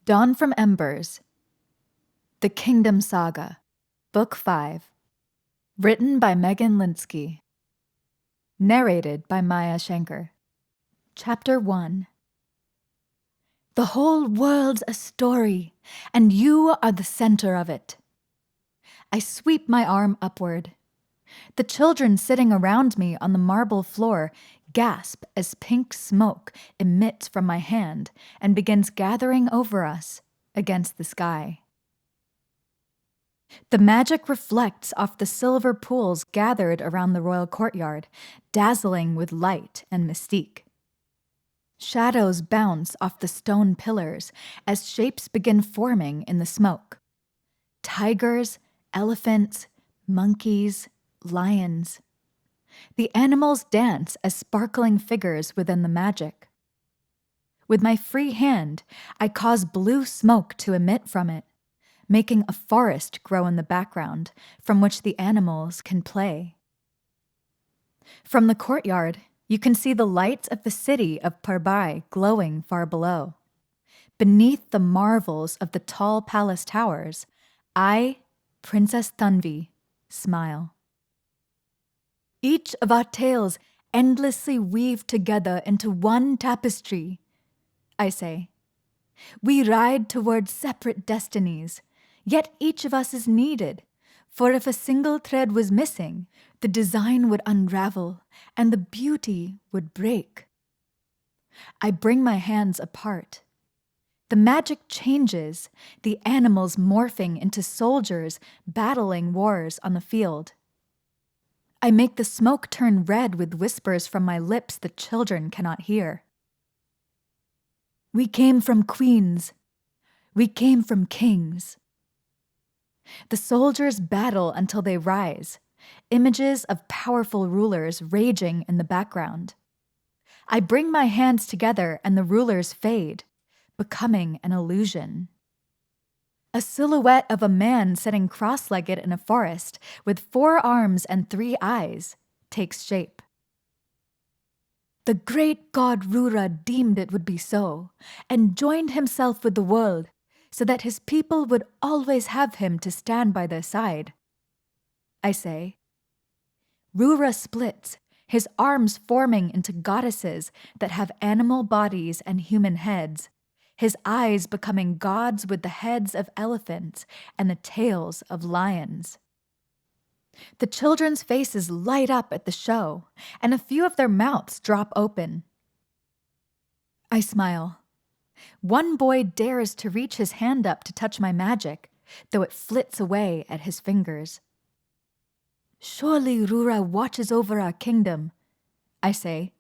Dawn from Embers, The Kingdom Saga, Book 5, written by Megan Linsky, narrated by Maya Schenker. Chapter 1. The whole world's a story, and you are the center of it. I sweep my arm upward. The children sitting around me on the marble floor gasp as pink smoke emits from my hand and begins gathering over us against the sky. The magic reflects off the silver pools gathered around the royal courtyard, dazzling with light and mystique. Shadows bounce off the stone pillars as shapes begin forming in the smoke. Tigers, elephants, monkeys, lions. The animals dance as sparkling figures within the magic. With my free hand, I cause blue smoke to emit from it, making a forest grow in the background from which the animals can play. From the courtyard, you can see the lights of the city of Parbai glowing far below. Beneath the marvels of the tall palace towers, I, Princess Tanvi, smile. Each of our tales endlessly weave together into one tapestry, I say. We ride towards separate destinies, yet each of us is needed, for if a single thread was missing, the design would unravel and the beauty would break. I bring my hands apart. The magic changes, the animals morphing into soldiers battling wars on the field. I make the smoke turn red with whispers from my lips the children cannot hear. We came from queens. We came from kings. The soldiers battle until they rise, images of powerful rulers raging in the background. I bring my hands together and the rulers fade, becoming an illusion. A silhouette of a man sitting cross-legged in a forest with 4 arms and 3 eyes takes shape. The great god Rura deemed it would be so, and joined himself with the world, so that his people would always have him to stand by their side. I say. Rura splits, his arms forming into goddesses that have animal bodies and human heads, his eyes becoming gods with the heads of elephants and the tails of lions. The children's faces light up at the show, and a few of their mouths drop open. I smile. One boy dares to reach his hand up to touch my magic, though it flits away at his fingers. Surely Rura watches over our kingdom, I say.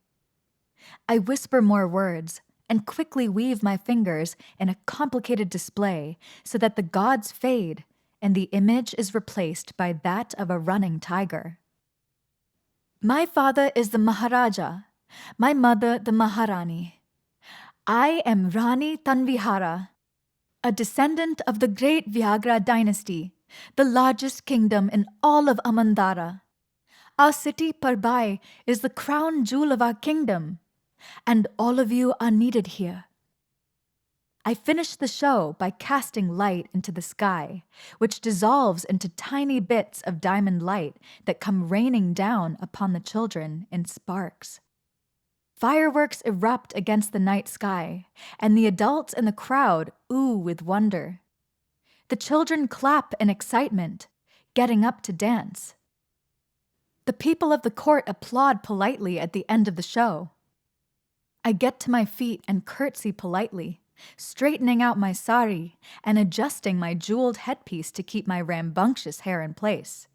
I whisper more words and quickly weave my fingers in a complicated display so that the gods fade and the image is replaced by that of a running tiger. My father is the Maharaja, my mother the Maharani. I am Rani Tanvihara, a descendant of the great Vyagra dynasty, the largest kingdom in all of Amandara. Our city Parbai is the crown jewel of our kingdom, and all of you are needed here. I finish the show by casting light into the sky, which dissolves into tiny bits of diamond light that come raining down upon the children in sparks. Fireworks erupt against the night sky, and the adults in the crowd ooh with wonder. The children clap in excitement, getting up to dance. The people of the court applaud politely at the end of the show. I get to my feet and curtsy politely, straightening out my sari and adjusting my jeweled headpiece to keep my rambunctious hair in place.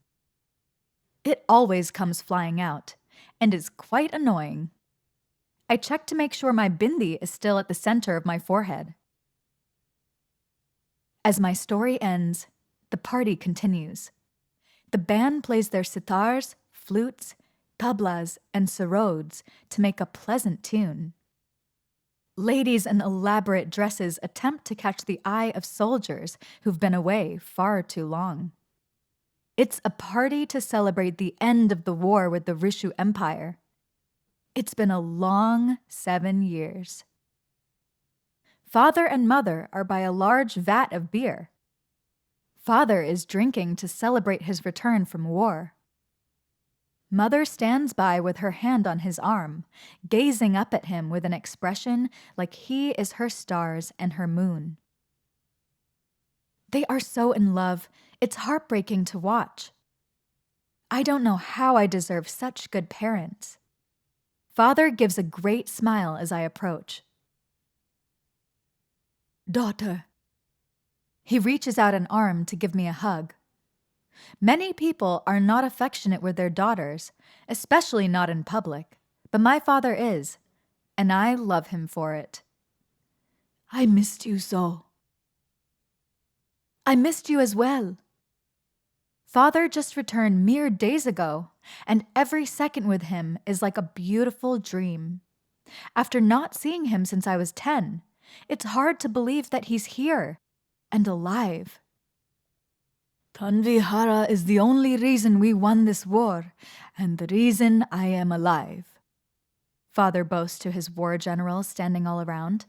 It always comes flying out, and is quite annoying. I check to make sure my bindi is still at the center of my forehead. As my story ends, the party continues. The band plays their sitars, flutes, tablas, and sarods to make a pleasant tune. Ladies in elaborate dresses attempt to catch the eye of soldiers who've been away far too long. It's a party to celebrate the end of the war with the Rishu Empire. It's been a long 7 years. Father and mother are by a large vat of beer. Father is drinking to celebrate his return from war. Mother stands by with her hand on his arm, gazing up at him with an expression like he is her stars and her moon. They are so in love, it's heartbreaking to watch. I don't know how I deserve such good parents. Father gives a great smile as I approach. Daughter. He reaches out an arm to give me a hug. Many people are not affectionate with their daughters, especially not in public, but my father is, and I love him for it. I missed you so. I missed you as well. Father just returned mere days ago, and every second with him is like a beautiful dream. After not seeing him since I was 10, it's hard to believe that he's here and alive. Tanvi Hara is the only reason we won this war, and the reason I am alive. Father boasts to his war generals standing all around.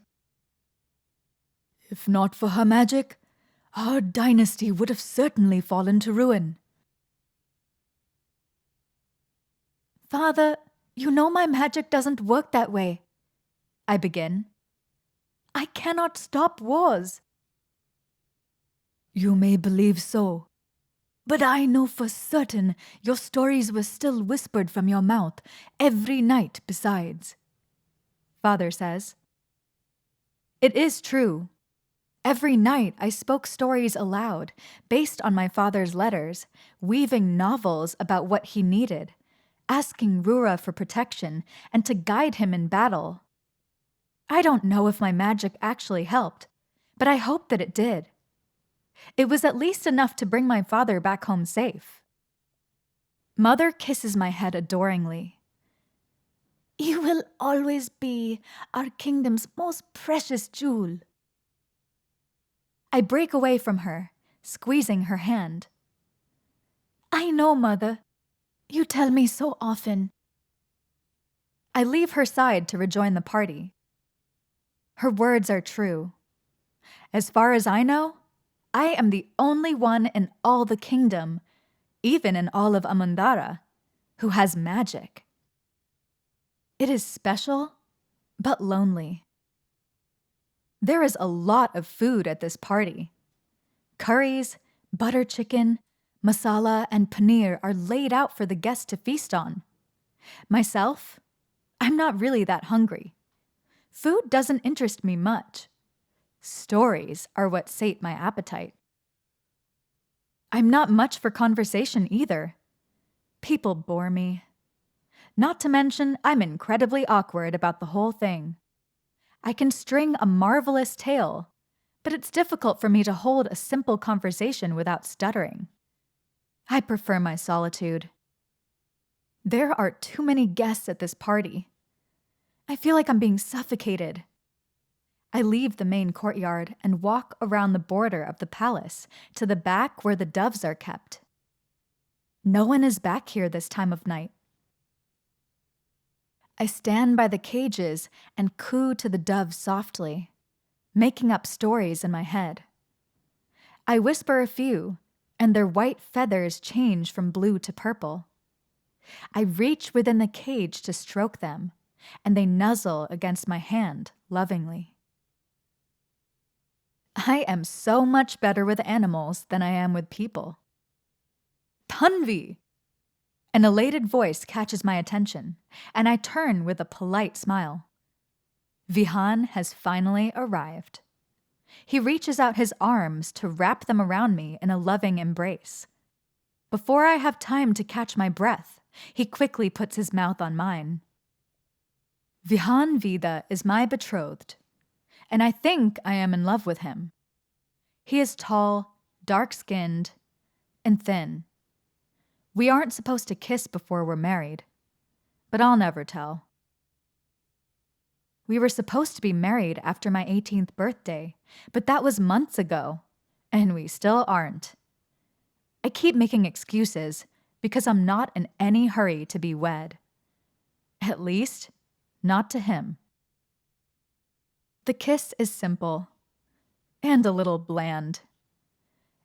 If not for her magic, our dynasty would have certainly fallen to ruin. Father, you know my magic doesn't work that way. I begin. I cannot stop wars. You may believe so, but I know for certain your stories were still whispered from your mouth every night besides. Father says. It is true. Every night I spoke stories aloud, based on my father's letters, weaving novels about what he needed, asking Rura for protection and to guide him in battle. I don't know if my magic actually helped, but I hope that it did. It was at least enough to bring my father back home safe. Mother kisses my head adoringly. You will always be our kingdom's most precious jewel. I break away from her, squeezing her hand. I know, Mother. You tell me so often. I leave her side to rejoin the party. Her words are true. As far as I know, I am the only one in all the kingdom, even in all of Amandara, who has magic. It is special, but lonely. There is a lot of food at this party. Curries, butter chicken, masala, and paneer are laid out for the guests to feast on. Myself, I'm not really that hungry. Food doesn't interest me much. Stories are what sate my appetite. I'm not much for conversation either. People bore me. Not to mention, I'm incredibly awkward about the whole thing. I can string a marvelous tale, but it's difficult for me to hold a simple conversation without stuttering. I prefer my solitude. There are too many guests at this party. I feel like I'm being suffocated. I leave the main courtyard and walk around the border of the palace to the back where the doves are kept. No one is back here this time of night. I stand by the cages and coo to the doves softly, making up stories in my head. I whisper a few, and their white feathers change from blue to purple. I reach within the cage to stroke them, and they nuzzle against my hand lovingly. I am so much better with animals than I am with people. Tanvi! An elated voice catches my attention, and I turn with a polite smile. Vihan has finally arrived. He reaches out his arms to wrap them around me in a loving embrace. Before I have time to catch my breath, he quickly puts his mouth on mine. Vihan Vida is my betrothed, and I think I am in love with him. He is tall, dark-skinned, and thin. We aren't supposed to kiss before we're married, but I'll never tell. We were supposed to be married after my 18th birthday, but that was months ago, and we still aren't. I keep making excuses because I'm not in any hurry to be wed. At least, not to him. The kiss is simple and a little bland.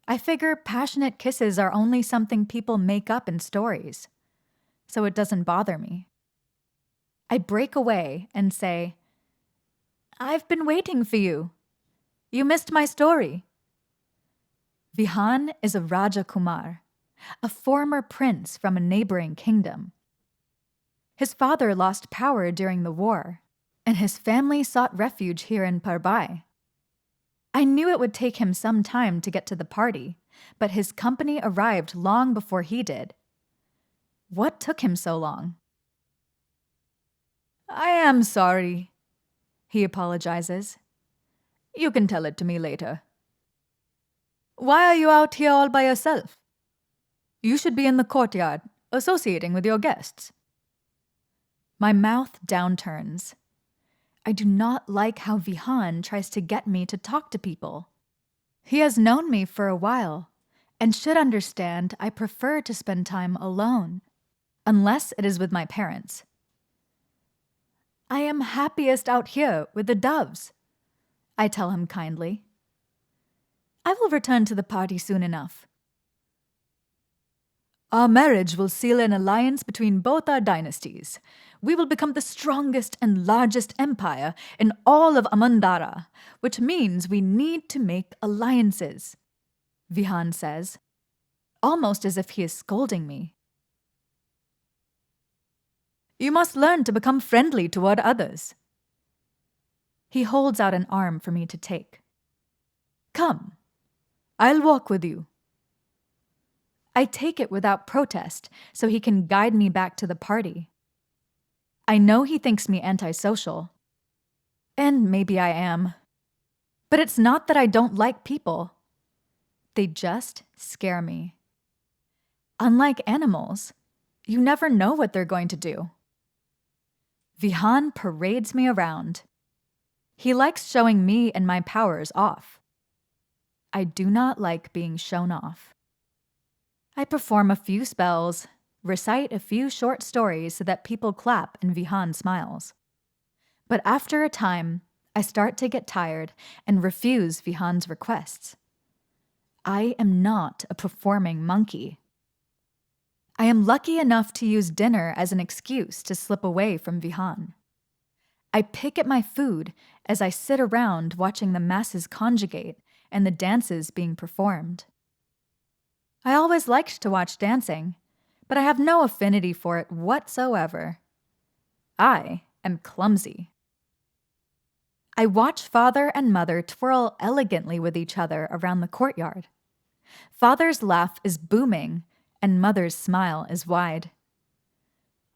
I figure passionate kisses are only something people make up in stories, so it doesn't bother me. I break away and say, "I've been waiting for you. You missed my story." Vihan is a Raja Kumar, a former prince from a neighboring kingdom. His father lost power during the war, and his family sought refuge here in Parbai. I knew it would take him some time to get to the party, but his company arrived long before he did. What took him so long? "I am sorry," he apologizes. "You can tell it to me later." "Why are you out here all by yourself? You should be in the courtyard, associating with your guests." My mouth downturns. I do not like how Vihan tries to get me to talk to people. He has known me for a while, and should understand I prefer to spend time alone, unless it is with my parents. "I am happiest out here with the doves," I tell him kindly. "I will return to the party soon enough." "Our marriage will seal an alliance between both our dynasties. We will become the strongest and largest empire in all of Amandara, which means we need to make alliances," Vihan says, almost as if he is scolding me. "You must learn to become friendly toward others." He holds out an arm for me to take. "Come, I'll walk with you." I take it without protest so he can guide me back to the party. I know he thinks me antisocial. And maybe I am. But it's not that I don't like people. They just scare me. Unlike animals, you never know what they're going to do. Vihan parades me around. He likes showing me and my powers off. I do not like being shown off. I perform a few spells, recite a few short stories so that people clap and Vihan smiles. But after a time, I start to get tired and refuse Vihan's requests. I am not a performing monkey. I am lucky enough to use dinner as an excuse to slip away from Vihan. I pick at my food as I sit around watching the masses conjugate and the dances being performed. I always liked to watch dancing, but I have no affinity for it whatsoever. I am clumsy. I watch father and mother twirl elegantly with each other around the courtyard. Father's laugh is booming, and mother's smile is wide.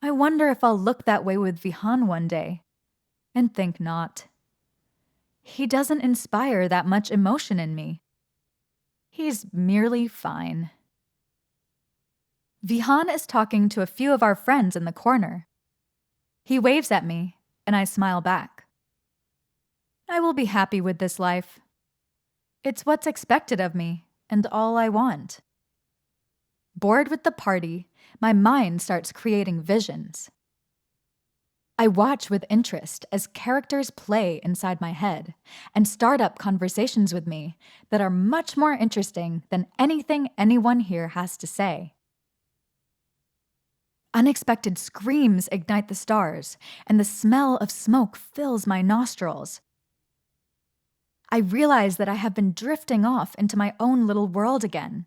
I wonder if I'll look that way with Vihan one day, and think not. He doesn't inspire that much emotion in me. He's merely fine. Vihan is talking to a few of our friends in the corner. He waves at me, and I smile back. I will be happy with this life. It's what's expected of me, and all I want. Bored with the party, my mind starts creating visions. I watch with interest as characters play inside my head and start up conversations with me that are much more interesting than anything anyone here has to say. Unexpected screams ignite the stars, and the smell of smoke fills my nostrils. I realize that I have been drifting off into my own little world again.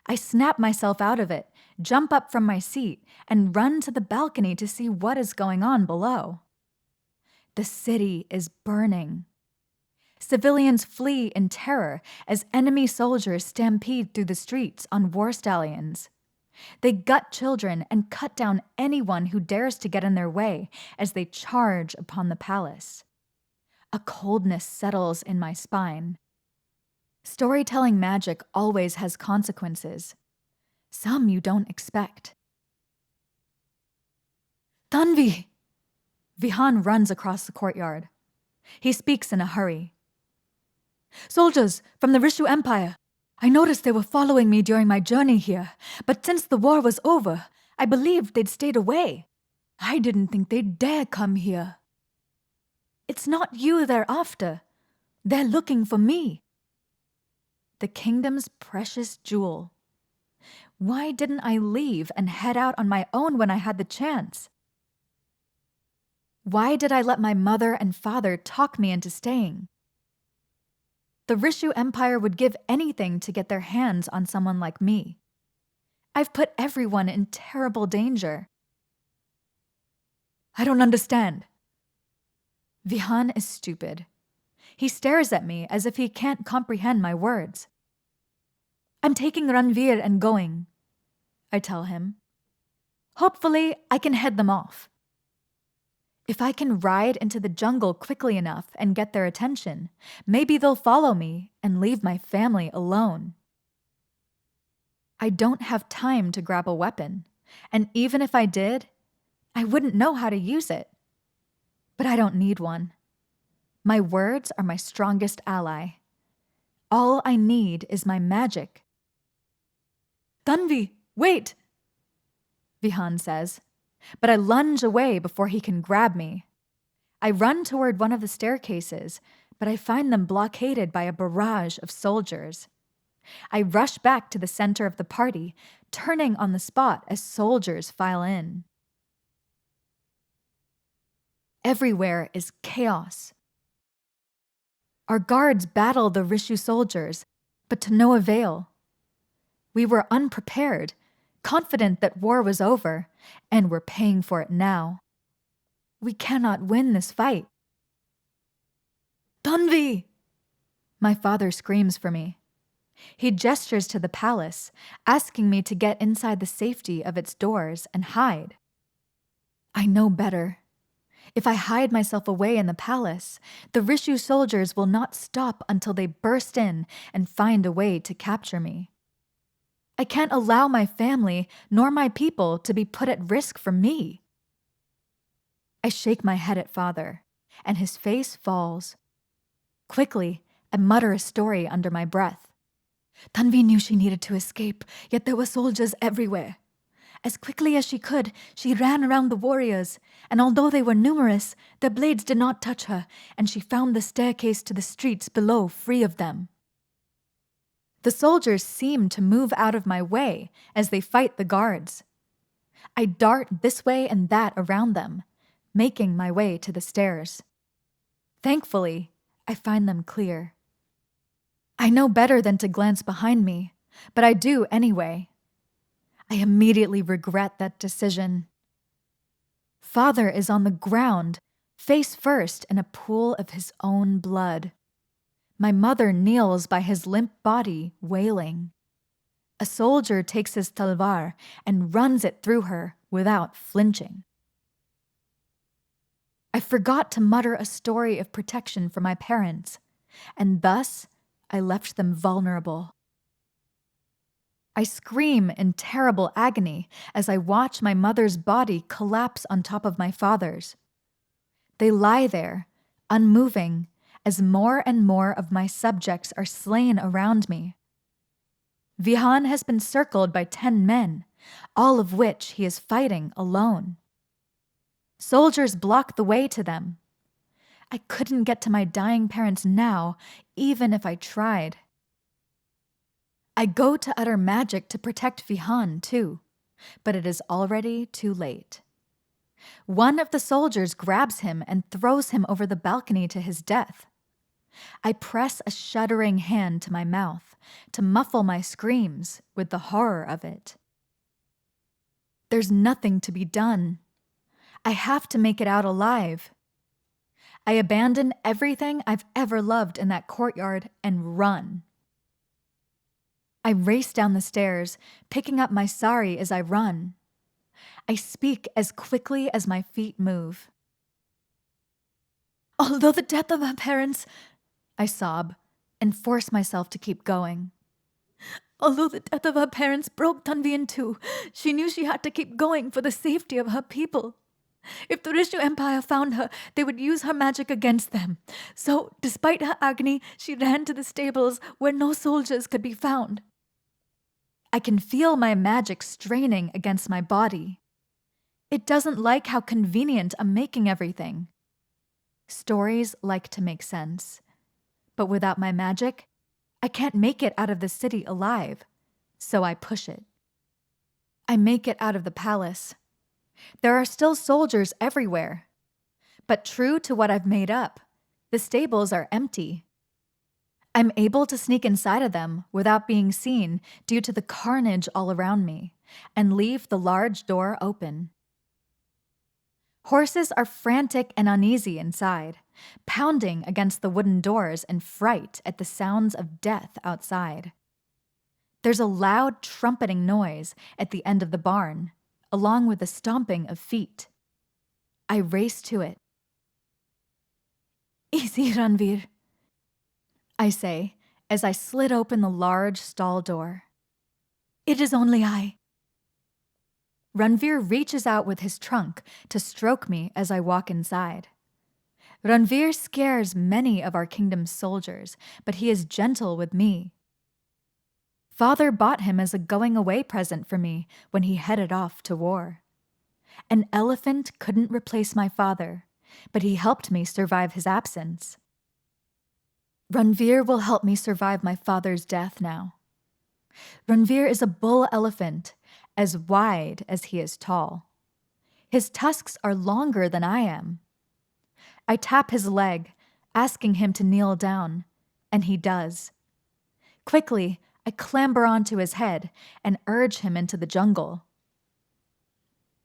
I snap myself out of it, jump up from my seat, and run to the balcony to see what is going on below. The city is burning. Civilians flee in terror as enemy soldiers stampede through the streets on war stallions. They gut children and cut down anyone who dares to get in their way as they charge upon the palace. A coldness settles in my spine. Storytelling magic always has consequences. Some you don't expect. "Tanvi!" Vihan runs across the courtyard. He speaks in a hurry. "Soldiers from the Rishu Empire. I noticed they were following me during my journey here, but since the war was over, I believed they'd stayed away. I didn't think they'd dare come here." It's not you they're after. They're looking for me. The kingdom's precious jewel. Why didn't I leave and head out on my own when I had the chance? Why did I let my mother and father talk me into staying? The Rishu Empire would give anything to get their hands on someone like me. I've put everyone in terrible danger. I don't understand. Vihan is stupid. He stares at me as if he can't comprehend my words. I'm taking Ranveer and going, I tell him. Hopefully, I can head them off. If I can ride into the jungle quickly enough and get their attention, maybe they'll follow me and leave my family alone. I don't have time to grab a weapon, and even if I did, I wouldn't know how to use it. But I don't need one. My words are my strongest ally. All I need is my magic. Tanvi, wait! Vihan says, but I lunge away before he can grab me. I run toward one of the staircases, but I find them blockaded by a barrage of soldiers. I rush back to the center of the party, turning on the spot as soldiers file in. Everywhere is chaos. Our guards battle the Rishu soldiers, but to no avail. We were unprepared, confident that war was over, and we're paying for it now. We cannot win this fight. Tanvi! My father screams for me. He gestures to the palace, asking me to get inside the safety of its doors and hide. I know better. If I hide myself away in the palace, the Rishu soldiers will not stop until they burst in and find a way to capture me. I can't allow my family nor my people to be put at risk for me. I shake my head at father, and his face falls. Quickly, I mutter a story under my breath. Tanvi knew she needed to escape, yet there were soldiers everywhere. As quickly as she could, she ran around the warriors, and although they were numerous, their blades did not touch her, and she found the staircase to the streets below free of them. The soldiers seem to move out of my way as they fight the guards. I dart this way and that around them, making my way to the stairs. Thankfully, I find them clear. I know better than to glance behind me, but I do anyway. I immediately regret that decision. Father is on the ground, face first in a pool of his own blood. My mother kneels by his limp body, wailing. A soldier takes his talvar and runs it through her without flinching. I forgot to mutter a story of protection for my parents, and thus I left them vulnerable. I scream in terrible agony as I watch my mother's body collapse on top of my father's. They lie there, unmoving, as more and more of my subjects are slain around me. Vihan has been circled by 10 men, all of which he is fighting alone. Soldiers block the way to them. I couldn't get to my dying parents now, even if I tried. I go to utter magic to protect Vihan, too, but it is already too late. One of the soldiers grabs him and throws him over the balcony to his death. I press a shuddering hand to my mouth to muffle my screams with the horror of it. There's nothing to be done. I have to make it out alive. I abandon everything I've ever loved in that courtyard and run. I race down the stairs, picking up my sari as I run. I speak as quickly as my feet move. Although the death of our parents, I sob and force myself to keep going. Although the death of her parents broke Tanvi in two, she knew she had to keep going for the safety of her people. If the Rishu Empire found her, they would use her magic against them. So, despite her agony, she ran to the stables where no soldiers could be found. I can feel my magic straining against my body. It doesn't like how convenient I'm making everything. Stories like to make sense. But without my magic, I can't make it out of the city alive, so I push it. I make it out of the palace. There are still soldiers everywhere. But true to what I've made up, the stables are empty. I'm able to sneak inside of them without being seen due to the carnage all around me, and leave the large door open. Horses are frantic and uneasy inside, pounding against the wooden doors in fright at the sounds of death outside. There's a loud trumpeting noise at the end of the barn, along with the stomping of feet. I race to it. "Easy, Ranveer," I say as I slid open the large stall door. "It is only I." Ranveer reaches out with his trunk to stroke me as I walk inside. Ranveer scares many of our kingdom's soldiers, but he is gentle with me. Father bought him as a going-away present for me when he headed off to war. An elephant couldn't replace my father, but he helped me survive his absence. Ranveer will help me survive my father's death now. Ranveer is a bull elephant, as wide as he is tall. His tusks are longer than I am. I tap his leg, asking him to kneel down, and he does. Quickly, I clamber onto his head and urge him into the jungle.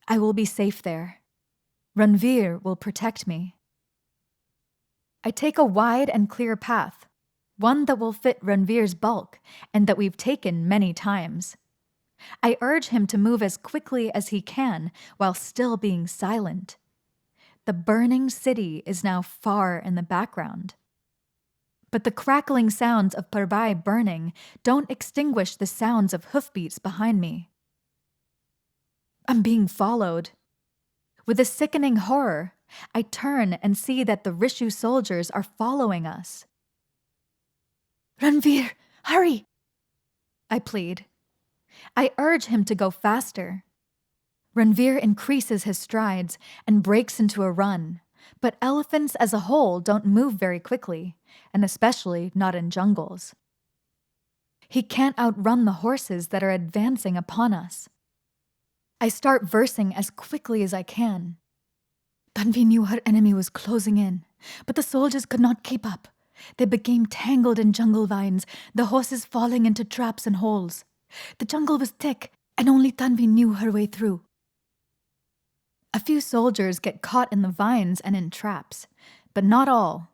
I will be safe there. Ranveer will protect me. I take a wide and clear path, one that will fit Ranveer's bulk and that we've taken many times. I urge him to move as quickly as he can while still being silent. The burning city is now far in the background. But the crackling sounds of Parbai burning don't extinguish the sounds of hoofbeats behind me. I'm being followed. With a sickening horror, I turn and see that the Rishu soldiers are following us. "Ranveer, hurry!" I plead. I urge him to go faster. Ranveer increases his strides and breaks into a run, but elephants as a whole don't move very quickly, and especially not in jungles. He can't outrun the horses that are advancing upon us. I start versing as quickly as I can. Tanvi knew her enemy was closing in, but the soldiers could not keep up. They became tangled in jungle vines, the horses falling into traps and holes. The jungle was thick, and only Tanvi knew her way through. A few soldiers get caught in the vines and in traps, but not all.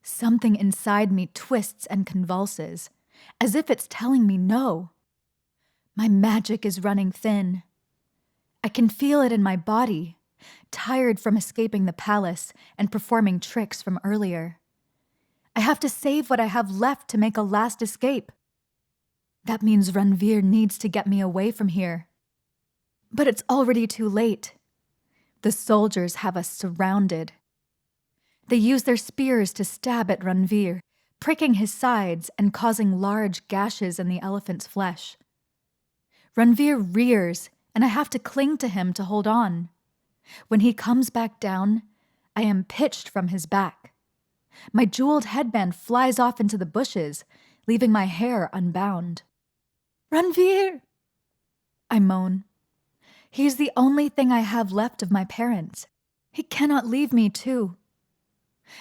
Something inside me twists and convulses, as if it's telling me no. My magic is running thin. I can feel it in my body, tired from escaping the palace and performing tricks from earlier. I have to save what I have left to make a last escape. That means Ranveer needs to get me away from here. But it's already too late. The soldiers have us surrounded. They use their spears to stab at Ranveer, pricking his sides and causing large gashes in the elephant's flesh. Ranveer rears, and I have to cling to him to hold on. When he comes back down, I am pitched from his back. My jeweled headband flies off into the bushes, leaving my hair unbound. "Ranveer!" I moan. He's the only thing I have left of my parents. He cannot leave me too.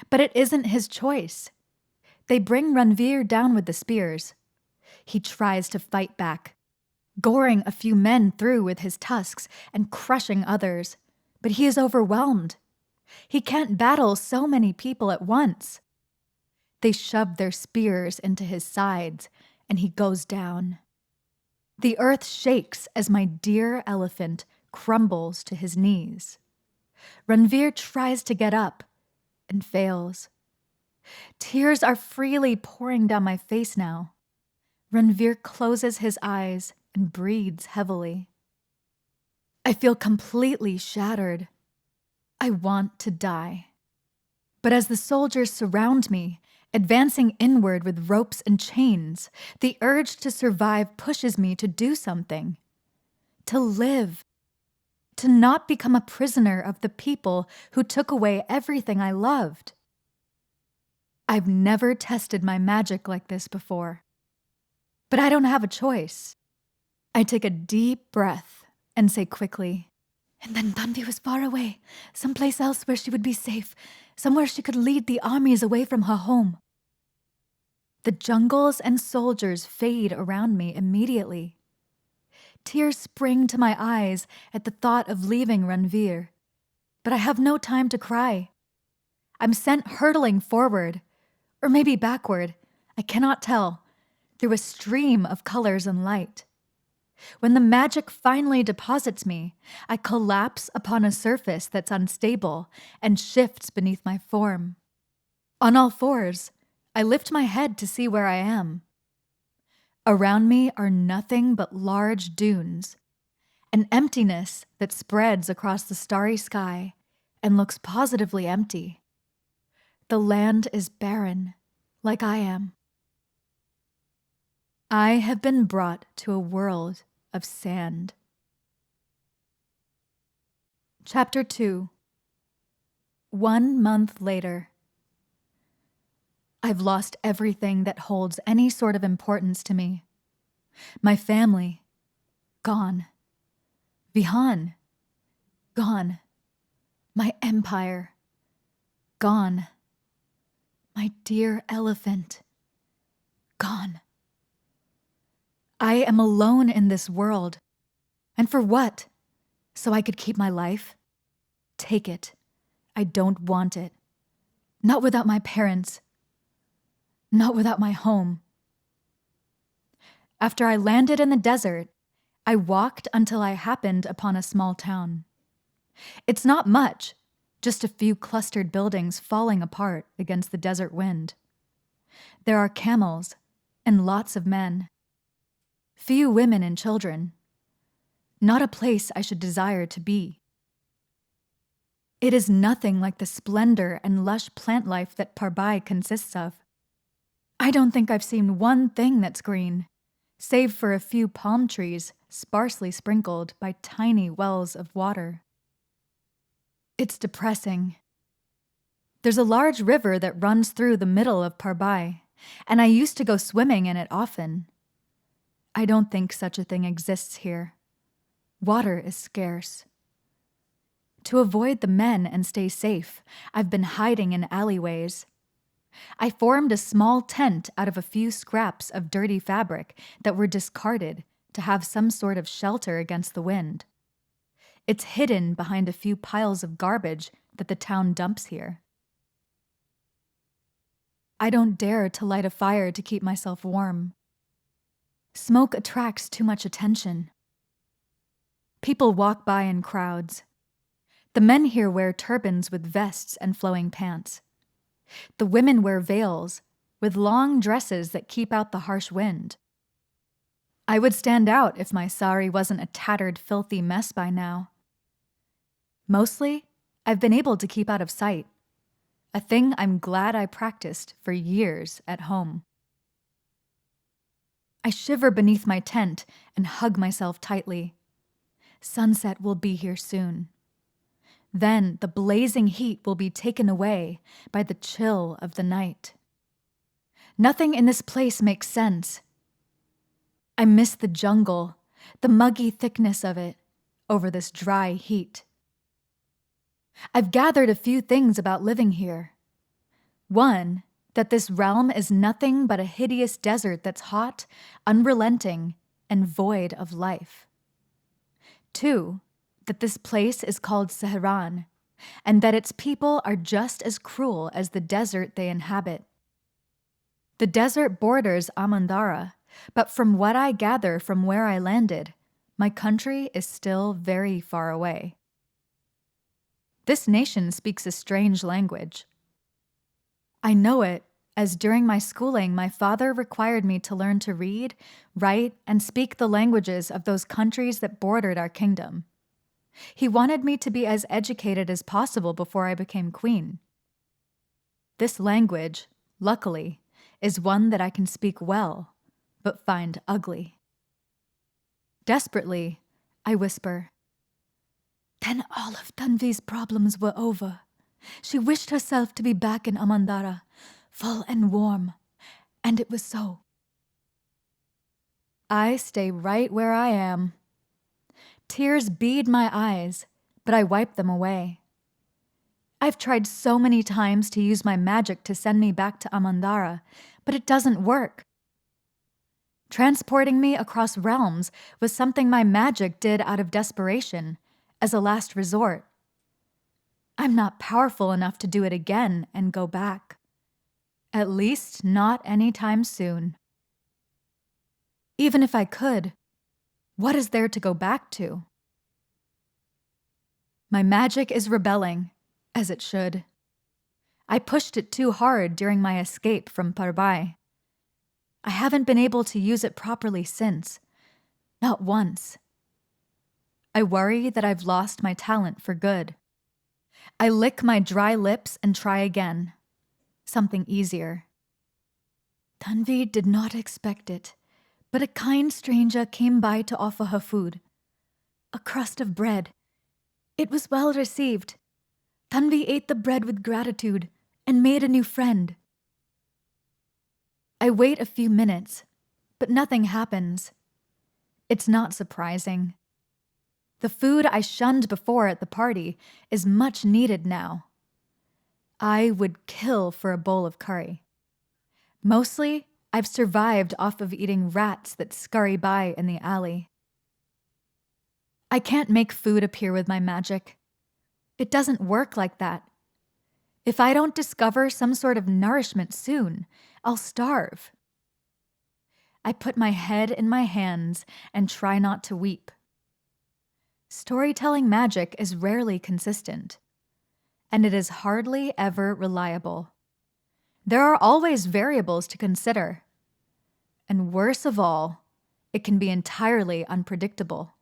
But it isn't his choice. They bring Ranveer down with the spears. He tries to fight back, goring a few men through with his tusks and crushing others, but he is overwhelmed. He can't battle so many people at once. They shove their spears into his sides, and he goes down. The earth shakes as my dear elephant crumbles to his knees. Ranveer tries to get up and fails. Tears are freely pouring down my face now. Ranveer closes his eyes and breathes heavily. I feel completely shattered. I want to die. But as the soldiers surround me, advancing inward with ropes and chains, the urge to survive pushes me to do something. To live. to not become a prisoner of the people who took away everything I loved. I've never tested my magic like this before, but I don't have a choice. I take a deep breath and say quickly, "And then Tanvi was far away, someplace else where she would be safe, somewhere she could lead the armies away from her home." The jungles and soldiers fade around me immediately. Tears spring to my eyes at the thought of leaving Ranveer, but I have no time to cry. I'm sent hurtling forward, or maybe backward, I cannot tell, through a stream of colors and light. When the magic finally deposits me, I collapse upon a surface that's unstable and shifts beneath my form. On all fours, I lift my head to see where I am. Around me are nothing but large dunes, an emptiness that spreads across the starry sky and looks positively empty. The land is barren, like I am. I have been brought to a world of sand. Chapter 2. 1 month later. I've lost everything that holds any sort of importance to me. My family, gone. Vihan, gone. My empire, gone. My dear elephant, gone. I am alone in this world. And for what? So I could keep my life? Take it. I don't want it. Not without my parents. Not without my home. After I landed in the desert, I walked until I happened upon a small town. It's not much, just a few clustered buildings falling apart against the desert wind. There are camels and lots of men. Few women and children. Not a place I should desire to be. It is nothing like the splendor and lush plant life that Parbai consists of. I don't think I've seen one thing that's green, save for a few palm trees sparsely sprinkled by tiny wells of water. It's depressing. There's a large river that runs through the middle of Parbai, and I used to go swimming in it often. I don't think such a thing exists here. Water is scarce. To avoid the men and stay safe, I've been hiding in alleyways. I formed a small tent out of a few scraps of dirty fabric that were discarded to have some sort of shelter against the wind. It's hidden behind a few piles of garbage that the town dumps here. I don't dare to light a fire to keep myself warm. Smoke attracts too much attention. People walk by in crowds. The men here wear turbans with vests and flowing pants. The women wear veils with long dresses that keep out the harsh wind. I would stand out if my sari wasn't a tattered, filthy mess by now. Mostly, I've been able to keep out of sight, a thing I'm glad I practiced for years at home. I shiver beneath my tent and hug myself tightly. Sunset will be here soon. Then the blazing heat will be taken away by the chill of the night. Nothing in this place makes sense. I miss the jungle, the muggy thickness of it, over this dry heat. I've gathered a few things about living here. One, that this realm is nothing but a hideous desert that's hot, unrelenting, and void of life. 2, that this place is called Sehran, and that its people are just as cruel as the desert they inhabit. The desert borders Amandara, but from what I gather from where I landed, my country is still very far away. This nation speaks a strange language. I know it, as during my schooling my father required me to learn to read, write, and speak the languages of those countries that bordered our kingdom. He wanted me to be as educated as possible before I became queen. This language, luckily, is one that I can speak well, but find ugly. Desperately, I whisper, Then all of Tanvi's problems were over. She wished herself to be back in Amandara, full and warm, and it was so. I stay right where I am. Tears bead my eyes, but I wipe them away. I've tried so many times to use my magic to send me back to Amandara, but it doesn't work. Transporting me across realms was something my magic did out of desperation, as a last resort. I'm not powerful enough to do it again and go back. At least not anytime soon. Even if I could, what is there to go back to? My magic is rebelling, as it should. I pushed it too hard during my escape from Parbai. I haven't been able to use it properly since. Not once. I worry that I've lost my talent for good. I lick my dry lips and try again. Something easier. Tanvi did not expect it, but a kind stranger came by to offer her food. A crust of bread. It was well received. Tanvi ate the bread with gratitude and made a new friend. I wait a few minutes, but nothing happens. It's not surprising. The food I shunned before at the party is much needed now. I would kill for a bowl of curry. Mostly, I've survived off of eating rats that scurry by in the alley. I can't make food appear with my magic. It doesn't work like that. If I don't discover some sort of nourishment soon, I'll starve. I put my head in my hands and try not to weep. Storytelling magic is rarely consistent, and it is hardly ever reliable. There are always variables to consider, and worst of all, it can be entirely unpredictable.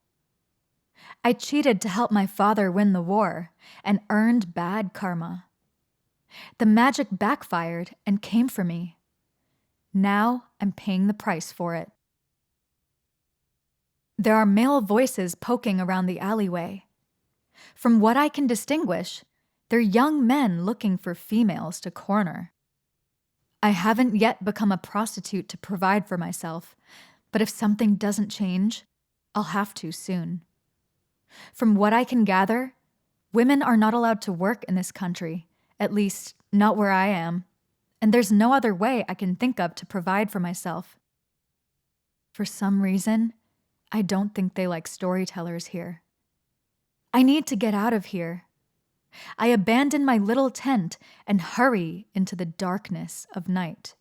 I cheated to help my father win the war and earned bad karma. The magic backfired and came for me. Now I'm paying the price for it. There are male voices poking around the alleyway. From what I can distinguish, they're young men looking for females to corner. I haven't yet become a prostitute to provide for myself, but if something doesn't change, I'll have to soon. From what I can gather, women are not allowed to work in this country, at least not where I am, and there's no other way I can think of to provide for myself. For some reason, I don't think they like storytellers here. I need to get out of here. I abandon my little tent and hurry into the darkness of night.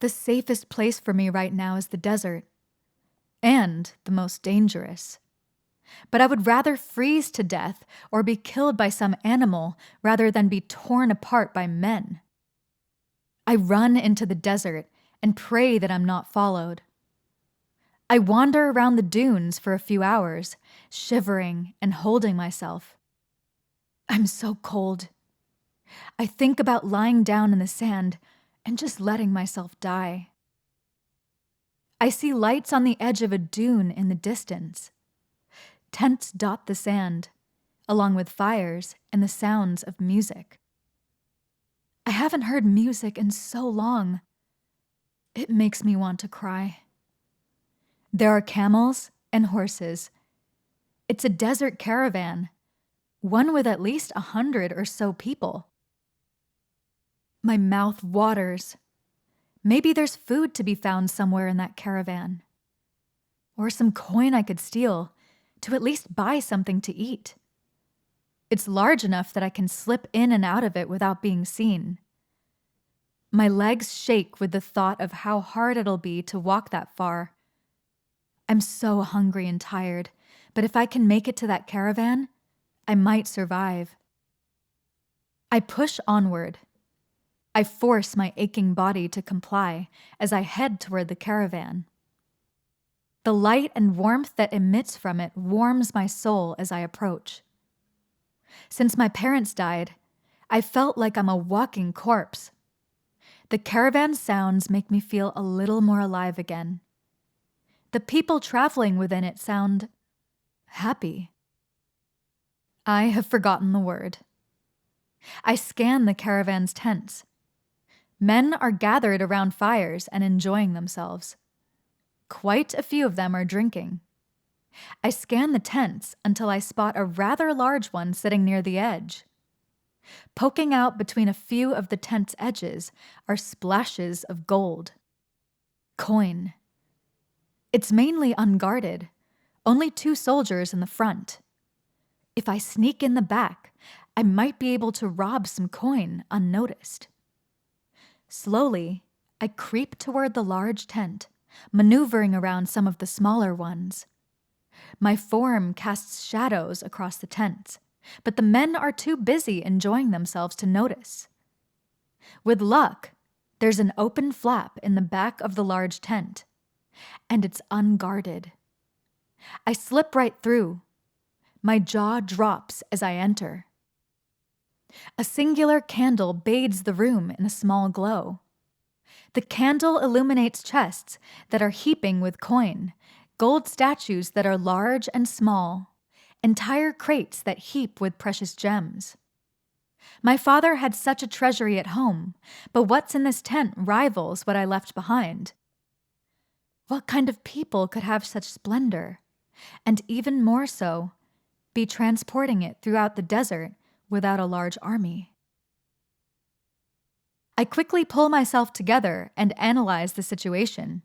The safest place for me right now is the desert, and the most dangerous. But I would rather freeze to death or be killed by some animal rather than be torn apart by men. I run into the desert and pray that I'm not followed. I wander around the dunes for a few hours, shivering and holding myself. I'm so cold. I think about lying down in the sand and just letting myself die. I see lights on the edge of a dune in the distance. Tents dot the sand, along with fires and the sounds of music. I haven't heard music in so long. It makes me want to cry. There are camels and horses. It's a desert caravan, one with at least 100 or so people. My mouth waters. Maybe there's food to be found somewhere in that caravan. Or some coin I could steal to at least buy something to eat. It's large enough that I can slip in and out of it without being seen. My legs shake with the thought of how hard it'll be to walk that far. I'm so hungry and tired, but if I can make it to that caravan, I might survive. I push onward. I force my aching body to comply as I head toward the caravan. The light and warmth that emits from it warms my soul as I approach. Since my parents died, I felt like I'm a walking corpse. The caravan sounds make me feel a little more alive again. The people traveling within it sound happy. I have forgotten the word. I scan the caravan's tents. Men are gathered around fires and enjoying themselves. Quite a few of them are drinking. I scan the tents until I spot a rather large one sitting near the edge. Poking out between a few of the tent's edges are splashes of gold. Coin. It's mainly unguarded, only 2 soldiers in the front. If I sneak in the back, I might be able to rob some coin unnoticed. Slowly, I creep toward the large tent, maneuvering around some of the smaller ones. My form casts shadows across the tents, but the men are too busy enjoying themselves to notice. With luck, there's an open flap in the back of the large tent, and it's unguarded. I slip right through. My jaw drops as I enter. A singular candle bathes the room in a small glow. The candle illuminates chests that are heaping with coin, gold statues that are large and small, entire crates that heap with precious gems. My father had such a treasury at home, but what's in this tent rivals what I left behind. What kind of people could have such splendor, and even more so, be transporting it throughout the desert without a large army? I quickly pull myself together and analyze the situation.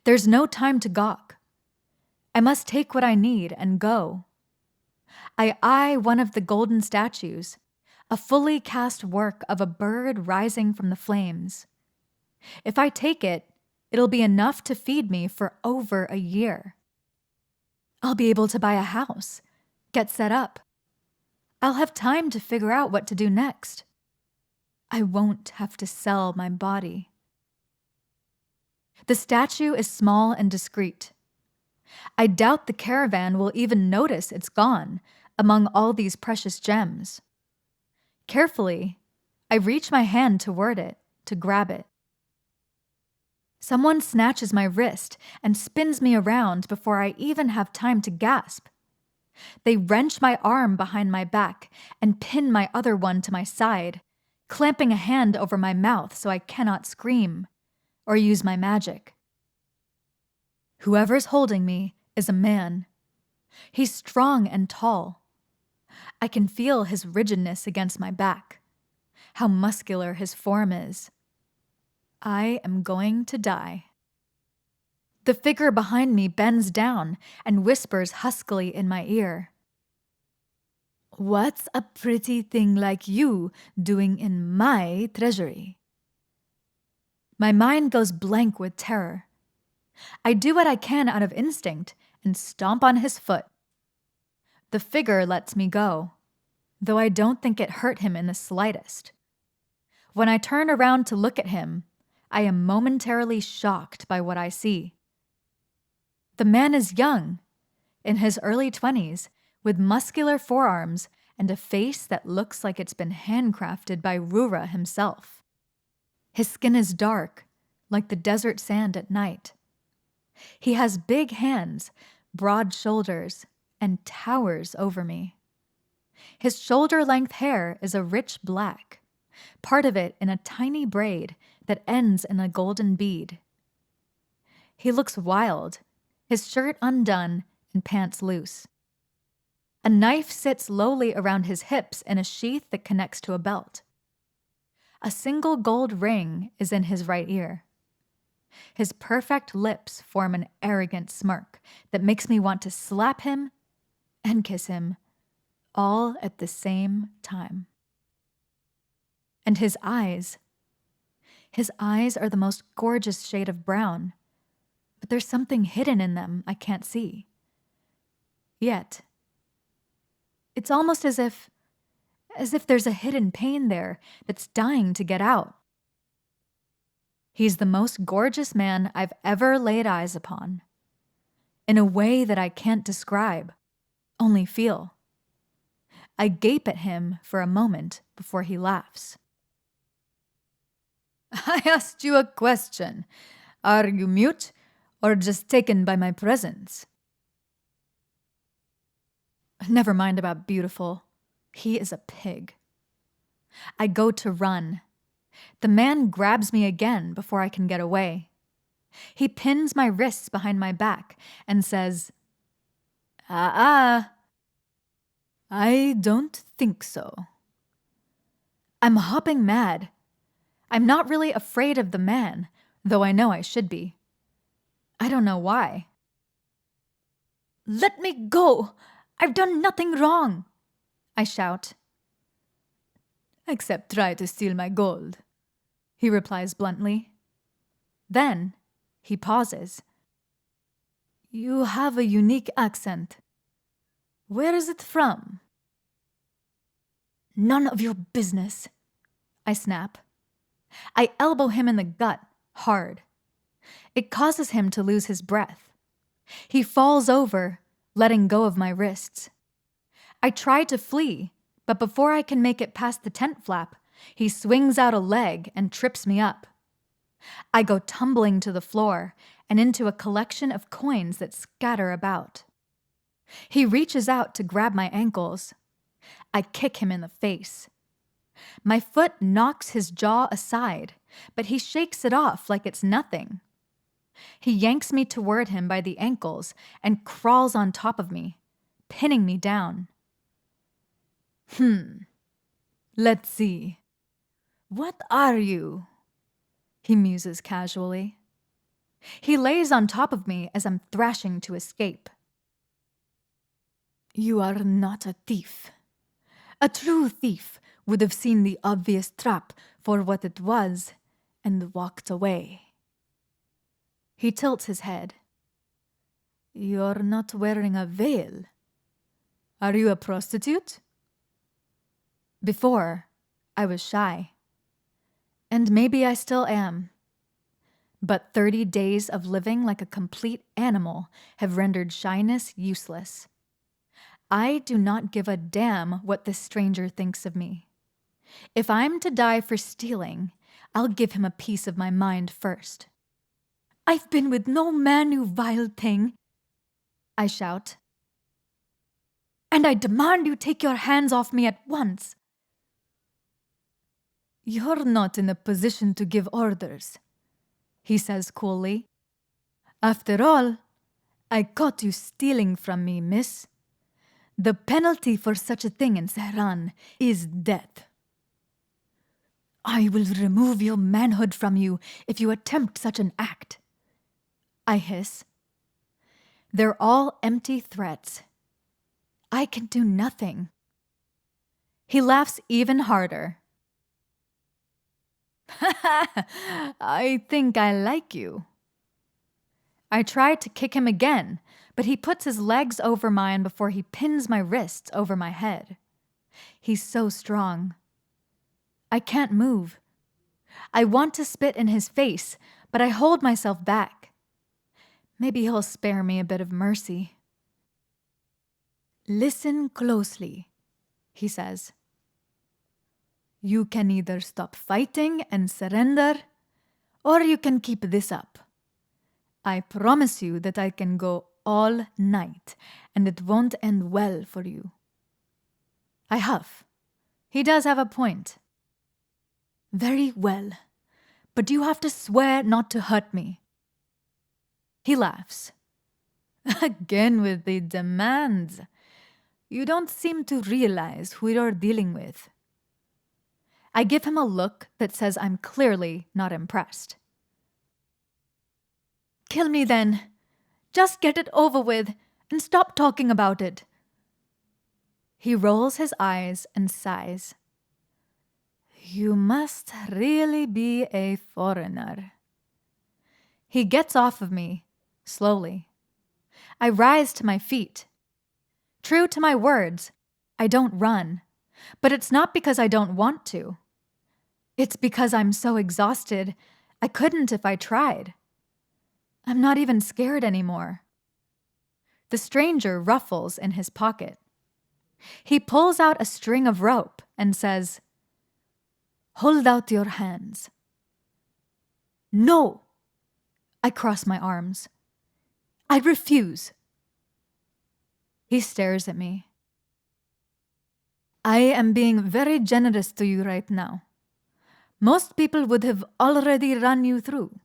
There's no time to gawk. I must take what I need and go. I eye one of the golden statues, a fully cast work of a bird rising from the flames. If I take it, it'll be enough to feed me for over a year. I'll be able to buy a house, get set up. I'll have time to figure out what to do next. I won't have to sell my body. The statue is small and discreet. I doubt the caravan will even notice it's gone among all these precious gems. Carefully, I reach my hand toward it to grab it. Someone snatches my wrist and spins me around before I even have time to gasp. They wrench my arm behind my back and pin my other one to my side, clamping a hand over my mouth so I cannot scream or use my magic. Whoever's holding me is a man. He's strong and tall. I can feel his rigidness against my back, how muscular his form is. I am going to die. The figure behind me bends down and whispers huskily in my ear. "What's a pretty thing like you doing in my treasury?" My mind goes blank with terror. I do what I can out of instinct and stomp on his foot. The figure lets me go, though I don't think it hurt him in the slightest. When I turn around to look at him, I am momentarily shocked by what I see. The man is young, in his early 20s, with muscular forearms and a face that looks like it's been handcrafted by Rura himself. His skin is dark, like the desert sand at night. He has big hands, broad shoulders, and towers over me. His shoulder-length hair is a rich black, part of it in a tiny braid that ends in a golden bead. He looks wild, his shirt undone and pants loose. A knife sits lowly around his hips in a sheath that connects to a belt. A single gold ring is in his right ear. His perfect lips form an arrogant smirk that makes me want to slap him and kiss him, all at the same time. And his eyes are the most gorgeous shade of brown, but there's something hidden in them I can't see. Yet, it's almost as if there's a hidden pain there that's dying to get out. He's the most gorgeous man I've ever laid eyes upon, in a way that I can't describe, only feel. I gape at him for a moment before he laughs. "I asked you a question. Are you mute or just taken by my presence?" Never mind about beautiful. He is a pig. I go to run. The man grabs me again before I can get away. He pins my wrists behind my back and says, I don't think so. I'm hopping mad. I'm not really afraid of the man, though I know I should be. I don't know why. Let me go! I've done nothing wrong! I shout. Except try to steal my gold, he replies bluntly. Then he pauses. You have a unique accent. Where is it from? None of your business, I snap. I elbow him in the gut, hard. It causes him to lose his breath. He falls over, letting go of my wrists. I try to flee, but before I can make it past the tent flap, he swings out a leg and trips me up. I go tumbling to the floor and into a collection of coins that scatter about. He reaches out to grab my ankles. I kick him in the face. My foot knocks his jaw aside, but he shakes it off like it's nothing. He yanks me toward him by the ankles and crawls on top of me, pinning me down. Let's see. What are you? He muses casually. He lays on top of me as I'm thrashing to escape. You are not a thief. A true thief would have seen the obvious trap for what it was and walked away. He tilts his head. You're not wearing a veil. Are you a prostitute? Before, I was shy. And maybe I still am. But 30 days of living like a complete animal have rendered shyness useless. I do not give a damn what this stranger thinks of me. If I'm to die for stealing, I'll give him a piece of my mind first. I've been with no man, you vile thing, I shout. And I demand you take your hands off me at once. You're not in a position to give orders, he says coolly. After all, I caught you stealing from me, miss. The penalty for such a thing in Tehran is death. I will remove your manhood from you if you attempt such an act, I hiss. They're all empty threats. I can do nothing. He laughs even harder. I think I like you. I try to kick him again, but he puts his legs over mine before he pins my wrists over my head. He's so strong. I can't move. I want to spit in his face, but I hold myself back. Maybe he'll spare me a bit of mercy. Listen closely, he says. You can either stop fighting and surrender, or you can keep this up. I promise you that I can go all night, and it won't end well for you. I huff. He does have a point. Very well, but you have to swear not to hurt me. He laughs. Again with the demands. You don't seem to realize who you're dealing with. I give him a look that says I'm clearly not impressed. Kill me then. Just get it over with and stop talking about it. He rolls his eyes and sighs. You must really be a foreigner. He gets off of me, slowly. I rise to my feet. True to my words, I don't run, but it's not because I don't want to. It's because I'm so exhausted, I couldn't if I tried. I'm not even scared anymore. The stranger ruffles in his pocket. He pulls out a string of rope and says, Hold out your hands. No! I cross my arms. I refuse. He stares at me. I am being very generous to you right now. Most people would have already run you through.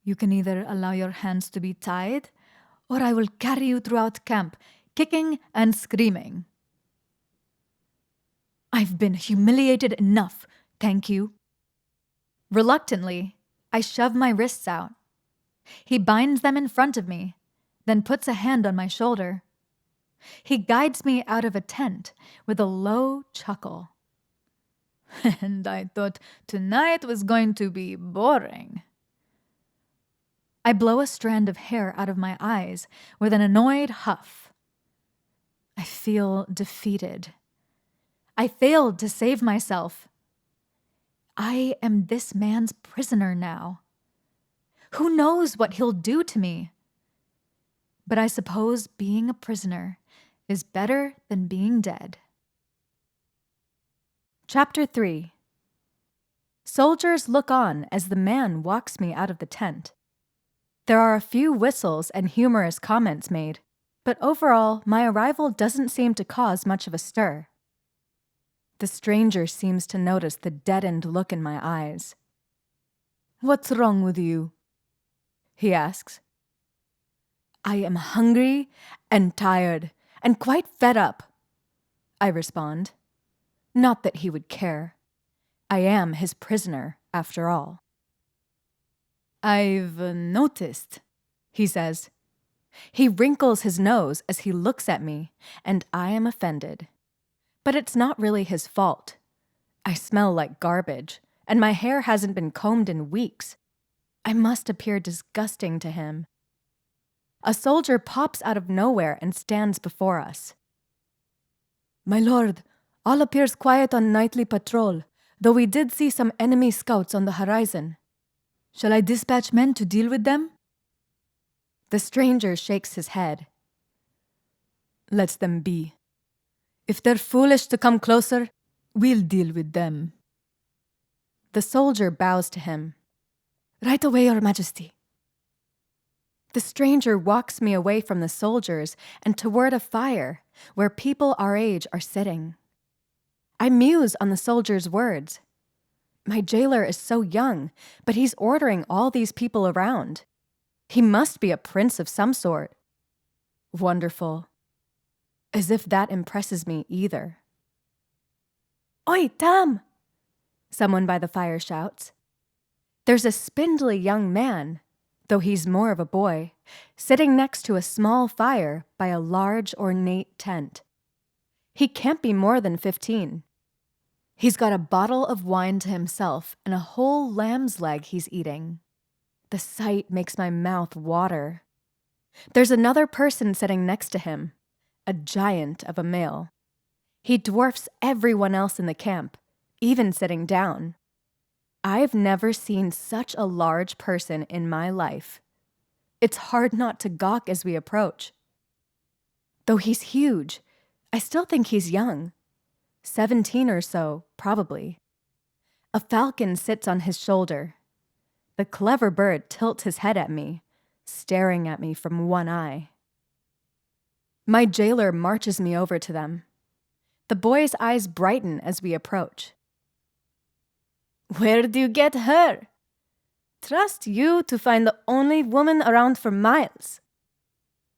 You can either allow your hands to be tied, or I will carry you throughout camp, kicking and screaming. I've been humiliated enough, thank you. Reluctantly, I shove my wrists out. He binds them in front of me, then puts a hand on my shoulder. He guides me out of a tent with a low chuckle. And I thought tonight was going to be boring. I blow a strand of hair out of my eyes with an annoyed huff. I feel defeated. I failed to save myself. I am this man's prisoner now. Who knows what he'll do to me? But I suppose being a prisoner is better than being dead. Chapter 3. Soldiers look on as the man walks me out of the tent. There are a few whistles and humorous comments made, but overall, my arrival doesn't seem to cause much of a stir. The stranger seems to notice the deadened look in my eyes. "What's wrong with you?" he asks. "I am hungry and tired and quite fed up," I respond. Not that he would care. I am his prisoner, after all. "I've noticed," he says. He wrinkles his nose as he looks at me, and I am offended. But it's not really his fault. I smell like garbage, and my hair hasn't been combed in weeks. I must appear disgusting to him. A soldier pops out of nowhere and stands before us. "My lord, all appears quiet on nightly patrol, though we did see some enemy scouts on the horizon. Shall I dispatch men to deal with them?" The stranger shakes his head. "Let them be. If they're foolish to come closer, we'll deal with them." The soldier bows to him. "Right away, Your Majesty." The stranger walks me away from the soldiers and toward a fire where people our age are sitting. I muse on the soldier's words. My jailer is so young, but he's ordering all these people around. He must be a prince of some sort. Wonderful. As if that impresses me either. "Oi, Tam!" someone by the fire shouts. There's a spindly young man, though he's more of a boy, sitting next to a small fire by a large ornate tent. He can't be more than 15. He's got a bottle of wine to himself and a whole lamb's leg he's eating. The sight makes my mouth water. There's another person sitting next to him, a giant of a male. He dwarfs everyone else in the camp, even sitting down. I've never seen such a large person in my life. It's hard not to gawk as we approach. Though he's huge, I still think he's young. 17 or so, probably. A falcon sits on his shoulder. The clever bird tilts his head at me, staring at me from one eye. My jailer marches me over to them. The boy's eyes brighten as we approach. "Where do you get her? Trust you to find the only woman around for miles."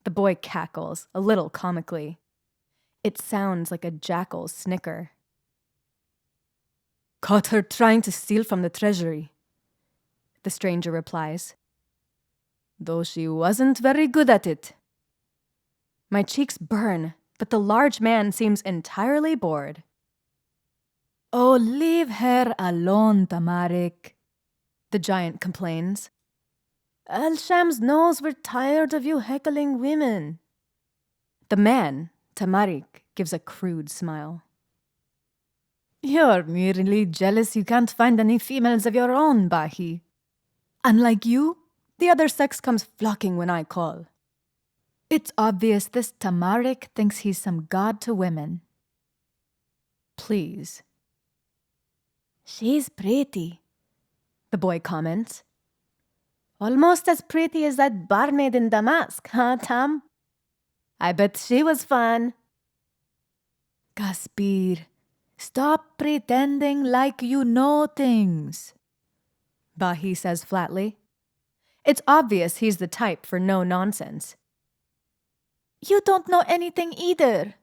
The boy cackles, a little comically. It sounds like a jackal's snicker. "Caught her trying to steal from the treasury," the stranger replies. "Though she wasn't very good at it." My cheeks burn, but the large man seems entirely bored. "Oh, leave her alone, Tamarik," the giant complains. "Al-Shams knows we're tired of you heckling women." The man, Tamarik, gives a crude smile. "You're merely jealous you can't find any females of your own, Bahi. Unlike you, the other sex comes flocking when I call." It's obvious this Tamarik thinks he's some god to women. "Please." "She's pretty," the boy comments. "Almost as pretty as that barmaid in Damask, huh, Tam? I bet she was fun." Caspir, stop pretending like you know things, Bahi says flatly. It's obvious he's the type for no nonsense. You don't know anything either,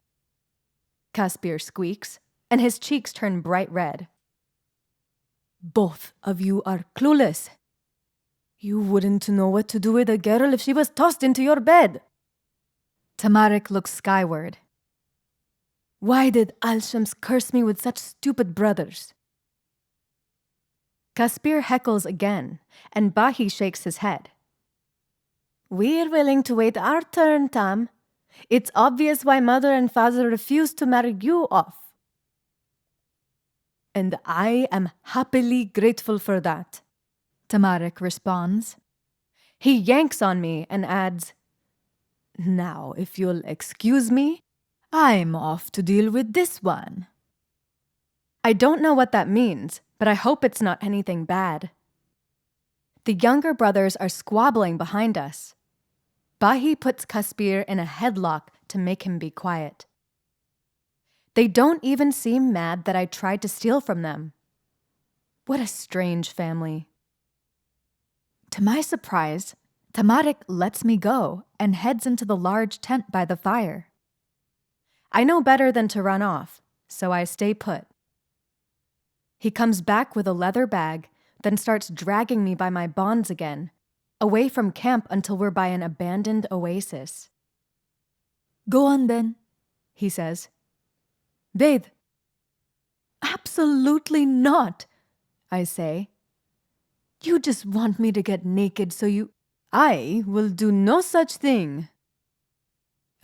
Caspir squeaks, and his cheeks turn bright red. Both of you are clueless. You wouldn't know what to do with a girl if she was tossed into your bed. Tamarik looks skyward. Why did Al-Shams curse me with such stupid brothers? Caspir heckles again, and Bahi shakes his head. We're willing to wait our turn, Tam. It's obvious why mother and father refused to marry you off. And I am happily grateful for that, Tamarik responds. He yanks on me and adds, Now, if you'll excuse me, I'm off to deal with this one. I don't know what that means, but I hope it's not anything bad. The younger brothers are squabbling behind us. Bahi puts Caspir in a headlock to make him be quiet. They don't even seem mad that I tried to steal from them. What a strange family. To my surprise, Tamarik lets me go and heads into the large tent by the fire. I know better than to run off, so I stay put. He comes back with a leather bag, then starts dragging me by my bonds again, away from camp until we're by an abandoned oasis. Go on then, he says. Bathe. Absolutely not, I say. You just want me to get naked so you... I will do no such thing.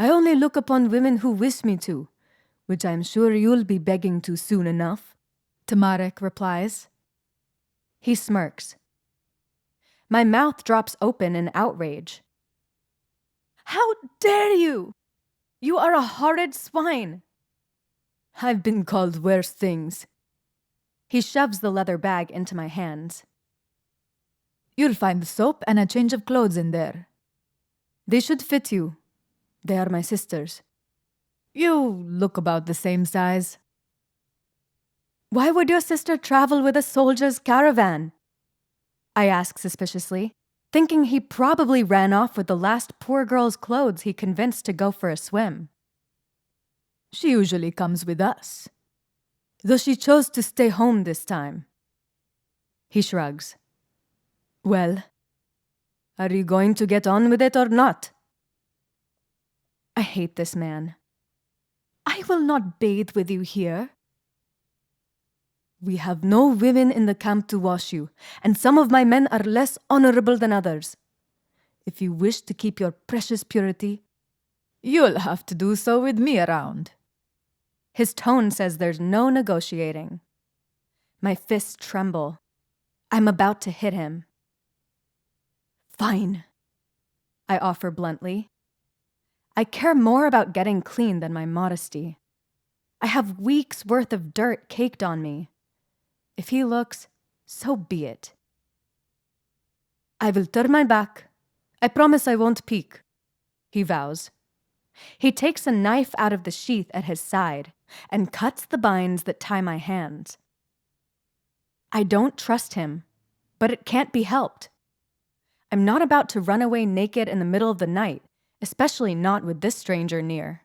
I only look upon women who wish me to, which I'm sure you'll be begging to soon enough, Tamarik replies. He smirks. My mouth drops open in outrage. How dare you! You are a horrid swine! I've been called worse things. He shoves the leather bag into my hands. You'll find soap and a change of clothes in there. They should fit you. They are my sisters. You look about the same size. Why would your sister travel with a soldier's caravan? I ask suspiciously, thinking he probably ran off with the last poor girl's clothes he convinced to go for a swim. She usually comes with us, though she chose to stay home this time. He shrugs. Well, are you going to get on with it or not? I hate this man. I will not bathe with you here. We have no women in the camp to wash you, and some of my men are less honorable than others. If you wish to keep your precious purity, you'll have to do so with me around. His tone says there's no negotiating. My fists tremble. I'm about to hit him. Fine, I offer bluntly. I care more about getting clean than my modesty. I have weeks' worth of dirt caked on me. If he looks, so be it. I will turn my back. I promise I won't peek, he vows. He takes a knife out of the sheath at his side and cuts the binds that tie my hands. I don't trust him, but it can't be helped. I'm not about to run away naked in the middle of the night, especially not with this stranger near.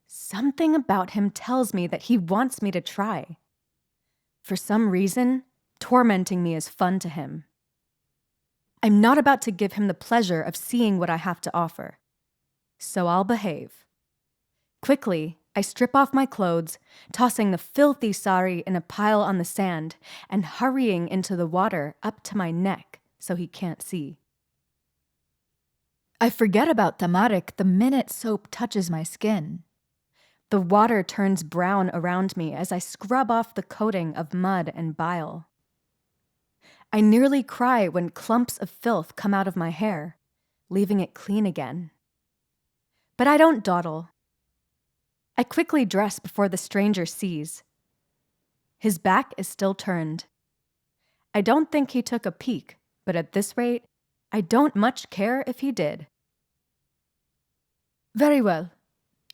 Something about him tells me that he wants me to try. For some reason, tormenting me is fun to him. I'm not about to give him the pleasure of seeing what I have to offer, so I'll behave. Quickly, I strip off my clothes, tossing the filthy sari in a pile on the sand and hurrying into the water up to my neck so he can't see. I forget about Tamarik the minute soap touches my skin. The water turns brown around me as I scrub off the coating of mud and bile. I nearly cry when clumps of filth come out of my hair, leaving it clean again. But I don't dawdle. I quickly dress before the stranger sees. His back is still turned. I don't think he took a peek, but at this rate, I don't much care if he did. Very well.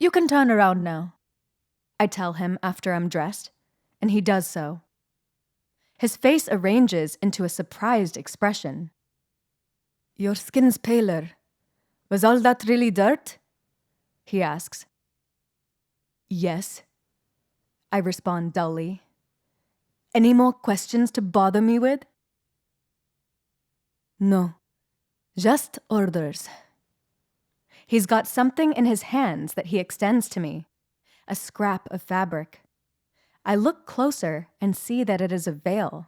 You can turn around now. I tell him after I'm dressed, and he does so. His face arranges into a surprised expression. Your skin's paler. Was all that really dirt? He asks. Yes, I respond dully. Any more questions to bother me with? No, just orders. He's got something in his hands that he extends to me, a scrap of fabric. I look closer and see that it is a veil.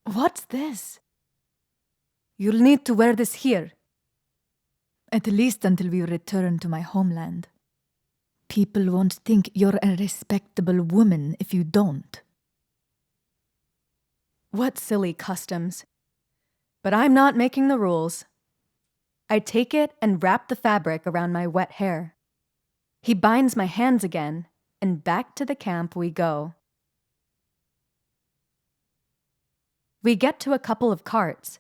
What's this? You'll need to wear this here. At least until we return to my homeland. People won't think you're a respectable woman if you don't. What silly customs. But I'm not making the rules. I take it and wrap the fabric around my wet hair. He binds my hands again, and back to the camp we go. We get to a couple of carts.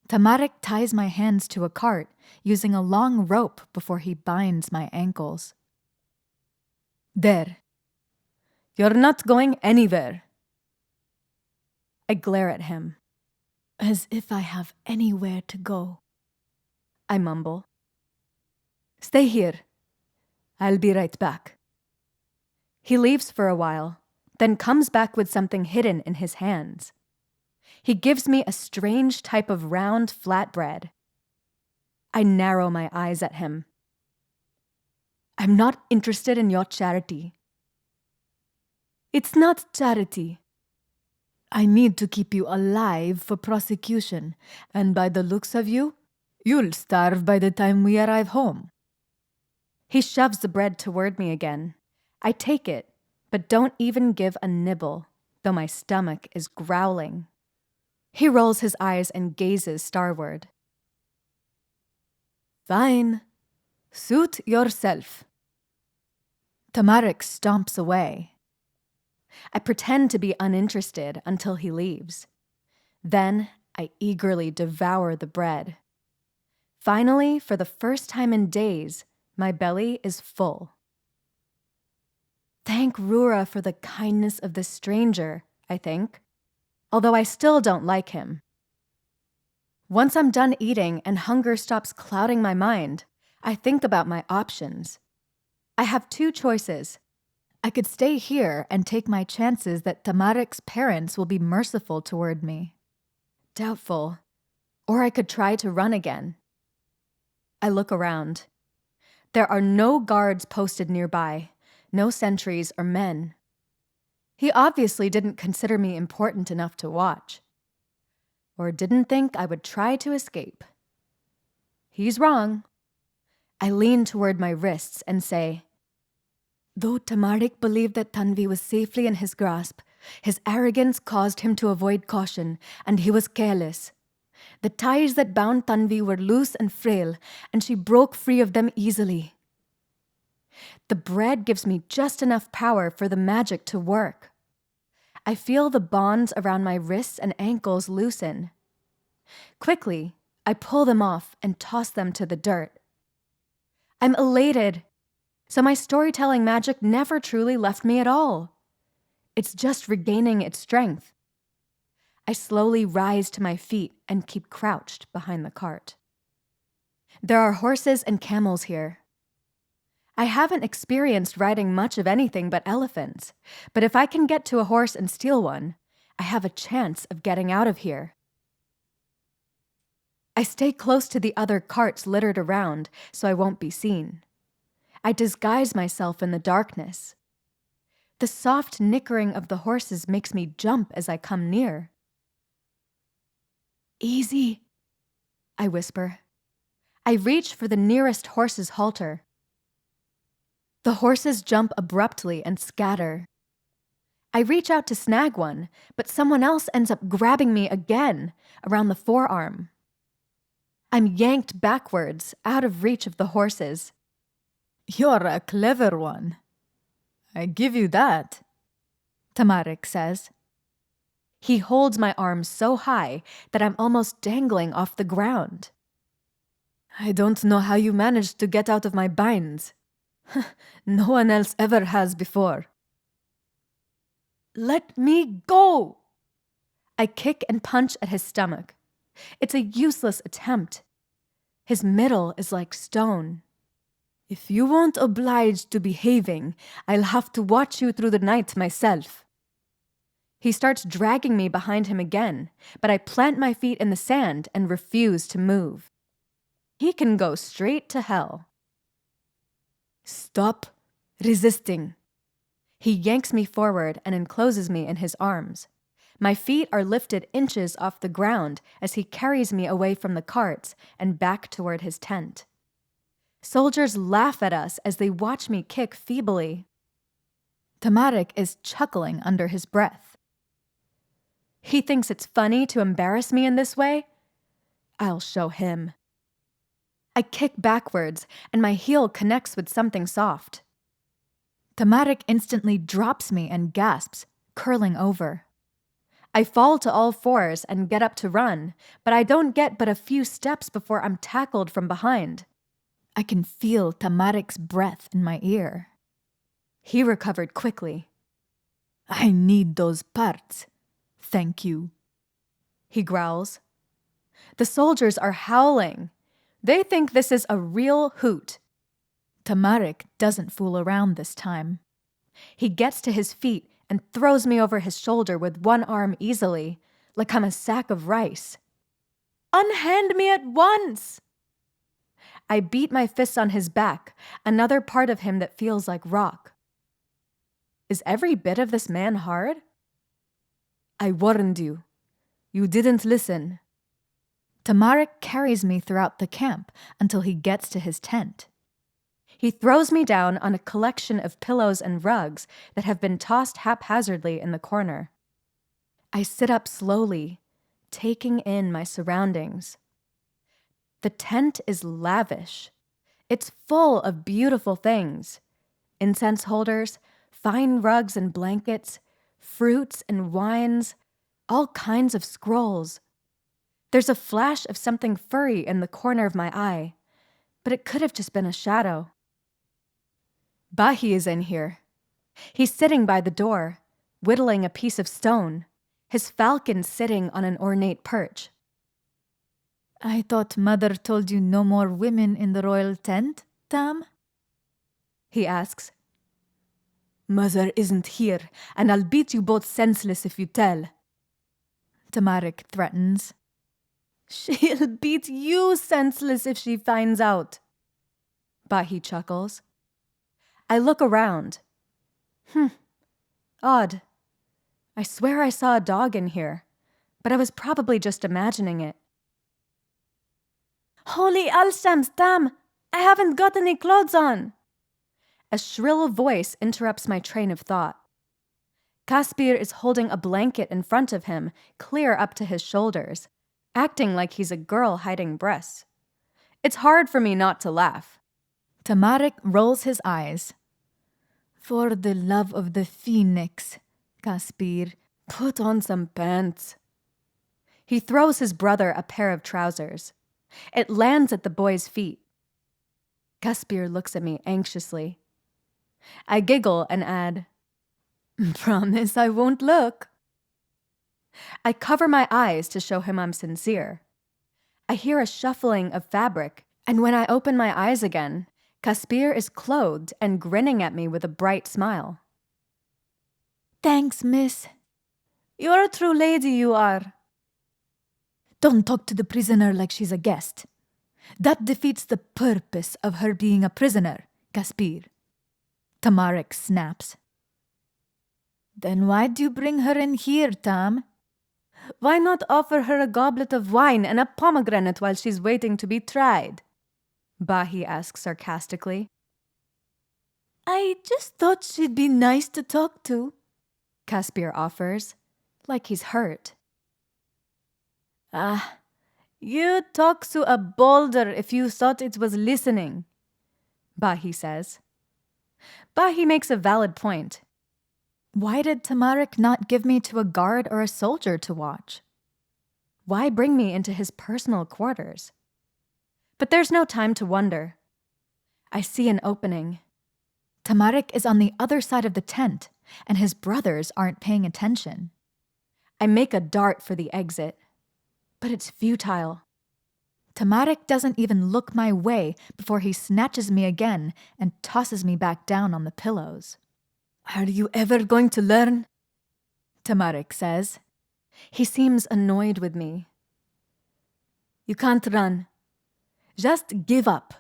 Tamarik ties my hands to a cart using a long rope before he binds my ankles. There. You're not going anywhere. I glare at him. As if I have anywhere to go. I mumble. Stay here. I'll be right back. He leaves for a while, then comes back with something hidden in his hands. He gives me a strange type of round flatbread. I narrow my eyes at him. I'm not interested in your charity. It's not charity. I need to keep you alive for prosecution, and by the looks of you, you'll starve by the time we arrive home. He shoves the bread toward me again. I take it, but don't even give a nibble, though my stomach is growling. He rolls his eyes and gazes starward. Fine. Suit yourself. Tamarik stomps away. I pretend to be uninterested until he leaves. Then I eagerly devour the bread. Finally, for the first time in days, my belly is full. Thank Rura for the kindness of this stranger, I think, although I still don't like him. Once I'm done eating and hunger stops clouding my mind, I think about my options. I have two choices. I could stay here and take my chances that Tamarik's parents will be merciful toward me. Doubtful. Or I could try to run again. I look around. There are no guards posted nearby, no sentries or men. He obviously didn't consider me important enough to watch. Or didn't think I would try to escape. He's wrong. I lean toward my wrists and say, though Tamarik believed that Tanvi was safely in his grasp, his arrogance caused him to avoid caution, and he was careless. The ties that bound Tanvi were loose and frail, and she broke free of them easily. The bread gives me just enough power for the magic to work. I feel the bonds around my wrists and ankles loosen. Quickly, I pull them off and toss them to the dirt. I'm elated. So my storytelling magic never truly left me at all. It's just regaining its strength. I slowly rise to my feet and keep crouched behind the cart. There are horses and camels here. I haven't experienced riding much of anything but elephants, but if I can get to a horse and steal one, I have a chance of getting out of here. I stay close to the other carts littered around so I won't be seen. I disguise myself in the darkness. The soft nickering of the horses makes me jump as I come near. Easy, I whisper. I reach for the nearest horse's halter. The horses jump abruptly and scatter. I reach out to snag one, but someone else ends up grabbing me again around the forearm. I'm yanked backwards, out of reach of the horses. You're a clever one. I give you that, Tamarik says. He holds my arm so high that I'm almost dangling off the ground. I don't know how you managed to get out of my binds. No one else ever has before. Let me go! I kick and punch at his stomach. It's a useless attempt. His middle is like stone. If you won't oblige to behaving, I'll have to watch you through the night myself. He starts dragging me behind him again, but I plant my feet in the sand and refuse to move. He can go straight to hell. Stop resisting. He yanks me forward and encloses me in his arms. My feet are lifted inches off the ground as he carries me away from the carts and back toward his tent. Soldiers laugh at us as they watch me kick feebly. Tamarik is chuckling under his breath. He thinks it's funny to embarrass me in this way? I'll show him. I kick backwards, and my heel connects with something soft. Tamarik instantly drops me and gasps, curling over. I fall to all fours and get up to run, but I don't get but a few steps before I'm tackled from behind. I can feel Tamarik's breath in my ear. He recovered quickly. I need those parts. Thank you. He growls. The soldiers are howling. They think this is a real hoot. Tamarik doesn't fool around this time. He gets to his feet and throws me over his shoulder with one arm easily, like I'm a sack of rice. Unhand me at once! I beat my fists on his back, another part of him that feels like rock. Is every bit of this man hard? I warned you. You didn't listen. Tamarik carries me throughout the camp until he gets to his tent. He throws me down on a collection of pillows and rugs that have been tossed haphazardly in the corner. I sit up slowly, taking in my surroundings. The tent is lavish. It's full of beautiful things. Incense holders, fine rugs and blankets, fruits and wines, all kinds of scrolls. There's a flash of something furry in the corner of my eye, but it could have just been a shadow. Bahi is in here. He's sitting by the door, whittling a piece of stone, his falcon sitting on an ornate perch. I thought Mother told you no more women in the royal tent, Tam? He asks. Mother isn't here, and I'll beat you both senseless if you tell. Tamarik threatens. She'll beat you senseless if she finds out. Bahi chuckles. I look around. Odd. I swear I saw a dog in here, but I was probably just imagining it. Holy Alshams, Tam! I haven't got any clothes on! A shrill voice interrupts my train of thought. Caspir is holding a blanket in front of him, clear up to his shoulders, acting like he's a girl hiding breasts. It's hard for me not to laugh. Tamarik rolls his eyes. For the love of the phoenix, Caspir, put on some pants. He throws his brother a pair of trousers. It lands at the boy's feet. Caspir looks at me anxiously. I giggle and add, Promise I won't look. I cover my eyes to show him I'm sincere. I hear a shuffling of fabric, and when I open my eyes again, Caspir is clothed and grinning at me with a bright smile. Thanks, miss. You're a true lady, you are. Don't talk to the prisoner like she's a guest. That defeats the purpose of her being a prisoner, Caspir. Tamarik snaps. Then why'd you bring her in here, Tam? Why not offer her a goblet of wine and a pomegranate while she's waiting to be tried? Bahi asks sarcastically. I just thought she'd be nice to talk to, Caspir offers, like he's hurt. You'd talk to a boulder if you thought it was listening, Bahi says. Bahi makes a valid point. Why did Tamarik not give me to a guard or a soldier to watch? Why bring me into his personal quarters? But there's no time to wonder. I see an opening. Tamarik is on the other side of the tent, and his brothers aren't paying attention. I make a dart for the exit, but it's futile. Tamarik doesn't even look my way before he snatches me again and tosses me back down on the pillows. "Are you ever going to learn?" Tamarik says. He seems annoyed with me. "You can't run. Just give up."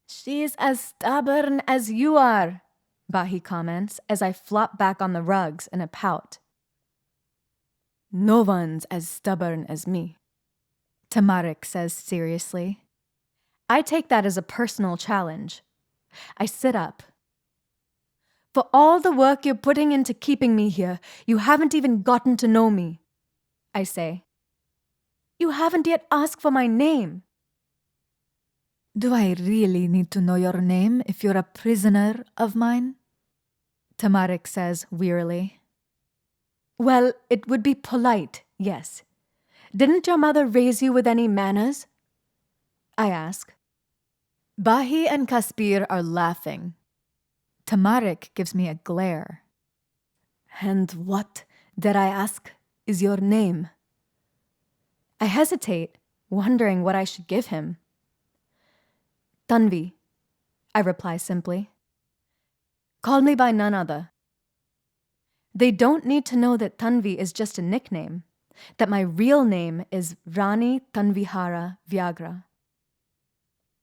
"She's as stubborn as you are," Bahi comments as I flop back on the rugs in a pout. "No one's as stubborn as me," Tamarik says seriously. I take that as a personal challenge. I sit up. "For all the work you're putting into keeping me here, you haven't even gotten to know me," I say. "You haven't yet asked for my name." "Do I really need to know your name if you're a prisoner of mine?" Tamarik says wearily. "Well, it would be polite, yes. Didn't your mother raise you with any manners?" I ask. Bahi and Kaspir are laughing. Tamarik gives me a glare. "And what, dare I ask, is your name?" I hesitate, wondering what I should give him. "Tanvi," I reply simply. "Call me by none other." They don't need to know that Tanvi is just a nickname, that my real name is Rani Tanvihara Vyagra.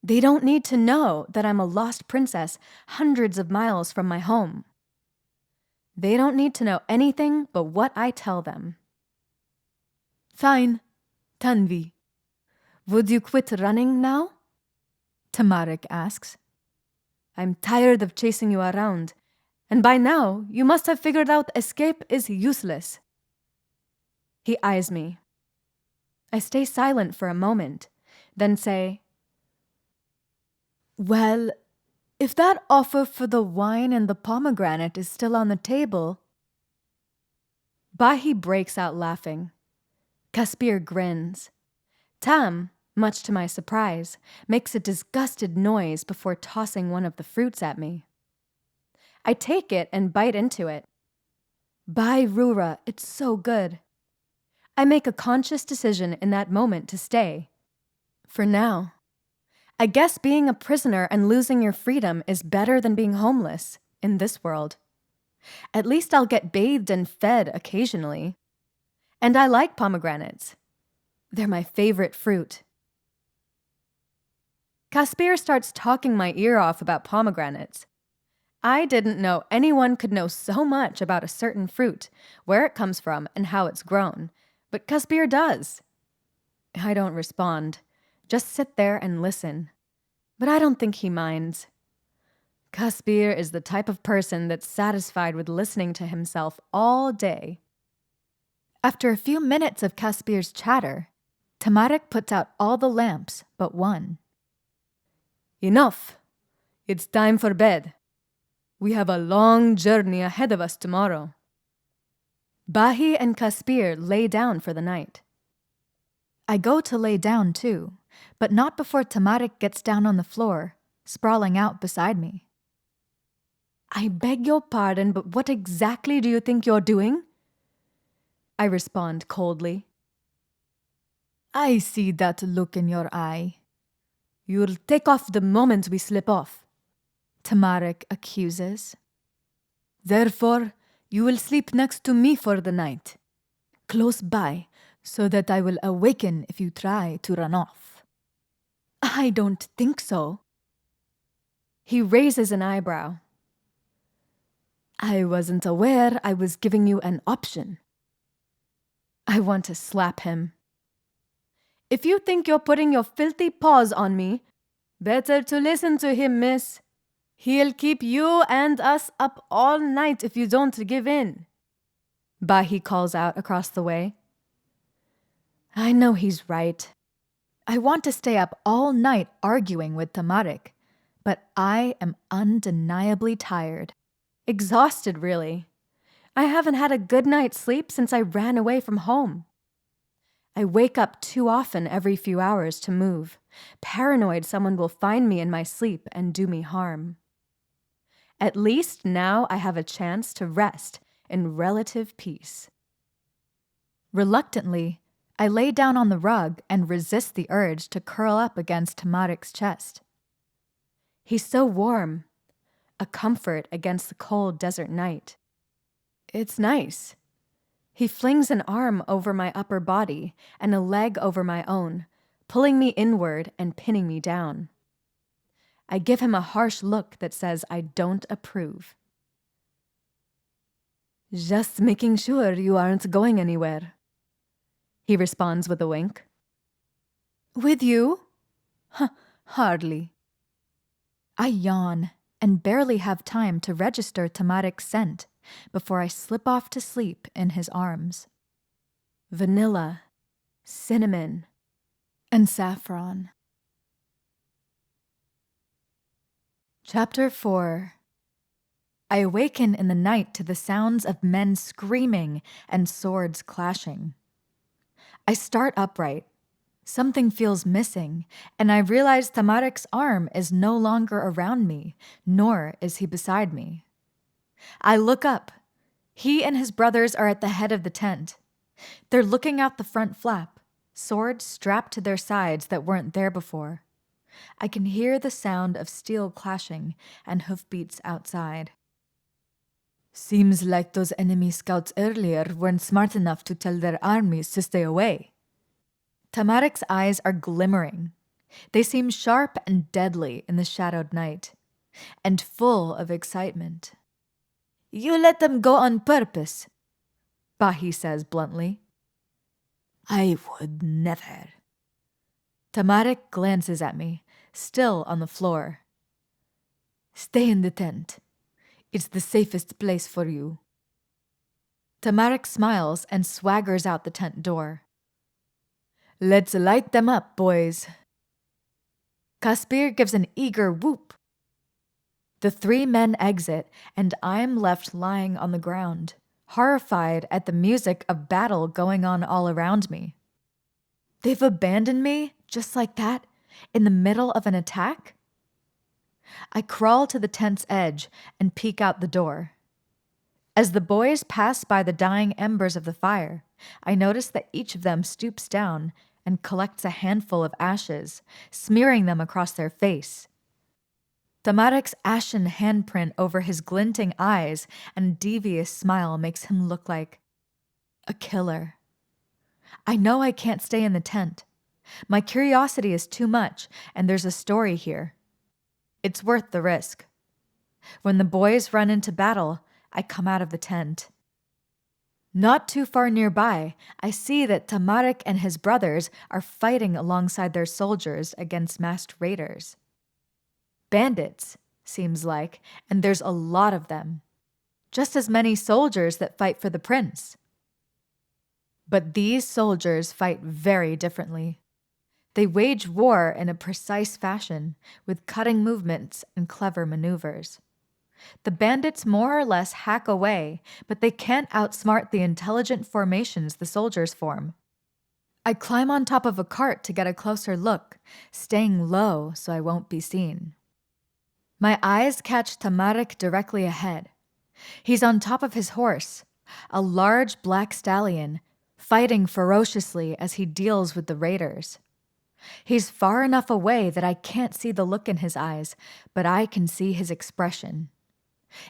They don't need to know that I'm a lost princess hundreds of miles from my home. They don't need to know anything but what I tell them. "Fine, Tanvi. Would you quit running now?" Tamarik asks. "I'm tired of chasing you around, and by now you must have figured out escape is useless." He eyes me. I stay silent for a moment, then say, "Well, if that offer for the wine and the pomegranate is still on the table..." Bahi breaks out laughing. Kaspir grins. Tam, much to my surprise, makes a disgusted noise before tossing one of the fruits at me. I take it and bite into it. By Rura, it's so good. I make a conscious decision in that moment to stay. For now. I guess being a prisoner and losing your freedom is better than being homeless in this world. At least I'll get bathed and fed occasionally. And I like pomegranates. They're my favorite fruit. Kaspir starts talking my ear off about pomegranates. I didn't know anyone could know so much about a certain fruit, where it comes from and how it's grown, but Kaspir does. I don't respond, just sit there and listen. But I don't think he minds. Kaspir is the type of person that's satisfied with listening to himself all day. After a few minutes of Kaspir's chatter, Tamarik puts out all the lamps but one. "Enough. It's time for bed. We have a long journey ahead of us tomorrow." Bahi and Kaspir lay down for the night. I go to lay down too, but not before Tamarik gets down on the floor, sprawling out beside me. "I beg your pardon, but what exactly do you think you're doing?" I respond coldly. "I see that look in your eye." "You'll take off the moment we slip off," Tamarik accuses. "Therefore, you will sleep next to me for the night, close by, so that I will awaken if you try to run off." "I don't think so." He raises an eyebrow. "I wasn't aware I was giving you an option." I want to slap him. "If you think you're putting your filthy paws on me, better to listen to him, miss. He'll keep you and us up all night if you don't give in," Bahi calls out across the way. I know he's right. I want to stay up all night arguing with Tamarik, but I am undeniably tired. Exhausted, really. I haven't had a good night's sleep since I ran away from home. I wake up too often every few hours to move, paranoid someone will find me in my sleep and do me harm. At least now I have a chance to rest in relative peace. Reluctantly, I lay down on the rug and resist the urge to curl up against Tamarik's chest. He's so warm, a comfort against the cold desert night. It's nice. He flings an arm over my upper body and a leg over my own, pulling me inward and pinning me down. I give him a harsh look that says I don't approve. Just making sure you aren't going anywhere, he responds with a wink. With you? Hardly. I yawn and barely have time to register Tamarik's scent before I slip off to sleep in his arms. Vanilla, cinnamon, and saffron. Chapter 4. I awaken in the night to the sounds of men screaming and swords clashing. I start upright. Something feels missing, and I realize Tamarik's arm is no longer around me, nor is he beside me. I look up. He and his brothers are at the head of the tent. They're looking out the front flap, swords strapped to their sides that weren't there before. I can hear the sound of steel clashing and hoofbeats outside. Seems like those enemy scouts earlier weren't smart enough to tell their armies to stay away. Tamarik's eyes are glimmering. They seem sharp and deadly in the shadowed night, and full of excitement. You let them go on purpose, Bahi says bluntly. I would never. Tamarik glances at me, still on the floor. Stay in the tent. It's the safest place for you. Tamarik smiles and swaggers out the tent door. Let's light them up, boys. Kaspir gives an eager whoop. The 3 men exit, and I'm left lying on the ground, horrified at the music of battle going on all around me. They've abandoned me, just like that, in the middle of an attack? I crawl to the tent's edge and peek out the door. As the boys pass by the dying embers of the fire, I notice that each of them stoops down and collects a handful of ashes, smearing them across their face. Tamarik's ashen handprint over his glinting eyes and devious smile makes him look like a killer. I know I can't stay in the tent. My curiosity is too much, and there's a story here. It's worth the risk. When the boys run into battle, I come out of the tent. Not too far nearby, I see that Tamarik and his brothers are fighting alongside their soldiers against masked raiders. Bandits, seems like, and there's a lot of them. Just as many soldiers that fight for the prince. But these soldiers fight very differently. They wage war in a precise fashion, with cutting movements and clever maneuvers. The bandits more or less hack away, but they can't outsmart the intelligent formations the soldiers form. I climb on top of a cart to get a closer look, staying low so I won't be seen. My eyes catch Tamarik directly ahead. He's on top of his horse, a large black stallion, fighting ferociously as he deals with the raiders. He's far enough away that I can't see the look in his eyes, but I can see his expression.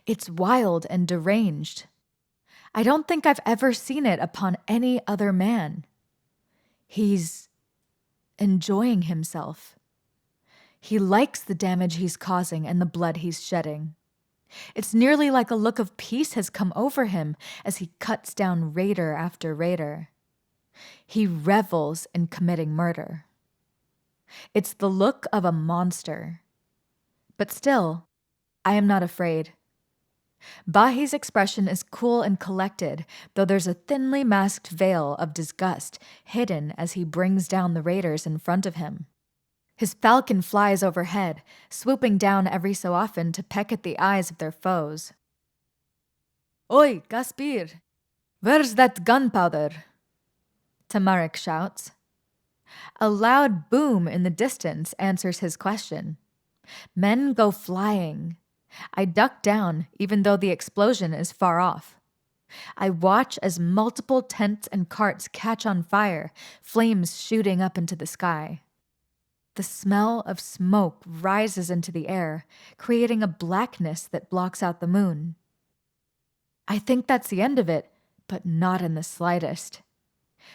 It's wild and deranged. I don't think I've ever seen it upon any other man. He's enjoying himself. He likes the damage he's causing and the blood he's shedding. It's nearly like a look of peace has come over him as he cuts down raider after raider. He revels in committing murder. It's the look of a monster. But still, I am not afraid. Bahi's expression is cool and collected, though there's a thinly masked veil of disgust hidden as he brings down the raiders in front of him. His falcon flies overhead, swooping down every so often to peck at the eyes of their foes. Oi, Gaspir! Where's that gunpowder? Tamarik shouts. A loud boom in the distance answers his question. Men go flying. I duck down, even though the explosion is far off. I watch as multiple tents and carts catch on fire, flames shooting up into the sky. The smell of smoke rises into the air, creating a blackness that blocks out the moon. I think that's the end of it, but not in the slightest.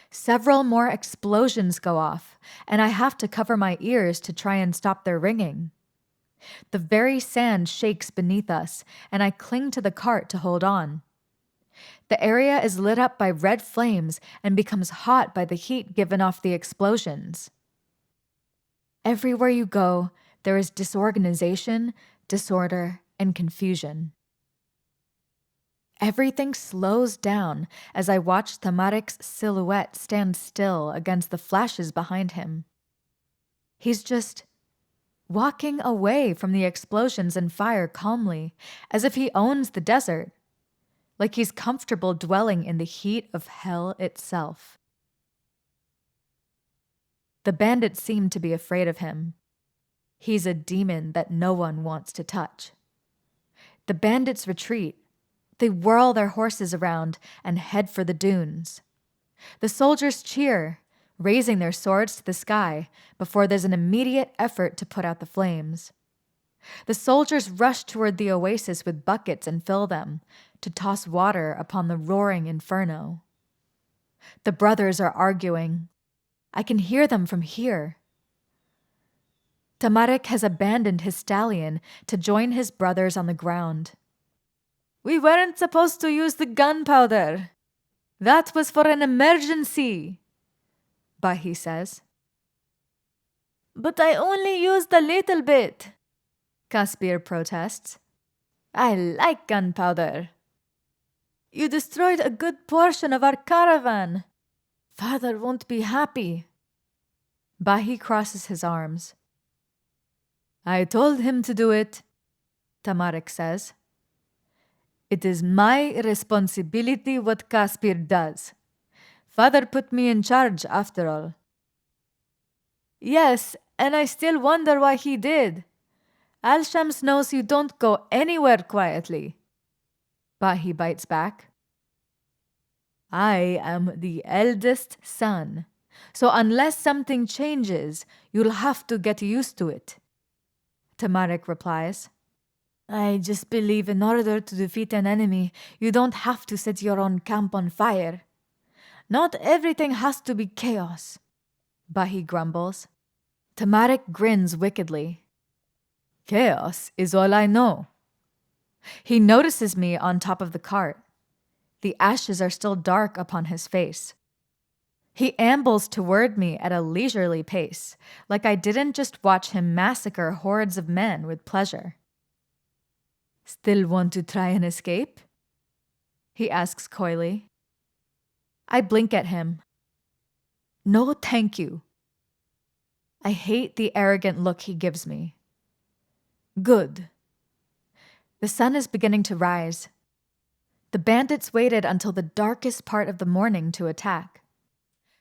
Several more explosions go off, and I have to cover my ears to try and stop their ringing. The very sand shakes beneath us, and I cling to the cart to hold on. The area is lit up by red flames and becomes hot by the heat given off the explosions. Everywhere you go, there is disorganization, disorder, and confusion. Everything slows down as I watch Tamarik's silhouette stand still against the flashes behind him. He's just walking away from the explosions and fire calmly, as if he owns the desert, like he's comfortable dwelling in the heat of hell itself. The bandits seem to be afraid of him. He's a demon that no one wants to touch. The bandits retreat. They whirl their horses around and head for the dunes. The soldiers cheer, raising their swords to the sky before there's an immediate effort to put out the flames. The soldiers rush toward the oasis with buckets and fill them, to toss water upon the roaring inferno. The brothers are arguing. I can hear them from here. Tamarik has abandoned his stallion to join his brothers on the ground. "We weren't supposed to use the gunpowder. That was for an emergency," Bahi says. "But I only used a little bit," Caspir protests. "I like gunpowder." "You destroyed a good portion of our caravan. Father won't be happy." Bahi crosses his arms. "I told him to do it," Tamarik says. "It is my responsibility what Caspir does. Father put me in charge after all." "Yes, and I still wonder why he did. Al-Shams knows you don't go anywhere quietly." Bahi bites back. "I am the eldest son, so unless something changes, you'll have to get used to it," Tamarik replies. "I just believe in order to defeat an enemy, you don't have to set your own camp on fire. Not everything has to be chaos," Bahi grumbles. Tamarik grins wickedly. "Chaos is all I know." He notices me on top of the cart. The ashes are still dark upon his face. He ambles toward me at a leisurely pace, like I didn't just watch him massacre hordes of men with pleasure. "Still want to try and escape?" he asks coyly. I blink at him. "No, thank you." I hate the arrogant look he gives me. "Good." The sun is beginning to rise. The bandits waited until the darkest part of the morning to attack.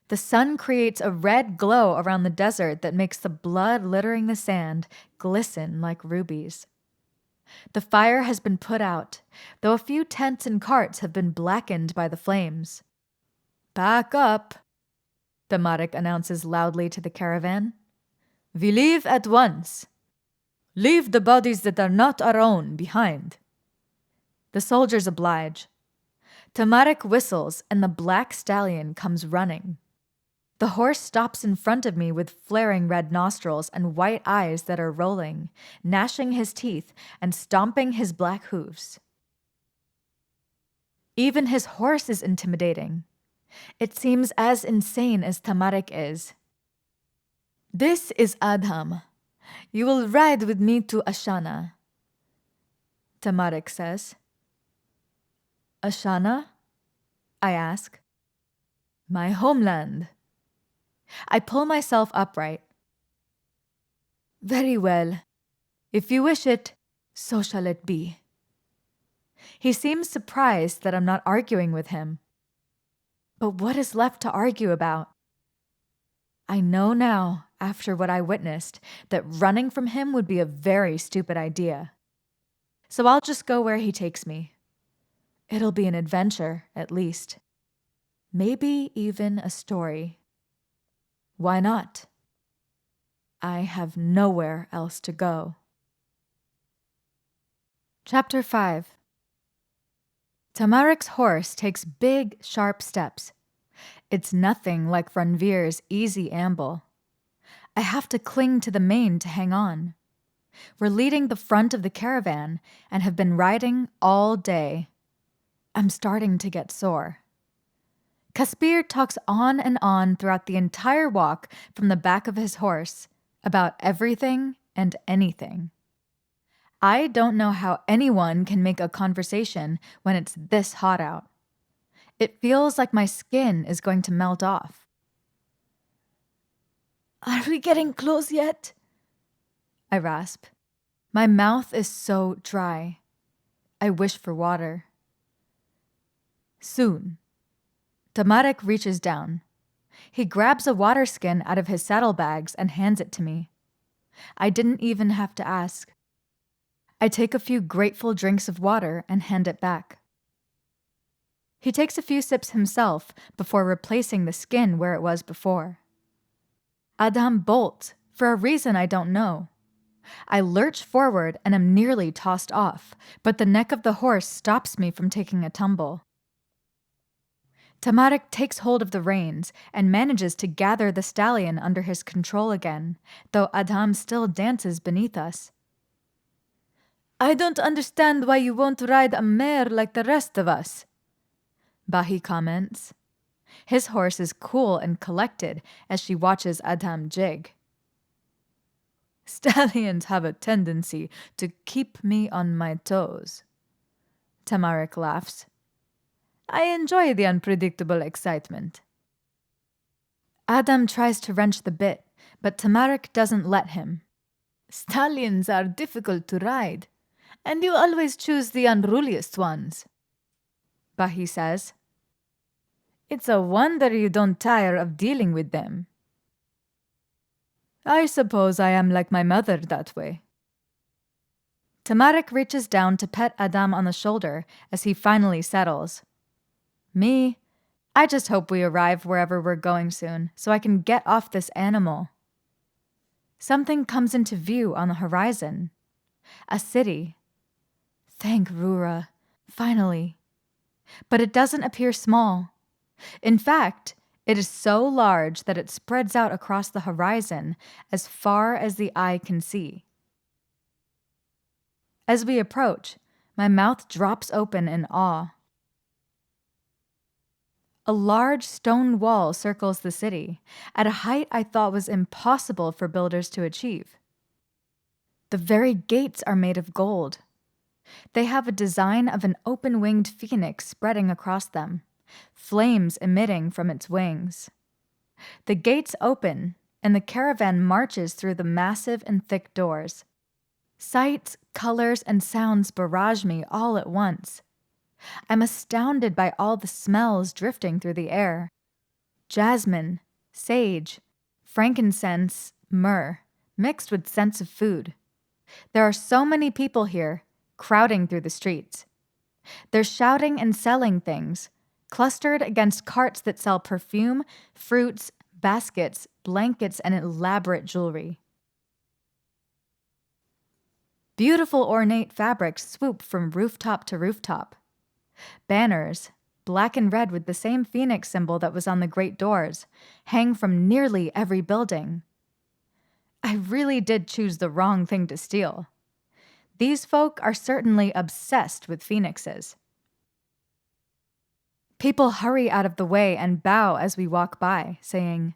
The sun creates a red glow around the desert that makes the blood littering the sand glisten like rubies. The fire has been put out, though a few tents and carts have been blackened by the flames. "Pack up," Tamarik announces loudly to the caravan. "We leave at once. Leave the bodies that are not our own behind." The soldiers oblige. Tamarik whistles and the black stallion comes running. The horse stops in front of me with flaring red nostrils and white eyes that are rolling, gnashing his teeth and stomping his black hooves. Even his horse is intimidating. It seems as insane as Tamarik is. "This is Adham. You will ride with me to Ashana," Tamarik says. "Ashana?" I ask. "My homeland." I pull myself upright. "Very well. If you wish it, so shall it be." He seems surprised that I'm not arguing with him. But what is left to argue about? I know now, after what I witnessed, that running from him would be a very stupid idea. so I'll just go where he takes me. It'll be an adventure, at least. Maybe even a story. Why not? I have nowhere else to go. Chapter 5. Tamarik's horse takes big, sharp steps. It's nothing like Ranvir's easy amble. I have to cling to the mane to hang on. We're leading the front of the caravan and have been riding all day. I'm starting to get sore. Caspir talks on and on throughout the entire walk from the back of his horse about everything and anything. I don't know how anyone can make a conversation when it's this hot out. It feels like my skin is going to melt off. Are we getting close yet? I rasp. My mouth is so dry. I wish for water. Soon. Tamarik reaches down. He grabs a water skin out of his saddlebags and hands it to me. I didn't even have to ask. I take a few grateful drinks of water and hand it back. He takes a few sips himself before replacing the skin where it was before. Adam bolts, for a reason I don't know. I lurch forward and am nearly tossed off, but the neck of the horse stops me from taking a tumble. Tamarik takes hold of the reins and manages to gather the stallion under his control again, though Adam still dances beneath us. I don't understand why you won't ride a mare like the rest of us, Bahi comments. His horse is cool and collected as she watches Adam jig. Stallions have a tendency to keep me on my toes. Tamarik laughs. I enjoy the unpredictable excitement. Adam tries to wrench the bit, but Tamarik doesn't let him. Stallions are difficult to ride, and you always choose the unruliest ones, Bahi says. It's a wonder you don't tire of dealing with them. I suppose I am like my mother that way. Tamarik reaches down to pet Adam on the shoulder as he finally settles. Me, I just hope we arrive wherever we're going soon so I can get off this animal. Something comes into view on the horizon. A city. Thank Rura, finally. But it doesn't appear small. In fact, it is so large that it spreads out across the horizon as far as the eye can see. As we approach, my mouth drops open in awe. A large stone wall circles the city, at a height I thought was impossible for builders to achieve. The very gates are made of gold. They have a design of an open-winged phoenix spreading across them, flames emitting from its wings. The gates open, and the caravan marches through the massive and thick doors. Sights, colors, and sounds barrage me all at once. I'm astounded by all the smells drifting through the air. Jasmine, sage, frankincense, myrrh, mixed with scents of food. There are so many people here, crowding through the streets. They're shouting and selling things, clustered against carts that sell perfume, fruits, baskets, blankets, and elaborate jewelry. Beautiful ornate fabrics swoop from rooftop to rooftop. Banners, black and red with the same phoenix symbol that was on the great doors, hang from nearly every building. I really did choose the wrong thing to steal. These folk are certainly obsessed with phoenixes. People hurry out of the way and bow as we walk by, saying,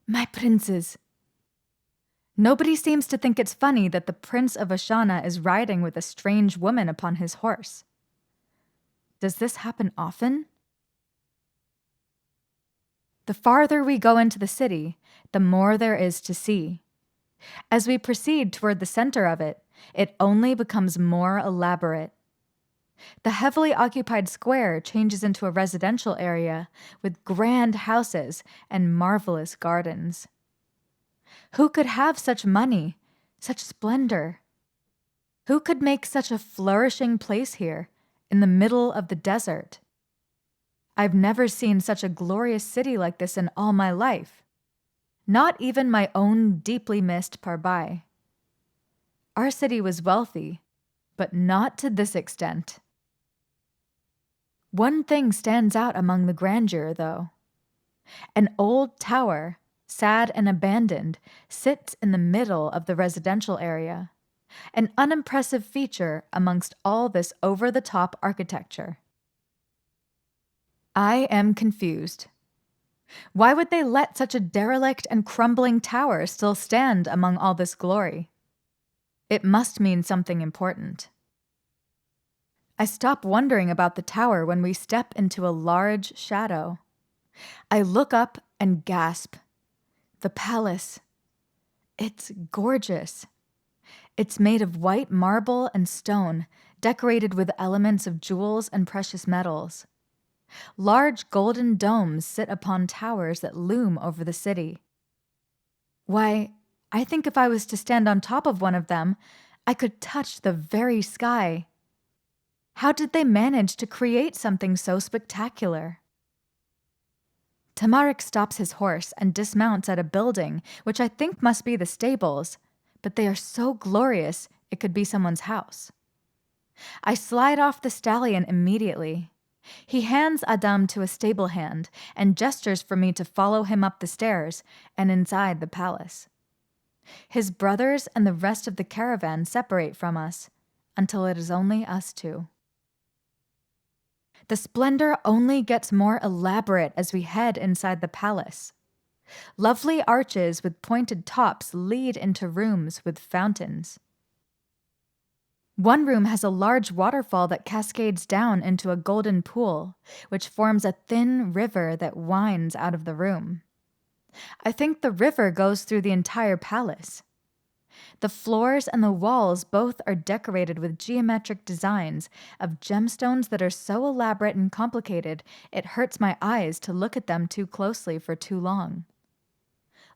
"My princes." Nobody seems to think it's funny that the Prince of Ashana is riding with a strange woman upon his horse. Does this happen often? The farther we go into the city, the more there is to see. As we proceed toward the center of it, it only becomes more elaborate. The heavily occupied square changes into a residential area with grand houses and marvelous gardens. Who could have such money, such splendor? Who could make such a flourishing place here, in the middle of the desert? I've never seen such a glorious city like this in all my life. Not even my own deeply missed Parbai. Our city was wealthy, but not to this extent. One thing stands out among the grandeur, though. An old tower, sad and abandoned, sits in the middle of the residential area, an unimpressive feature amongst all this over-the-top architecture. I am confused. Why would they let such a derelict and crumbling tower still stand among all this glory? It must mean something important. I stop wondering about the tower when we step into a large shadow. I look up and gasp. The palace. It's gorgeous. It's made of white marble and stone, decorated with elements of jewels and precious metals. Large golden domes sit upon towers that loom over the city. Why, I think if I was to stand on top of one of them, I could touch the very sky. How did they manage to create something so spectacular? Tamarik stops his horse and dismounts at a building, which I think must be the stables, but they are so glorious it could be someone's house. I slide off the stallion immediately. He hands Adam to a stable hand and gestures for me to follow him up the stairs and inside the palace. His brothers and the rest of the caravan separate from us until it is only us two. The splendor only gets more elaborate as we head inside the palace. Lovely arches with pointed tops lead into rooms with fountains. One room has a large waterfall that cascades down into a golden pool, which forms a thin river that winds out of the room. I think the river goes through the entire palace. The floors and the walls both are decorated with geometric designs of gemstones that are so elaborate and complicated it hurts my eyes to look at them too closely for too long.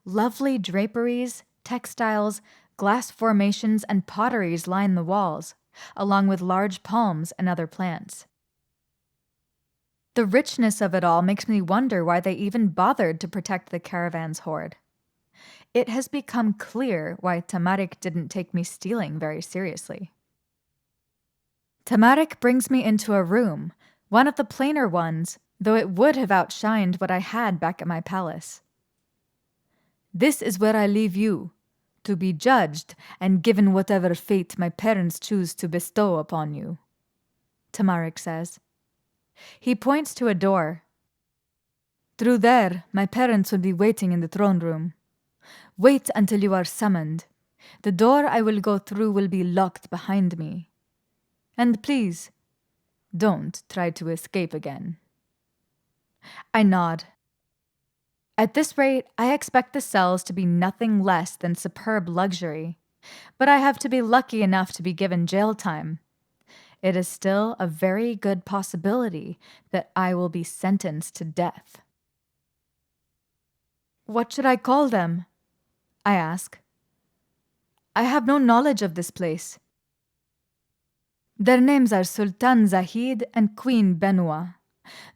Lovely draperies, textiles, glass formations, and potteries line the walls, along with large palms and other plants. The richness of it all makes me wonder why they even bothered to protect the caravan's hoard. It has become clear why Tamarik didn't take me stealing very seriously. Tamarik brings me into a room, one of the plainer ones, though it would have outshined what I had back at my palace. This is where I leave you, to be judged and given whatever fate my parents choose to bestow upon you, Tamarik says. He points to a door. Through there, my parents will be waiting in the throne room. Wait until you are summoned. The door I will go through will be locked behind me. And please, don't try to escape again. I nod. At this rate, I expect the cells to be nothing less than superb luxury, but I have to be lucky enough to be given jail time. It is still a very good possibility that I will be sentenced to death. What should I call them? I ask. I have no knowledge of this place. Their names are Sultan Zahid and Queen Benua,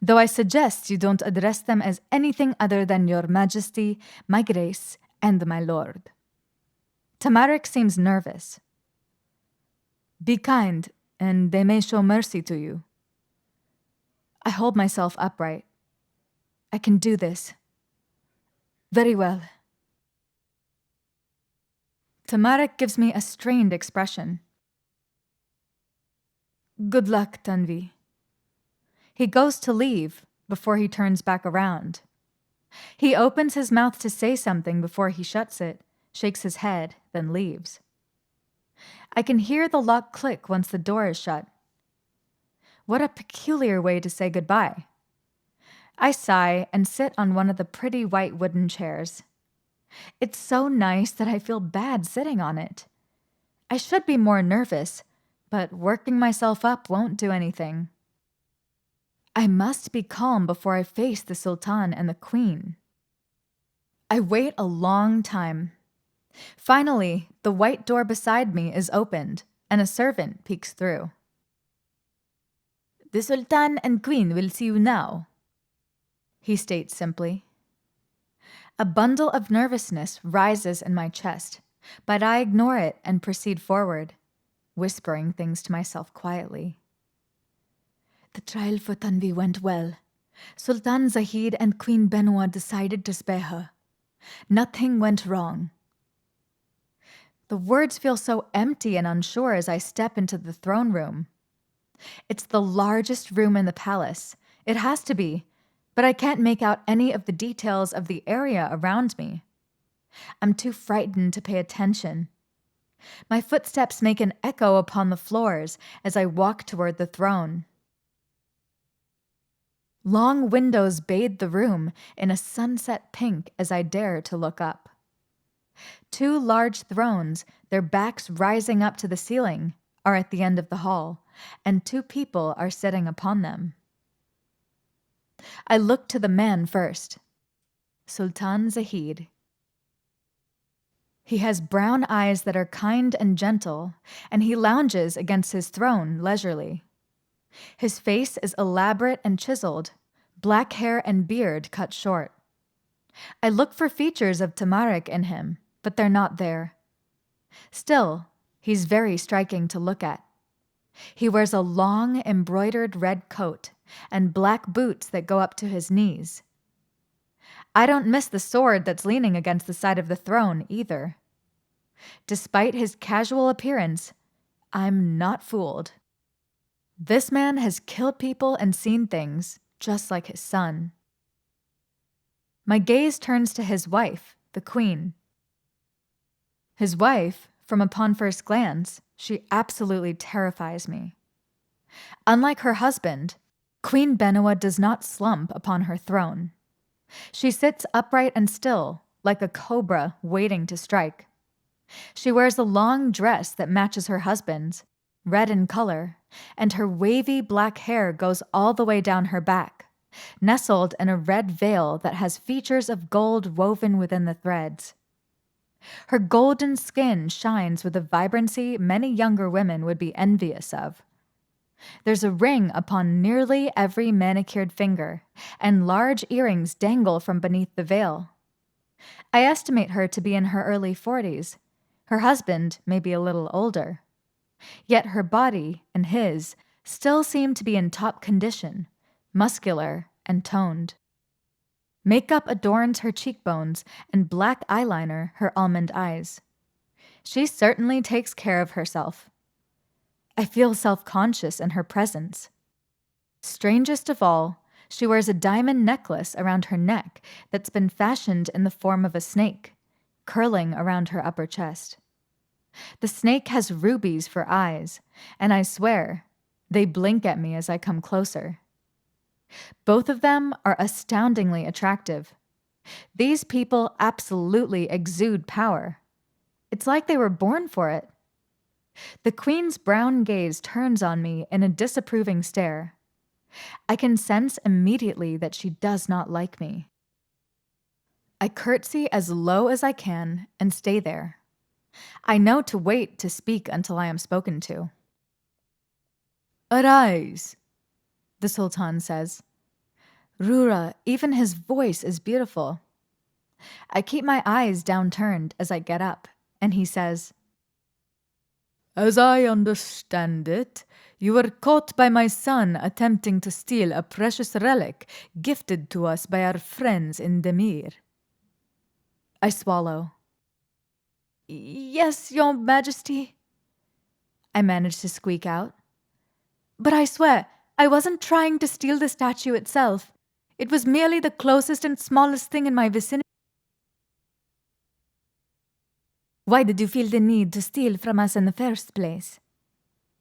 though I suggest you don't address them as anything other than Your Majesty, My Grace, and My Lord. Tamarik seems nervous. Be kind, and they may show mercy to you. I hold myself upright. I can do this. Very well. Tamarik gives me a strained expression. Good luck, Tanvi. He goes to leave before he turns back around. He opens his mouth to say something before he shuts it, shakes his head, then leaves. I can hear the lock click once the door is shut. What a peculiar way to say goodbye. I sigh and sit on one of the pretty white wooden chairs. It's so nice that I feel bad sitting on it. I should be more nervous, but working myself up won't do anything. I must be calm before I face the Sultan and the Queen. I wait a long time. Finally, the white door beside me is opened, and a servant peeks through. "The Sultan and Queen will see you now," he states simply. A bundle of nervousness rises in my chest, but I ignore it and proceed forward, whispering things to myself quietly. "The trial for Tanvi went well. Sultan Zahid and Queen Benoa decided to spare her. Nothing went wrong." The words feel so empty and unsure as I step into the throne room. It's the largest room in the palace. It has to be, but I can't make out any of the details of the area around me. I'm too frightened to pay attention. My footsteps make an echo upon the floors as I walk toward the throne. Long windows bathe the room in a sunset pink as I dare to look up. 2 large thrones, their backs rising up to the ceiling, are at the end of the hall, and 2 people are sitting upon them. I look to the man first. Sultan Zahid. He has brown eyes that are kind and gentle, and he lounges against his throne leisurely. His face is elaborate and chiseled, black hair and beard cut short. I look for features of Tamarik in him, but they're not there. Still, he's very striking to look at. He wears a long, embroidered red coat and black boots that go up to his knees. I don't miss the sword that's leaning against the side of the throne either. Despite his casual appearance, I'm not fooled. This man has killed people and seen things, just like his son. My gaze turns to his wife, the queen. His wife, from upon first glance, she absolutely terrifies me. Unlike her husband, Queen Benoa does not slump upon her throne. She sits upright and still, like a cobra waiting to strike. She wears a long dress that matches her husband's, red in color, and her wavy black hair goes all the way down her back, nestled in a red veil that has features of gold woven within the threads. Her golden skin shines with a vibrancy many younger women would be envious of. There's a ring upon nearly every manicured finger, and large earrings dangle from beneath the veil. I estimate her to be in her early 40s. Her husband may be a little older. Yet her body and his still seem to be in top condition, muscular and toned. Makeup adorns her cheekbones and black eyeliner her almond eyes. She certainly takes care of herself. I feel self-conscious in her presence. Strangest of all, she wears a diamond necklace around her neck that's been fashioned in the form of a snake, curling around her upper chest. The snake has rubies for eyes, and I swear, they blink at me as I come closer. Both of them are astoundingly attractive. These people absolutely exude power. It's like they were born for it. The queen's brown gaze turns on me in a disapproving stare. I can sense immediately that she does not like me. I curtsy as low as I can and stay there. I know to wait to speak until I am spoken to. "Arise," the Sultan says. Rura, even his voice is beautiful. I keep my eyes downturned as I get up, and he says, "As I understand it, you were caught by my son attempting to steal a precious relic gifted to us by our friends in Demir." I swallow. "Yes, Your Majesty," I manage to squeak out. "But I swear, I wasn't trying to steal the statue itself. It was merely the closest and smallest thing in my vicinity." "Why did you feel the need to steal from us in the first place?"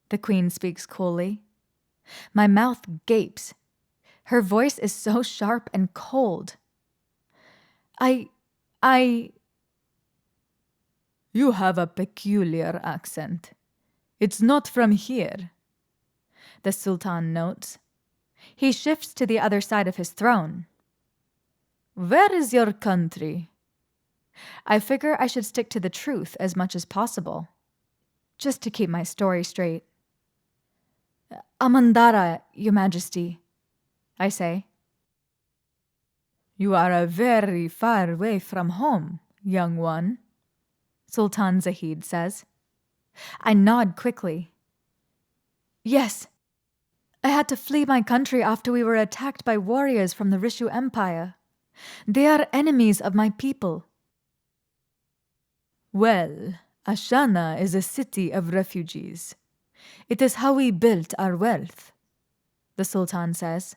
The queen speaks coolly. My mouth gapes. Her voice is so sharp and cold. You have a peculiar accent. It's not from here," the Sultan notes. He shifts to the other side of his throne. "Where is your country?" I figure I should stick to the truth as much as possible. just to keep my story straight. Amandara, Your Majesty, I say. You are very far away from home, young one, Sultan Zahid says. I nod quickly. Yes. I had to flee my country after we were attacked by warriors from the Rishu Empire. They are enemies of my people. Well, Ashana is a city of refugees. It is how we built our wealth, the Sultan says,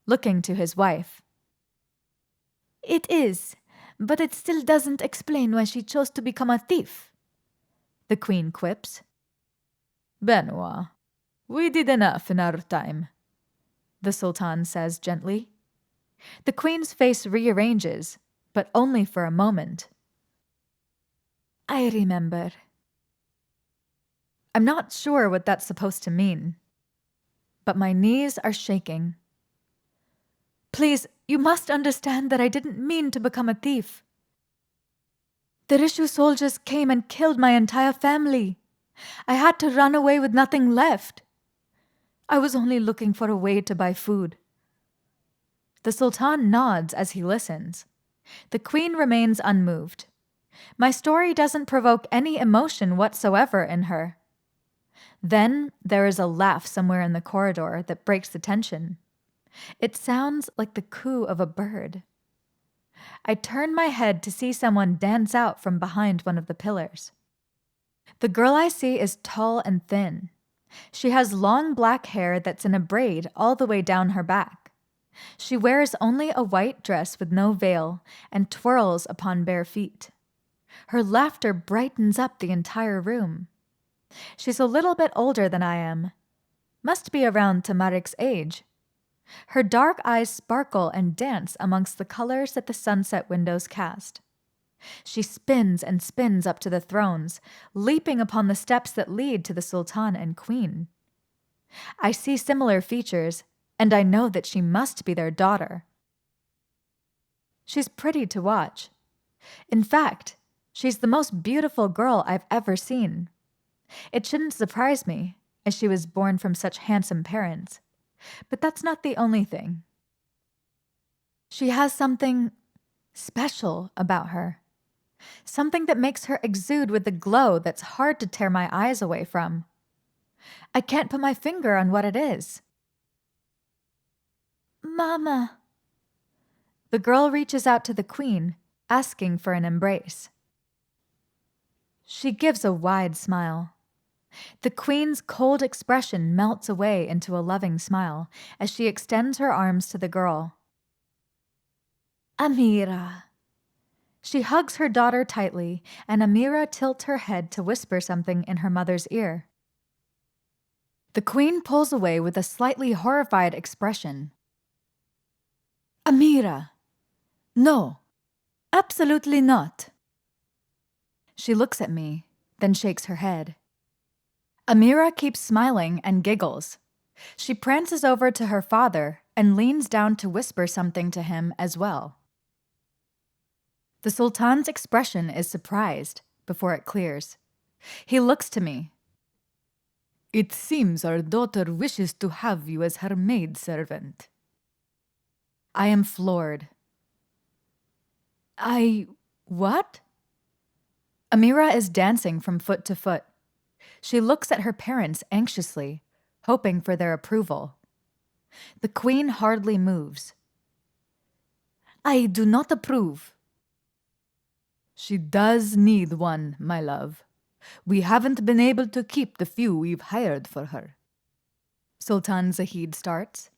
looking to his wife. It is, but it still doesn't explain why she chose to become a thief, the Queen quips. Benoit, we did enough in our time, the Sultan says gently. The Queen's face rearranges, but only for a moment. I remember. I'm not sure what that's supposed to mean, but my knees are shaking. Please, you must understand that I didn't mean to become a thief. The Rishu soldiers came and killed my entire family. I had to run away with nothing left. I was only looking for a way to buy food. The Sultan nods as he listens. The Queen remains unmoved. My story doesn't provoke any emotion whatsoever in her. Then there is a laugh somewhere in the corridor that breaks the tension. It sounds like the coo of a bird. I turn my head to see someone dance out from behind one of the pillars. The girl I see is tall and thin. She has long black hair that's in a braid all the way down her back. She wears only a white dress with no veil and twirls upon bare feet. Her laughter brightens up the entire room. She's a little bit older than I am. Must be around Tamarik's age. Her dark eyes sparkle and dance amongst the colors that the sunset windows cast. She spins and spins up to the thrones, leaping upon the steps that lead to the Sultan and Queen. I see similar features, and I know that she must be their daughter. She's pretty to watch. In fact, she's the most beautiful girl I've ever seen. It shouldn't surprise me, as she was born from such handsome parents. But that's not the only thing. She has something special about her. Something that makes her exude with a glow that's hard to tear my eyes away from. I can't put my finger on what it is. Mama. The girl reaches out to the Queen, asking for an embrace. She gives a wide smile. The Queen's cold expression melts away into a loving smile as she extends her arms to the girl. Amira. She hugs her daughter tightly, and Amira tilts her head to whisper something in her mother's ear. The Queen pulls away with a slightly horrified expression. Amira. No. Absolutely not. She looks at me, then shakes her head. Amira keeps smiling and giggles. She prances over to her father and leans down to whisper something to him as well. The Sultan's expression is surprised before it clears. He looks to me. It seems our daughter wishes to have you as her maidservant. I am floored. What? Amira is dancing from foot to foot. She looks at her parents anxiously, hoping for their approval. The Queen hardly moves. I do not approve. She does need one, my love. We haven't been able to keep the few we've hired for her. Sultan Zahid starts.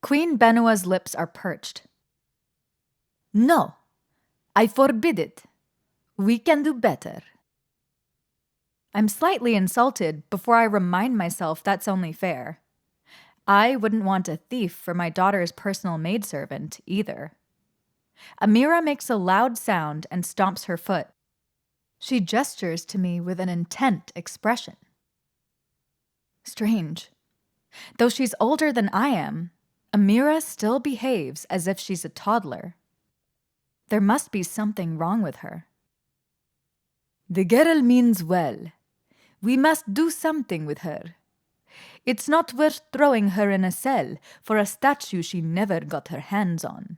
Queen Benoit's lips are perched. No, I forbid it. We can do better. I'm slightly insulted before I remind myself that's only fair. I wouldn't want a thief for my daughter's personal maidservant either. Amira makes a loud sound and stomps her foot. She gestures to me with an intent expression. Strange. Though she's older than I am, Amira still behaves as if she's a toddler. There must be something wrong with her. The girl means well. We must do something with her. It's not worth throwing her in a cell for a statue she never got her hands on,"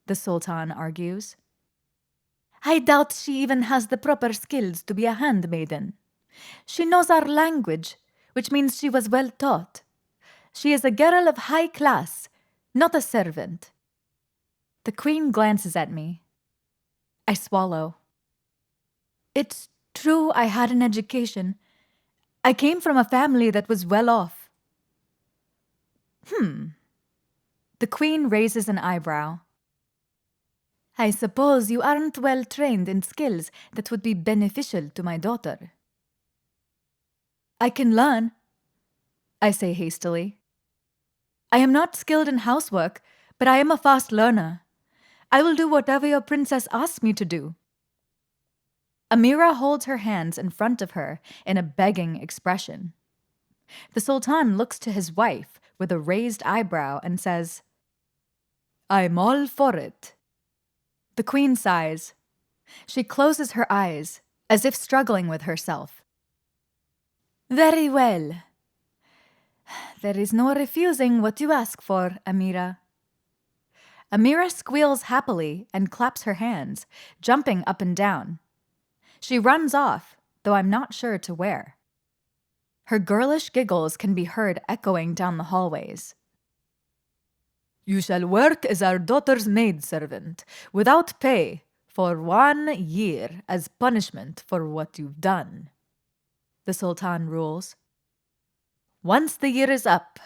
the Sultan argues. "I doubt she even has the proper skills to be a handmaiden. She knows our language, which means she was well taught. She is a girl of high class, not a servant." The queen glances at me. I swallow. "It's true I had an education. I came from a family that was well off." The queen raises an eyebrow. "I suppose you aren't well trained in skills that would be beneficial to my daughter." "I can learn," I say hastily. "I am not skilled in housework, but I am a fast learner. I will do whatever your princess asks me to do." Amira holds her hands in front of her in a begging expression. The Sultan looks to his wife with a raised eyebrow and says, "I'm all for it." The queen sighs. She closes her eyes, as if struggling with herself. "Very well. There is no refusing what you ask for, Amira." Amira squeals happily and claps her hands, jumping up and down. She runs off, though I'm not sure to where. Her girlish giggles can be heard echoing down the hallways. "You shall work as our daughter's maidservant, without pay, for 1 year as punishment for what you've done," the Sultan rules. "Once the year is up,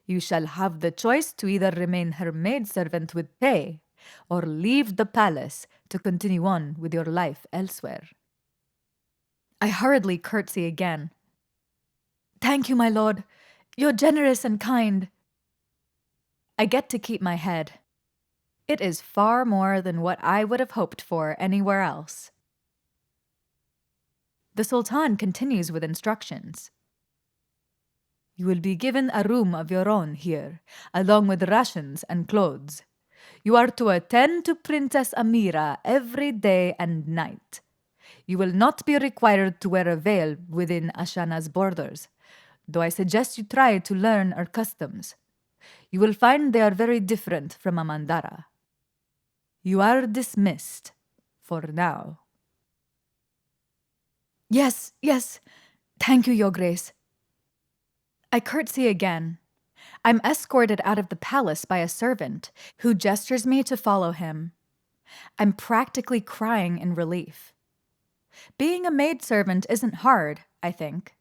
you shall have the choice to either remain her maidservant with pay, or leave the palace to continue on with your life elsewhere." I hurriedly curtsy again. "Thank you, my lord. You're generous and kind." I get to keep my head. It is far more than what I would have hoped for anywhere else. The Sultan continues with instructions. "You will be given a room of your own here, along with rations and clothes. You are to attend to Princess Amira every day and night. You will not be required to wear a veil within Ashana's borders, though I suggest you try to learn her customs. You will find they are very different from Amandara. You are dismissed, for now." Yes. Thank you, Your Grace." I curtsy again. I'm escorted out of the palace by a servant who gestures me to follow him. I'm practically crying in relief. Being a maidservant isn't hard, I think.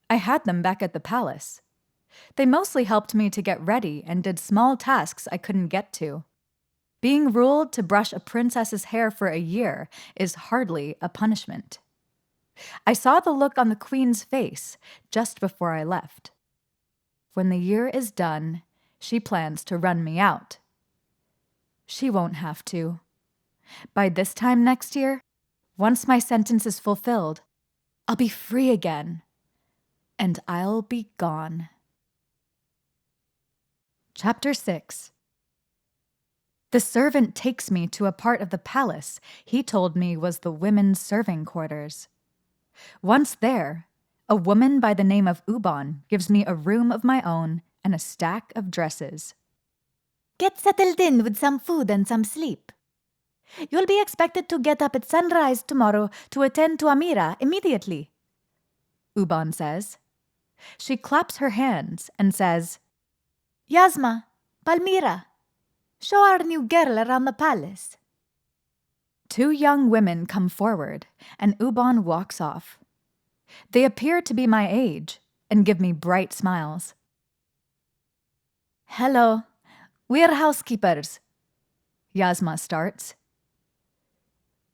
I had them back at the palace. They mostly helped me to get ready and did small tasks I couldn't get to. Being ruled to brush a princess's hair for a year is hardly a punishment. I saw the look on the queen's face just before I left. When the year is done, she plans to run me out. She won't have to. By this time next year, once my sentence is fulfilled, I'll be free again, and I'll be gone. Chapter 6. The servant takes me to a part of the palace he told me was the women's serving quarters. Once there, a woman by the name of Uban gives me a room of my own and a stack of dresses. "Get settled in with some food and some sleep. You'll be expected to get up at sunrise tomorrow to attend to Amira immediately," Uban says. She claps her hands and says, "Yasma, Palmyra, show our new girl around the palace." 2 young women come forward, and Uban walks off. They appear to be my age and give me bright smiles. "Hello, we're housekeepers," Yasma starts.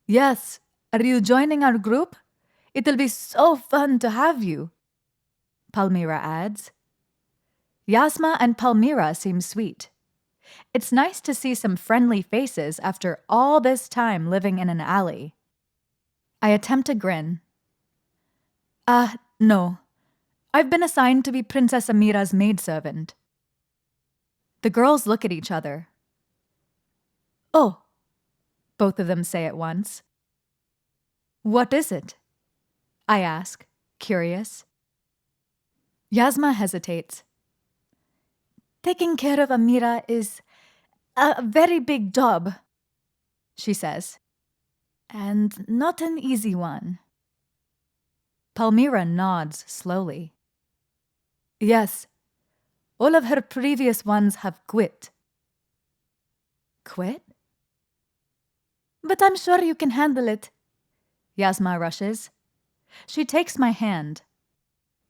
"Yes, are you joining our group? It'll be so fun to have you," Palmyra adds. Yasma and Palmyra seem sweet. It's nice to see some friendly faces after all this time living in an alley. I attempt a grin. No. I've been assigned to be Princess Amira's maidservant." The girls look at each other. "Oh," both of them say at once. "What is it?" I ask, curious. Yasma hesitates. Taking care of Amira is a very big job, she says, and not an easy one. Palmyra nods slowly. Yes, all of her previous ones have quit. Quit? But I'm sure you can handle it. Yasma rushes. She takes my hand.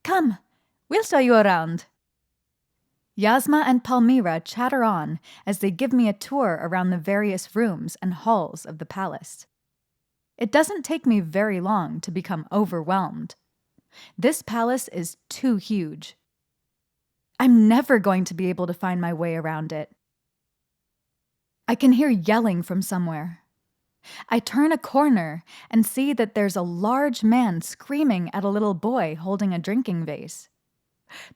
Come, we'll show you around. Yasma and Palmyra chatter on as they give me a tour around the various rooms and halls of the palace. It doesn't take me very long to become overwhelmed. This palace is too huge. I'm never going to be able to find my way around it. I can hear yelling from somewhere. I turn a corner and see that there's a large man screaming at a little boy holding a drinking vase.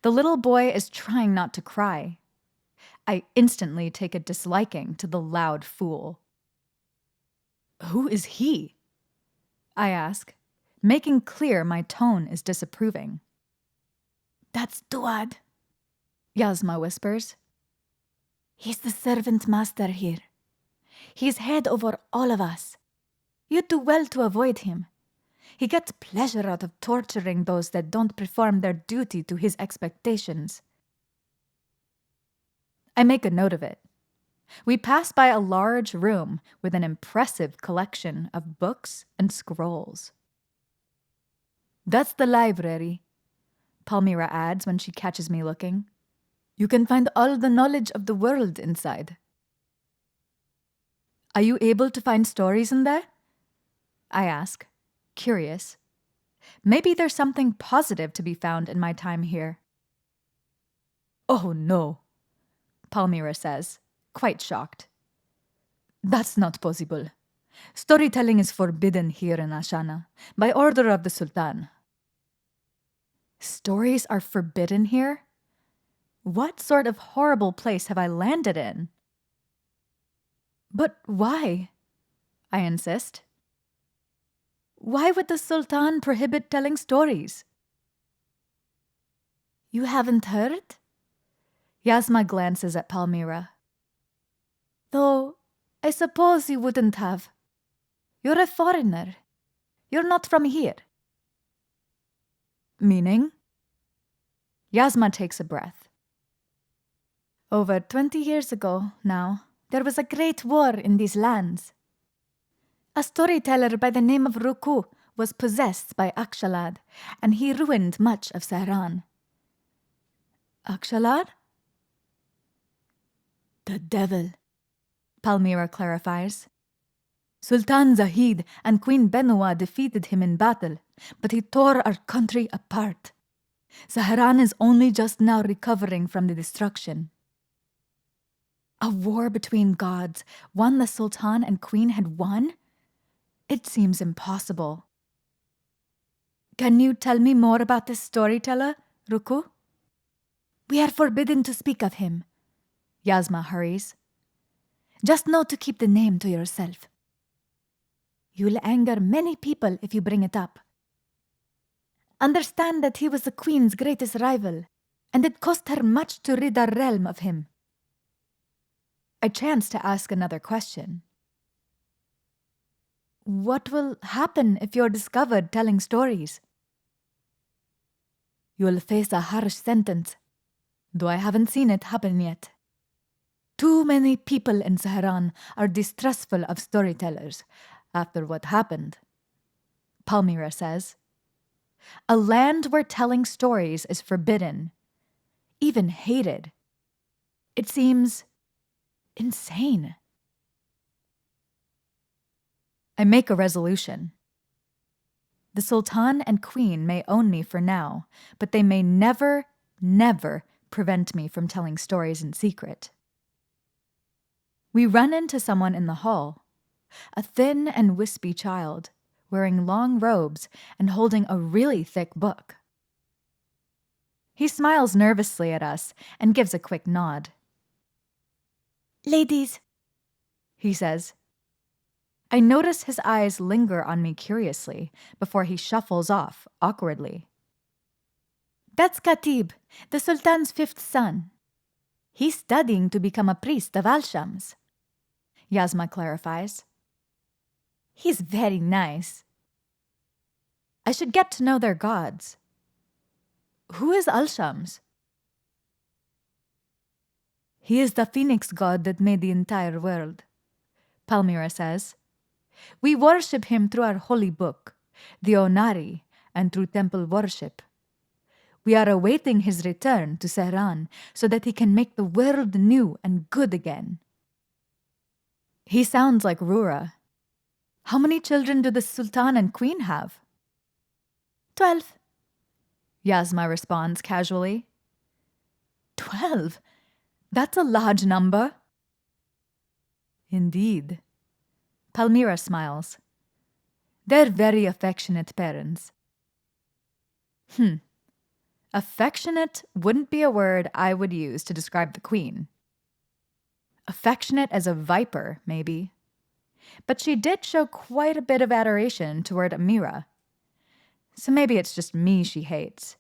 The little boy is trying not to cry. I instantly take a disliking to the loud fool. Who is he? I ask, making clear my tone is disapproving. That's Duad, Yasma whispers. He's the servant master here. He's head over all of us. You'd do well to avoid him. He gets pleasure out of torturing those that don't perform their duty to his expectations. I make a note of it. We pass by a large room with an impressive collection of books and scrolls. That's the library, Palmyra adds when she catches me looking. You can find all the knowledge of the world inside. Are you able to find stories in there? I ask, curious. Maybe there's something positive to be found in my time here. Oh no, Palmyra says, quite shocked. That's not possible. Storytelling is forbidden here in Ashana, by order of the Sultan. Stories are forbidden here? What sort of horrible place have I landed in? But why? I insist. Why would the Sultan prohibit telling stories? You haven't heard? Yasma glances at Palmyra. Though, I suppose you wouldn't have. You're a foreigner. You're not from here. Meaning? Yasma takes a breath. Over 20 years ago now, there was a great war in these lands. A storyteller by the name of Ruku was possessed by Akshalad, and he ruined much of Sahran. Akshalad? The devil, Palmyra clarifies. Sultan Zahid and Queen Benua defeated him in battle, but he tore our country apart. Sahran is only just now recovering from the destruction. A war between gods, one the Sultan and Queen had won? It seems impossible. Can you tell me more about this storyteller, Ruku? We are forbidden to speak of him. Yasma hurries. Just know to keep the name to yourself. You'll anger many people if you bring it up. Understand that he was the Queen's greatest rival, and it cost her much to rid our realm of him. I chance to ask another question. What will happen if you're discovered telling stories? You'll face a harsh sentence, though I haven't seen it happen yet. Too many people in Sahran are distrustful of storytellers after what happened, Palmyra says. A land where telling stories is forbidden, even hated. It seems insane. I make a resolution. The Sultan and Queen may own me for now, but they may never, never prevent me from telling stories in secret. We run into someone in the hall, a thin and wispy child, wearing long robes and holding a really thick book. He smiles nervously at us and gives a quick nod. Ladies, he says. I notice his eyes linger on me curiously before he shuffles off awkwardly, That's Khatib, the Sultan's fifth son. He's studying to become a priest of Al-Shams. Yasma clarifies. He's very nice. I should get to know their gods. Who is Al-Shams? He is the phoenix god that made the entire world, Palmyra says. We worship him through our holy book, the Onari, and through temple worship. We are awaiting his return to Sehran so that he can make the world new and good again. He sounds like Rura. How many children do the Sultan and Queen have? 12. Yasma responds casually. 12? That's a large number. Indeed. Palmyra smiles. They're very affectionate parents. Affectionate wouldn't be a word I would use to describe the Queen. Affectionate as a viper, maybe. But she did show quite a bit of adoration toward Amira. So maybe it's just me she hates.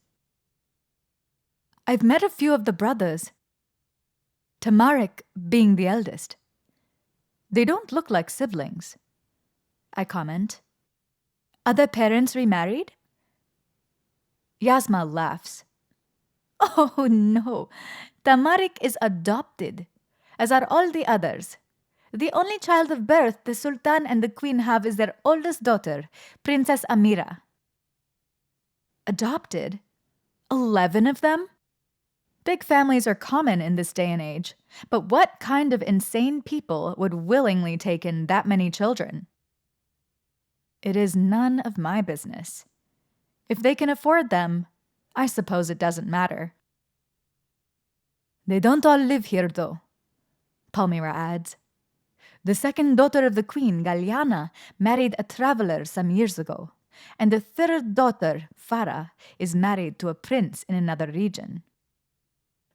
I've met a few of the brothers. Tamarik being the eldest. They don't look like siblings. I comment. Are their parents remarried? Yasma laughs. Oh no, Tamarik is adopted, as are all the others. The only child of birth the Sultan and the Queen have is their oldest daughter, Princess Amira. Adopted? 11 of them? Big families are common in this day and age, but what kind of insane people would willingly take in that many children? It is none of my business. If they can afford them, I suppose it doesn't matter. They don't all live here, though, Palmyra adds. The second daughter of the Queen, Galyana, married a traveler some years ago, and the third daughter, Farah, is married to a prince in another region.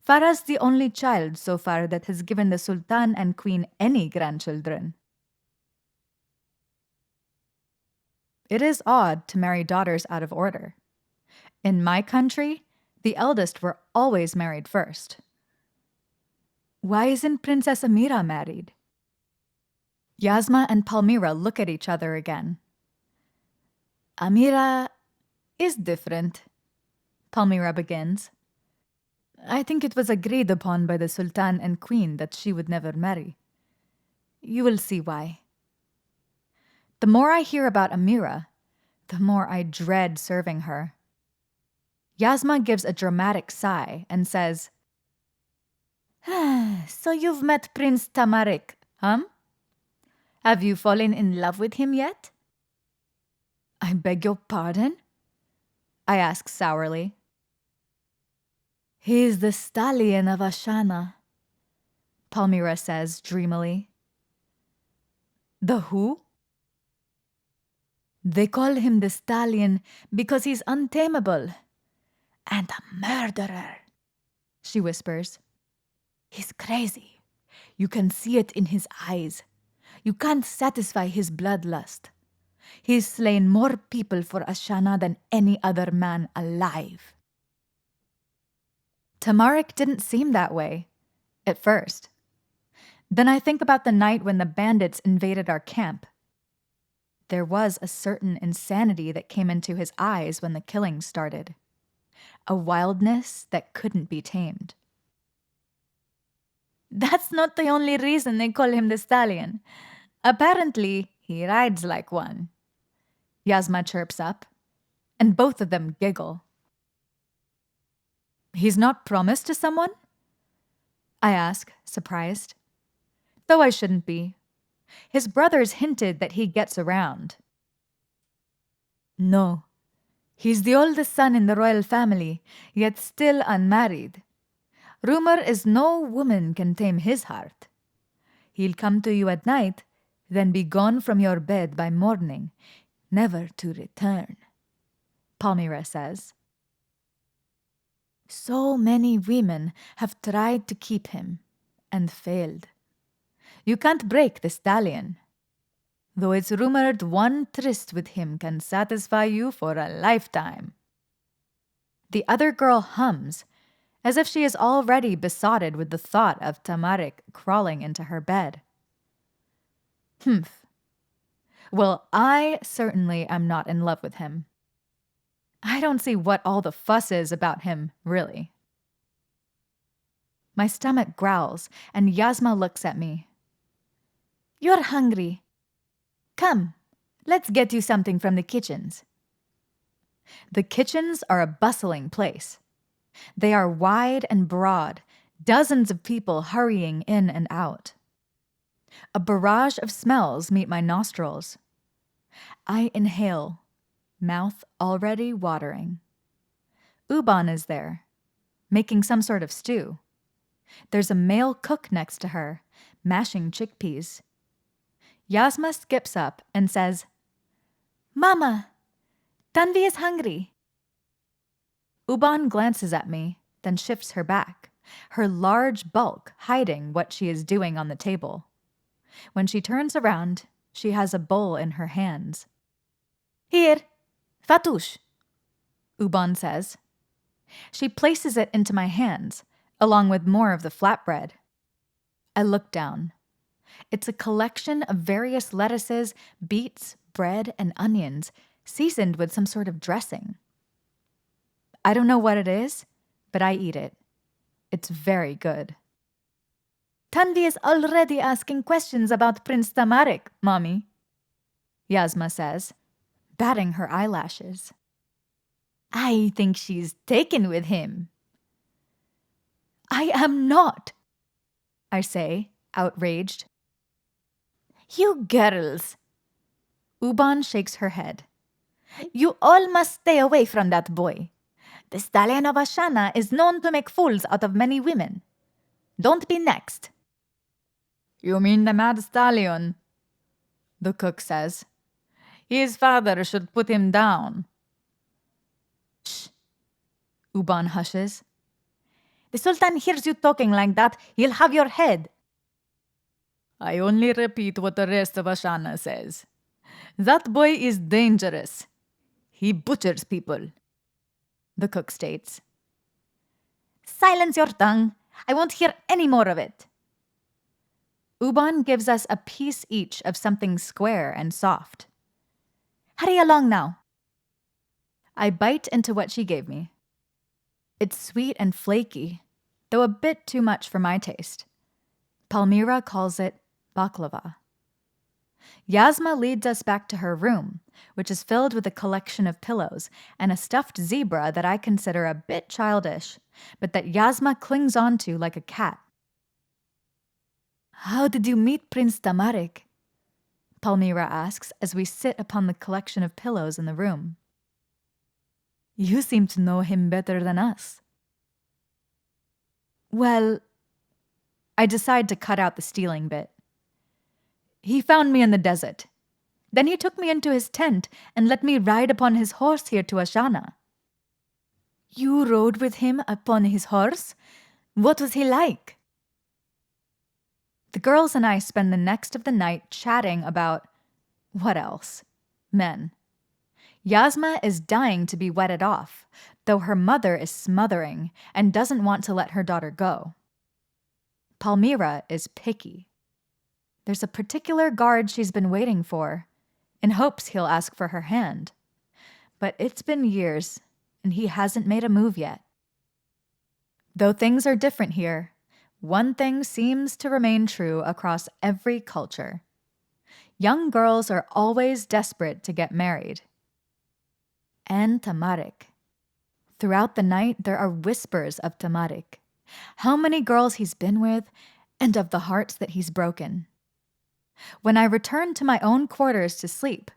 Farah's the only child so far that has given the Sultan and Queen any grandchildren. It is odd to marry daughters out of order. In my country, the eldest were always married first. Why isn't Princess Amira married? Yasma and Palmyra look at each other again. Amira is different, Palmyra begins. I think it was agreed upon by the Sultan and Queen that she would never marry. You will see why. The more I hear about Amira, the more I dread serving her. Yasma gives a dramatic sigh and says, So you've met Prince Tamarik, huh? Have you fallen in love with him yet? I beg your pardon? I ask sourly. He's the Stallion of Ashana, Palmyra says dreamily. The who? They call him the Stallion because he's untamable. And a murderer, she whispers. He's crazy. You can see it in his eyes. You can't satisfy his bloodlust. He's slain more people for Ashana than any other man alive. Tamarik didn't seem that way, at first. Then I think about the night when the bandits invaded our camp. There was a certain insanity that came into his eyes when the killing started. A wildness that couldn't be tamed. That's not the only reason they call him the Stallion. Apparently, he rides like one. Yasma chirps up, and both of them giggle. He's not promised to someone? I ask, surprised. Though I shouldn't be. His brothers hinted that he gets around. No. He's the oldest son in the royal family, yet still unmarried. Rumor is no woman can tame his heart. He'll come to you at night, then be gone from your bed by morning, never to return, Palmyra says. So many women have tried to keep him and failed. You can't break the Stallion. Though it's rumored one tryst with him can satisfy you for a lifetime. The other girl hums, as if she is already besotted with the thought of Tamarik crawling into her bed. Humph. Well, I certainly am not in love with him. I don't see what all the fuss is about him, really. My stomach growls, and Yasma looks at me. You're hungry. Come, let's get you something from the kitchens. The kitchens are a bustling place. They are wide and broad, dozens of people hurrying in and out. A barrage of smells meet my nostrils. I inhale, mouth already watering. Uban is there, making some sort of stew. There's a male cook next to her, mashing chickpeas. Yasma skips up and says, Mama, Tanvi is hungry. Uban glances at me, then shifts her back, her large bulk hiding what she is doing on the table. When she turns around, she has a bowl in her hands. Here, Fatush, Uban says. She places it into my hands, along with more of the flatbread. I look down. It's a collection of various lettuces, beets, bread, and onions, seasoned with some sort of dressing. I don't know what it is, but I eat it. It's very good. Tanvi is already asking questions about Prince Tamarik, Mommy, Yasma says, batting her eyelashes. I think she's taken with him. I am not, I say, outraged. You girls. Uban shakes her head. You all must stay away from that boy. The Stallion of Ashana is known to make fools out of many women. Don't be next. You mean the Mad Stallion? The cook says. His father should put him down. Shh. Uban hushes. The Sultan hears you talking like that, he'll have your head. I only repeat what the rest of Ashana says. That boy is dangerous. He butchers people, the cook states. Silence your tongue. I won't hear any more of it. Uban gives us a piece each of something square and soft. Hurry along now. I bite into what she gave me. It's sweet and flaky, though a bit too much for my taste. Palmyra calls it baklava. Yasma leads us back to her room, which is filled with a collection of pillows and a stuffed zebra that I consider a bit childish, but that Yasma clings onto like a cat. How did you meet Prince Tamarik? Palmyra asks as we sit upon the collection of pillows in the room. You seem to know him better than us. Well, I decide to cut out the stealing bit. He found me in the desert. Then he took me into his tent and let me ride upon his horse here to Ashana. You rode with him upon his horse? What was he like? The girls and I spend the next of the night chatting about, what else? Men. Yasma is dying to be wedded off, though her mother is smothering and doesn't want to let her daughter go. Palmyra is picky. There's a particular guard she's been waiting for, in hopes he'll ask for her hand. But it's been years, and he hasn't made a move yet. Though things are different here, one thing seems to remain true across every culture. Young girls are always desperate to get married. And Tamarik. Throughout the night, there are whispers of Tamarik. How many girls he's been with, and of the hearts that he's broken. When I return to my own quarters to sleep,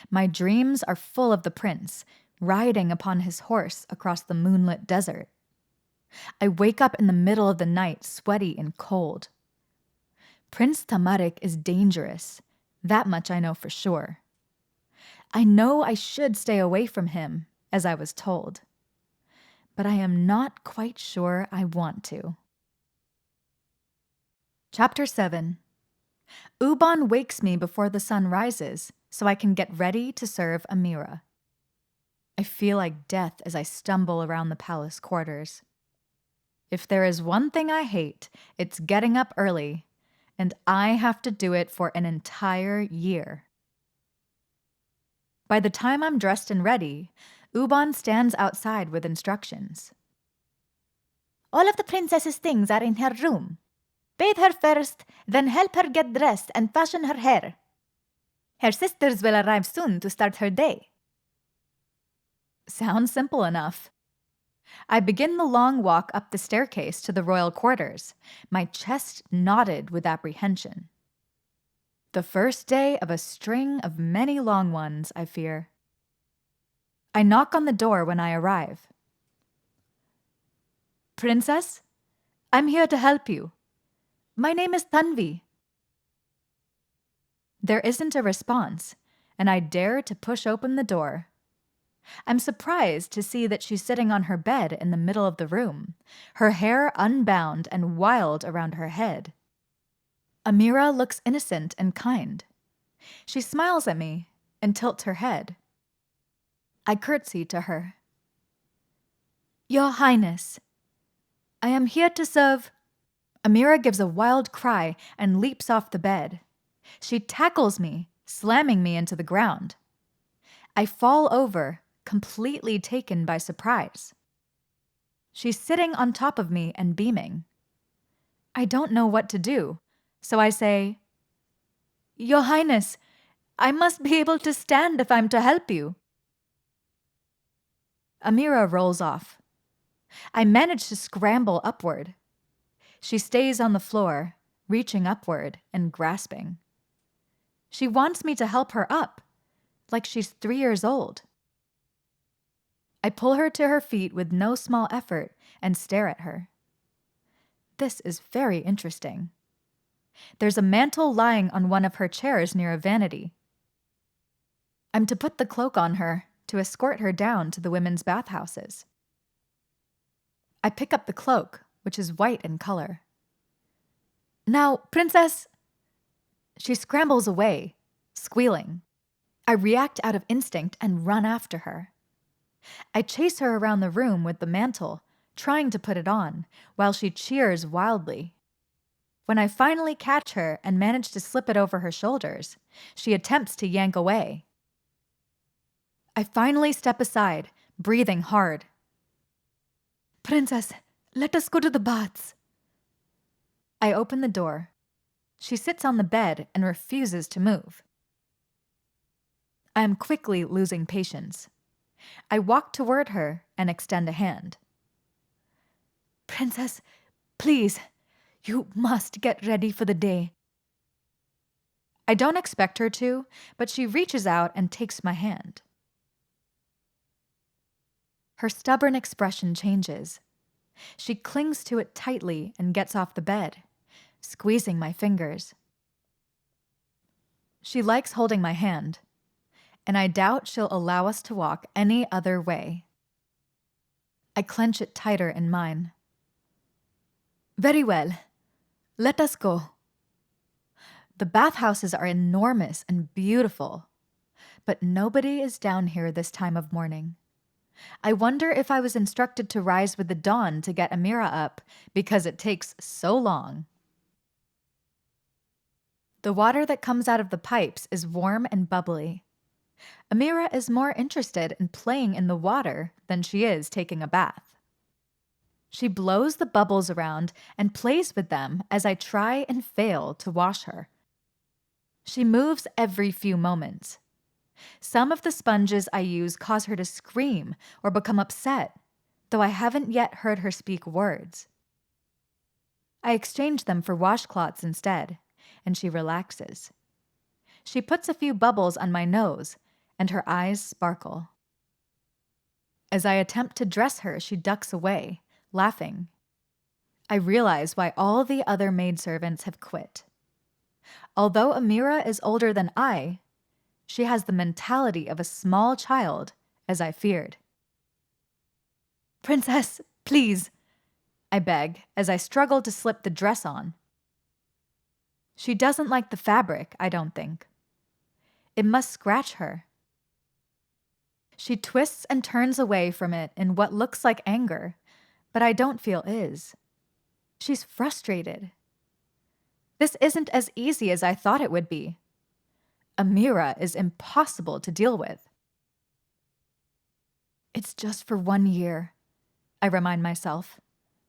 my dreams are full of the prince, riding upon his horse across the moonlit desert. I wake up in the middle of the night, sweaty and cold. Prince Tamarik is dangerous. That much I know for sure. I know I should stay away from him, as I was told. But I am not quite sure I want to. Chapter 7. Uban wakes me before the sun rises, so I can get ready to serve Amira. I feel like death as I stumble around the palace quarters. If there is one thing I hate, it's getting up early, and I have to do it for an entire year. By the time I'm dressed and ready, Uban stands outside with instructions. All of the princess's things are in her room. Bathe her first, then help her get dressed and fashion her hair. Her sisters will arrive soon to start her day. Sounds simple enough. I begin the long walk up the staircase to the royal quarters, my chest knotted with apprehension. The first day of a string of many long ones, I fear. I knock on the door when I arrive. Princess, I'm here to help you. My name is Tanvi. There isn't a response, and I dare to push open the door. I'm surprised to see that she's sitting on her bed in the middle of the room, her hair unbound and wild around her head. Amira looks innocent and kind. She smiles at me and tilts her head. I curtsy to her. Your Highness, I am here to serve. Amira gives a wild cry and leaps off the bed. She tackles me, slamming me into the ground. I fall over, completely taken by surprise. She's sitting on top of me and beaming. I don't know what to do, so I say, Your Highness, I must be able to stand if I'm to help you. Amira rolls off. I manage to scramble upward. She stays on the floor, reaching upward and grasping. She wants me to help her up, like she's 3 years old. I pull her to her feet with no small effort and stare at her. This is very interesting. There's a mantle lying on one of her chairs near a vanity. I'm to put the cloak on her to escort her down to the women's bathhouses. I pick up the cloak, which is white in color. Now, Princess... She scrambles away, squealing. I react out of instinct and run after her. I chase her around the room with the mantle, trying to put it on, while she cheers wildly. When I finally catch her and manage to slip it over her shoulders, she attempts to yank away. I finally step aside, breathing hard. Princess, let us go to the baths. I open the door. She sits on the bed and refuses to move. I am quickly losing patience. I walk toward her and extend a hand. Princess, please, you must get ready for the day. I don't expect her to, but she reaches out and takes my hand. Her stubborn expression changes. She clings to it tightly and gets off the bed, squeezing my fingers. She likes holding my hand, and I doubt she'll allow us to walk any other way. I clench it tighter in mine. Very well. Let us go. The bathhouses are enormous and beautiful, but nobody is down here this time of morning. I wonder if I was instructed to rise with the dawn to get Amira up because it takes so long. The water that comes out of the pipes is warm and bubbly. Amira is more interested in playing in the water than she is taking a bath. She blows the bubbles around and plays with them as I try and fail to wash her. She moves every few moments. Some of the sponges I use cause her to scream or become upset, though I haven't yet heard her speak words. I exchange them for washcloths instead, and she relaxes. She puts a few bubbles on my nose, and her eyes sparkle. As I attempt to dress her, she ducks away, laughing. I realize why all the other maidservants have quit. Although Amira is older than I, she has the mentality of a small child, as I feared. Princess, please, I beg as I struggle to slip the dress on. She doesn't like the fabric, I don't think. It must scratch her. She twists and turns away from it in what looks like anger, but I don't feel is. She's frustrated. This isn't as easy as I thought it would be. Amira is impossible to deal with. It's just for 1 year, I remind myself,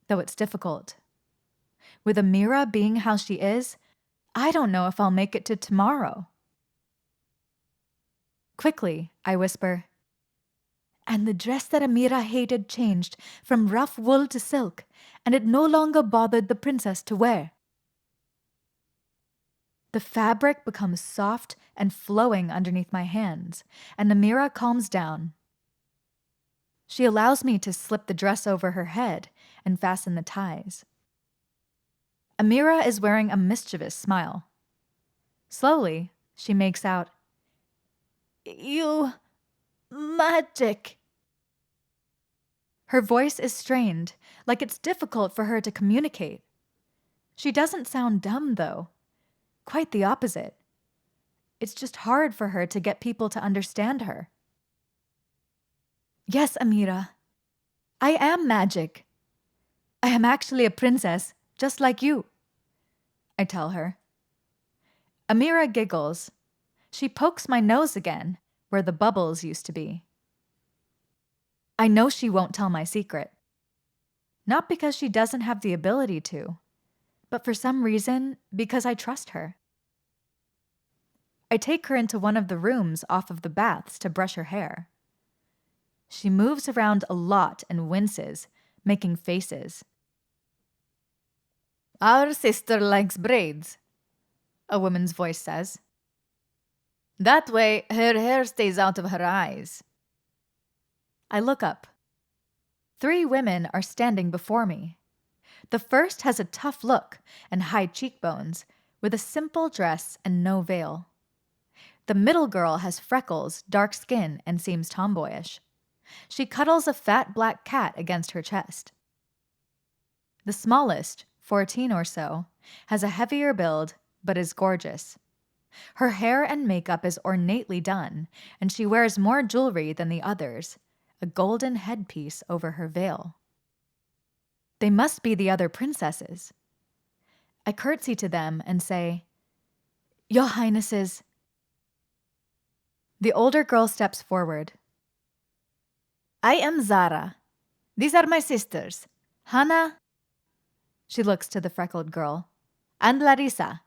though it's difficult. With Amira being how she is, I don't know if I'll make it to tomorrow. Quickly, I whisper, and the dress that Amira hated changed from rough wool to silk, and it no longer bothered the princess to wear. The fabric becomes soft and flowing underneath my hands, and Amira calms down. She allows me to slip the dress over her head and fasten the ties. Amira is wearing a mischievous smile. Slowly, she makes out, "You... magic." Her voice is strained, like it's difficult for her to communicate. She doesn't sound dumb, though. Quite the opposite. It's just hard for her to get people to understand her. Yes, Amira. I am magic. I am actually a princess, just like you, I tell her. Amira giggles. She pokes my nose again, where the bubbles used to be. I know she won't tell my secret. Not because she doesn't have the ability to, but for some reason, because I trust her. I take her into one of the rooms off of the baths to brush her hair. She moves around a lot and winces, making faces. "Our sister likes braids," a woman's voice says. "That way, her hair stays out of her eyes." I look up. 3 women are standing before me. The first has a tough look and high cheekbones, with a simple dress and no veil. The middle girl has freckles, dark skin, and seems tomboyish. She cuddles a fat black cat against her chest. The smallest, 14 or so, has a heavier build, but is gorgeous. Her hair and makeup is ornately done, and she wears more jewelry than the others, a golden headpiece over her veil. They must be the other princesses. I curtsy to them and say, "Your Highnesses." The older girl steps forward. "I am Zara. These are my sisters, Hannah," she looks to the freckled girl, "and Larissa."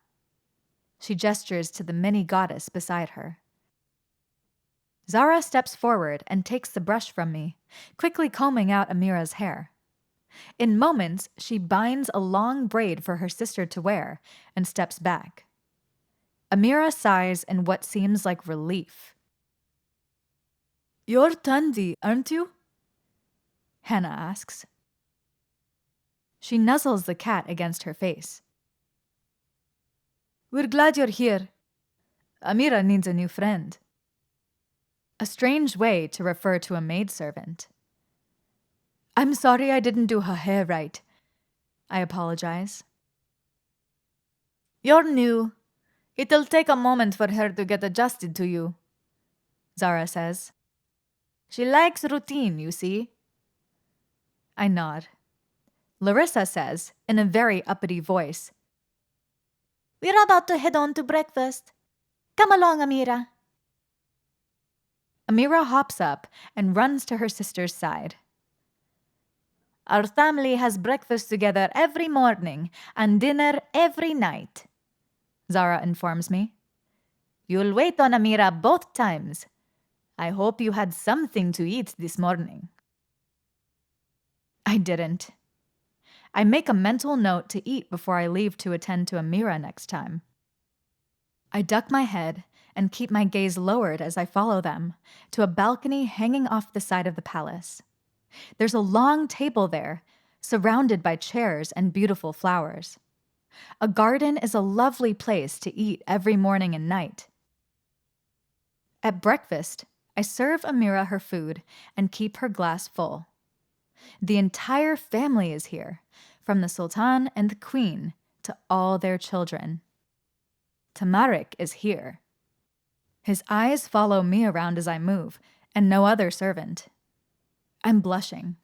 She gestures to the mini goddess beside her. Zara steps forward and takes the brush from me, quickly combing out Amira's hair. In moments, she binds a long braid for her sister to wear and steps back. Amira sighs in what seems like relief. "You're Tanvi, aren't you?" Hannah asks. She nuzzles the cat against her face. "We're glad you're here. Amira needs a new friend." A strange way to refer to a maidservant. "I'm sorry I didn't do her hair right," I apologize. "You're new. It'll take a moment for her to get adjusted to you," Zara says. "She likes routine, you see." I nod. Larissa says, in a very uppity voice, "We're about to head on to breakfast. Come along, Amira." Amira hops up and runs to her sister's side. "Our family has breakfast together every morning and dinner every night," Zara informs me. "You'll wait on Amira both times. I hope you had something to eat this morning." I didn't. I make a mental note to eat before I leave to attend to Amira next time. I duck my head and keep my gaze lowered as I follow them to a balcony hanging off the side of the palace. There's a long table there, surrounded by chairs and beautiful flowers. A garden is a lovely place to eat every morning and night. At breakfast, I serve Amira her food and keep her glass full. The entire family is here, from the Sultan and the Queen to all their children. Tamarik is here. His eyes follow me around as I move, and no other servant. I'm blushing.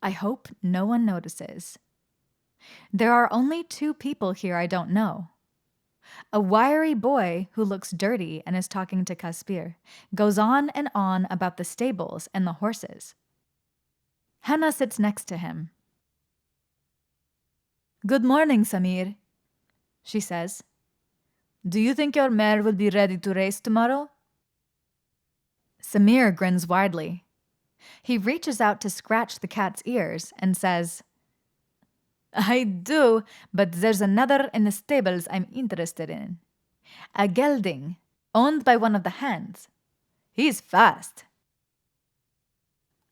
I hope no one notices. There are only 2 people here I don't know. A wiry boy who looks dirty and is talking to Caspir goes on and on about the stables and the horses. Hannah sits next to him. "Good morning, Samir," she says. "Do you think your mare will be ready to race tomorrow?" Samir grins widely. He reaches out to scratch the cat's ears and says, "I do, but there's another in the stables I'm interested in. A gelding, owned by one of the hands. He's fast."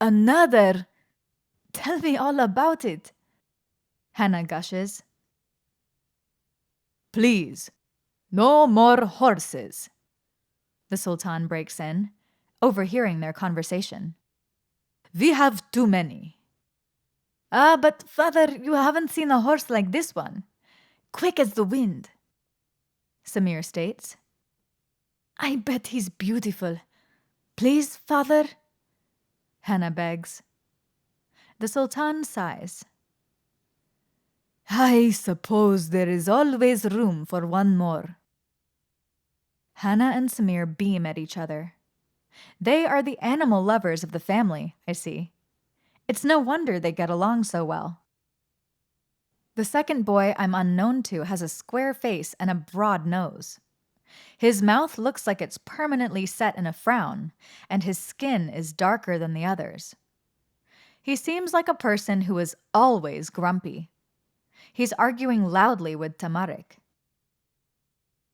"Another? Tell me all about it," Hannah gushes. "Please, no more horses," the Sultan breaks in, overhearing their conversation. "We have too many." "Ah, but father, you haven't seen a horse like this one. Quick as the wind," Samir states. "I bet he's beautiful. Please, father," Hannah begs. The Sultan sighs. "I suppose there is always room for one more." Hannah and Samir beam at each other. They are the animal lovers of the family, I see. It's no wonder they get along so well. The second boy I'm unknown to has a square face and a broad nose. His mouth looks like it's permanently set in a frown, and his skin is darker than the others. He seems like a person who is always grumpy. He's arguing loudly with Tamarik.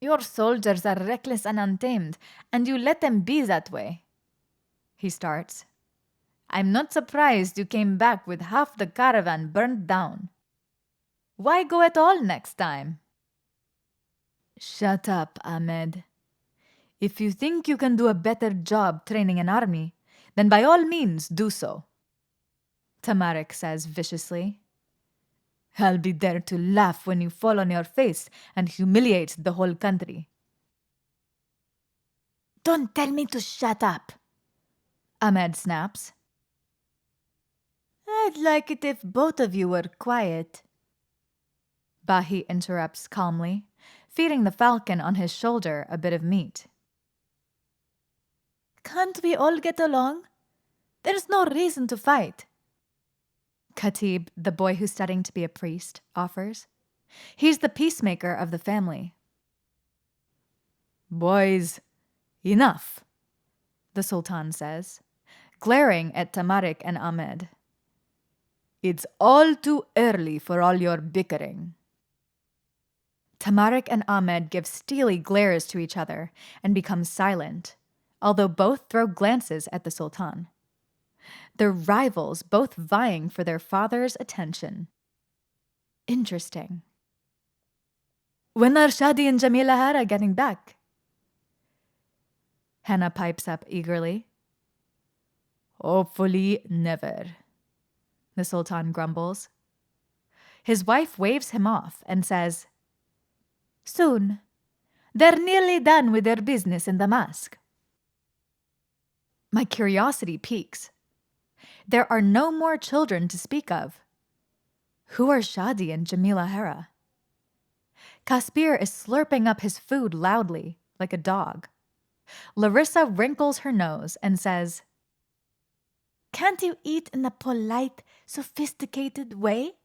"Your soldiers are reckless and untamed, and you let them be that way," he starts. "I'm not surprised you came back with half the caravan burned down. Why go at all next time?" "Shut up, Ahmed. If you think you can do a better job training an army, then by all means do so," Tamarik says viciously. "I'll be there to laugh when you fall on your face and humiliate the whole country." "Don't tell me to shut up," Ahmed snaps. "I'd like it if both of you were quiet," Bahi interrupts calmly, feeding the falcon on his shoulder a bit of meat. "Can't we all get along? There's no reason to fight," Khatib, the boy who's studying to be a priest, offers. He's the peacemaker of the family. "Boys, enough," the Sultan says, glaring at Tamarik and Ahmed. "It's all too early for all your bickering." Tamarik and Ahmed give steely glares to each other and become silent, although both throw glances at the Sultan. They're rivals, both vying for their father's attention. Interesting. "When are Shadi and Jamila Hara getting back?" Hannah pipes up eagerly. "Hopefully never," the Sultan grumbles. His wife waves him off and says, "Soon. They're nearly done with their business in Damask." My curiosity piques. There are no more children to speak of. Who are Shadi and Jamila Hara? Caspir is slurping up his food loudly, like a dog. Larissa wrinkles her nose and says, "Can't you eat in a polite, sophisticated way?"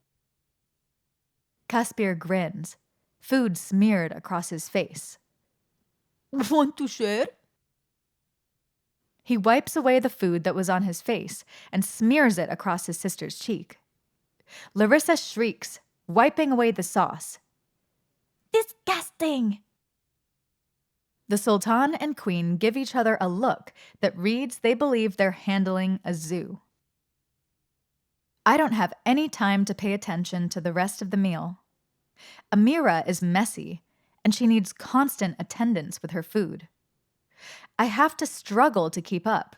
Caspir grins, food smeared across his face. "Want to share?" He wipes away the food that was on his face and smears it across his sister's cheek. Larissa shrieks, wiping away the sauce. "Disgusting!" The Sultan and Queen give each other a look that reads they believe they're handling a zoo. I don't have any time to pay attention to the rest of the meal. Amira is messy, and she needs constant attendance with her food. I have to struggle to keep up.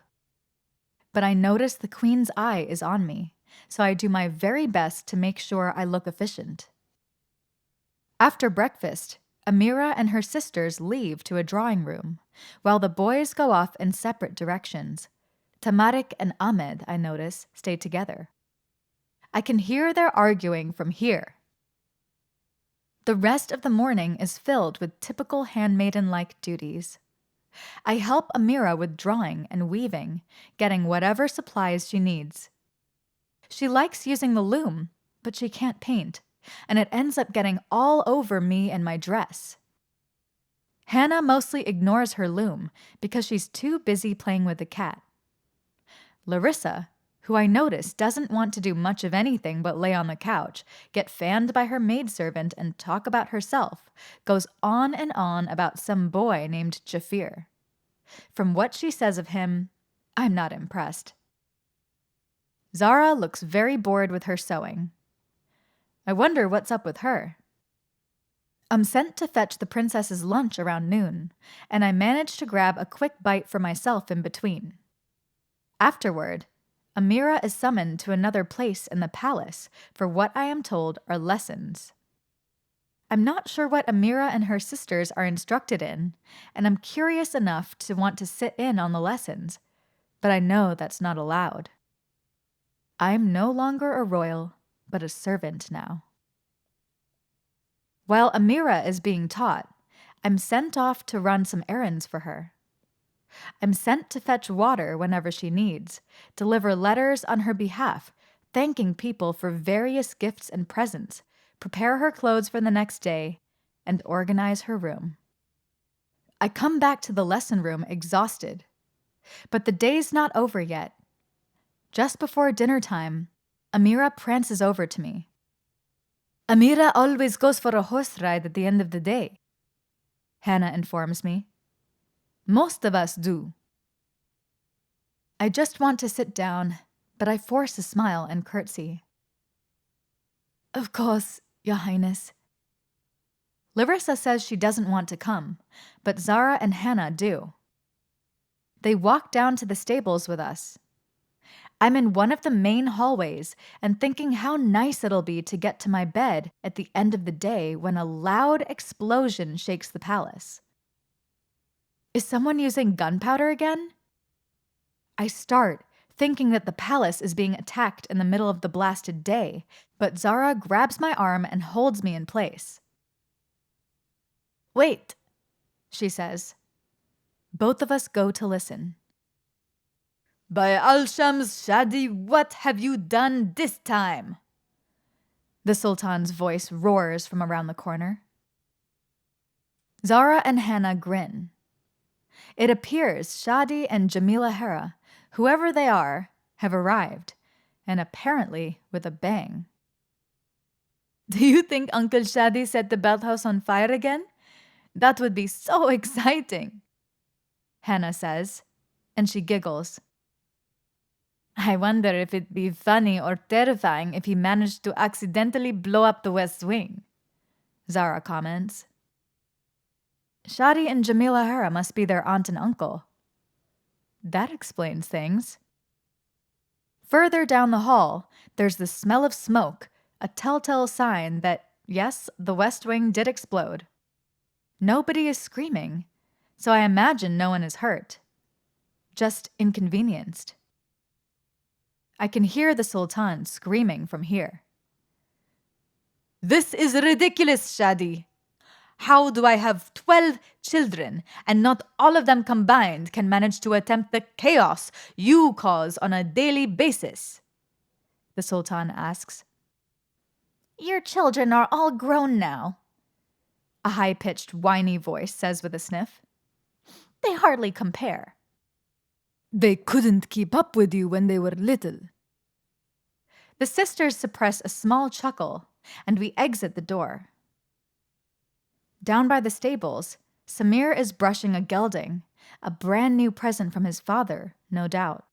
But I notice the Queen's eye is on me, so I do my very best to make sure I look efficient. After breakfast, Amira and her sisters leave to a drawing room, while the boys go off in separate directions. Tamarik and Ahmed, I notice, stay together. I can hear their arguing from here. The rest of the morning is filled with typical handmaiden-like duties. I help Amira with drawing and weaving, getting whatever supplies she needs. She likes using the loom, but she can't paint, and it ends up getting all over me and my dress. Hannah mostly ignores her loom because she's too busy playing with the cat. Larissa, who I notice doesn't want to do much of anything but lay on the couch, get fanned by her maidservant and talk about herself, goes on and on about some boy named Jafir. From what she says of him, I'm not impressed. Zara looks very bored with her sewing. I wonder what's up with her. I'm sent to fetch the princess's lunch around noon, and I manage to grab a quick bite for myself in between. Afterward, Amira is summoned to another place in the palace for what I am told are lessons. I'm not sure what Amira and her sisters are instructed in, and I'm curious enough to want to sit in on the lessons, but I know that's not allowed. I'm no longer a royal, but a servant now. While Amira is being taught, I'm sent off to run some errands for her. I'm sent to fetch water whenever she needs, deliver letters on her behalf, thanking people for various gifts and presents, prepare her clothes for the next day, and organize her room. I come back to the lesson room exhausted, but the day's not over yet. Just before dinner time, Amira prances over to me. Amira always goes for a horse ride at the end of the day, Hannah informs me. Most of us do. I just want to sit down, but I force a smile and curtsy. Of course, Your Highness. Larissa says she doesn't want to come, but Zara and Hannah do. They walk down to the stables with us. I'm in one of the main hallways and thinking how nice it'll be to get to my bed at the end of the day when a loud explosion shakes the palace. Is someone using gunpowder again? I start, thinking that the palace is being attacked in the middle of the blasted day, but Zara grabs my arm and holds me in place. Wait, she says. Both of us go to listen. By Al-Shams Shadi, what have you done this time? The Sultan's voice roars from around the corner. Zara and Hannah grin. It appears Shadi and Jamila Hera, whoever they are, have arrived, and apparently with a bang. Do you think Uncle Shadi set the bathhouse on fire again? That would be so exciting, Hannah says, and she giggles. I wonder if it'd be funny or terrifying if he managed to accidentally blow up the West Wing, Zara comments. Shadi and Jamila Hera must be their aunt and uncle. That explains things. Further down the hall, there's the smell of smoke, a telltale sign that, yes, the West Wing did explode. Nobody is screaming, so I imagine no one is hurt. Just inconvenienced. I can hear the Sultan screaming from here. This is ridiculous, Shadi. How do I have 12 children and not all of them combined can manage to attempt the chaos you cause on a daily basis? The Sultan asks. Your children are all grown now, a high-pitched, whiny voice says with a sniff. They hardly compare. They couldn't keep up with you when they were little. The sisters suppress a small chuckle, and we exit the door. Down by the stables, Samir is brushing a gelding, a brand new present from his father, no doubt.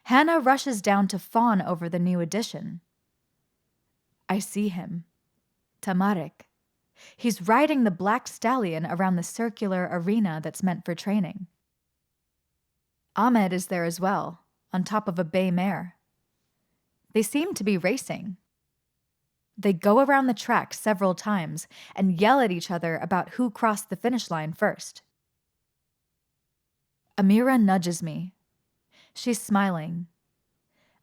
Hannah rushes down to fawn over the new addition. I see him. Tamarik. He's riding the black stallion around the circular arena that's meant for training. Ahmed is there as well, on top of a bay mare. They seem to be racing. They go around the track several times and yell at each other about who crossed the finish line first. Amira nudges me. She's smiling.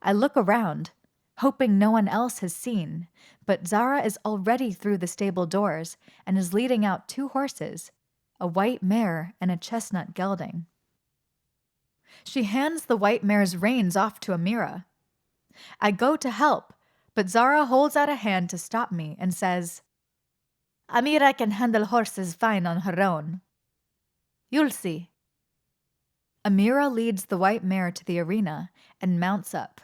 I look around, hoping no one else has seen, but Zara is already through the stable doors and is leading out 2 horses, a white mare and a chestnut gelding. She hands the white mare's reins off to Amira. I go to help, but Zara holds out a hand to stop me and says, "Amira can handle horses fine on her own. You'll see." Amira leads the white mare to the arena and mounts up.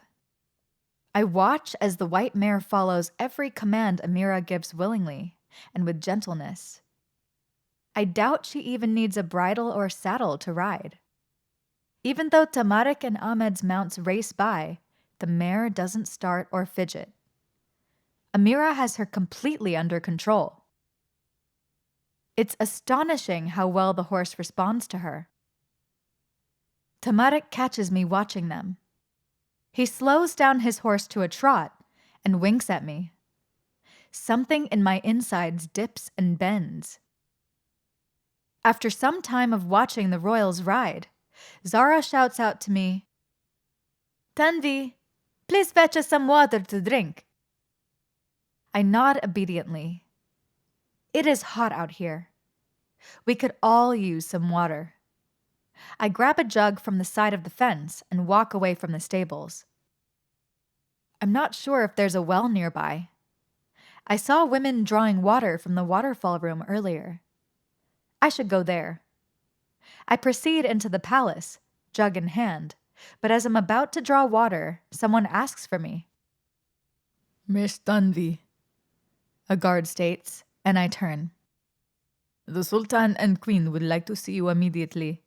I watch as the white mare follows every command Amira gives willingly and with gentleness. I doubt she even needs a bridle or saddle to ride. Even though Tamarik and Ahmed's mounts race by, the mare doesn't start or fidget. Amira has her completely under control. It's astonishing how well the horse responds to her. Tamarik catches me watching them. He slows down his horse to a trot and winks at me. Something in my insides dips and bends. After some time of watching the royals ride, Zara shouts out to me, "Tanvi, please fetch us some water to drink." I nod obediently. It is hot out here. We could all use some water. I grab a jug from the side of the fence and walk away from the stables. I'm not sure if there's a well nearby. I saw women drawing water from the waterfall room earlier. I should go there. I proceed into the palace, jug in hand, but as I'm about to draw water, someone asks for me. "Miss Tanvi," a guard states, and I turn. "The Sultan and Queen would like to see you immediately."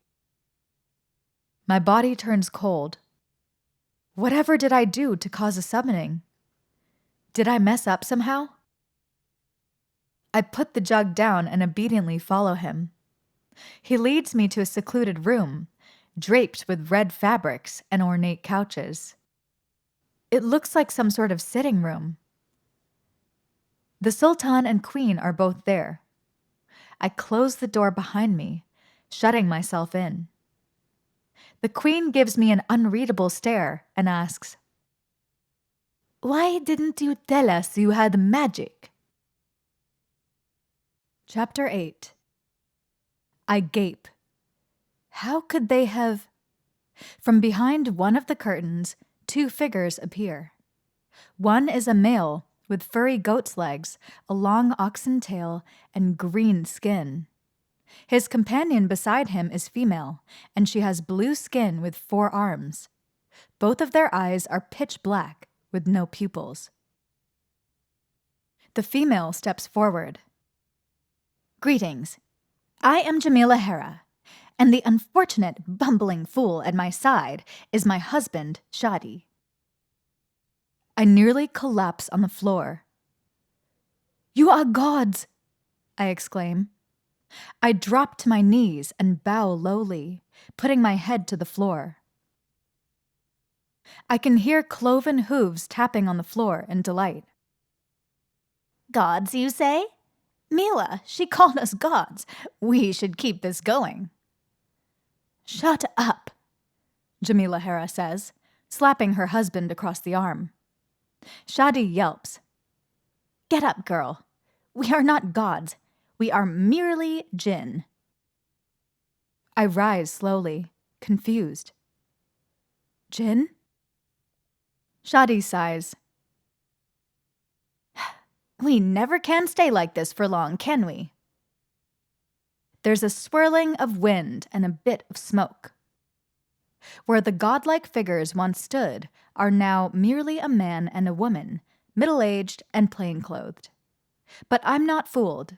My body turns cold. Whatever did I do to cause a summoning? Did I mess up somehow? I put the jug down and obediently follow him. He leads me to a secluded room, draped with red fabrics and ornate couches. It looks like some sort of sitting room. The Sultan and Queen are both there. I close the door behind me, shutting myself in. The Queen gives me an unreadable stare and asks, "Why didn't you tell us you had magic?" Chapter 8. I gape. How could they have... From behind one of the curtains, 2 figures appear. One is a male with furry goat's legs, a long oxen tail, and green skin. His companion beside him is female, and she has blue skin with 4 arms. Both of their eyes are pitch black, with no pupils. The female steps forward. "Greetings. I am Jamila Hera, and the unfortunate bumbling fool at my side is my husband, Shadi." I nearly collapse on the floor. "You are gods!" I exclaim. I drop to my knees and bow lowly, putting my head to the floor. I can hear cloven hooves tapping on the floor in delight. "Gods, you say? Mila, she called us gods. We should keep this going." "Shut up," Jamila Hera says, slapping her husband across the arm. Shadi yelps. "Get up, girl. We are not gods. We are merely jinn." I rise slowly, confused. "Jinn?" Shadi sighs. "We never can stay like this for long, can we?" There's a swirling of wind and a bit of smoke. Where the godlike figures once stood are now merely a man and a woman, middle-aged and plain-clothed. But I'm not fooled.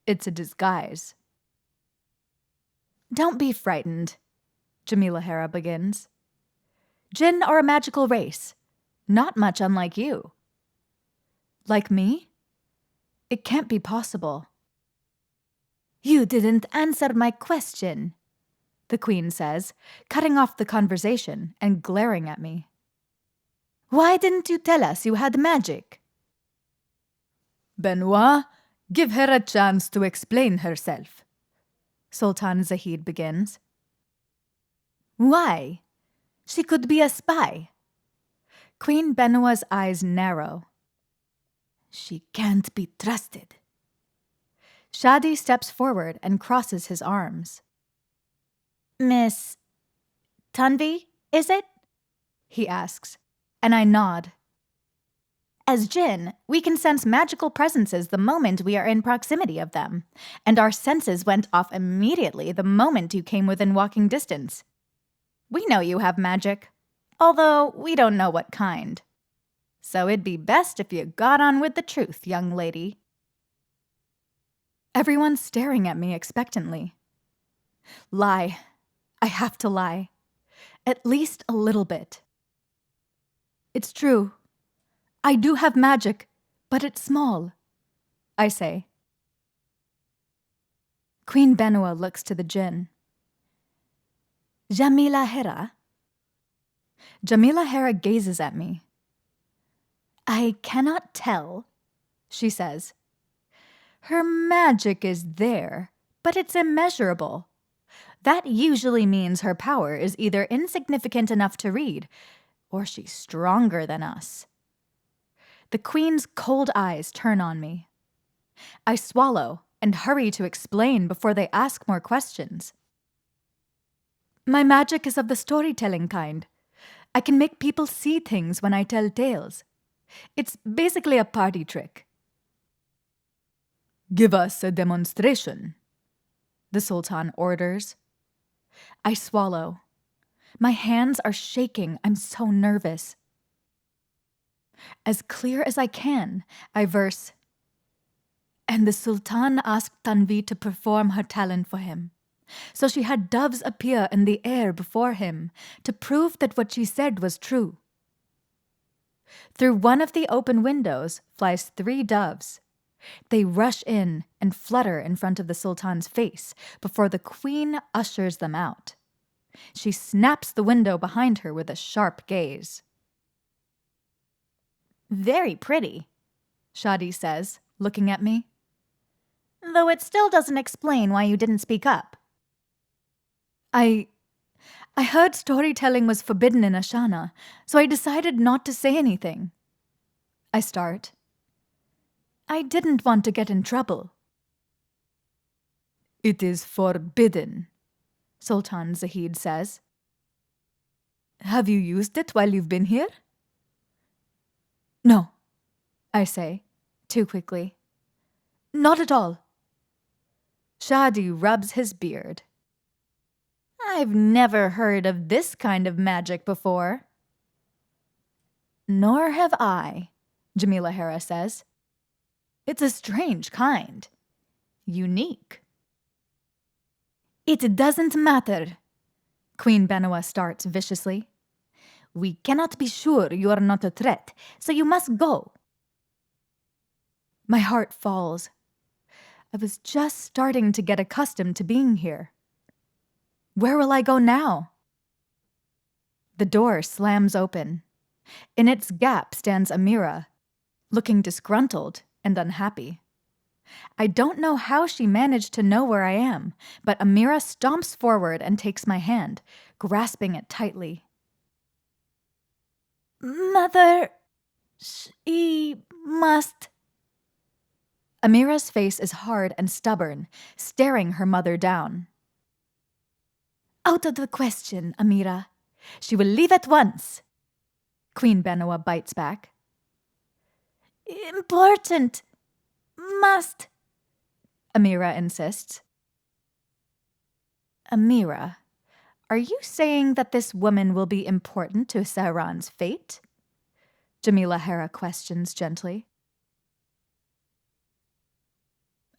It's a disguise. "Don't be frightened," Jamila Hera begins. "Jinn are a magical race, not much unlike you." "Like me? It can't be possible." "You didn't answer my question," the Queen says, cutting off the conversation and glaring at me. "Why didn't you tell us you had magic?" Benoit, give her a chance to explain herself. Sultan Zahid begins. Why? She could be a spy. Queen Benoit's eyes narrow. She can't be trusted. Shadi steps forward and crosses his arms. Miss Tanvi, is it? He asks, and I nod. As Jinn, we can sense magical presences the moment we are in proximity of them, and our senses went off immediately the moment you came within walking distance. We know you have magic, although we don't know what kind. So it'd be best if you got on with the truth, young lady. Everyone's staring at me expectantly. Lie. I have to lie. At least a little bit. It's true. I do have magic, but it's small, I say. Queen Benoit looks to the Jinn. Jamila Hera? Jamila Hera gazes at me. I cannot tell, she says. Her magic is there, but it's immeasurable. That usually means her power is either insignificant enough to read, or she's stronger than us. The Queen's cold eyes turn on me. I swallow and hurry to explain before they ask more questions. My magic is of the storytelling kind. I can make people see things when I tell tales. It's basically a party trick. Give us a demonstration, the Sultan orders. I swallow. My hands are shaking. I'm so nervous. As clear as I can, I verse, and the Sultan asked Tanvi to perform her talent for him. So she had doves appear in the air before him to prove that what she said was true. Through one of the open windows flies 3 doves. They rush in and flutter in front of the Sultan's face before the Queen ushers them out. She snaps the window behind her with a sharp gaze. Very pretty, Shadi says, looking at me. Though it still doesn't explain why you didn't speak up. I heard storytelling was forbidden in Ashana, so I decided not to say anything. I start. I didn't want to get in trouble. It is forbidden, Sultan Zahid says. Have you used it while you've been here? No, I say, too quickly. Not at all. Shadi rubs his beard. I've never heard of this kind of magic before. Nor have I, Jamila Hera says. It's a strange kind. Unique. It doesn't matter, Queen Benoit starts viciously. We cannot be sure you are not a threat, so you must go. My heart falls. I was just starting to get accustomed to being here. Where will I go now? The door slams open. In its gap stands Amira, looking disgruntled and unhappy. I don't know how she managed to know where I am, but Amira stomps forward and takes my hand, grasping it tightly. Mother, she must... Amira's face is hard and stubborn, staring her mother down. Out of the question, Amira. She will leave at once. Queen Benoit bites back. Important. Must. Amira insists. Amira, are you saying that this woman will be important to Sahran's fate? Jamila Hera questions gently.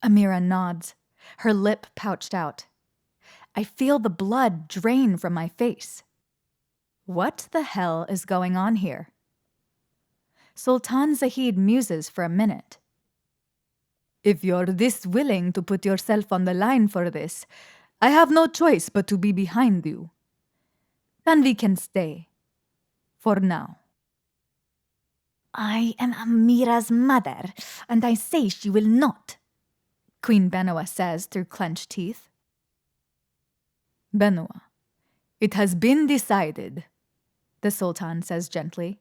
Amira nods, her lip pouched out. I feel the blood drain from my face. What the hell is going on here? Sultan Zahid muses for a minute. If you're this willing to put yourself on the line for this, I have no choice but to be behind you. Tanvi can stay. For now. I am Amira's mother, and I say she will not, Queen Benua says through clenched teeth. Benua, it has been decided, the Sultan says gently.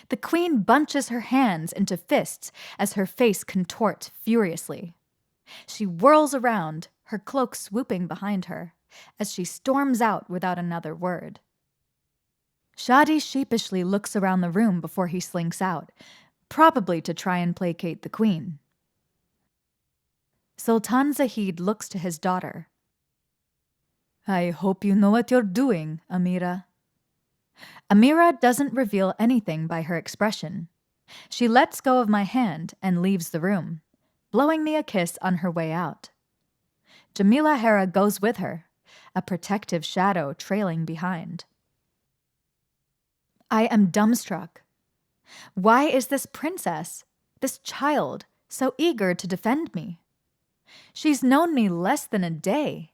The queen bunches her hands into fists as her face contorts furiously. She whirls around, her cloak swooping behind her, as she storms out without another word. Shadi sheepishly looks around the room before he slinks out, probably to try and placate the queen. Sultan Zahid looks to his daughter. I hope you know what you're doing, Amira. Amira doesn't reveal anything by her expression. She lets go of my hand and leaves the room, blowing me a kiss on her way out. Jamila Hera goes with her, a protective shadow trailing behind. I am dumbstruck. Why is this princess, this child, so eager to defend me? She's known me less than a day.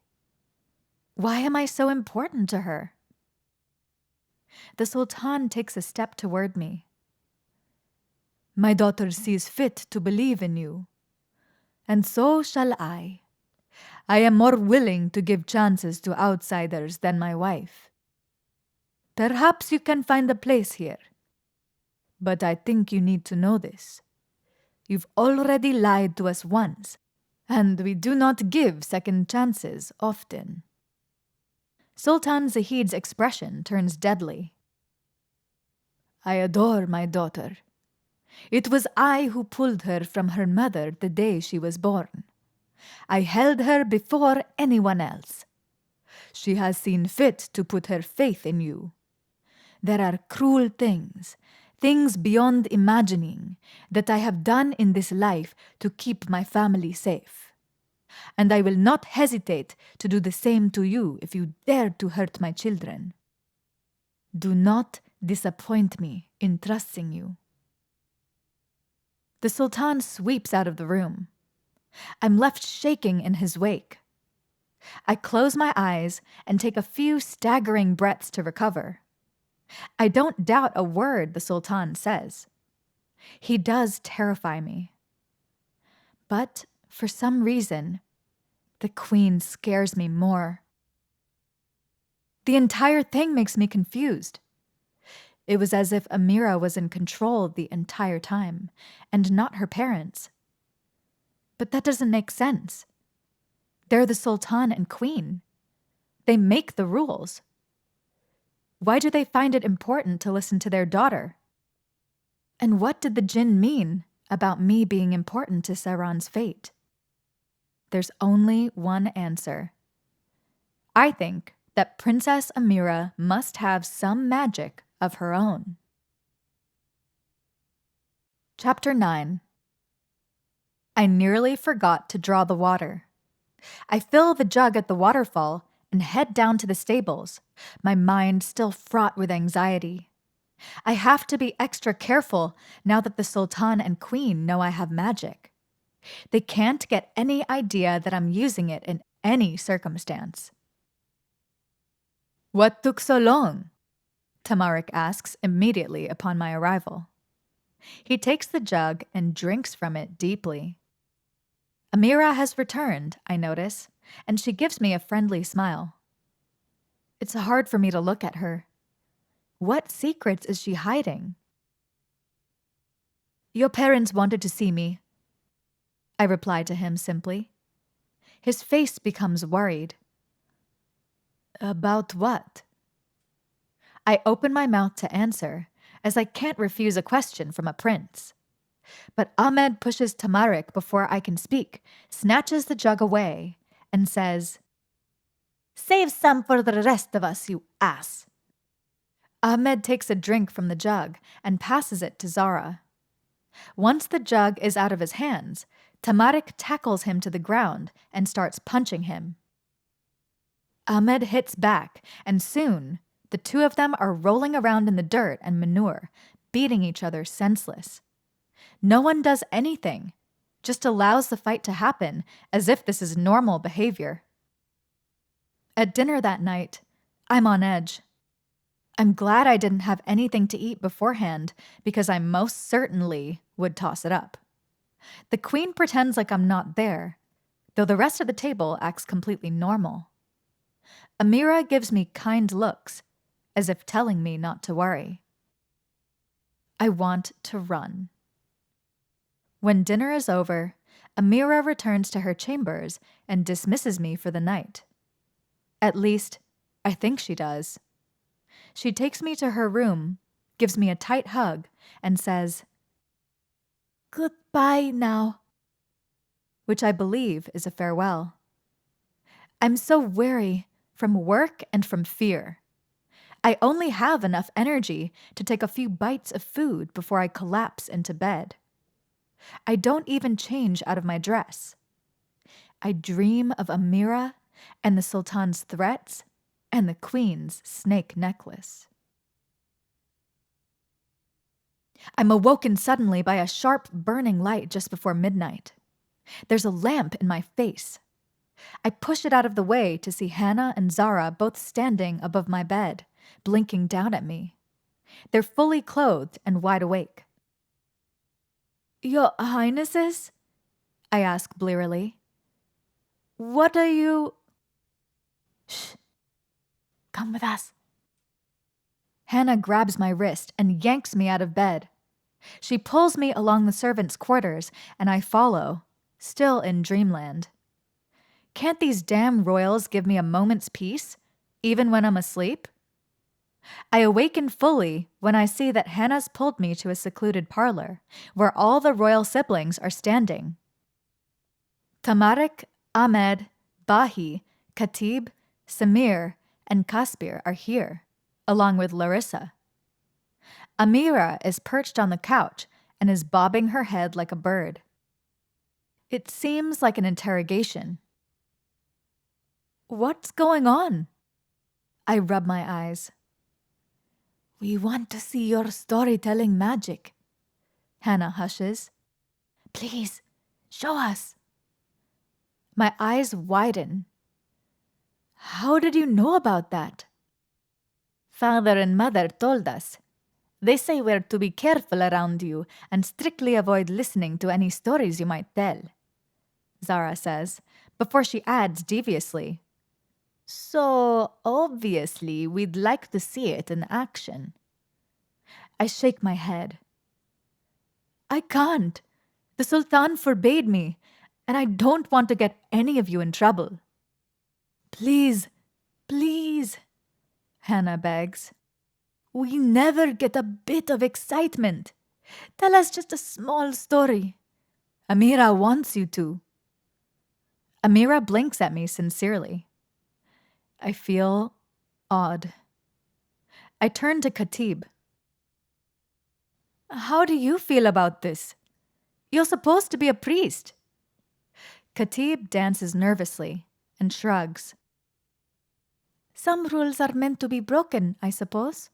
Why am I so important to her? The Sultan takes a step toward me. My daughter sees fit to believe in you, and so shall I. I am more willing to give chances to outsiders than my wife. Perhaps you can find a place here, but I think you need to know this. You've already lied to us once, and we do not give second chances often. Sultan Zahid's expression turns deadly. I adore my daughter. It was I who pulled her from her mother the day she was born. I held her before anyone else. She has seen fit to put her faith in you. There are cruel things beyond imagining, that I have done in this life to keep my family safe. And I will not hesitate to do the same to you if you dare to hurt my children. Do not disappoint me in trusting you. The Sultan sweeps out of the room. I'm left shaking in his wake. I close my eyes and take a few staggering breaths to recover. I don't doubt a word the Sultan says. He does terrify me. But for some reason, the queen scares me more. The entire thing makes me confused. It was as if Amira was in control the entire time, and not her parents. But that doesn't make sense. They're the Sultan and Queen. They make the rules. Why do they find it important to listen to their daughter? And what did the jinn mean about me being important to Sehran's fate? There's only one answer. I think that Princess Amira must have some magic of her own. Chapter 9. I nearly forgot to draw the water. I fill the jug at the waterfall and head down to the stables, my mind still fraught with anxiety. I have to be extra careful now that the Sultan and Queen know I have magic. They can't get any idea that I'm using it in any circumstance. What took so long? Tamarik asks immediately upon my arrival. He takes the jug and drinks from it deeply. Amira has returned, I notice, and she gives me a friendly smile. It's hard for me to look at her. What secrets is she hiding? Your parents wanted to see me, I reply to him simply. His face becomes worried. About what? I open my mouth to answer, as I can't refuse a question from a prince. But Ahmed pushes Tamarik before I can speak, snatches the jug away, and says, "Save some for the rest of us, you ass." Ahmed takes a drink from the jug and passes it to Zara. Once the jug is out of his hands, Tamarik tackles him to the ground and starts punching him. Ahmed hits back, and soon the two of them are rolling around in the dirt and manure, beating each other senseless. No one does anything, just allows the fight to happen as if this is normal behavior. At dinner that night, I'm on edge. I'm glad I didn't have anything to eat beforehand because I most certainly would toss it up. The queen pretends like I'm not there, though the rest of the table acts completely normal. Amira gives me kind looks, as if telling me not to worry. I want to run. When dinner is over, Amira returns to her chambers and dismisses me for the night. At least, I think she does. She takes me to her room, gives me a tight hug, and says, "Goodbye now," which I believe is a farewell. I'm so weary from work and from fear. I only have enough energy to take a few bites of food before I collapse into bed. I don't even change out of my dress. I dream of Amira and the Sultan's threats and the Queen's snake necklace. I'm awoken suddenly by a sharp, burning light just before midnight. There's a lamp in my face. I push it out of the way to see Hannah and Zara both standing above my bed, blinking down at me. They're fully clothed and wide awake. "Your Highnesses?" I ask blearily. "What are you—" "Shh. Come with us." Hannah grabs my wrist and yanks me out of bed. She pulls me along the servants' quarters, and I follow, still in dreamland. Can't these damn royals give me a moment's peace, even when I'm asleep? I awaken fully when I see that Hannah's pulled me to a secluded parlor, where all the royal siblings are standing. Tamarik, Ahmed, Bahi, Khatib, Samir, and Kaspir are here, along with Larissa. Amira is perched on the couch and is bobbing her head like a bird. It seems like an interrogation. What's going on? I rub my eyes. We want to see your storytelling magic. Hannah hushes. Please, show us. My eyes widen. How did you know about that? Father and mother told us. They say we're to be careful around you and strictly avoid listening to any stories you might tell, Zara says, before she adds deviously. So, obviously, we'd like to see it in action. I shake my head. I can't. The Sultan forbade me, and I don't want to get any of you in trouble. Please, please, Hannah begs. We never get a bit of excitement. Tell us just a small story. Amira wants you to. Amira blinks at me sincerely. I feel odd. I turn to Khatib. How do you feel about this? You're supposed to be a priest. Khatib dances nervously and shrugs. Some rules are meant to be broken, I suppose.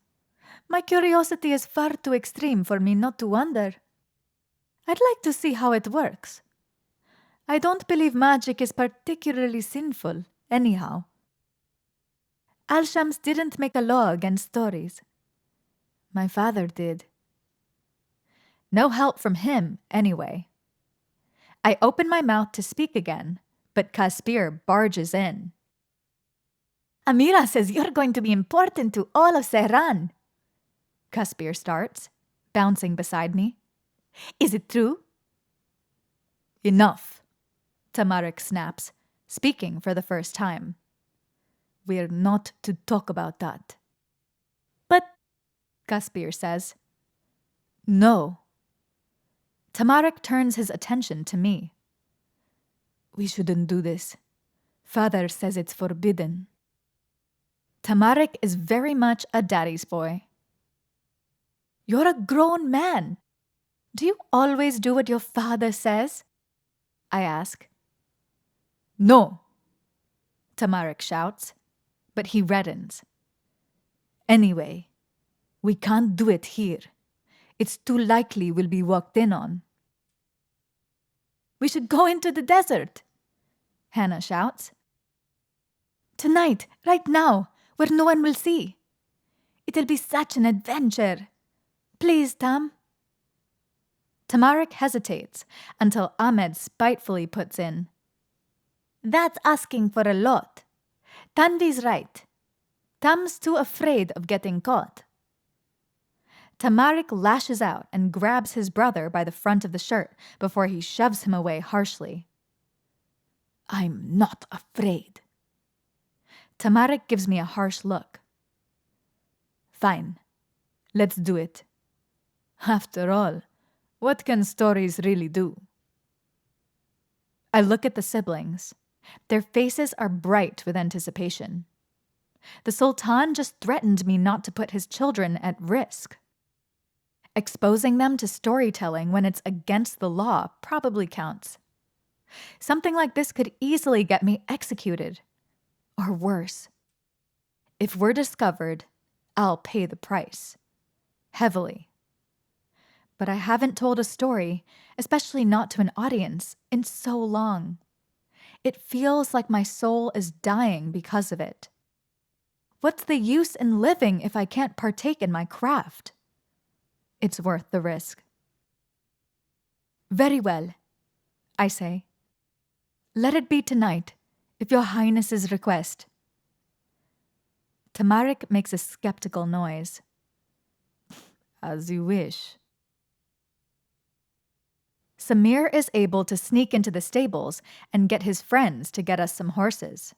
My curiosity is far too extreme for me not to wonder. I'd like to see how it works. I don't believe magic is particularly sinful, anyhow. Al-Shams didn't make a law against stories. My father did. No help from him, anyway. I open my mouth to speak again, but Kaspir barges in. Amira says you're going to be important to all of Sehran. Kaspir starts, bouncing beside me. Is it true? Enough, Tamarik snaps, speaking for the first time. We're not to talk about that. But, Kaspir says. No. Tamarik turns his attention to me. We shouldn't do this. Father says it's forbidden. Tamarik is very much a daddy's boy. You're a grown man. Do you always do what your father says? I ask. No, Tamarik shouts, but he reddens. Anyway, we can't do it here. It's too likely we'll be walked in on. We should go into the desert, Hannah shouts. Tonight, right now, where no one will see. It'll be such an adventure. Please, Tam. Tamarik hesitates until Ahmed spitefully puts in, That's asking for a lot. Tanvi's right. Tam's too afraid of getting caught. Tamarik lashes out and grabs his brother by the front of the shirt before he shoves him away harshly. I'm not afraid. Tamarik gives me a harsh look. Fine. Let's do it. After all, what can stories really do? I look at the siblings. Their faces are bright with anticipation. The Sultan just threatened me not to put his children at risk. Exposing them to storytelling when it's against the law probably counts. Something like this could easily get me executed. Or worse. If we're discovered, I'll pay the price. Heavily. But I haven't told a story, especially not to an audience, in so long. It feels like my soul is dying because of it. What's the use in living if I can't partake in my craft? It's worth the risk. Very well, I say. Let it be tonight, if your highness's request. Tamarik makes a skeptical noise. As you wish. Samir is able to sneak into the stables and get his friends to get us some horses.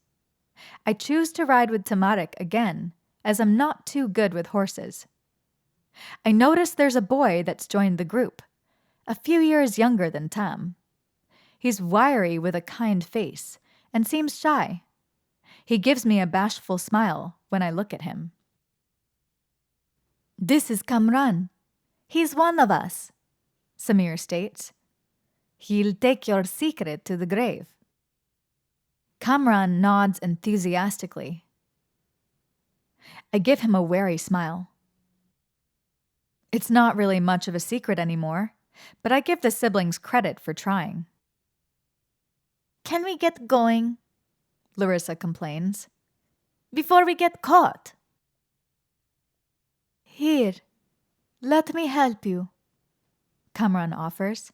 I choose to ride with Tamarik again, as I'm not too good with horses. I notice there's a boy that's joined the group, a few years younger than Tam. He's wiry with a kind face and seems shy. He gives me a bashful smile when I look at him. This is Kamran. He's one of us, Samir states. He'll take your secret to the grave. Kamran nods enthusiastically. I give him a wary smile. It's not really much of a secret anymore, but I give the siblings credit for trying. Can we get going? Larissa complains. Before we get caught. Here, let me help you, Kamran offers.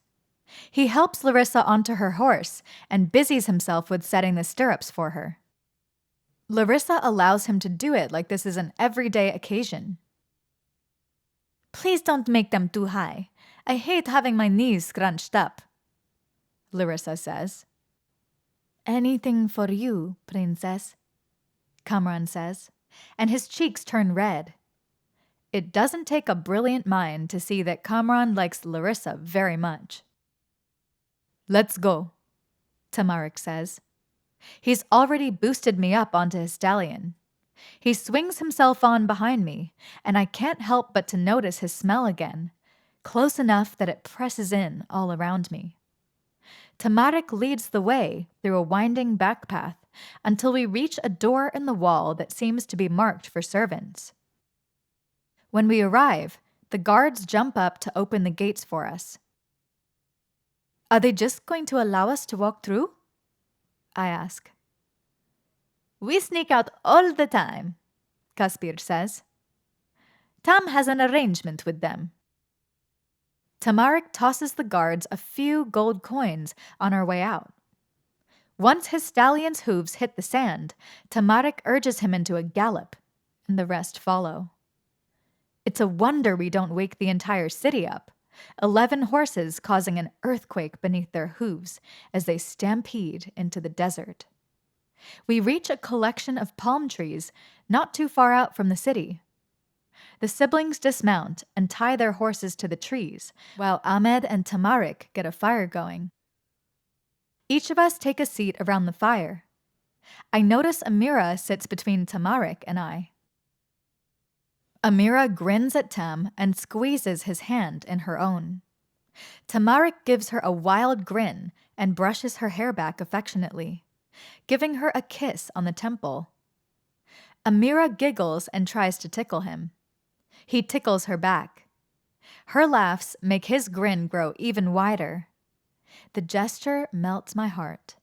He helps Larissa onto her horse and busies himself with setting the stirrups for her. Larissa allows him to do it like this is an everyday occasion. Please don't make them too high. I hate having my knees scrunched up, Larissa says. Anything for you, princess, Kamran says, and his cheeks turn red. It doesn't take a brilliant mind to see that Kamran likes Larissa very much. Let's go, Tamarik says. He's already boosted me up onto his stallion. He swings himself on behind me, and I can't help but to notice his smell again, close enough that it presses in all around me. Tamarik leads the way through a winding back path until we reach a door in the wall that seems to be marked for servants. When we arrive, the guards jump up to open the gates for us. Are they just going to allow us to walk through? I ask. We sneak out all the time, Kaspir says. Tam has an arrangement with them. Tamarik tosses the guards a few gold coins on our way out. Once his stallion's hooves hit the sand, Tamarik urges him into a gallop, and the rest follow. It's a wonder we don't wake the entire city up, 11 horses causing an earthquake beneath their hooves as they stampede into the desert. We reach a collection of palm trees not too far out from the city. The siblings dismount and tie their horses to the trees, while Ahmed and Tamarik get a fire going. Each of us take a seat around the fire. I notice Amira sits between Tamarik and I. Amira grins at Tam and squeezes his hand in her own. Tamarik gives her a wild grin and brushes her hair back affectionately, giving her a kiss on the temple. Amira giggles and tries to tickle him. He tickles her back. Her laughs make his grin grow even wider. The gesture melts my heart.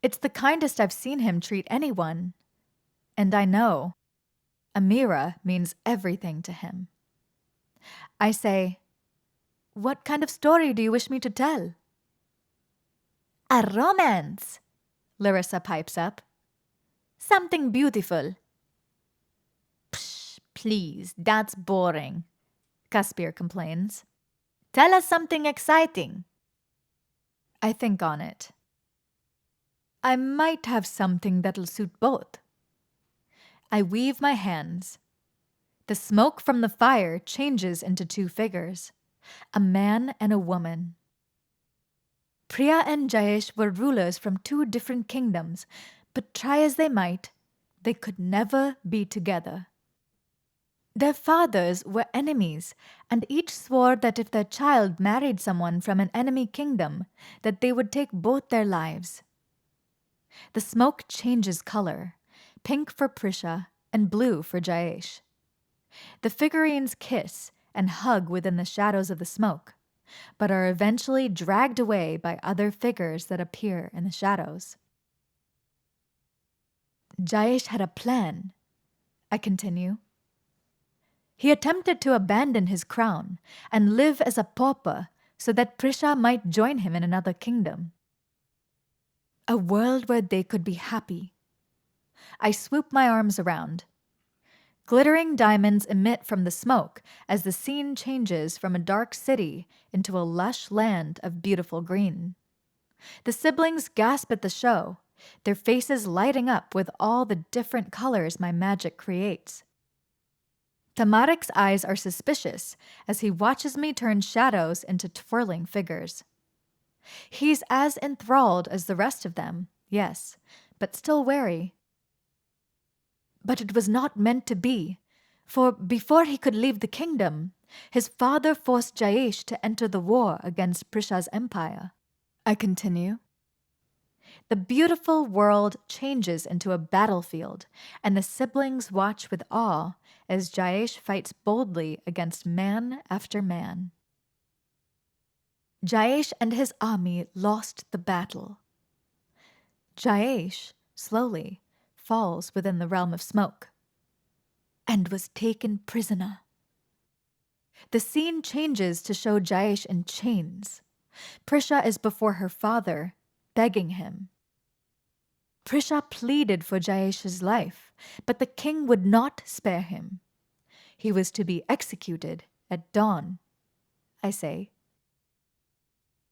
It's the kindest I've seen him treat anyone. And I know Amira means everything to him. I say, "What kind of story do you wish me to tell?" "A romance," Larissa pipes up. "Something beautiful." "Psh, please, that's boring," Caspir complains. "Tell us something exciting." I think on it. "I might have something that'll suit both." I weave my hands. The smoke from the fire changes into two figures, a man and a woman. Priya and Jayesh were rulers from two different kingdoms, but try as they might, they could never be together. Their fathers were enemies, and each swore that if their child married someone from an enemy kingdom, that they would take both their lives. The smoke changes color, pink for Prisha and blue for Jayesh. The figurines kiss and hug within the shadows of the smoke, but are eventually dragged away by other figures that appear in the shadows. Jayesh had a plan, I continue. He attempted to abandon his crown and live as a pauper so that Prisha might join him in another kingdom. A world where they could be happy. I swoop my arms around. Glittering diamonds emit from the smoke as the scene changes from a dark city into a lush land of beautiful green. The siblings gasp at the show, their faces lighting up with all the different colors my magic creates. Tamarik's eyes are suspicious as he watches me turn shadows into twirling figures. He's as enthralled as the rest of them, yes, but still wary. But it was not meant to be, for before he could leave the kingdom, his father forced Jayesh to enter the war against Prisha's empire. I continue. The beautiful world changes into a battlefield, and the siblings watch with awe as Jayesh fights boldly against man after man. Jayesh and his army lost the battle. Jayesh, slowly, falls within the realm of smoke and was taken prisoner. The scene changes to show Jayesh in chains. Prisha is before her father, begging him. Prisha pleaded for Jayesh's life, but the king would not spare him. He was to be executed at dawn, I say.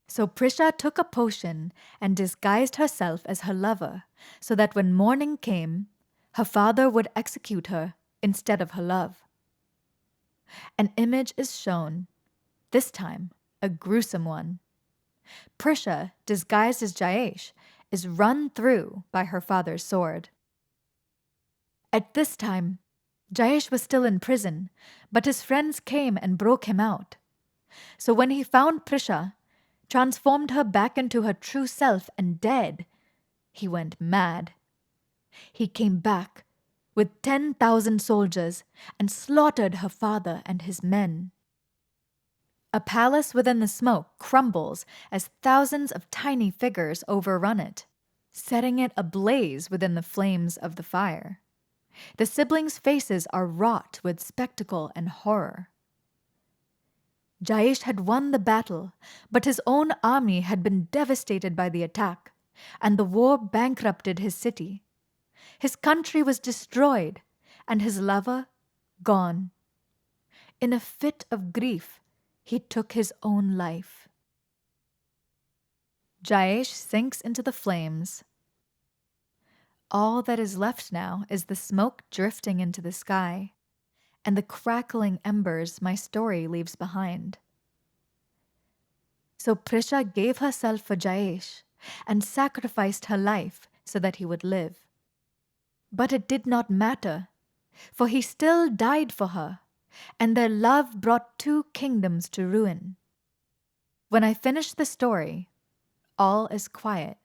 So Prisha took a potion and disguised herself as her lover, so that when morning came, her father would execute her instead of her love. An image is shown, this time a gruesome one. Prisha, disguised as Jayesh, is run through by her father's sword. At this time, Jayesh was still in prison, but his friends came and broke him out. So when he found Prisha, transformed her back into her true self and dead, he went mad. He came back with 10,000 soldiers and slaughtered her father and his men. A palace within the smoke crumbles as thousands of tiny figures overrun it, setting it ablaze within the flames of the fire. The siblings' faces are wrought with spectacle and horror. Jayesh had won the battle, but his own army had been devastated by the attack, and the war bankrupted his city. His country was destroyed, and his lover gone. In a fit of grief, he took his own life. Jayesh sinks into the flames. All that is left now is the smoke drifting into the sky, and the crackling embers my story leaves behind. So Prisha gave herself for Jayesh and sacrificed her life so that he would live. But it did not matter, for he still died for her, and their love brought two kingdoms to ruin. When I finish the story, all is quiet,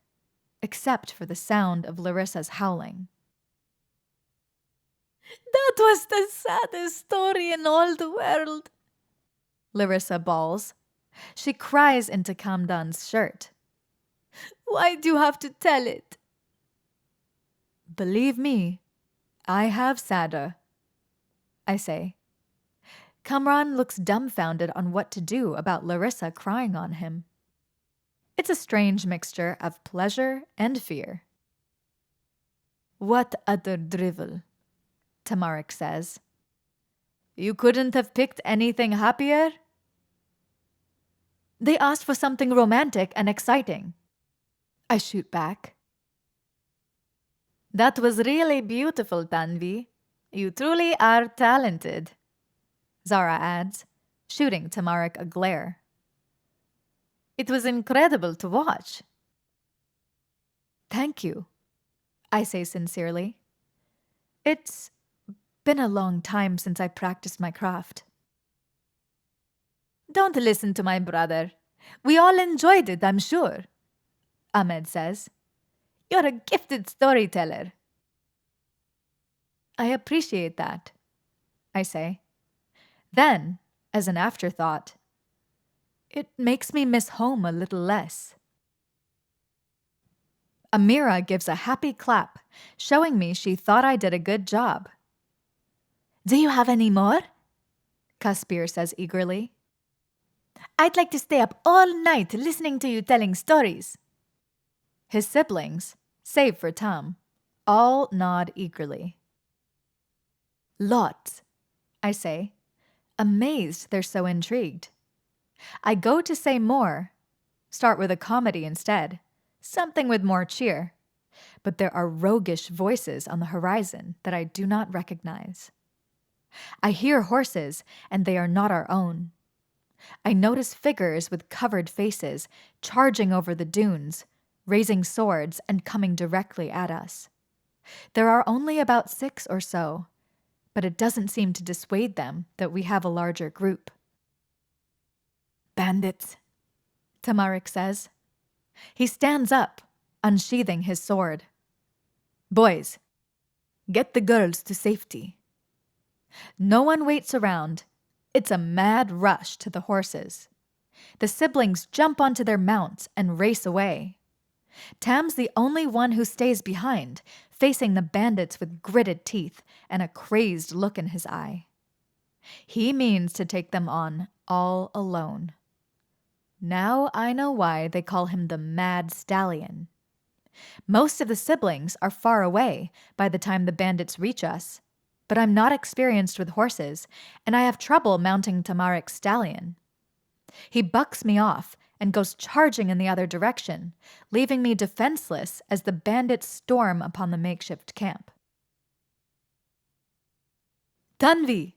except for the sound of Larissa's howling. That was the saddest story in all the world, Larissa bawls. She cries into Kamdan's shirt. Why do you have to tell it? Believe me, I have sadder. I say. Kamran looks dumbfounded on what to do about Larissa crying on him. It's a strange mixture of pleasure and fear. What utter drivel, Tamarik says. You couldn't have picked anything happier? They asked for something romantic and exciting, I shoot back. That was really beautiful, Tanvi. You truly are talented, Zara adds, shooting Tamarik a glare. It was incredible to watch. Thank you, I say sincerely. It's been a long time since I practiced my craft. Don't listen to my brother. We all enjoyed it, I'm sure, Ahmed says. You're a gifted storyteller. I appreciate that, I say. Then, as an afterthought, it makes me miss home a little less. Amira gives a happy clap, showing me she thought I did a good job. Do you have any more? Kaspir says eagerly. I'd like to stay up all night listening to you telling stories. His siblings, save for Tam, all nod eagerly. Lots, I say, amazed they're so intrigued. I go to say more, start with a comedy instead, something with more cheer, but there are roguish voices on the horizon that I do not recognize. I hear horses, and they are not our own. I notice figures with covered faces charging over the dunes, raising swords and coming directly at us. There are only about 6 or so, but it doesn't seem to dissuade them that we have a larger group. Bandits, Tamarik says. He stands up, unsheathing his sword. Boys, get the girls to safety. No one waits around. It's a mad rush to the horses. The siblings jump onto their mounts and race away. Tam's the only one who stays behind, facing the bandits with gritted teeth and a crazed look in his eye. He means to take them on all alone. Now I know why they call him the Mad Stallion. Most of the siblings are far away by the time the bandits reach us, but I'm not experienced with horses, and I have trouble mounting Tamarik's stallion. He bucks me off and goes charging in the other direction, leaving me defenseless as the bandits storm upon the makeshift camp. Tanvi,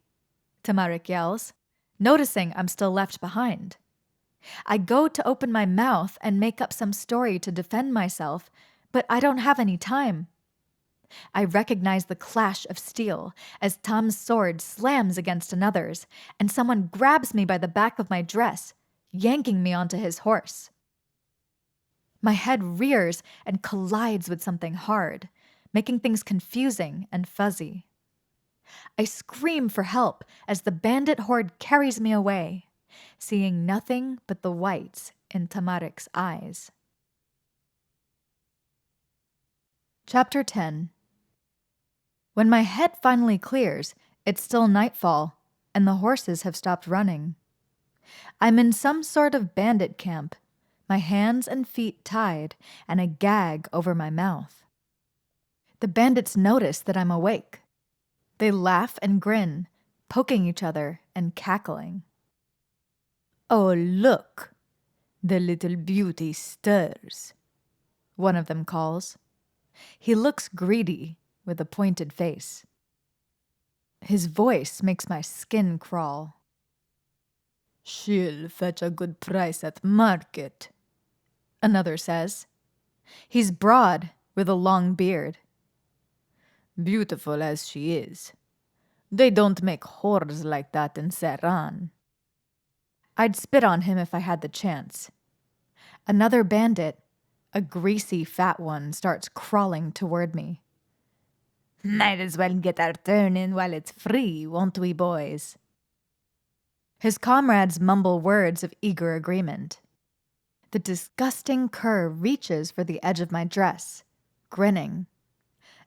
Tamarik yells, noticing I'm still left behind. I go to open my mouth and make up some story to defend myself, but I don't have any time. I recognize the clash of steel as Tom's sword slams against another's, and someone grabs me by the back of my dress, yanking me onto his horse. My head rears and collides with something hard, making things confusing and fuzzy. I scream for help as the bandit horde carries me away, seeing nothing but the whites in Tamarik's eyes. Chapter 10. When my head finally clears, it's still nightfall, and the horses have stopped running. I'm in some sort of bandit camp, my hands and feet tied, and a gag over my mouth. The bandits notice that I'm awake. They laugh and grin, poking each other and cackling. Oh, look, the little beauty stirs, one of them calls. He looks greedy, with a pointed face. His voice makes my skin crawl. She'll fetch a good price at market, another says. He's broad, with a long beard. Beautiful as she is. They don't make whores like that in Serran. I'd spit on him if I had the chance. Another bandit, a greasy fat one, starts crawling toward me. Might as well get our turn in while it's free, won't we, boys? His comrades mumble words of eager agreement. The disgusting cur reaches for the edge of my dress, grinning.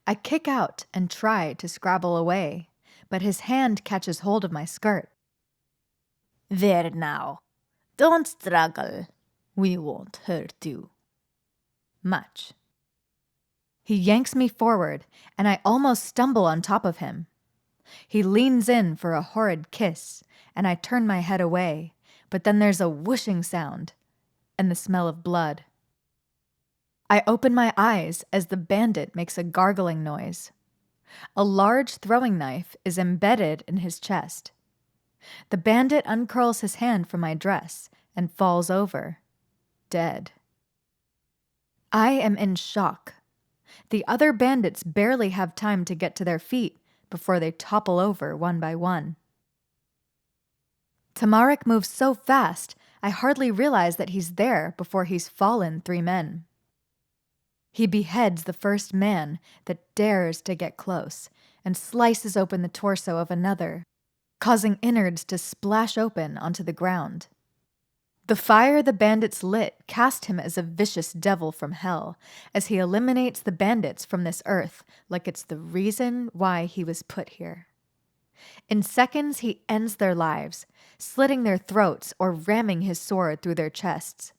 I kick out and try to scrabble away, but his hand catches hold of my skirt. There now. Don't struggle. We won't hurt you much. He yanks me forward, and I almost stumble on top of him. He leans in for a horrid kiss, and I turn my head away, but then there's a whooshing sound and the smell of blood. I open my eyes as the bandit makes a gargling noise. A large throwing knife is embedded in his chest. The bandit uncurls his hand from my dress and falls over, dead. I am in shock. The other bandits barely have time to get to their feet before they topple over one by one. Tamarik moves so fast, I hardly realize that he's there before he's fallen 3 men. He beheads the first man that dares to get close and slices open the torso of another, causing innards to splash open onto the ground. The fire the bandits lit cast him as a vicious devil from hell, as he eliminates the bandits from this earth like it's the reason why he was put here. In seconds, he ends their lives, slitting their throats or ramming his sword through their chests.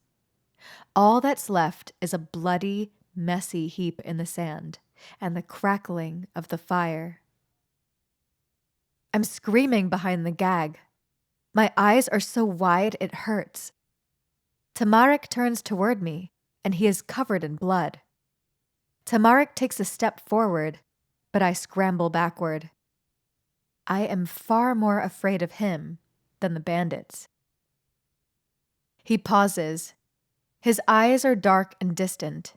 All that's left is a bloody, messy heap in the sand and the crackling of the fire. I'm screaming behind the gag. My eyes are so wide it hurts. Tamarik turns toward me, and he is covered in blood. Tamarik takes a step forward, but I scramble backward. I am far more afraid of him than the bandits. He pauses. His eyes are dark and distant.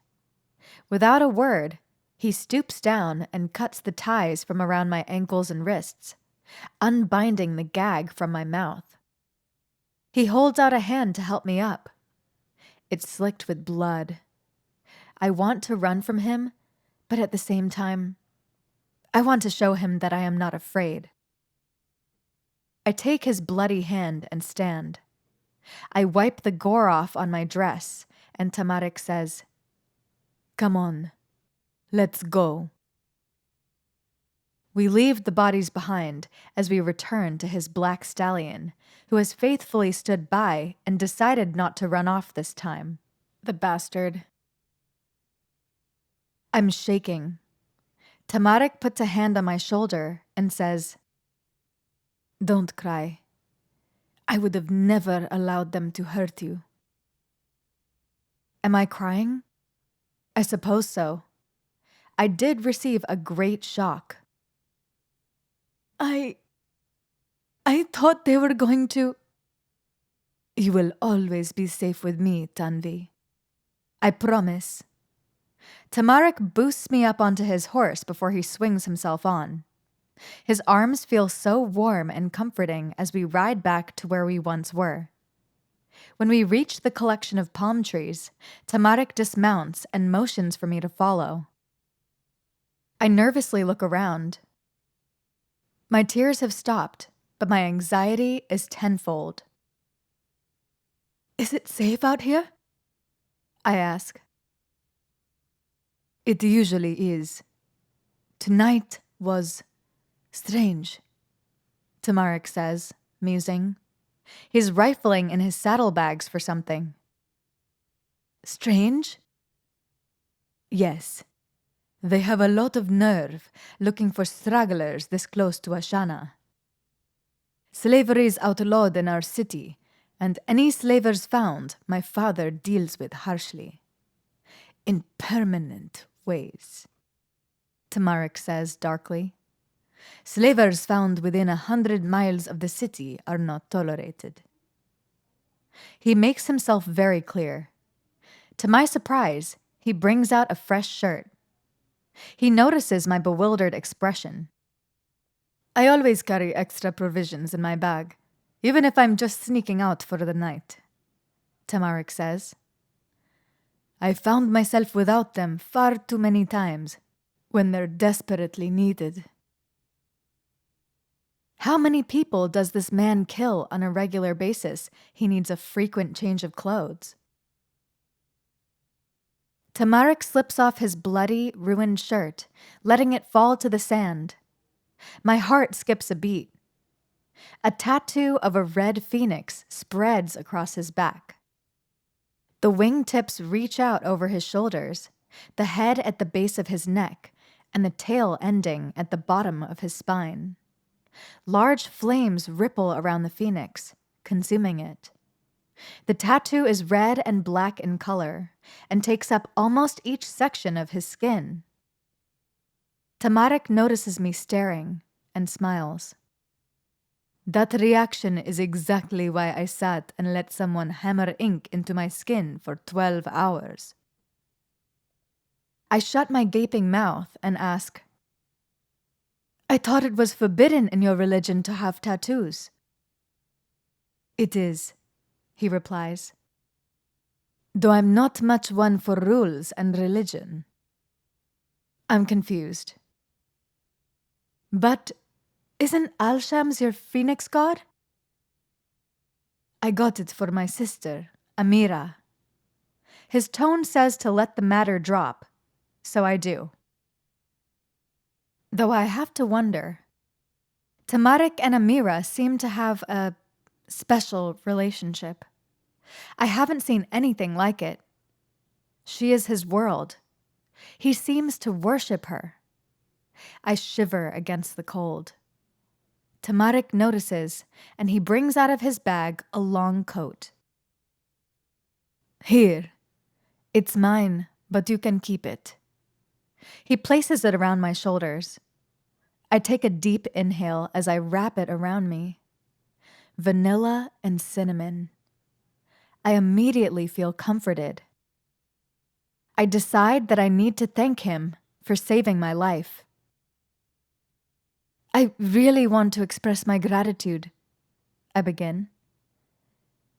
Without a word, he stoops down and cuts the ties from around my ankles and wrists, unbinding the gag from my mouth. He holds out a hand to help me up. It's slicked with blood. I want to run from him, but at the same time, I want to show him that I am not afraid. I take his bloody hand and stand. I wipe the gore off on my dress, and Tamarik says, "Come on, let's go." We leave the bodies behind as we return to his black stallion, who has faithfully stood by and decided not to run off this time. The bastard. I'm shaking. Tamarik puts a hand on my shoulder and says, "Don't cry. I would have never allowed them to hurt you." Am I crying? I suppose so. I did receive a great shock. I thought they were going to... You will always be safe with me, Tanvi. I promise. Tamarik boosts me up onto his horse before he swings himself on. His arms feel so warm and comforting as we ride back to where we once were. When we reach the collection of palm trees, Tamarik dismounts and motions for me to follow. I nervously look around. My tears have stopped, but my anxiety is tenfold. "Is it safe out here?" I ask. "It usually is. Tonight was strange," Tamarik says, musing. He's rifling in his saddlebags for something. "Strange?" "Yes. They have a lot of nerve looking for stragglers this close to Ashana. Slavery is outlawed in our city, and any slavers found my father deals with harshly. In permanent ways," Tamarik says darkly. "Slavers found within 100 miles of the city are not tolerated." He makes himself very clear. To my surprise, he brings out a fresh shirt. He notices my bewildered expression. "I always carry extra provisions in my bag, even if I'm just sneaking out for the night," Tamarik says. "I found myself without them far too many times when they're desperately needed." How many people does this man kill on a regular basis? He needs a frequent change of clothes. Tamarik slips off his bloody, ruined shirt, letting it fall to the sand. My heart skips a beat. A tattoo of a red phoenix spreads across his back. The wingtips reach out over his shoulders, the head at the base of his neck, and the tail ending at the bottom of his spine. Large flames ripple around the phoenix, consuming it. The tattoo is red and black in color and takes up almost each section of his skin. Tamarik notices me staring and smiles. That reaction is exactly why I sat and let someone hammer ink into my skin for 12 hours. I shut my gaping mouth and ask, I thought it was forbidden in your religion to have tattoos. It is, he replies, though I'm not much one for rules and religion. I'm confused. But isn't Al-Shams your phoenix god? I got it for my sister, Amira. His tone says to let the matter drop, so I do. Though I have to wonder. Tamarik and Amira seem to have a special relationship. I haven't seen anything like it. She is his world. He seems to worship her. I shiver against the cold. Tamarik notices, and he brings out of his bag a long coat. Here. It's mine, but you can keep it. He places it around my shoulders. I take a deep inhale as I wrap it around me. Vanilla and cinnamon. I immediately feel comforted. I decide that I need to thank him for saving my life. I really want to express my gratitude, I begin.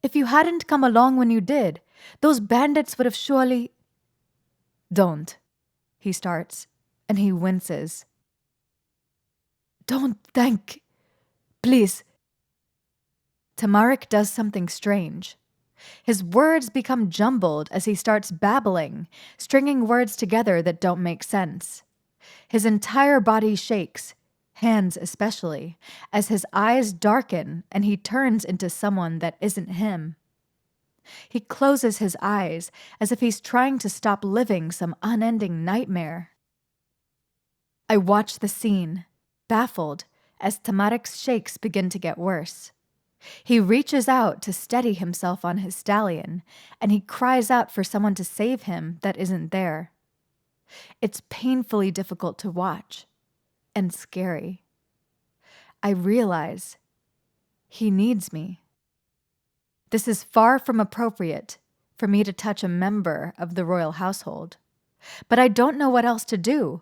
If you hadn't come along when you did, those bandits would have surely... Don't, he starts, and he winces. Don't thank... Please. Tamarik does something strange. His words become jumbled as he starts babbling, stringing words together that don't make sense. His entire body shakes, hands especially, as his eyes darken and he turns into someone that isn't him. He closes his eyes as if he's trying to stop living some unending nightmare. I watch the scene, baffled, as Tamarik's shakes begin to get worse. He reaches out to steady himself on his stallion, and he cries out for someone to save him that isn't there. It's painfully difficult to watch, and scary. I realize he needs me. This is far from appropriate for me to touch a member of the royal household, but I don't know what else to do,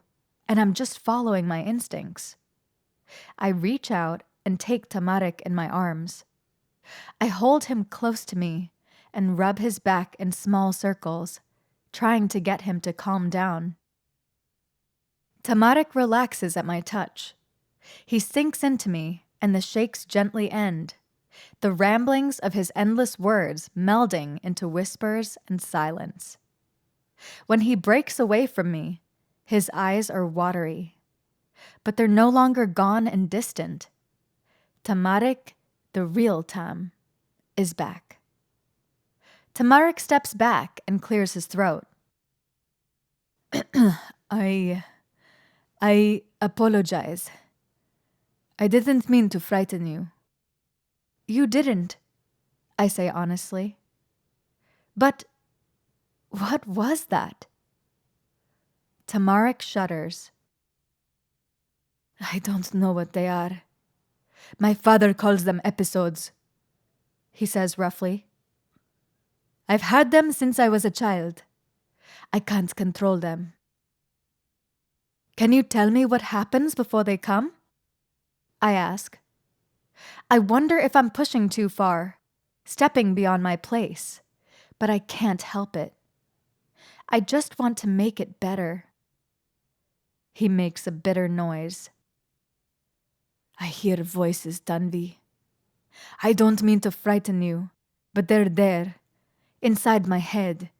and I'm just following my instincts. I reach out and take Tamarik in my arms. I hold him close to me and rub his back in small circles, trying to get him to calm down. Tamarik relaxes at my touch. He sinks into me, and the shakes gently end, the ramblings of his endless words melding into whispers and silence. When he breaks away from me, his eyes are watery, but they're no longer gone and distant. Tamarik, the real Tam, is back. Tamarik steps back and clears his throat. I apologize. I didn't mean to frighten you. You didn't, I say honestly. But what was that? Tamarik shudders. I don't know what they are. My father calls them episodes, he says roughly. I've had them since I was a child. I can't control them. Can you tell me what happens before they come? I ask. I wonder if I'm pushing too far, stepping beyond my place, but I can't help it. I just want to make it better. He makes a bitter noise. I hear voices, Tanvi. I don't mean to frighten you, but they're there, inside my head,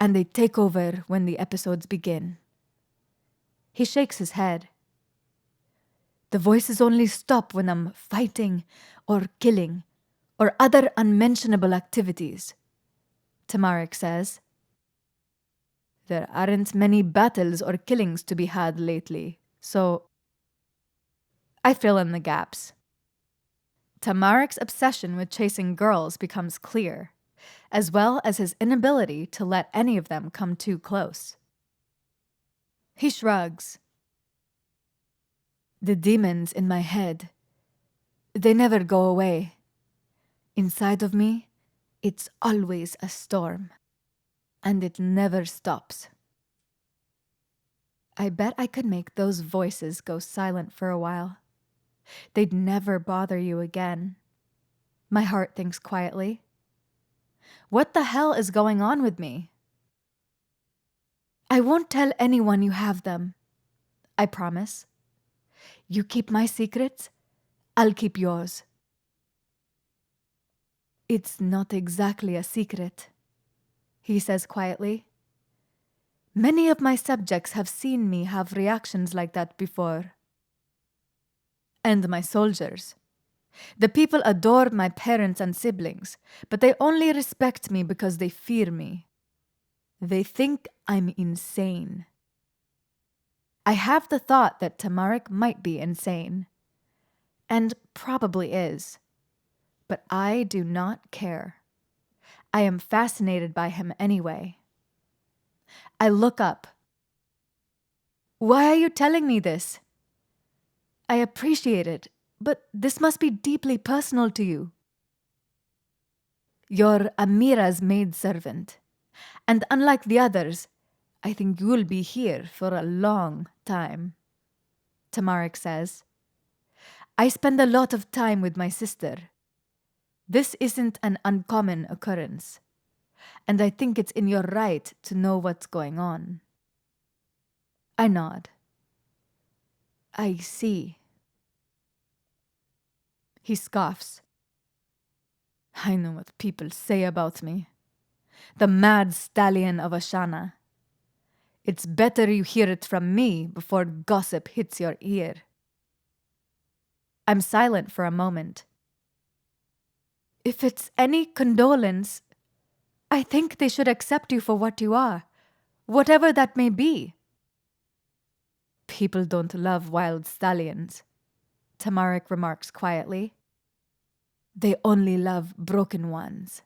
and they take over when the episodes begin. He shakes his head. The voices only stop when I'm fighting or killing or other unmentionable activities, Tamarik says. There aren't many battles or killings to be had lately, so I fill in the gaps. Tamarik's obsession with chasing girls becomes clear, as well as his inability to let any of them come too close. He shrugs. The demons in my head, they never go away. Inside of me, it's always a storm, and it never stops. I bet I could make those voices go silent for a while. They'd never bother you again. My heart thinks quietly. What the hell is going on with me? I won't tell anyone you have them, I promise. You keep my secrets, I'll keep yours. It's not exactly a secret, he says quietly. Many of my subjects have seen me have reactions like that before. And my soldiers. The people adore my parents and siblings, but they only respect me because they fear me. They think I'm insane. I have the thought that Tamarik might be insane, and probably is, but I do not care. I am fascinated by him anyway. I look up. Why are you telling me this? I appreciate it, but this must be deeply personal to you. You're Amira's maidservant, and unlike the others, I think you'll be here for a long time, Tamarik says. I spend a lot of time with my sister. This isn't an uncommon occurrence, and I think it's in your right to know what's going on. I nod. I see. He scoffs. I know what people say about me. The Mad Stallion of Ashana. It's better you hear it from me before gossip hits your ear. I'm silent for a moment. If it's any condolence, I think they should accept you for what you are, whatever that may be. People don't love wild stallions, Tamarik remarks quietly. They only love broken ones.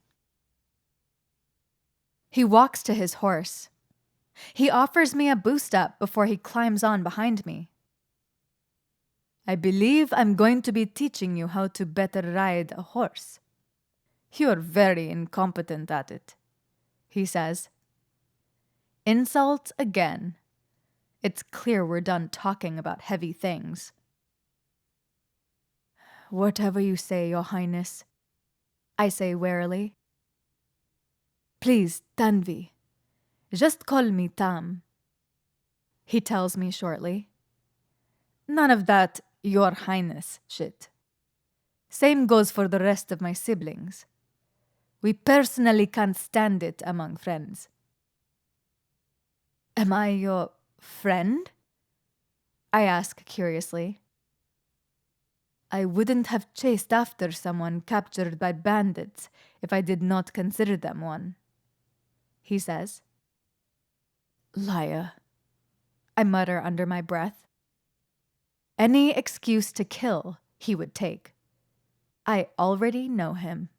He walks to his horse. He offers me a boost up before he climbs on behind me. I believe I'm going to be teaching you how to better ride a horse. You're very incompetent at it, he says. Insult again. It's clear we're done talking about heavy things. Whatever you say, Your Highness, I say warily. Please, Tanvi, just call me Tam, he tells me shortly. None of that Your Highness shit. Same goes for the rest of my siblings. We personally can't stand it among friends. Am I your friend? I ask curiously. I wouldn't have chased after someone captured by bandits if I did not consider them one, he says. Liar, I mutter under my breath. Any excuse to kill he would take. I already know him.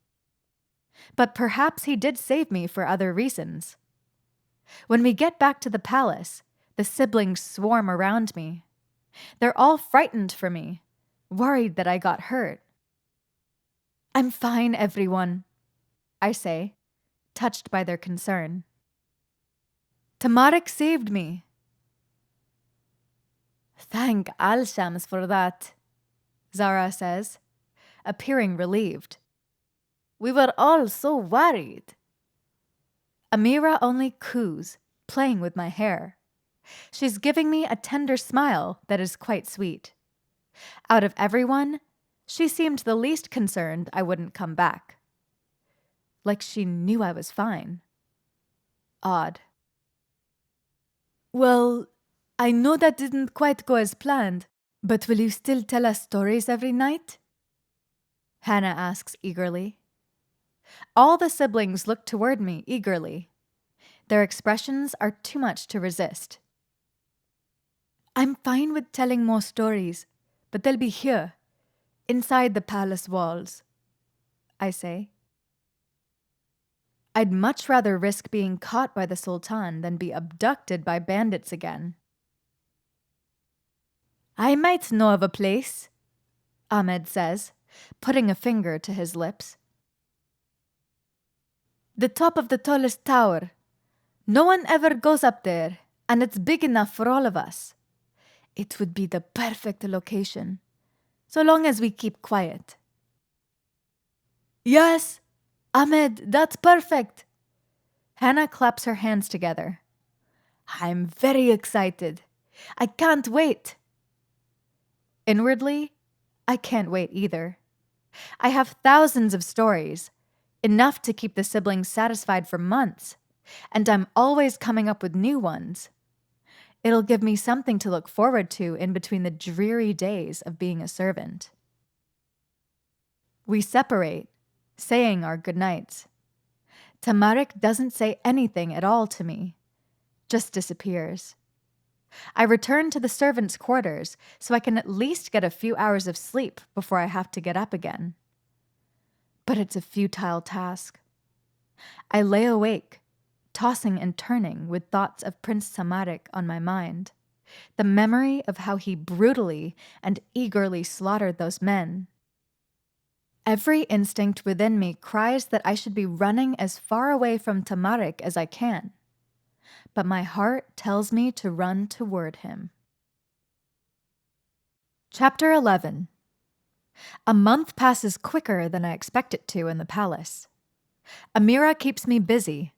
But perhaps he did save me for other reasons. When we get back to the palace, the siblings swarm around me. They're all frightened for me, worried that I got hurt. I'm fine, everyone, I say, touched by their concern. Tamarik saved me. Thank Al-Shams for that, Zara says, appearing relieved. We were all so worried. Amira only coos, playing with my hair. She's giving me a tender smile that is quite sweet. Out of everyone, she seemed the least concerned I wouldn't come back. Like she knew I was fine. Odd. Well, I know that didn't quite go as planned, But will you still tell us stories every night? Hannah asks eagerly. All the siblings look toward me eagerly. Their expressions are too much to resist. I'm fine with telling more stories, but they'll be here, inside the palace walls, I say. I'd much rather risk being caught by the Sultan than be abducted by bandits again. I might know of a place, Ahmed says, putting a finger to his lips. The top of the tallest tower. No one ever goes up there, and it's big enough for all of us. It would be the perfect location, so long as we keep quiet. Yes, Ahmed, that's perfect. Hannah claps her hands together. I'm very excited. I can't wait. Inwardly, I can't wait either. I have thousands of stories, enough to keep the siblings satisfied for months, and I'm always coming up with new ones. It'll give me something to look forward to in between the dreary days of being a servant. We separate, saying our goodnights. Tamarik doesn't say anything at all to me, just disappears. I return to the servants' quarters so I can at least get a few hours of sleep before I have to get up again. But it's a futile task. I lay awake, tossing and turning with thoughts of Prince Tamarik on my mind, the memory of how he brutally and eagerly slaughtered those men. Every instinct within me cries that I should be running as far away from Tamarik as I can, but my heart tells me to run toward him. Chapter 11. A month passes quicker than I expect it to in the palace. Amira keeps me busy,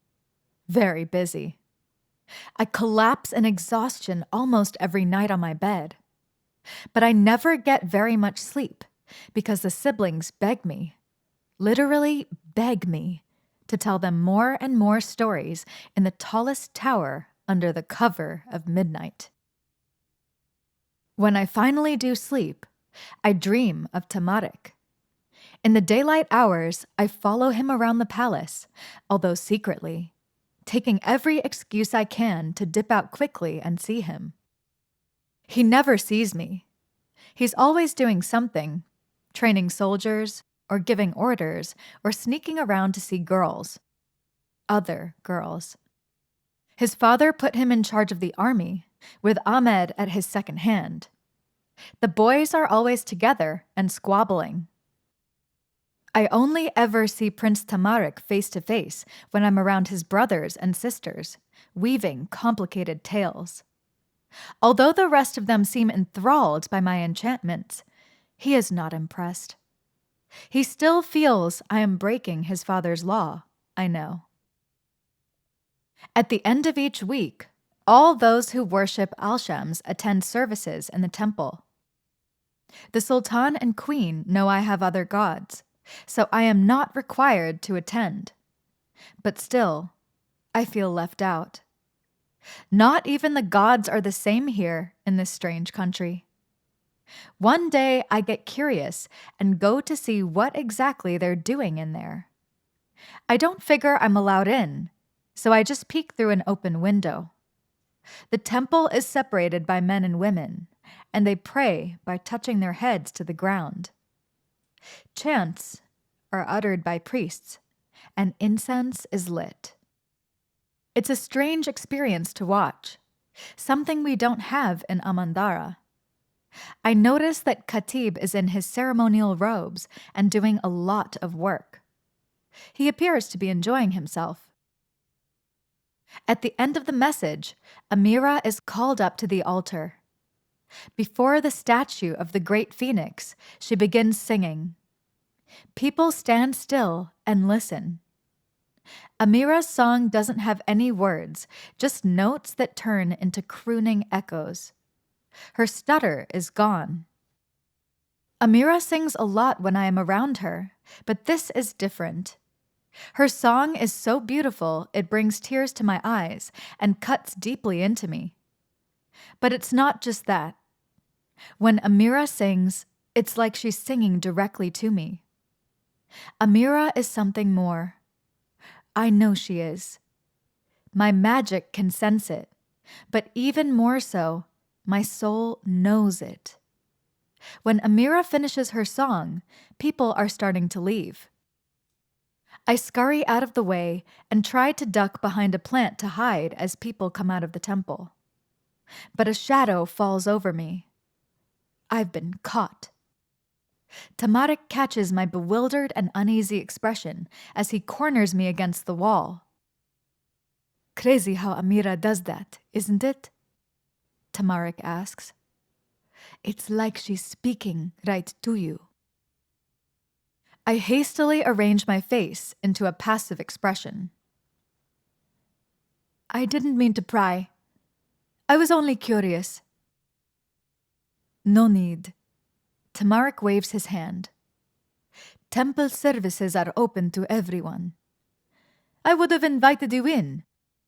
very busy. I collapse in exhaustion almost every night on my bed. But I never get very much sleep because the siblings beg me, literally beg me, to tell them more and more stories in the tallest tower under the cover of midnight. When I finally do sleep, I dream of Tamarik. In the daylight hours, I follow him around the palace, although secretly, taking every excuse I can to dip out quickly and see him. He never sees me. He's always doing something, training soldiers, or giving orders, or sneaking around to see girls. Other girls. His father put him in charge of the army, with Ahmed at his second hand. The boys are always together and squabbling. I only ever see Prince Tamarik face to face when I'm around his brothers and sisters, weaving complicated tales. Although the rest of them seem enthralled by my enchantments, he is not impressed. He still feels I am breaking his father's law, I know. At the end of each week, all those who worship Al-Shams attend services in the temple. The Sultan and Queen know I have other gods, so I am not required to attend. But still, I feel left out. Not even the gods are the same here in this strange country. One day I get curious and go to see what exactly they're doing in there. I don't figure I'm allowed in, so I just peek through an open window. The temple is separated by men and women, and they pray by touching their heads to the ground. Chants are uttered by priests, and incense is lit. It's a strange experience to watch, something we don't have in Amandara. I notice that Khatib is in his ceremonial robes and doing a lot of work. He appears to be enjoying himself. At the end of the message, Amira is called up to the altar. Before the statue of the great phoenix, she begins singing. People stand still and listen. Amira's song doesn't have any words, just notes that turn into crooning echoes. Her stutter is gone. Amira sings a lot when I am around her, but this is different. Her song is so beautiful it brings tears to my eyes and cuts deeply into me. But it's not just that. When Amira sings, it's like she's singing directly to me. Amira is something more. I know she is. My magic can sense it, but even more so, my soul knows it. When Amira finishes her song, people are starting to leave. I scurry out of the way and try to duck behind a plant to hide as people come out of the temple. But a shadow falls over me. I've been caught. Tamarik catches my bewildered and uneasy expression as he corners me against the wall. Crazy how Amira does that, isn't it? Tamarik asks. It's like she's speaking right to you. I hastily arrange my face into a passive expression. I didn't mean to pry. I was only curious. No need. Tamarik waves his hand. Temple services are open to everyone. I would have invited you in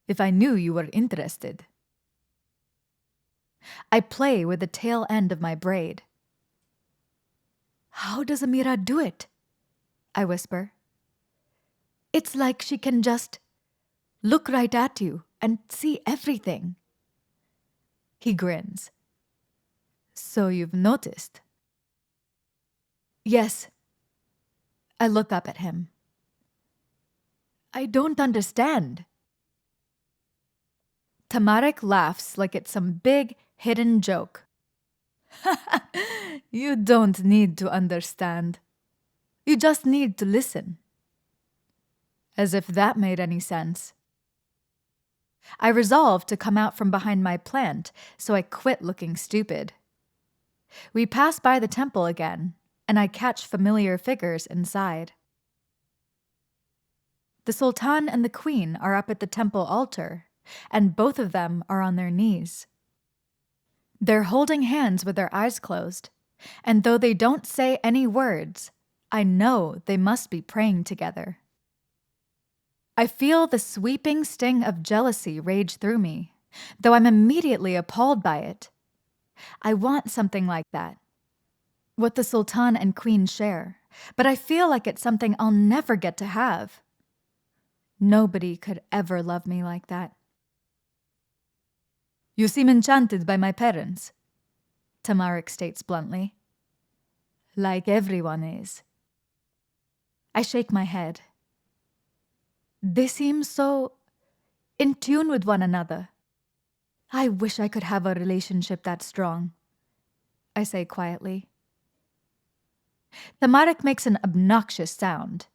if I knew you were interested. I play with the tail end of my braid. How does Amira do it? I whisper. It's like she can just look right at you and see everything. He grins. So you've noticed? Yes. I look up at him. I don't understand. Tamarik laughs like it's some big hidden joke. You don't need to understand. You just need to listen. As if that made any sense. I resolve to come out from behind my plant, so I quit looking stupid. We pass by the temple again, and I catch familiar figures inside. The Sultan and the Queen are up at the temple altar, and both of them are on their knees. They're holding hands with their eyes closed, and though they don't say any words, I know they must be praying together. I feel the sweeping sting of jealousy rage through me, though I'm immediately appalled by it. I want something like that. What the Sultan and Queen share, but I feel like it's something I'll never get to have. Nobody could ever love me like that. You seem enchanted by my parents, Tamarik states bluntly. Like everyone is. I shake my head. They seem so in tune with one another. I wish I could have a relationship that strong, I say quietly. Tamarik makes an obnoxious sound.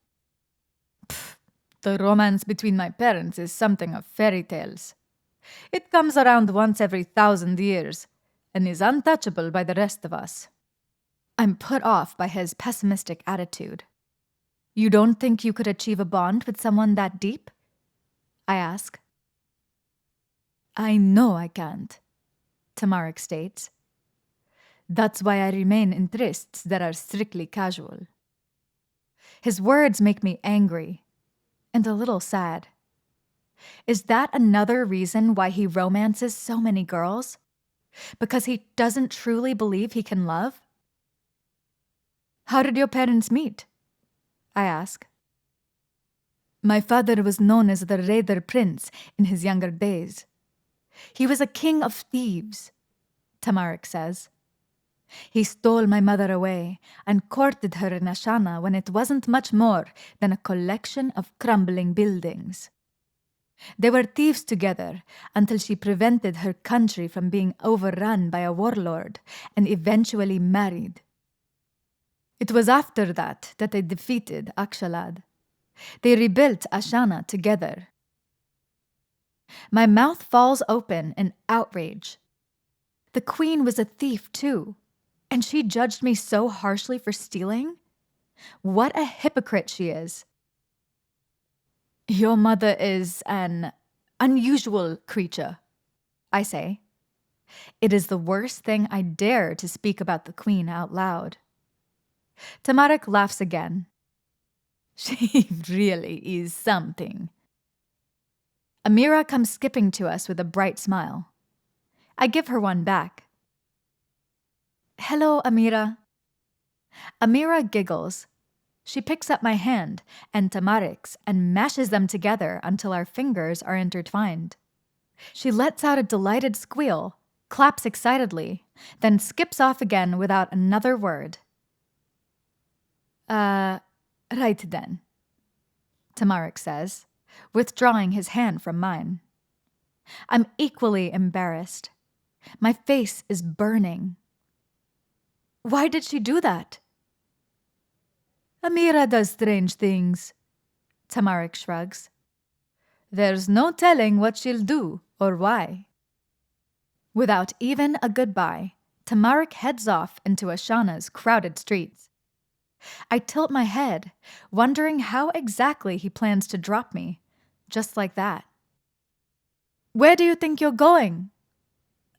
Pfft, the romance between my parents is something of fairy tales. It comes around once every 1,000 years and is untouchable by the rest of us. I'm put off by his pessimistic attitude. You don't think you could achieve a bond with someone that deep? I ask. I know I can't, Tamarik states. That's why I remain in trysts that are strictly casual. His words make me angry and a little sad. Is that another reason why he romances so many girls? Because he doesn't truly believe he can love? How did your parents meet? I ask. My father was known as the Raider Prince in his younger days. He was a king of thieves, Tamarik says. He stole my mother away and courted her in Ashana when it wasn't much more than a collection of crumbling buildings. They were thieves together until she prevented her country from being overrun by a warlord and eventually married. It was after that they defeated Akshalad. They rebuilt Ashana together. My mouth falls open in outrage. The queen was a thief too, and she judged me so harshly for stealing? What a hypocrite she is. Your mother is an unusual creature, I say. It is the worst thing I dare to speak about the queen out loud. Tamarik laughs again. She really is something. Amira comes skipping to us with a bright smile. I give her one back. Hello, Amira. Amira giggles. She picks up my hand and Tamarik's and mashes them together until our fingers are intertwined. She lets out a delighted squeal, claps excitedly, then skips off again without another word. Right then, Tamarik says, withdrawing his hand from mine. I'm equally embarrassed. My face is burning. Why did she do that? Amira does strange things, Tamarik shrugs. There's no telling what she'll do or why. Without even a goodbye, Tamarik heads off into Ashana's crowded streets. I tilt my head, wondering how exactly he plans to drop me, just like that. Where do you think you're going?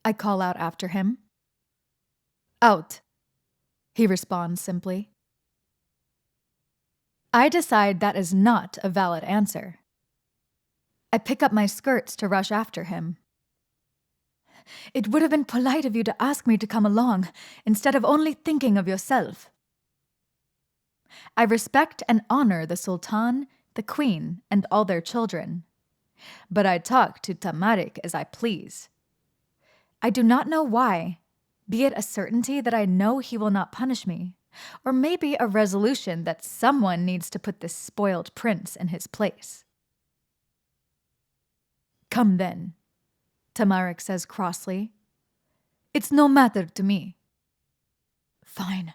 I call out after him. Out, he responds simply. I decide that is not a valid answer. I pick up my skirts to rush after him. It would have been polite of you to ask me to come along, instead of only thinking of yourself. I respect and honor the Sultan, the Queen, and all their children. But I talk to Tamarik as I please. I do not know why, be it a certainty that I know he will not punish me, or maybe a resolution that someone needs to put this spoiled prince in his place. Come then, Tamarik says crossly. It's no matter to me. Fine.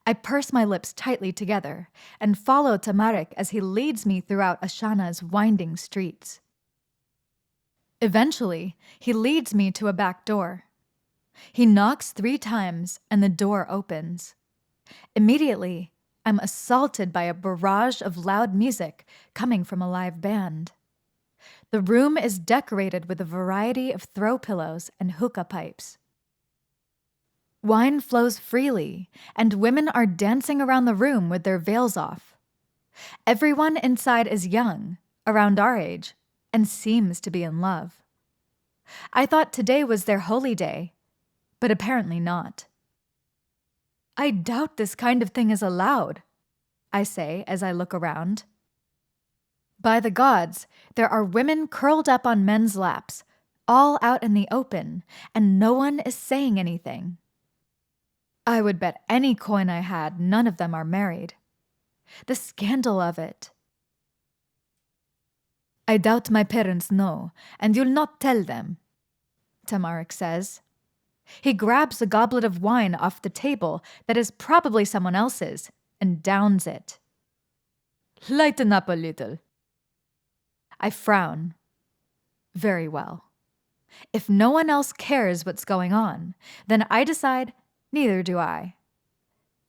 I purse my lips tightly together and follow Tamarik as he leads me throughout Ashana's winding streets. Eventually, he leads me to a back door. He knocks 3 times and the door opens. Immediately, I'm assaulted by a barrage of loud music coming from a live band. The room is decorated with a variety of throw pillows and hookah pipes. Wine flows freely, and women are dancing around the room with their veils off. Everyone inside is young, around our age, and seems to be in love. I thought today was their holy day, but apparently not. I doubt this kind of thing is allowed, I say as I look around. By the gods, there are women curled up on men's laps, all out in the open, and no one is saying anything. I would bet any coin I had none of them are married. The scandal of it. I doubt my parents know, and you'll not tell them, Tamarik says. He grabs a goblet of wine off the table that is probably someone else's and downs it. Lighten up a little. I frown. Very well. If no one else cares what's going on, then I decide neither do I.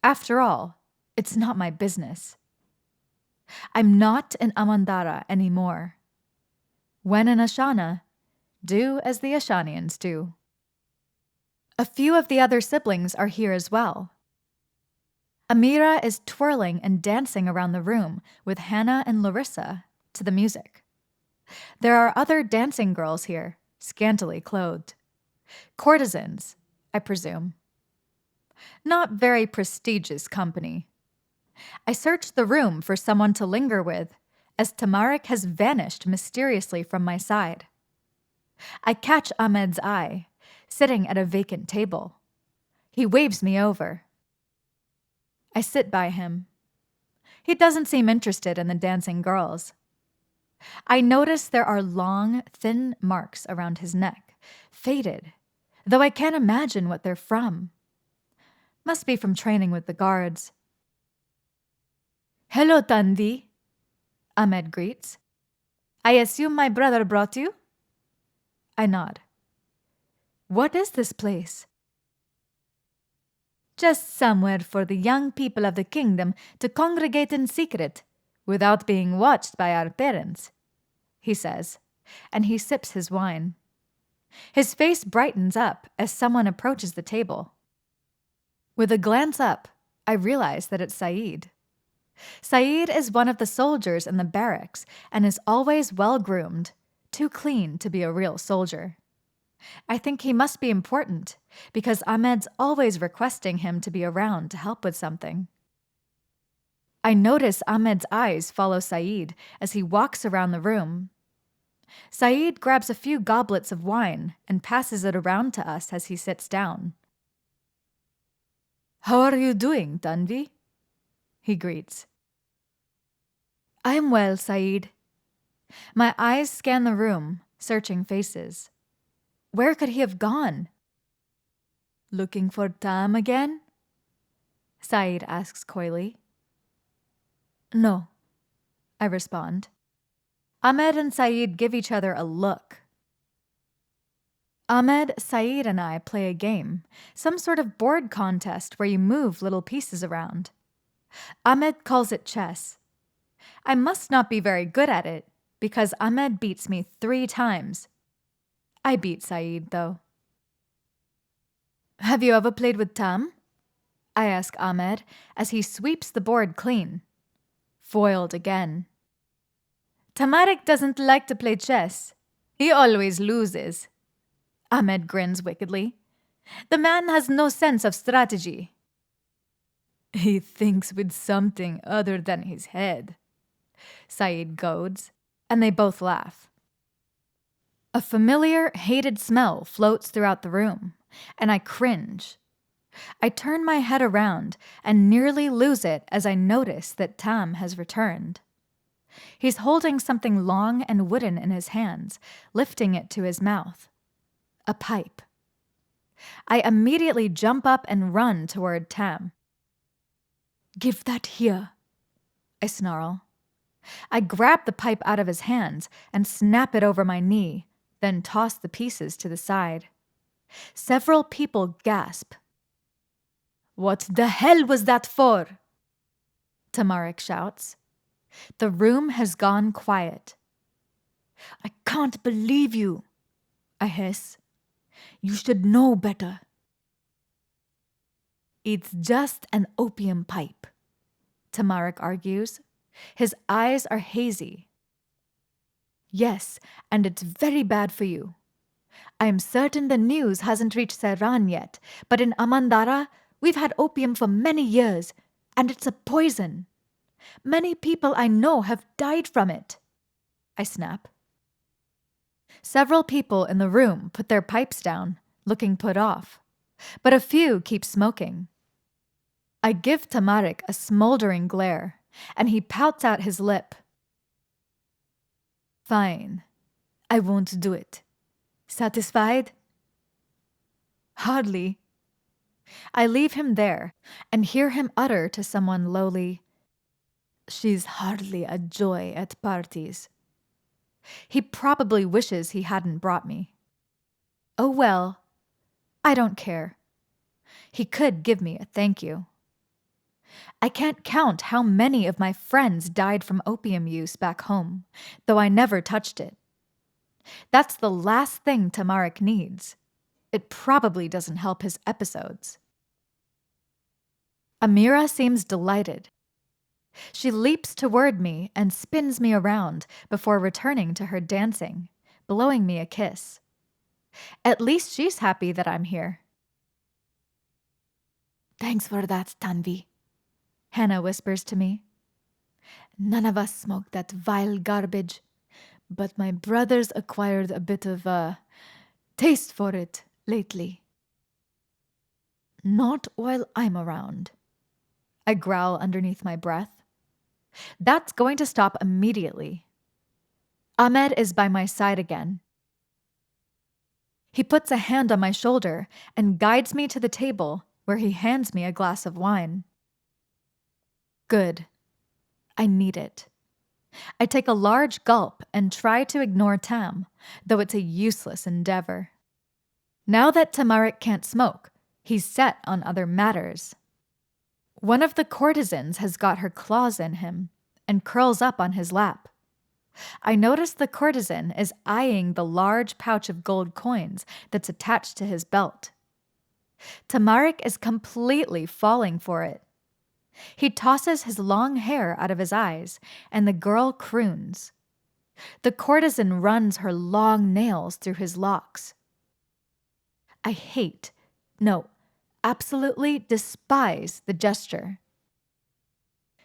After all, it's not my business. I'm not in Amandara anymore. When in Ashana, do as the Ashanians do. A few of the other siblings are here as well. Amira is twirling and dancing around the room with Hannah and Larissa to the music. There are other dancing girls here, scantily clothed. Courtesans, I presume. Not very prestigious company. I search the room for someone to linger with, as Tamarik has vanished mysteriously from my side. I catch Ahmed's eye, sitting at a vacant table. He waves me over. I sit by him. He doesn't seem interested in the dancing girls. I notice there are long, thin marks around his neck, faded, though I can't imagine what they're from. Must be from training with the guards. Hello, Tanvi, Ahmed greets. I assume my brother brought you? I nod. What is this place? Just somewhere for the young people of the kingdom to congregate in secret, without being watched by our parents, he says, and he sips his wine. His face brightens up as someone approaches the table. With a glance up, I realize that it's Saeed. Saeed is one of the soldiers in the barracks and is always well-groomed, too clean to be a real soldier. I think he must be important, because Ahmed's always requesting him to be around to help with something. I notice Ahmed's eyes follow Saeed as he walks around the room. Saeed grabs a few goblets of wine and passes it around to us as he sits down. "How are you doing, Tanvi?" he greets. "I am well, Saeed." My eyes scan the room, searching faces. Where could he have gone? "Looking for Tam again?" Saeed asks coyly. "No," I respond. Ahmed and Saeed give each other a look. Ahmed, Saeed, and I play a game, some sort of board contest where you move little pieces around. Ahmed calls it chess. I must not be very good at it, because Ahmed beats me 3 times. I beat Saeed, though. "Have you ever played with Tam?" I ask Ahmed as he sweeps the board clean. Foiled again. "Tamarik doesn't like to play chess. He always loses." Ahmed grins wickedly. "The man has no sense of strategy." "He thinks with something other than his head," Saeed goads, and they both laugh. A familiar, hated smell floats throughout the room, and I cringe. I turn my head around and nearly lose it as I notice that Tam has returned. He's holding something long and wooden in his hands, lifting it to his mouth. A pipe. I immediately jump up and run toward Tam. "Give that here," I snarl. I grab the pipe out of his hands and snap it over my knee, then toss the pieces to the side. Several people gasp. "What the hell was that for?" Tamarik shouts. The room has gone quiet. "I can't believe you," I hiss. "You should know better." "It's just an opium pipe," Tamarik argues. His eyes are hazy. "Yes, and it's very bad for you. I am certain the news hasn't reached Sairan yet, but in Amandara, we've had opium for many years, and it's a poison. Many people I know have died from it," I snap. Several people in the room put their pipes down, looking put off, but a few keep smoking. I give Tamarik a smoldering glare, and he pouts out his lip. "Fine. I won't do it. Satisfied?" "Hardly." I leave him there and hear him utter to someone lowly, "She's hardly a joy at parties." He probably wishes he hadn't brought me. Oh well, I don't care. He could give me a thank you. I can't count how many of my friends died from opium use back home, though I never touched it. That's the last thing Tamarik needs. It probably doesn't help his episodes. Amira seems delighted. She leaps toward me and spins me around before returning to her dancing, blowing me a kiss. At least she's happy that I'm here. "Thanks for that, Tanvi," Hannah whispers to me. "None of us smoked that vile garbage, but my brother's acquired a bit of a taste for it lately." "Not while I'm around," I growl underneath my breath. That's going to stop immediately. Ahmed is by my side again. He puts a hand on my shoulder and guides me to the table, where he hands me a glass of wine. Good. I need it. I take a large gulp and try to ignore Tam, though it's a useless endeavor. Now that Tamarik can't smoke, he's set on other matters. One of the courtesans has got her claws in him and curls up on his lap. I notice the courtesan is eyeing the large pouch of gold coins that's attached to his belt. Tamarik is completely falling for it. He tosses his long hair out of his eyes, and the girl croons. The courtesan runs her long nails through his locks. I hate, no, absolutely despise the gesture.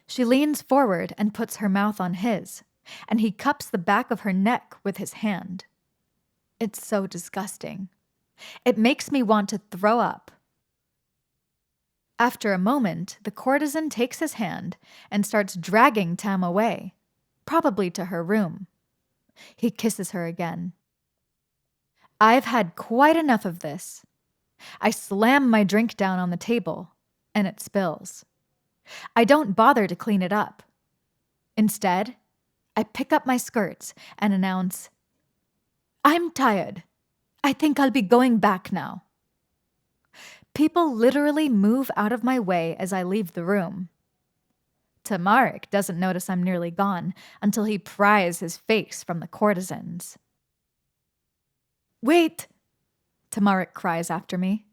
She leans forward and puts her mouth on his, and he cups the back of her neck with his hand. It's so disgusting. It makes me want to throw up. After a moment, the courtesan takes his hand and starts dragging Tam away, probably to her room. He kisses her again. I've had quite enough of this. I slam my drink down on the table, and it spills. I don't bother to clean it up. Instead, I pick up my skirts and announce, "I'm tired. I think I'll be going back now." People literally move out of my way as I leave the room. Tamarik doesn't notice I'm nearly gone until he pries his face from the courtesans. "Wait!" Tamarik cries after me.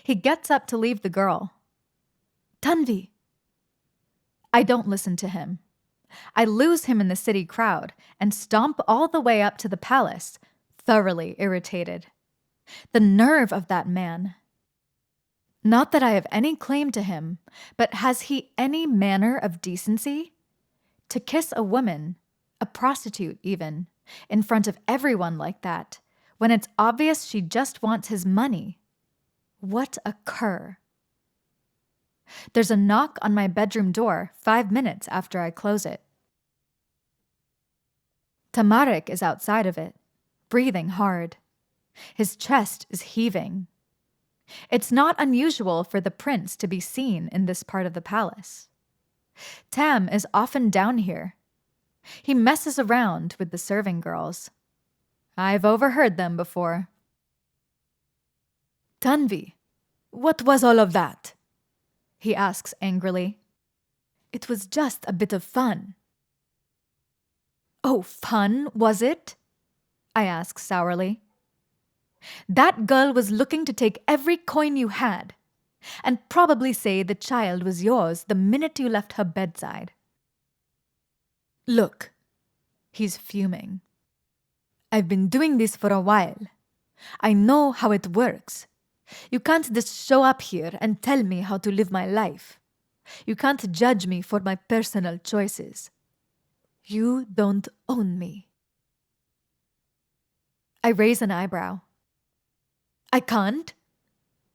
He gets up to leave the girl. "Tanvi!" I don't listen to him. I lose him in the city crowd and stomp all the way up to the palace, thoroughly irritated. The nerve of that man. Not that I have any claim to him, but has he any manner of decency? To kiss a woman, a prostitute even, in front of everyone like that, when it's obvious she just wants his money. What a cur. There's a knock on my bedroom door 5 minutes after I close it. Tamarik is outside of it, breathing hard. His chest is heaving. It's not unusual for the prince to be seen in this part of the palace. Tam is often down here. He messes around with the serving girls. I've overheard them before. "Tanvi, what was all of that?" he asks angrily. "It was just a bit of fun." "Oh, fun, was it?" I ask sourly. "That girl was looking to take every coin you had, and probably say the child was yours the minute you left her bedside." "Look," he's fuming. "I've been doing this for a while. I know how it works. You can't just show up here and tell me how to live my life. You can't judge me for my personal choices. You don't own me." I raise an eyebrow. "I can't?"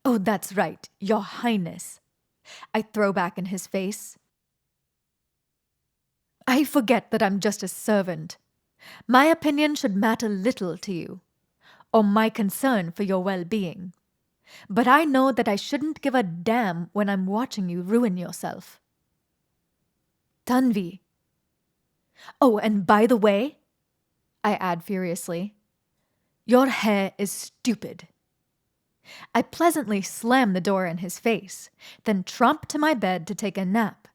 "Oh, that's right, Your Highness." I throw back in his face. "I forget that I'm just a servant. My opinion should matter little to you, or my concern for your well-being. But I know that I shouldn't give a damn when I'm watching you ruin yourself." "Tanvi." "Oh, and by the way," I add furiously, "your hair is stupid." I pleasantly slam the door in his face, then tromp to my bed to take a nap.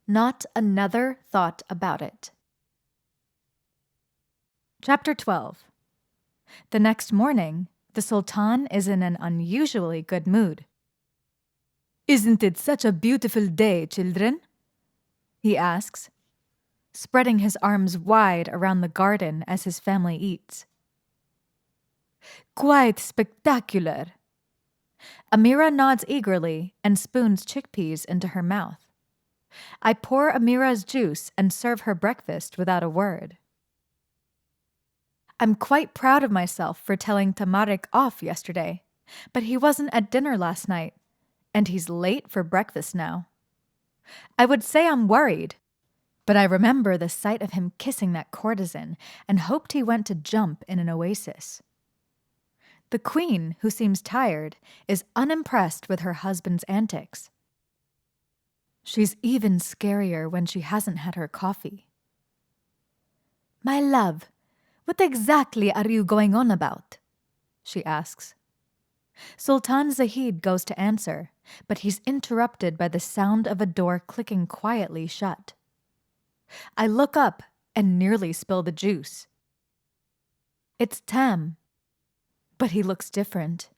Not another thought about it. Chapter 12. The next morning, the Sultan is in an unusually good mood. "Isn't it such a beautiful day, children?" he asks, spreading his arms wide around the garden as his family eats. "Quite spectacular." Amira nods eagerly and spoons chickpeas into her mouth. I pour Amira's juice and serve her breakfast without a word. I'm quite proud of myself for telling Tamarik off yesterday, but he wasn't at dinner last night, and he's late for breakfast now. I would say I'm worried, but I remember the sight of him kissing that courtesan and hoped he went to jump in an oasis. The queen, who seems tired, is unimpressed with her husband's antics. She's even scarier when she hasn't had her coffee. "My love, what exactly are you going on about?" she asks. Sultan Zahid goes to answer, but he's interrupted by the sound of a door clicking quietly shut. I look up and nearly spill the juice. It's Tam, but he looks different.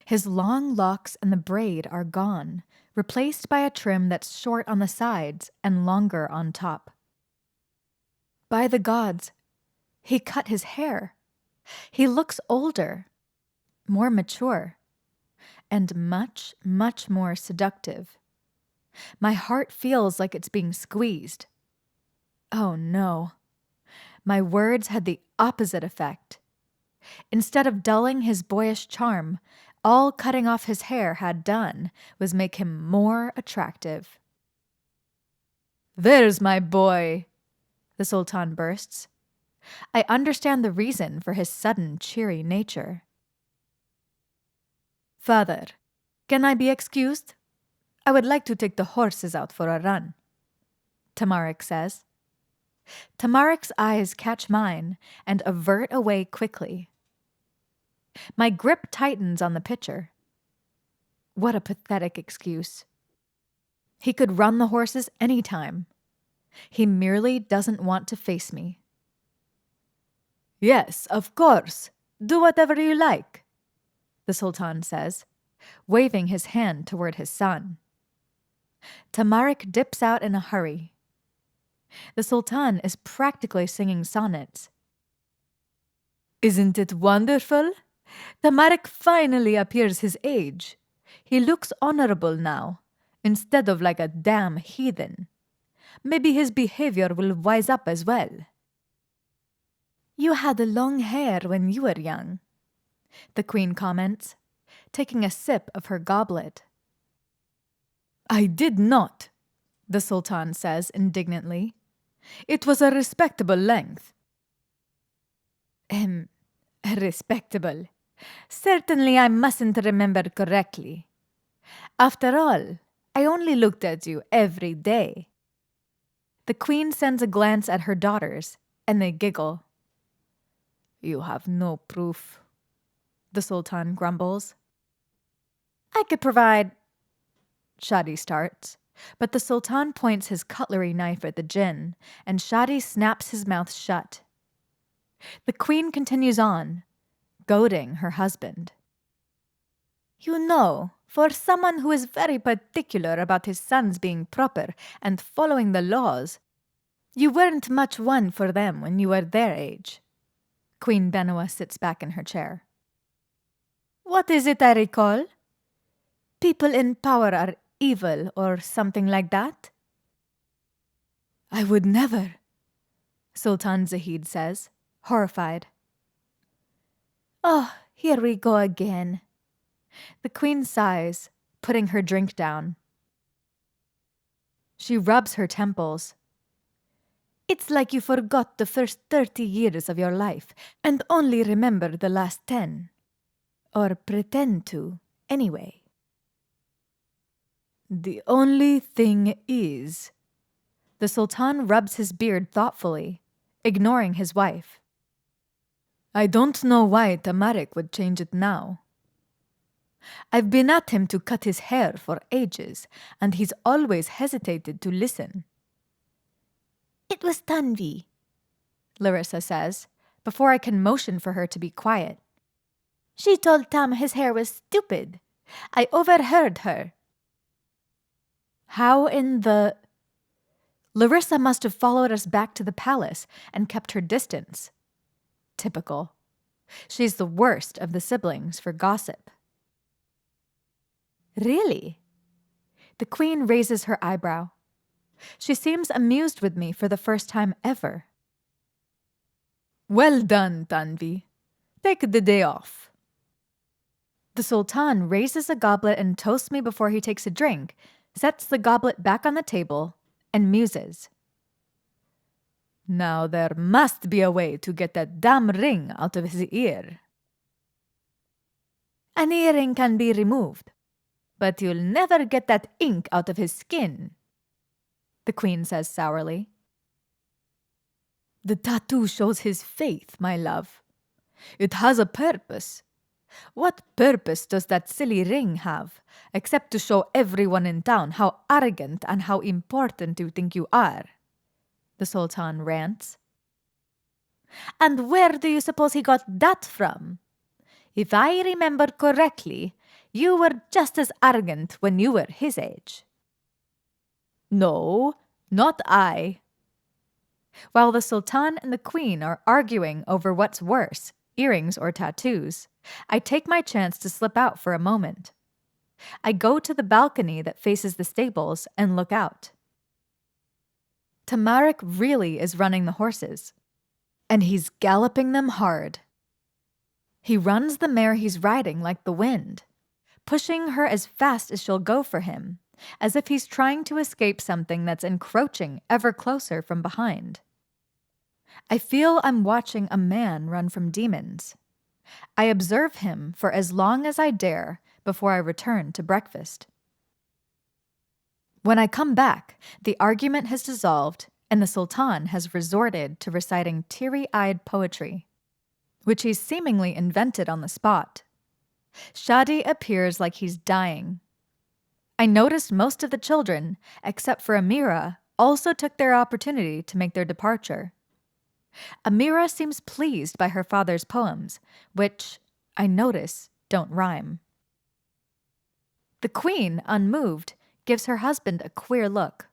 His long locks and the braid are gone, replaced by a trim that's short on the sides and longer on top. By the gods, he cut his hair. He looks older. more mature, and much, much more seductive. My heart feels like it's being squeezed. Oh no. My words had the opposite effect. Instead of dulling his boyish charm, all cutting off his hair had done was make him more attractive. "There's my boy," the Sultan bursts. I understand the reason for his sudden cheery nature. "Father, can I be excused? I would like to take the horses out for a run," Tamarik says. Tamarik's eyes catch mine and avert away quickly. My grip tightens on the pitcher. What a pathetic excuse. He could run the horses any time. He merely doesn't want to face me. "Yes, of course. Do whatever you like," the Sultan says, waving his hand toward his son. Tamarik dips out in a hurry. The Sultan is practically singing sonnets. "Isn't it wonderful? Tamarik finally appears his age. He looks honorable now, instead of like a damn heathen. Maybe his behavior will wise up as well." "You had long hair when you were young," the Queen comments, taking a sip of her goblet. "I did not," the Sultan says indignantly. "It was a respectable length." Respectable. Certainly I mustn't remember correctly. After all, I only looked at you every day." The Queen sends a glance at her daughters, and they giggle. "You have no proof," the Sultan grumbles. "I could provide—" Shadi starts, but the Sultan points his cutlery knife at the jinn, and Shadi snaps his mouth shut. The Queen continues on, goading her husband. "You know, for someone who is very particular about his sons being proper and following the laws, you weren't much one for them when you were their age." Queen Benoa sits back in her chair. "What is it I recall? People in power are evil or something like that?" "I would never," Sultan Zahid says, horrified. "Oh, here we go again." The Queen sighs, putting her drink down. She rubs her temples. "It's like you forgot the first 30 years of your life and only remember the last 10. Or pretend to, anyway." "The only thing is," the Sultan rubs his beard thoughtfully, ignoring his wife, "I don't know why Tamarik would change it now. I've been at him to cut his hair for ages, and he's always hesitated to listen." "It was Tanvi," Larissa says, before I can motion for her to be quiet. "She told Tam his hair was stupid. I overheard her." How in the... Larissa must have followed us back to the palace and kept her distance. Typical. She's the worst of the siblings for gossip. "Really?" The Queen raises her eyebrow. She seems amused with me for the first time ever. "Well done, Tanvi. Take the day off." The Sultan raises a goblet and toasts me before he takes a drink, sets the goblet back on the table, and muses. "Now there must be a way to get that damn ring out of his ear." "An earring can be removed, but you'll never get that ink out of his skin," the Queen says sourly. "The tattoo shows his faith, my love. It has a purpose. What purpose does that silly ring have, except to show everyone in town how arrogant and how important you think you are?" the Sultan rants. "And where do you suppose he got that from? If I remember correctly, you were just as arrogant when you were his age." "No, not I." While the Sultan and the Queen are arguing over what's worse, earrings, or tattoos, I take my chance to slip out for a moment. I go to the balcony that faces the stables and look out. Tamarik really is running the horses, and he's galloping them hard. He runs the mare he's riding like the wind, pushing her as fast as she'll go for him, as if he's trying to escape something that's encroaching ever closer from behind. I feel I'm watching a man run from demons. I observe him for as long as I dare before I return to breakfast. When I come back, the argument has dissolved and the Sultan has resorted to reciting teary-eyed poetry, which he's seemingly invented on the spot. Shadi appears like he's dying. I noticed most of the children, except for Amira, also took their opportunity to make their departure. Amira seems pleased by her father's poems, which, I notice, don't rhyme. The queen, unmoved, gives her husband a queer look.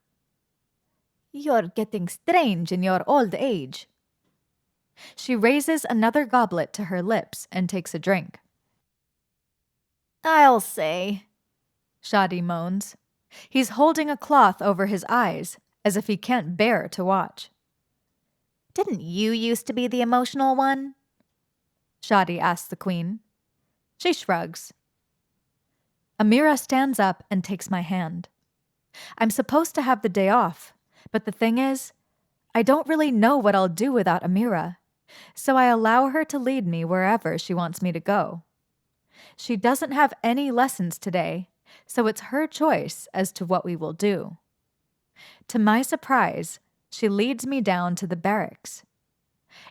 "You're getting strange in your old age." She raises another goblet to her lips and takes a drink. "I'll say," Shadi moans. He's holding a cloth over his eyes, as if he can't bear to watch. "Didn't you used to be the emotional one?" Shadi asks the queen. She shrugs. Amira stands up and takes my hand. I'm supposed to have the day off, but the thing is, I don't really know what I'll do without Amira, so I allow her to lead me wherever she wants me to go. She doesn't have any lessons today, so it's her choice as to what we will do. To my surprise, she leads me down to the barracks.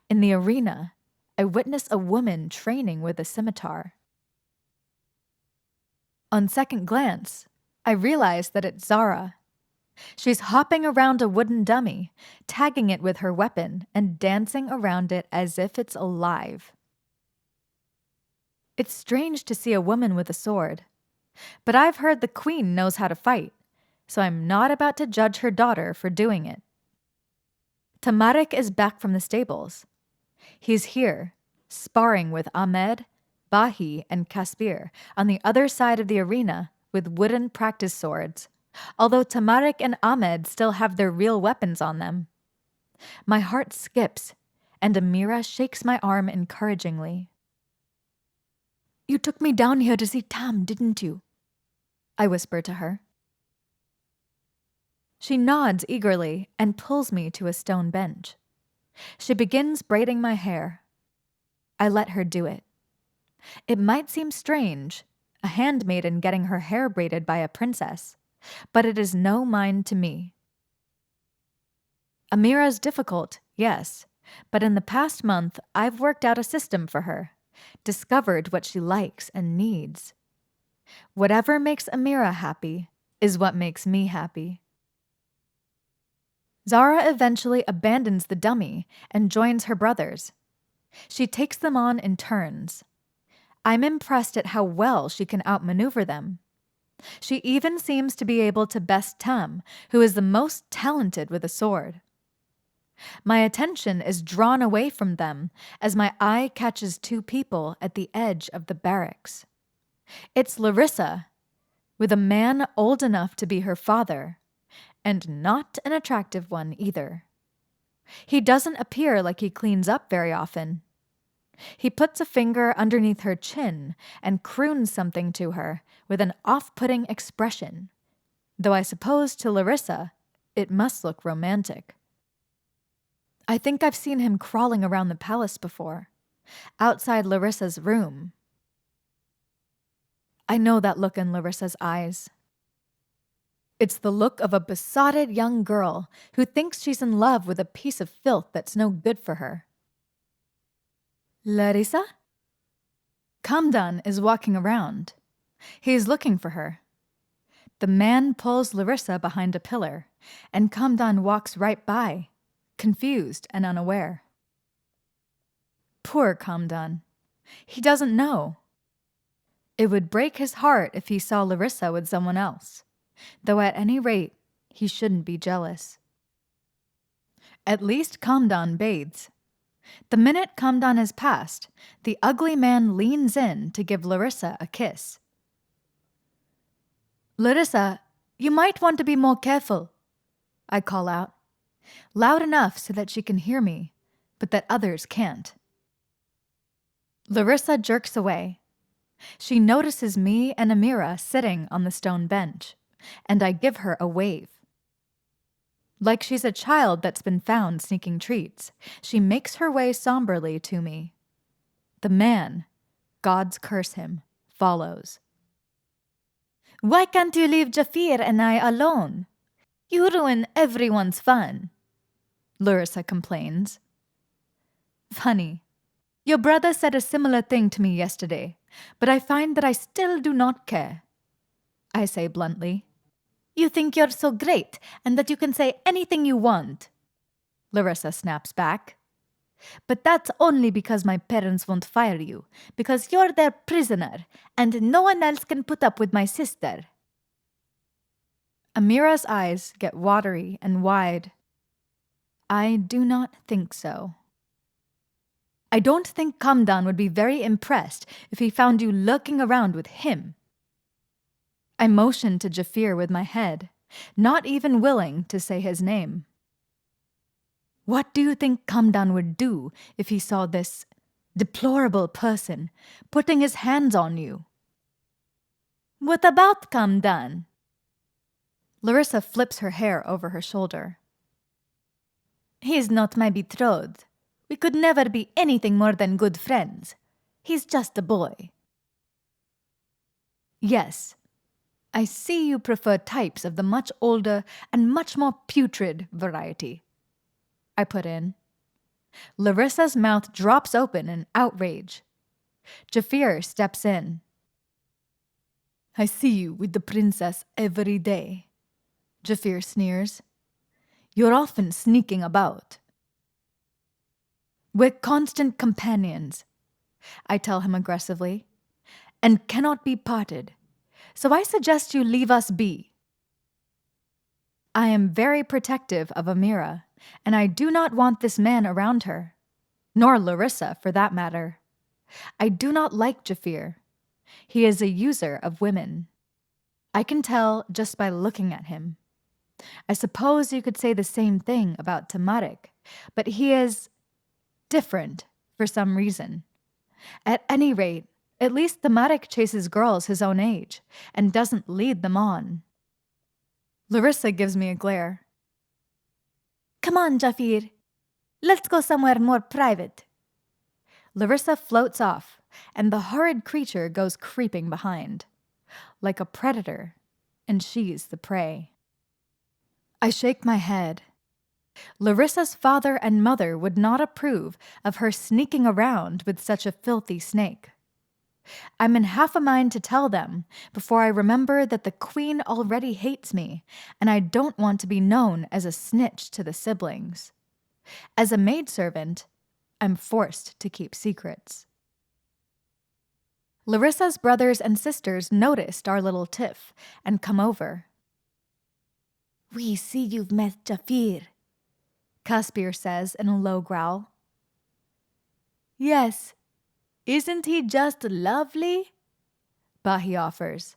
In the arena, I witness a woman training with a scimitar. On second glance, I realize that it's Zara. She's hopping around a wooden dummy, tagging it with her weapon and dancing around it as if it's alive. It's strange to see a woman with a sword, but I've heard the queen knows how to fight, so I'm not about to judge her daughter for doing it. Tamarik is back from the stables. He's here, sparring with Ahmed, Bahi, and Kaspir on the other side of the arena with wooden practice swords, although Tamarik and Ahmed still have their real weapons on them. My heart skips, and Amira shakes my arm encouragingly. "You took me down here to see Tam, didn't you?" I whisper to her. She nods eagerly and pulls me to a stone bench. She begins braiding my hair. I let her do it. It might seem strange, a handmaiden getting her hair braided by a princess, but it is no mind to me. Amira's difficult, yes, but in the past month I've worked out a system for her, discovered what she likes and needs. Whatever makes Amira happy is what makes me happy. Zara eventually abandons the dummy and joins her brothers. She takes them on in turns. I'm impressed at how well she can outmaneuver them. She even seems to be able to best Tam, who is the most talented with a sword. My attention is drawn away from them as my eye catches two people at the edge of the barracks. It's Larissa, with a man old enough to be her father, and not an attractive one either. He doesn't appear like he cleans up very often. He puts a finger underneath her chin and croons something to her with an off-putting expression, though I suppose to Larissa it must look romantic. I think I've seen him crawling around the palace before, outside Larissa's room. I know that look in Larissa's eyes. It's the look of a besotted young girl who thinks she's in love with a piece of filth that's no good for her. Larissa? Kamdan is walking around. He's looking for her. The man pulls Larissa behind a pillar, and Kamdan walks right by, confused and unaware. Poor Kamdan. He doesn't know. It would break his heart if he saw Larissa with someone else, though at any rate, he shouldn't be jealous. At least Kamdan bathes. The minute Kamdan has passed, the ugly man leans in to give Larissa a kiss. Larissa, you might want to be more careful, I call out, loud enough so that she can hear me, but that others can't. Larissa jerks away. She notices me and Amira sitting on the stone bench, and I give her a wave. Like she's a child that's been found sneaking treats, she makes her way somberly to me. The man, gods curse him, follows. Why can't you leave Jafir and I alone? You ruin everyone's fun, Larissa complains. Funny. Your brother said a similar thing to me yesterday, but I find that I still do not care, I say bluntly. You think you're so great and that you can say anything you want, Larissa snaps back. But that's only because my parents won't fire you, because you're their prisoner, and no one else can put up with my sister. Amira's eyes get watery and wide. I do not think so. I don't think Kamdan would be very impressed if he found you lurking around with him. I motion to Jafir with my head, not even willing to say his name. What do you think Kamdan would do if he saw this deplorable person putting his hands on you? What about Kamdan? Larissa flips her hair over her shoulder. He's not my betrothed. We could never be anything more than good friends. He's just a boy. Yes, I see you prefer types of the much older and much more putrid variety, I put in. Larissa's mouth drops open in outrage. Jafir steps in. I see you with the princess every day, Jafir sneers. You're often sneaking about. We're constant companions, I tell him aggressively, and cannot be parted. So I suggest you leave us be. I am very protective of Amira, and I do not want this man around her, nor Larissa for that matter. I do not like Jafir. He is a user of women. I can tell just by looking at him. I suppose you could say the same thing about Tamarik, but he is different for some reason. At any rate, at least Tamarik chases girls his own age and doesn't lead them on. Larissa gives me a glare. Come on, Jafir. Let's go somewhere more private. Larissa floats off, and the horrid creature goes creeping behind, like a predator, and she's the prey. I shake my head. Larissa's father and mother would not approve of her sneaking around with such a filthy snake. I'm in half a mind to tell them before I remember that the queen already hates me, and I don't want to be known as a snitch to the siblings. As a maidservant, I'm forced to keep secrets. Larissa's brothers and sisters noticed our little tiff and come over. We see you've met Jafir, Caspir says in a low growl. Yes. Isn't he just lovely? Bahi offers.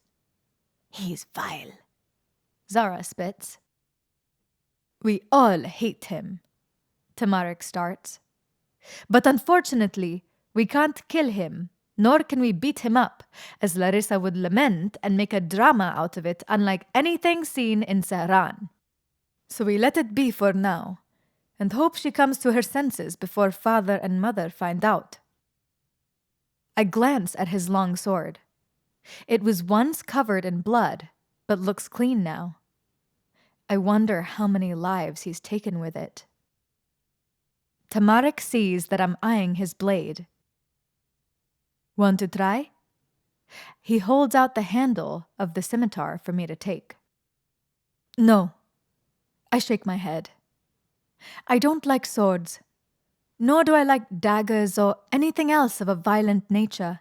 He's vile, Zara spits. We all hate him, Tamarik starts. But unfortunately, we can't kill him, nor can we beat him up, as Larissa would lament and make a drama out of it unlike anything seen in Sehran. So we let it be for now, and hope she comes to her senses before father and mother find out. I glance at his long sword. It was once covered in blood, but looks clean now. I wonder how many lives he's taken with it. Tamarik sees that I'm eyeing his blade. Want to try? He holds out the handle of the scimitar for me to take. No. I shake my head. I don't like swords. Nor do I like daggers or anything else of a violent nature.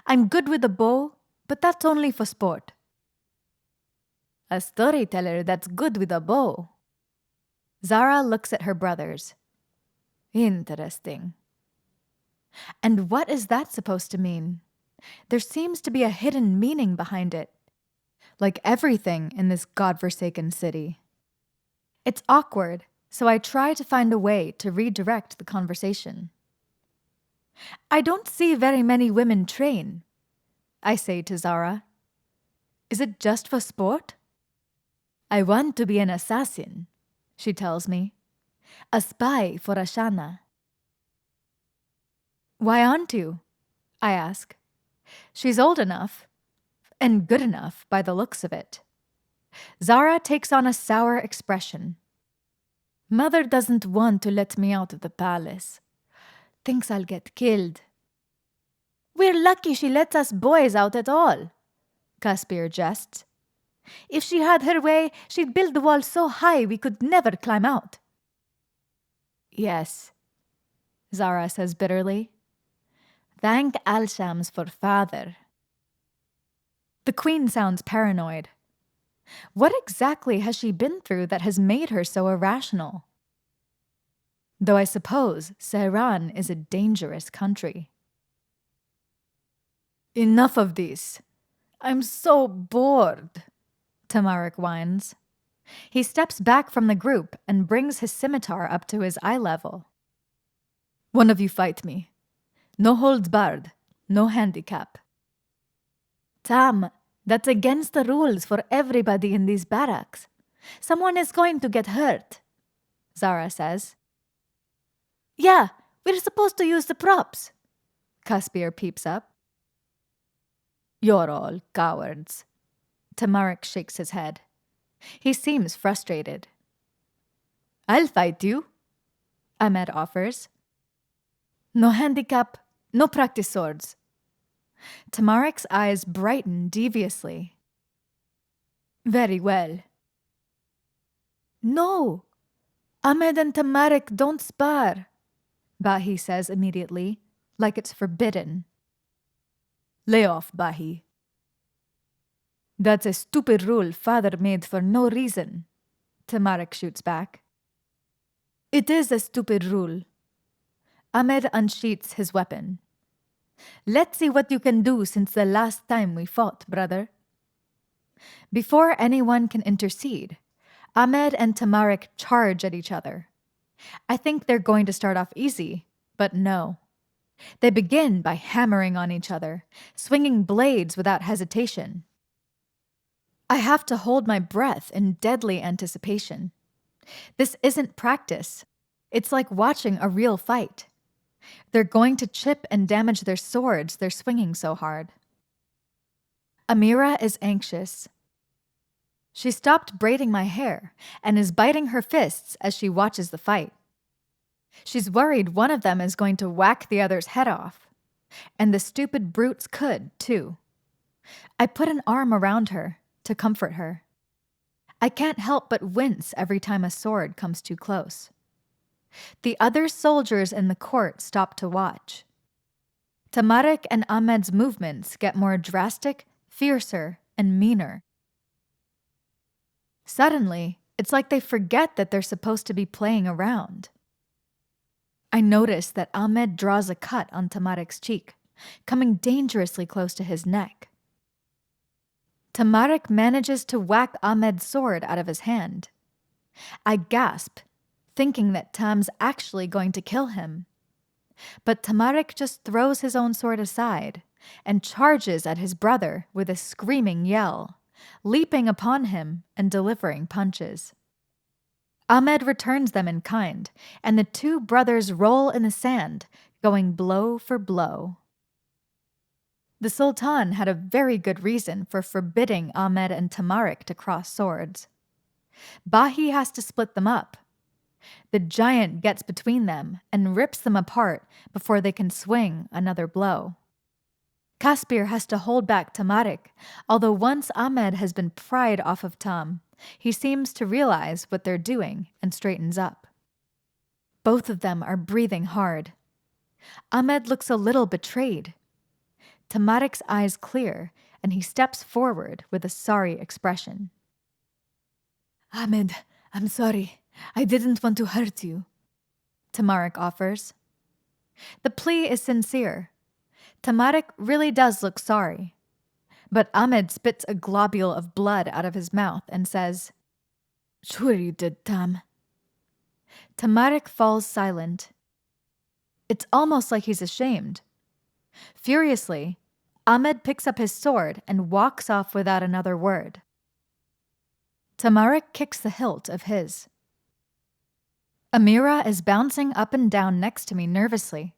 I'm good with a bow, but that's only for sport. A storyteller that's good with a bow. Zara looks at her brothers. Interesting. And what is that supposed to mean? There seems to be a hidden meaning behind it, like everything in this godforsaken city. It's awkward, so I try to find a way to redirect the conversation. I don't see very many women train, I say to Zara. Is it just for sport? I want to be an assassin, she tells me. A spy for Ashana. Why aren't you? I ask. She's old enough, and good enough by the looks of it. Zara takes on a sour expression. Mother doesn't want to let me out of the palace. Thinks I'll get killed. We're lucky she lets us boys out at all, Caspier jests. If she had her way, she'd build the wall so high we could never climb out. Yes, Zara says bitterly. Thank Al-Shams for father. The queen sounds paranoid. What exactly has she been through that has made her so irrational? Though I suppose Sehran is a dangerous country. Enough of this. I'm so bored, Tamarik whines. He steps back from the group and brings his scimitar up to his eye level. One of you fight me. No holds barred, no handicap. Tam, that's against the rules for everybody in these barracks. Someone is going to get hurt, Zara says. Yeah, we're supposed to use the props. Caspier peeps up. You're all cowards. Tamarik shakes his head. He seems frustrated. I'll fight you, Ahmed offers. No handicap, no practice swords. Tamarik's eyes brighten deviously. Very well. No, Ahmed and Tamarik don't spar, Bahi says immediately, like it's forbidden. Lay off, Bahi. That's a stupid rule father made for no reason, Tamarik shoots back. It is a stupid rule. Ahmed unsheaths his weapon. Let's see what you can do since the last time we fought, brother. Before anyone can intercede, Ahmed and Tamarik charge at each other. I think they're going to start off easy, but no. They begin by hammering on each other, swinging blades without hesitation. I have to hold my breath in deadly anticipation. This isn't practice. It's like watching a real fight. They're going to chip and damage their swords, they're swinging so hard. Amira is anxious. She stopped braiding my hair and is biting her fists as she watches the fight. She's worried one of them is going to whack the other's head off. And the stupid brutes could, too. I put an arm around her to comfort her. I can't help but wince every time a sword comes too close. The other soldiers in the court stop to watch. Tamarik and Ahmed's movements get more drastic, fiercer, and meaner. Suddenly, it's like they forget that they're supposed to be playing around. I notice that Ahmed draws a cut on Tamarik's cheek, coming dangerously close to his neck. Tamarik manages to whack Ahmed's sword out of his hand. I gasp, thinking that Tam's actually going to kill him. But Tamarik just throws his own sword aside and charges at his brother with a screaming yell, leaping upon him and delivering punches. Ahmed returns them in kind, and the two brothers roll in the sand, going blow for blow. The Sultan had a very good reason for forbidding Ahmed and Tamarik to cross swords. Bahi has to split them up. The giant gets between them and rips them apart before they can swing another blow. Caspier has to hold back Tamarik, although once Ahmed has been pried off of Tam, he seems to realize what they're doing and straightens up. Both of them are breathing hard. Ahmed looks a little betrayed. Tamarik's eyes clear, and he steps forward with a sorry expression. Ahmed, I'm sorry. I didn't want to hurt you. Tamarik offers. The plea is sincere. Tamarik really does look sorry. But Ahmed spits a globule of blood out of his mouth and says, "Sure you did, Tam." Tamarik falls silent. It's almost like he's ashamed. Furiously, Ahmed picks up his sword and walks off without another word. Tamarik kicks the hilt of his. Amira is bouncing up and down next to me nervously.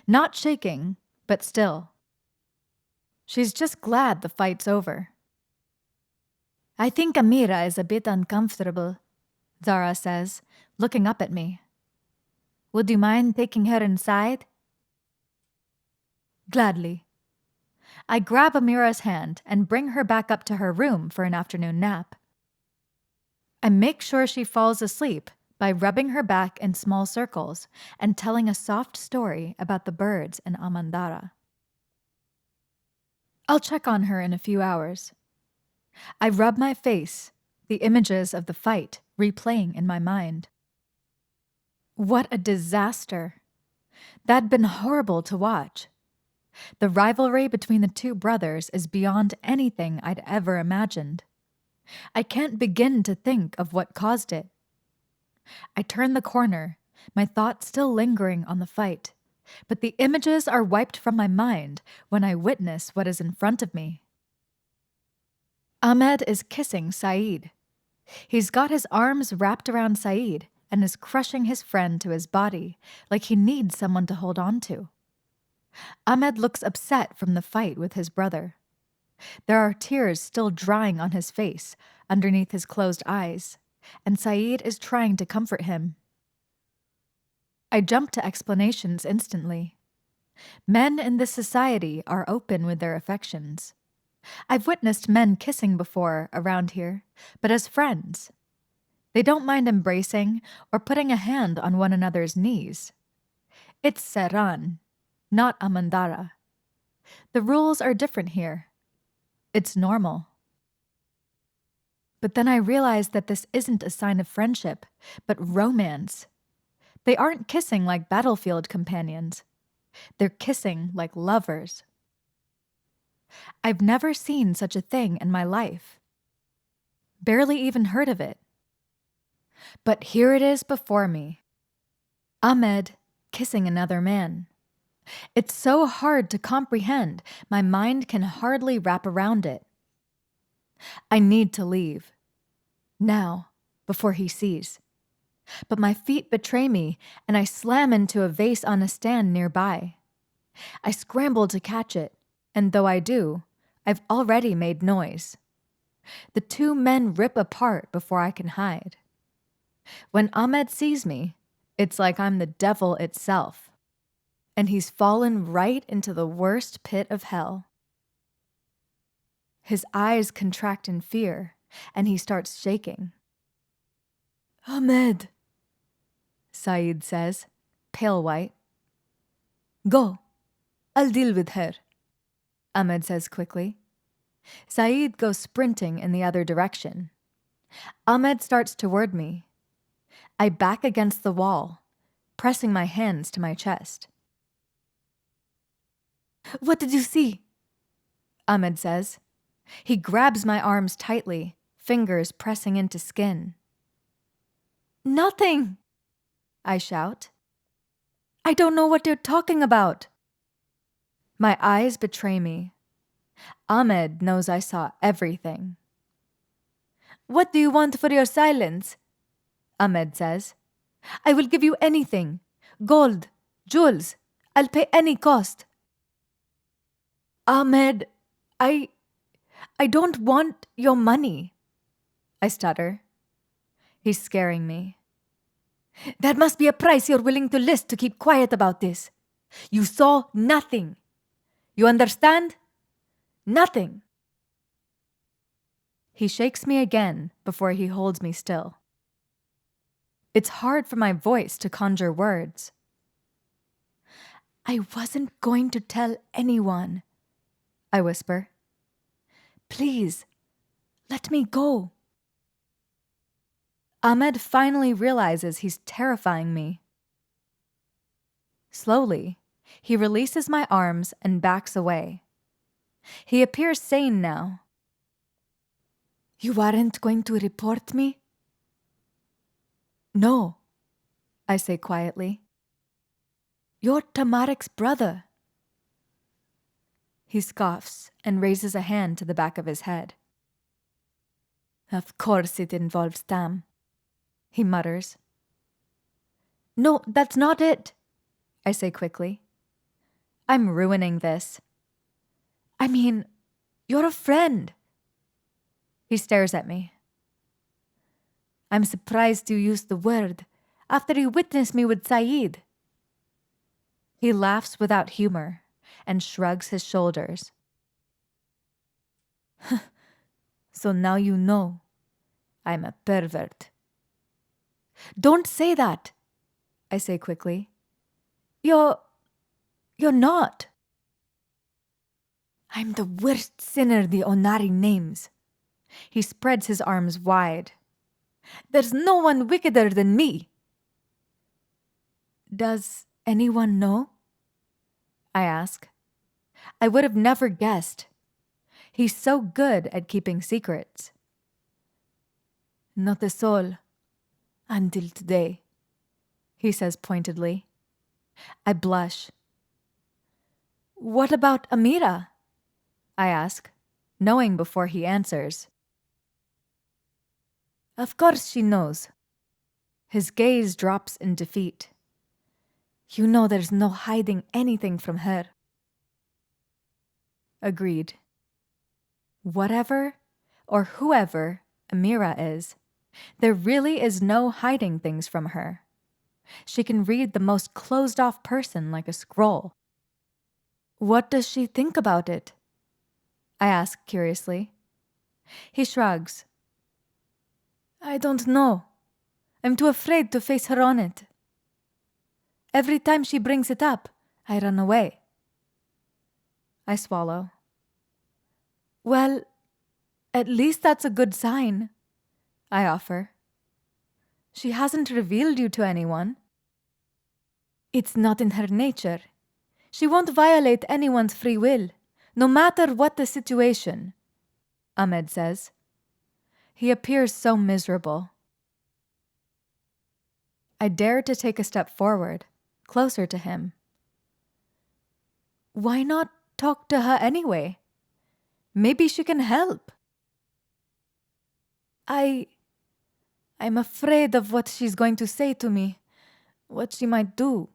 Not shaking, but still. She's just glad the fight's over. "I think Amira is a bit uncomfortable," Zara says, looking up at me. "Would you mind taking her inside?" Gladly. I grab Amira's hand and bring her back up to her room for an afternoon nap. I make sure she falls asleep by rubbing her back in small circles and telling a soft story about the birds in Amandara. I'll check on her in a few hours. I rub my face, the images of the fight replaying in my mind. What a disaster. That'd been horrible to watch. The rivalry between the two brothers is beyond anything I'd ever imagined. I can't begin to think of what caused it. I turn the corner, my thoughts still lingering on the fight, but the images are wiped from my mind when I witness what is in front of me. Ahmed is kissing Saeed. He's got his arms wrapped around Saeed and is crushing his friend to his body like he needs someone to hold on to. Ahmed looks upset from the fight with his brother. There are tears still drying on his face underneath his closed eyes, and Saeed is trying to comfort him. I jump to explanations instantly. Men in this society are open with their affections. I've witnessed men kissing before around here, but as friends. They don't mind embracing or putting a hand on one another's knees. It's Serran, not Amandara. The rules are different here. It's normal. But then I realized that this isn't a sign of friendship, but romance. They aren't kissing like battlefield companions. They're kissing like lovers. I've never seen such a thing in my life. Barely even heard of it. But here it is before me. Ahmed kissing another man. It's so hard to comprehend, my mind can hardly wrap around it. I need to leave. Now, before he sees. But my feet betray me, and I slam into a vase on a stand nearby. I scramble to catch it, and though I do, I've already made noise. The two men rip apart before I can hide. When Ahmed sees me, it's like I'm the devil itself, and he's fallen right into the worst pit of hell. His eyes contract in fear, and he starts shaking. "Ahmed," Saeed says, pale white. "Go. I'll deal with her," Ahmed says quickly. Saeed goes sprinting in the other direction. Ahmed starts toward me. I back against the wall, pressing my hands to my chest. "What did you see?" Ahmed says. He grabs my arms tightly, fingers pressing into skin. "Nothing," I shout. "I don't know what you're talking about." My eyes betray me. Ahmed knows I saw everything. "What do you want for your silence?" Ahmed says. "I will give you anything. Gold, jewels. I'll pay any cost." "Ahmed, I don't want your money," I stutter. He's scaring me. "There must be a price you're willing to list to keep quiet about this. You saw nothing. You understand? Nothing." He shakes me again before he holds me still. It's hard for my voice to conjure words. "I wasn't going to tell anyone," I whisper. "Please, let me go." Ahmed finally realizes he's terrifying me. Slowly, he releases my arms and backs away. He appears sane now. You aren't going to report me? No, I say quietly. You're Tamarik's brother. He scoffs and raises a hand to the back of his head. Of course it involves Tam, he mutters. No, that's not it, I say quickly. I'm ruining this. I mean, you're a friend. He stares at me. I'm surprised you used the word after you witnessed me with Saeed. He laughs without humor and shrugs his shoulders. So now you know I'm a pervert. Don't say that, I say quickly. You're not. I'm the worst sinner the Onari names. He spreads his arms wide. There's no one wickeder than me. Does anyone know? I ask. I would have never guessed. He's so good at keeping secrets. Not a soul. Until today, he says pointedly. I blush. What about Amira? I ask, knowing before he answers. Of course she knows. His gaze drops in defeat. You know there's no hiding anything from her. Agreed. Whatever or whoever Amira is, there really is no hiding things from her. She can read the most closed-off person like a scroll. What does she think about it? I ask curiously. He shrugs. I don't know. I'm too afraid to face her on it. Every time she brings it up, I run away. I swallow. Well, at least that's a good sign, I offer. She hasn't revealed you to anyone. It's not in her nature. She won't violate anyone's free will, no matter what the situation, Ahmed says. He appears so miserable. I dare to take a step forward, closer to him. Why not talk to her anyway? Maybe she can help. I'm afraid of what she's going to say to me, what she might do.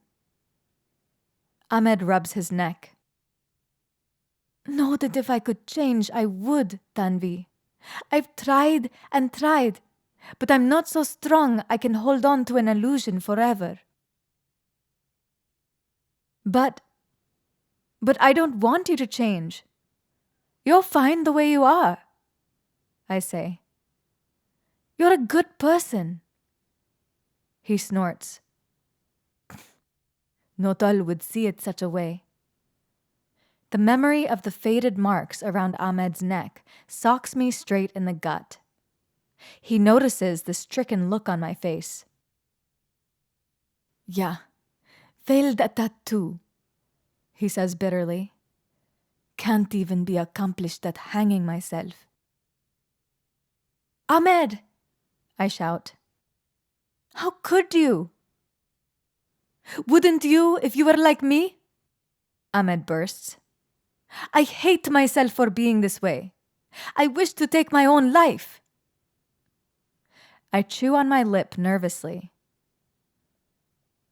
Ahmed rubs his neck. Know that if I could change, I would, Tanvi. I've tried and tried, but I'm not so strong I can hold on to an illusion forever. But I don't want you to change. You're fine the way you are, I say. You're a good person. He snorts. Not all would see it such a way. The memory of the faded marks around Ahmed's neck socks me straight in the gut. He notices the stricken look on my face. Yeah, failed at that too, he says bitterly. Can't even be accomplished at hanging myself. Ahmed! I shout. How could you? Wouldn't you if you were like me? Ahmed bursts. I hate myself for being this way. I wish to take my own life. I chew on my lip nervously.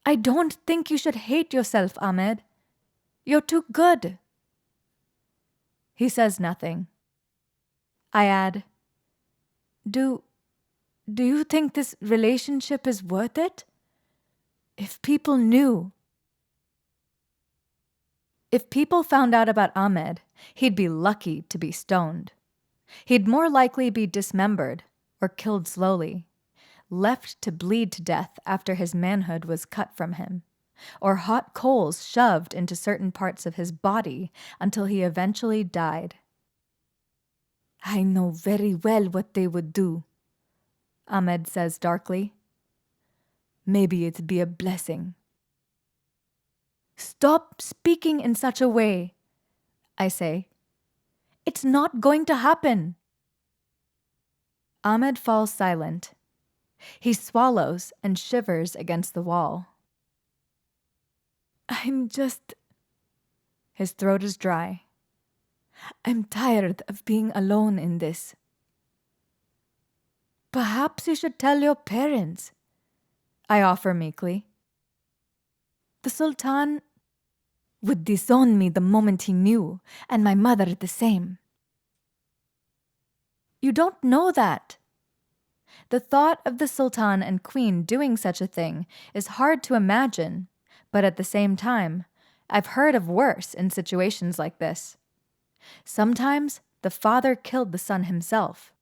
I don't think you should hate yourself, Ahmed. You're too good. He says nothing. I add, Do you think this relationship is worth it? If people knew. If people found out about Ahmed, he'd be lucky to be stoned. He'd more likely be dismembered or killed slowly, left to bleed to death after his manhood was cut from him, or hot coals shoved into certain parts of his body until he eventually died. I know very well what they would do, Ahmed says darkly. Maybe it'd be a blessing. Stop speaking in such a way, I say. It's not going to happen. Ahmed falls silent. He swallows and shivers against the wall. His throat is dry. I'm tired of being alone in this. Perhaps you should tell your parents, I offer meekly. The Sultan would disown me the moment he knew, and my mother the same. You don't know that. The thought of the Sultan and Queen doing such a thing is hard to imagine, but at the same time, I've heard of worse in situations like this. Sometimes the father killed the son himself.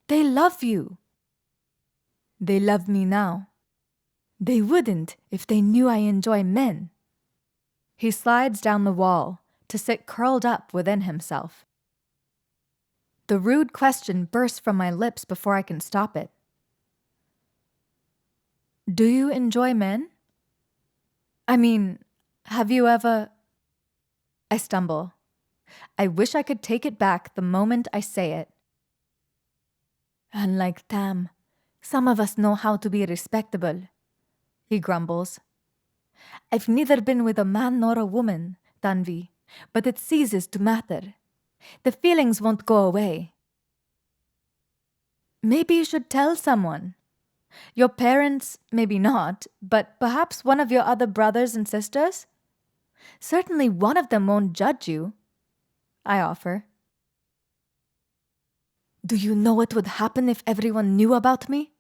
They love you. They love me now. They wouldn't if they knew I enjoy men. He slides down the wall to sit curled up within himself. The rude question bursts from my lips before I can stop it. Do you enjoy men? I mean, have you ever... I stumble. I wish I could take it back the moment I say it. Unlike Tam, some of us know how to be respectable, he grumbles. I've neither been with a man nor a woman, Tanvi, but it ceases to matter. The feelings won't go away. Maybe you should tell someone. Your parents, maybe not, but perhaps one of your other brothers and sisters? Certainly one of them won't judge you, I offer. Do you know what would happen if everyone knew about me?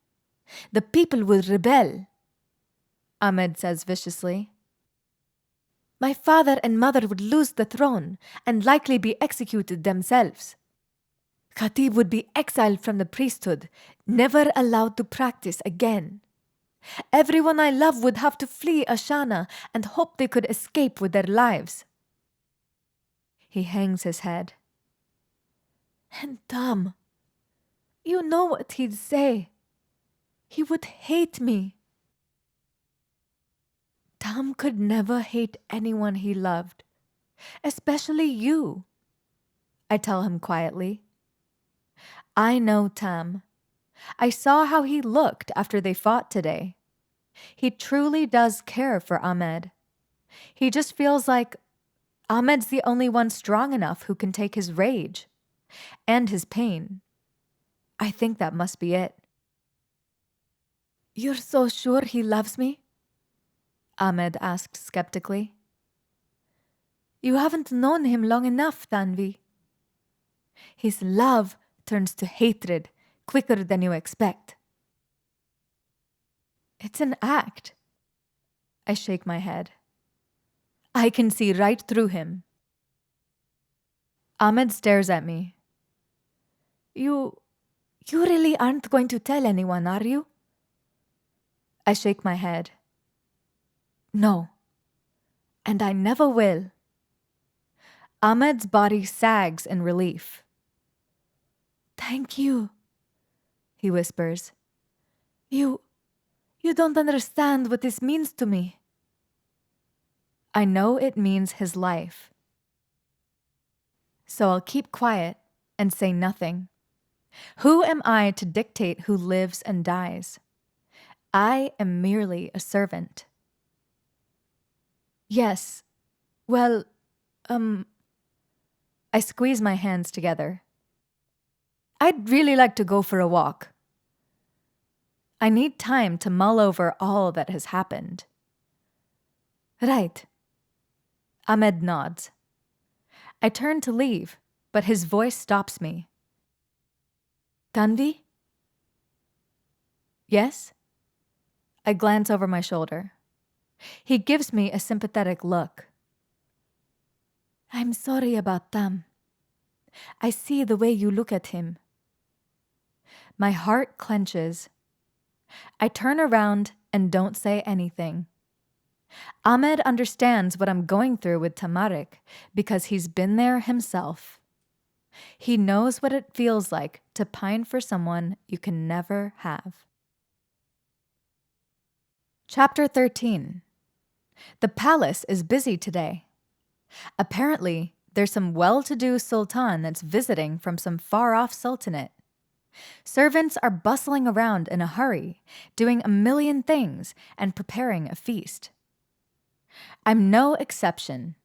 The people would rebel, Ahmed says viciously. My father and mother would lose the throne and likely be executed themselves. Khatib would be exiled from the priesthood, never allowed to practice again. Everyone I love would have to flee Ashana and hope they could escape with their lives. He hangs his head. And Tam, you know what he'd say. He would hate me. Tam could never hate anyone he loved, especially you, I tell him quietly. I know Tam. I saw how he looked after they fought today. He truly does care for Ahmed. He just feels like Ahmed's the only one strong enough who can take his rage and his pain. I think that must be it. You're so sure he loves me? Ahmed asked skeptically. You haven't known him long enough, Tanvi. His love turns to hatred quicker than you expect. It's an act. I shake my head. I can see right through him. Ahmed stares at me. You really aren't going to tell anyone, are you? I shake my head. No. And I never will. Ahmed's body sags in relief. Thank you, he whispers. You don't understand what this means to me. I know it means his life. So I'll keep quiet and say nothing. Who am I to dictate who lives and dies? I am merely a servant. Yes, well, I squeeze my hands together. I'd really like to go for a walk. I need time to mull over all that has happened. Right. Ahmed nods. I turn to leave, but his voice stops me. Tanvi? Yes? I glance over my shoulder. He gives me a sympathetic look. I'm sorry about Tam. I see the way you look at him. My heart clenches. I turn around and don't say anything. Ahmed understands what I'm going through with Tamarik because he's been there himself. He knows what it feels like to pine for someone you can never have. Chapter 13. The palace is busy today. Apparently, there's some well-to-do sultan that's visiting from some far-off sultanate. Servants are bustling around in a hurry, doing a million things and preparing a feast. I'm no exception.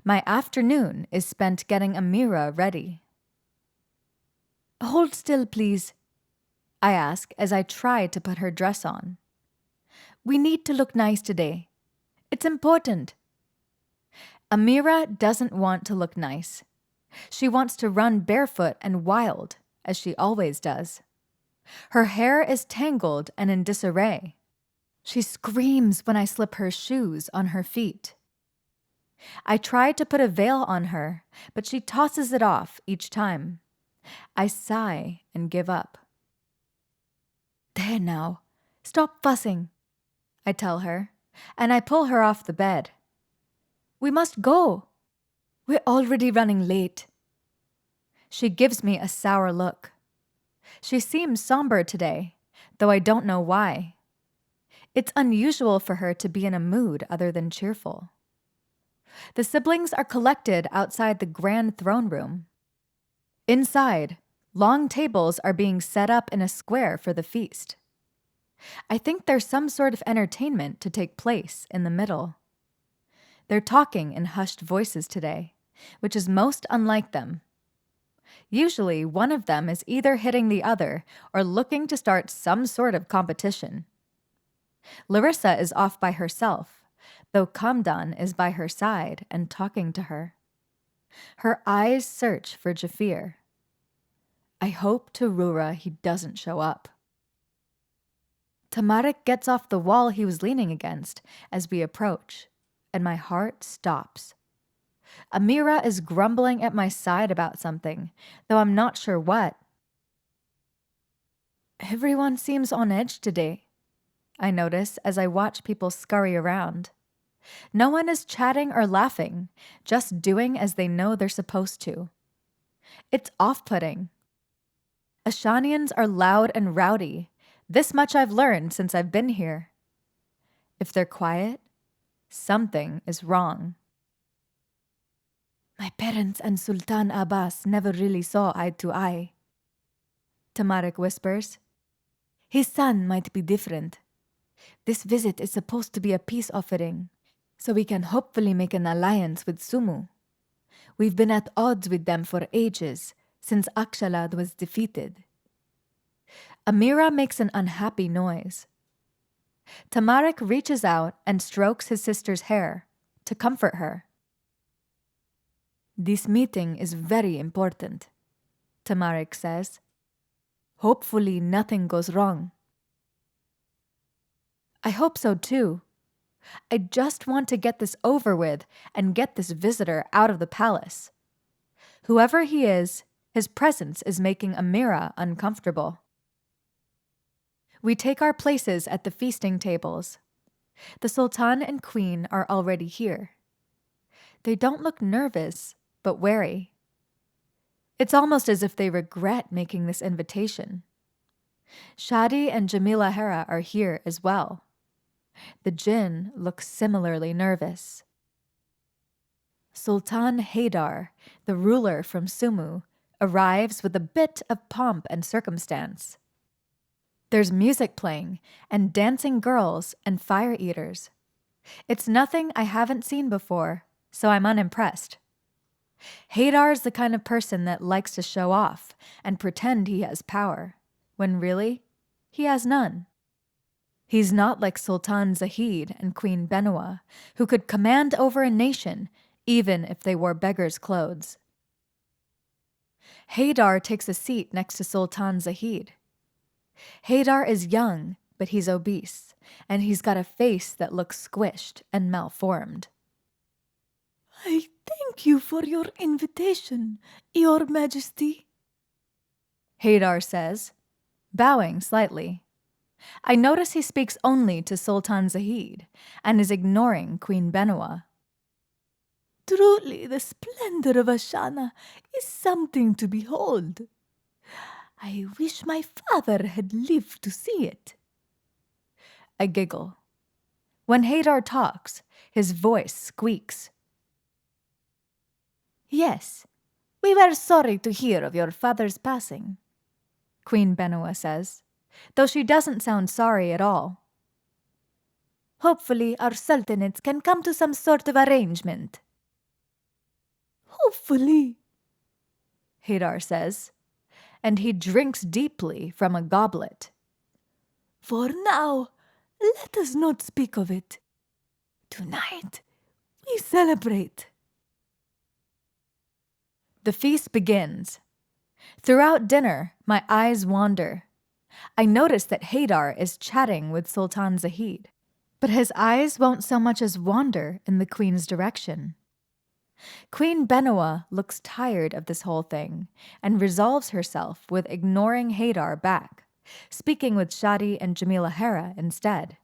My afternoon is spent getting Amira ready. Hold still, please, I ask as I try to put her dress on. we need to look nice today. It's important. Amira doesn't want to look nice. She wants to run barefoot and wild, as she always does. Her hair is tangled and in disarray. She screams when I slip her shoes on her feet. I try to put a veil on her, but she tosses it off each time. I sigh and give up. There now. Stop fussing, I tell her, and I pull her off the bed. We must go. We're already running late. She gives me a sour look. She seems somber today, though I don't know why. It's unusual for her to be in a mood other than cheerful. The siblings are collected outside the grand throne room. Inside, long tables are being set up in a square for the feast. I think there's some sort of entertainment to take place in the middle. They're talking in hushed voices today, which is most unlike them. Usually, one of them is either hitting the other or looking to start some sort of competition. Larissa is off by herself, though Kamdan is by her side and talking to her. Her eyes search for Jafir. I hope to Rura he doesn't show up. Tamarik gets off the wall he was leaning against as we approach, and my heart stops. Amira is grumbling at my side about something, though I'm not sure what. Everyone seems on edge today, I notice as I watch people scurry around. No one is chatting or laughing, just doing as they know they're supposed to. It's off-putting. Ashanians are loud and rowdy. This much I've learned since I've been here. If they're quiet, something is wrong. My parents and Sultan Abbas never really saw eye to eye, Tamarik whispers. His son might be different. This visit is supposed to be a peace offering, so we can hopefully make an alliance with Sumu. We've been at odds with them for ages, since Akshalad was defeated. Amira makes an unhappy noise. Tamarik reaches out and strokes his sister's hair to comfort her. This meeting is very important, Tamarik says. Hopefully nothing goes wrong. I hope so too. I just want to get this over with and get this visitor out of the palace. Whoever he is, his presence is making Amira uncomfortable. We take our places at the feasting tables. The Sultan and Queen are already here. They don't look nervous, but wary. It's almost as if they regret making this invitation. Shadi and Jamila Hera are here as well. The jinn looks similarly nervous. Sultan Haydar, the ruler from Sumu, arrives with a bit of pomp and circumstance. There's music playing, and dancing girls and fire eaters. It's nothing I haven't seen before, so I'm unimpressed. Haydar's the kind of person that likes to show off and pretend he has power, when really, he has none. He's not like Sultan Zahid and Queen Benua, who could command over a nation even if they wore beggars' clothes. Haydar takes a seat next to Sultan Zahid. Haydar is young, but he's obese, and he's got a face that looks squished and malformed. I thank you for your invitation, Your Majesty, Haydar says, bowing slightly. I notice he speaks only to Sultan Zahid and is ignoring Queen Benua. Truly, the splendor of Ashana is something to behold. I wish my father had lived to see it. I giggle. When Haydar talks, His voice squeaks. Yes, we were sorry to hear of your father's passing, Queen Benua says, though she doesn't sound sorry at all. Hopefully our sultanates can come to some sort of arrangement. Hopefully, Haydar says, and he drinks deeply from a goblet. For now, let us not speak of it. Tonight, we celebrate. The feast begins. Throughout dinner, my eyes wander. I notice that Haydar is chatting with Sultan Zahid, but his eyes won't so much as wander in the queen's direction. Queen Benua looks tired of this whole thing and resolves herself with ignoring Haydar back, speaking with Shadi and Jamila Hera instead.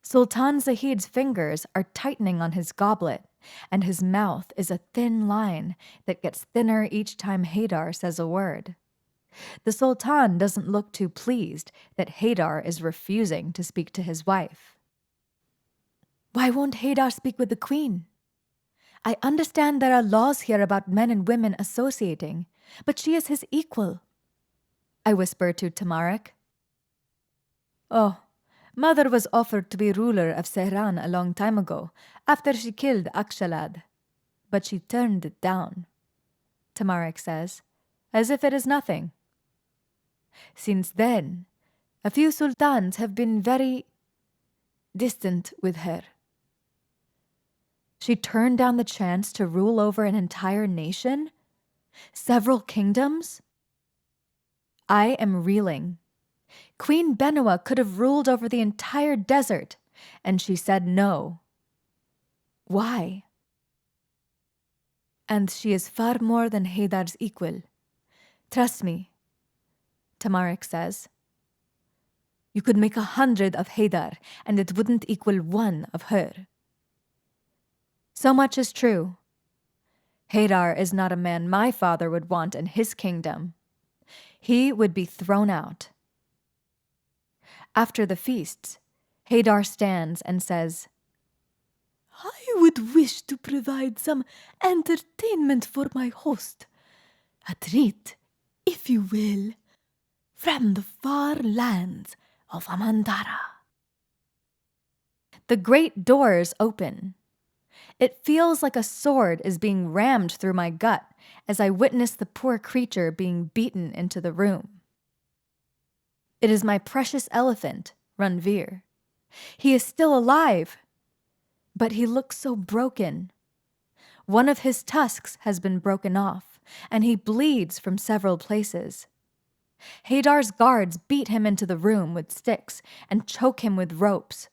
Sultan Zahid's fingers are tightening on his goblet, and his mouth is a thin line that gets thinner each time Haydar says a word. The Sultan doesn't look too pleased that Haydar is refusing to speak to his wife. Why won't Haydar speak with the queen? I understand there are laws here about men and women associating, but she is his equal. I whisper to Tamarik. Oh, Mother was offered to be ruler of Sehran a long time ago, after she killed Akshalad. But she turned it down, Tamarik says, as if it is nothing. Since then, a few sultans have been very distant with her. She turned down the chance to rule over an entire nation? Several kingdoms? I am reeling. Queen Benua could have ruled over the entire desert, and she said no. Why? And she is far more than Haydar's equal. Trust me, Tamarik says. You could make 100 of Haydar, and it wouldn't equal 1 of her. So much is true. Haydar is not a man my father would want in his kingdom. He would be thrown out. After the feasts, Haydar stands and says, I would wish to provide some entertainment for my host. A treat, if you will, from the far lands of Amandara. The great doors open. It feels like a sword is being rammed through my gut as I witness the poor creature being beaten into the room. It is my precious elephant, Ranveer. He is still alive, but he looks so broken. One of his tusks has been broken off, and he bleeds from several places. Haydar's guards beat him into the room with sticks and choke him with ropes.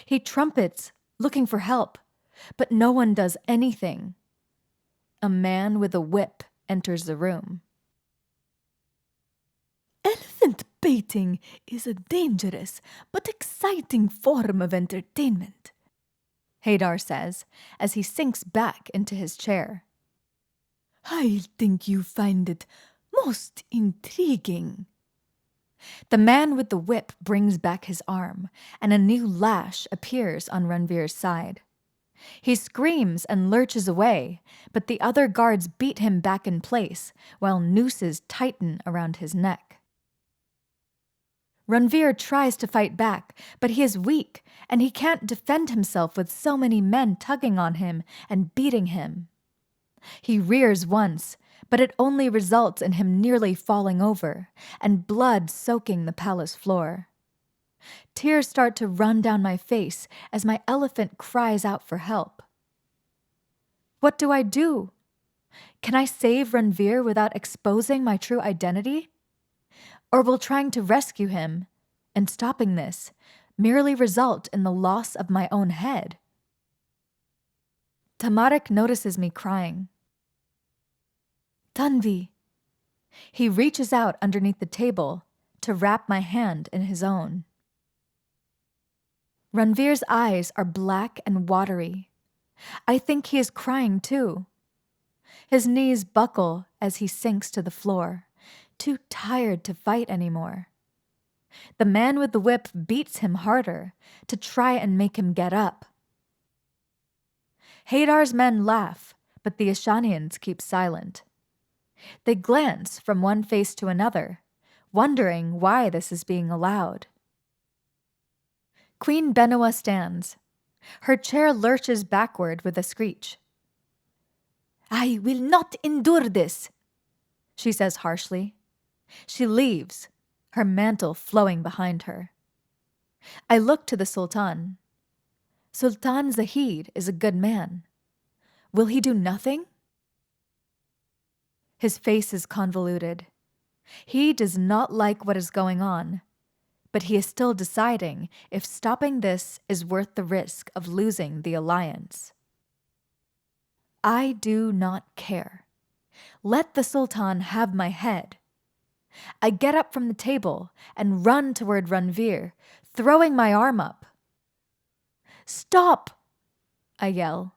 He trumpets, looking for help, but no one does anything. A man with a whip enters the room. Elephant baiting is a dangerous but exciting form of entertainment, Haydar says as he sinks back into his chair. I think you find it most intriguing. The man with the whip brings back his arm, and a new lash appears on Ranveer's side. He screams and lurches away, but the other guards beat him back in place while nooses tighten around his neck. Ranveer tries to fight back, but he is weak, and he can't defend himself with so many men tugging on him and beating him. He rears once, but it only results in him nearly falling over, and blood soaking the palace floor. Tears start to run down my face as my elephant cries out for help. What do I do? Can I save Ranveer without exposing my true identity? Or will trying to rescue him, and stopping this, merely result in the loss of my own head? Tamarik notices me crying. Tanvi. He reaches out underneath the table to wrap my hand in his own. Ranveer's eyes are black and watery. I think he is crying too. His knees buckle as he sinks to the floor, too tired to fight anymore. The man with the whip beats him harder to try and make him get up. Hadar's men laugh, but the Ashanians keep silent. They glance from one face to another, wondering why this is being allowed. Queen Benua stands. Her chair lurches backward with a screech. "I will not endure this," she says harshly. She leaves, her mantle flowing behind her. I look to the Sultan. Sultan Zahid is a good man. Will he do nothing? His face is convoluted. He does not like what is going on, but he is still deciding if stopping this is worth the risk of losing the alliance. I do not care. Let the Sultan have my head. I get up from the table and run toward Ranveer, throwing my arm up. "Stop!" I yell.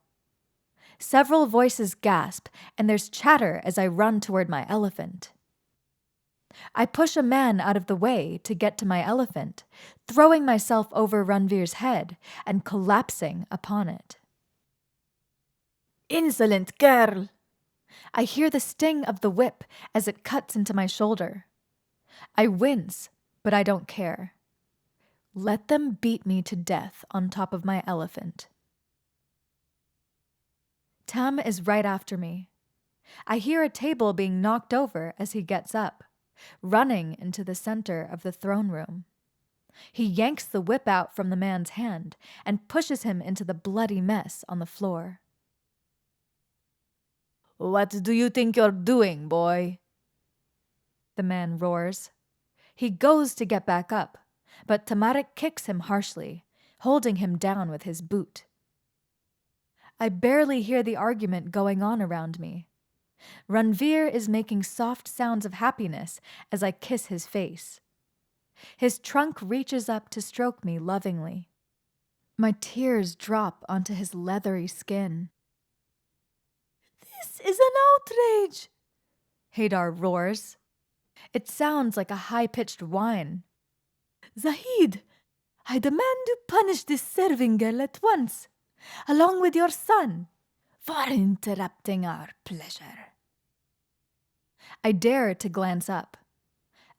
Several voices gasp, and there's chatter as I run toward my elephant. I push a man out of the way to get to my elephant, throwing myself over Ranveer's head and collapsing upon it. "Insolent girl!" I hear the sting of the whip as it cuts into my shoulder. I wince, but I don't care. Let them beat me to death on top of my elephant. Tam is right after me. I hear a table being knocked over as he gets up, running into the center of the throne room. He yanks the whip out from the man's hand and pushes him into the bloody mess on the floor. "What do you think you're doing, boy?" the man roars. He goes to get back up, but Tamarik kicks him harshly, holding him down with his boot. I barely hear the argument going on around me. Ranveer is making soft sounds of happiness as I kiss his face. His trunk reaches up to stroke me lovingly. My tears drop onto his leathery skin. "This is an outrage!" Hadar roars. It sounds like a high-pitched whine. "Zahid, I demand you punish this serving girl at once, along with your son, for interrupting our pleasure." I dare to glance up.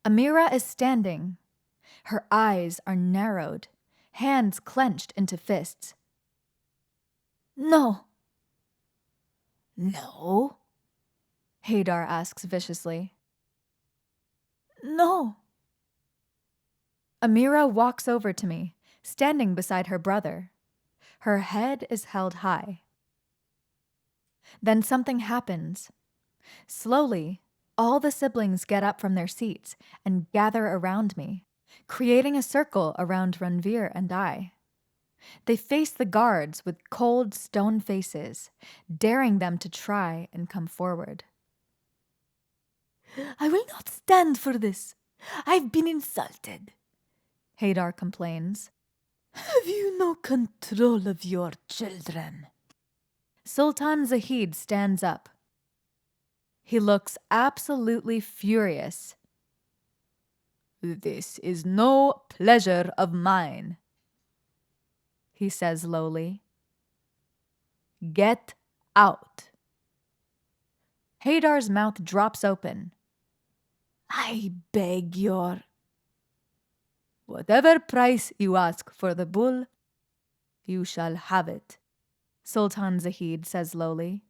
Amira is standing. Her eyes are narrowed, hands clenched into fists. "No." "No?" Hadar asks viciously. "No." Amira walks over to me, standing beside her brother. Her head is held high. Then something happens. Slowly, all the siblings get up from their seats and gather around me, creating a circle around Ranveer and I. They face the guards with cold stone faces, daring them to try and come forward. "I will not stand for this. I've been insulted," Hadar complains. "Have you no control of your children?" Sultan Zahid stands up. He looks absolutely furious. "This is no pleasure of mine," he says lowly. "Get out." Hadar's mouth drops open. "I beg your..." "Whatever price you ask for the bull, you shall have it," Sultan Zahid says lowly.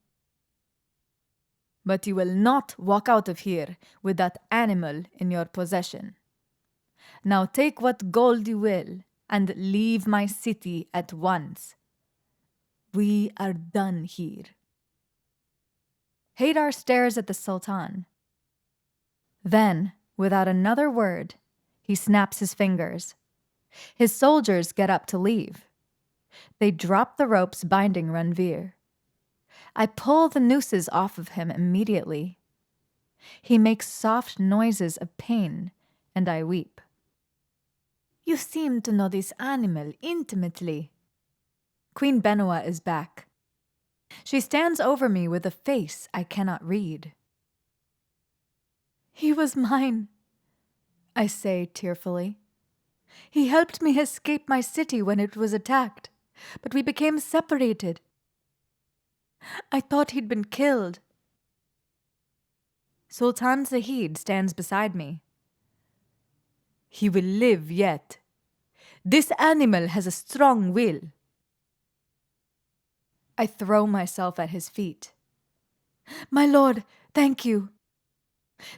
"But you will not walk out of here with that animal in your possession. Now take what gold you will and leave my city at once. We are done here." Hadar stares at the Sultan. Then, without another word, he snaps his fingers. His soldiers get up to leave. They drop the ropes binding Ranveer. I pull the nooses off of him immediately. He makes soft noises of pain, and I weep. "You seem to know this animal intimately." Queen Benua is back. She stands over me with a face I cannot read. "He was mine," I say tearfully. He helped me escape my city when it was attacked, but we became separated. I thought he'd been killed. Sultan Zahid stands beside me. He will live yet. This animal has a strong will. I throw myself at his feet. My lord, thank you.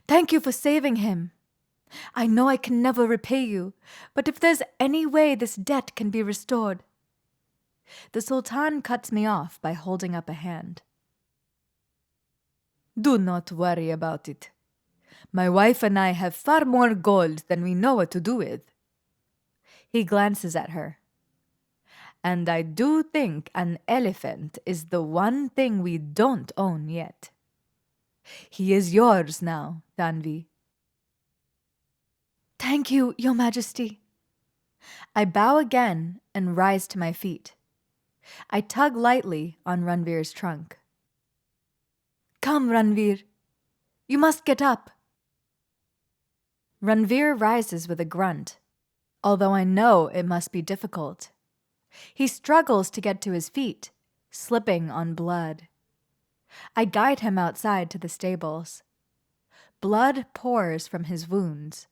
Thank you for saving him. I know I can never repay you, but if there's any way this debt can be restored. The Sultan cuts me off by holding up a hand. Do not worry about it. My wife and I have far more gold than we know what to do with. He glances at her. And I do think an elephant is the one thing we don't own yet. He is yours now, Tanvi. Thank you, Your Majesty. I bow again and rise to my feet. I tug lightly on Ranveer's trunk. Come, Ranveer. You must get up. Ranveer rises with a grunt, although I know it must be difficult. He struggles to get to his feet, slipping on blood. I guide him outside to the stables. Blood pours from his wounds.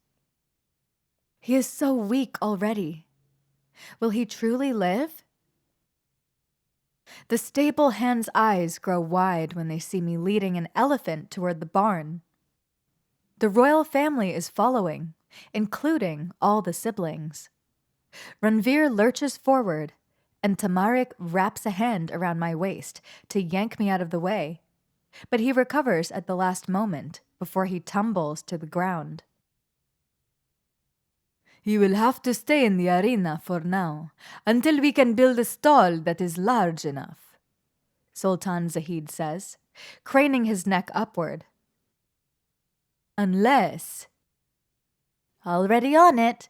He is so weak already. Will he truly live? The stable hand's eyes grow wide when they see me leading an elephant toward the barn. The royal family is following, including all the siblings. Ranveer lurches forward, and Tamarik wraps a hand around my waist to yank me out of the way, but he recovers at the last moment before he tumbles to the ground. You will have to stay in the arena for now, until we can build a stall that is large enough, Sultan Zahid says, craning his neck upward. Unless... Already on it,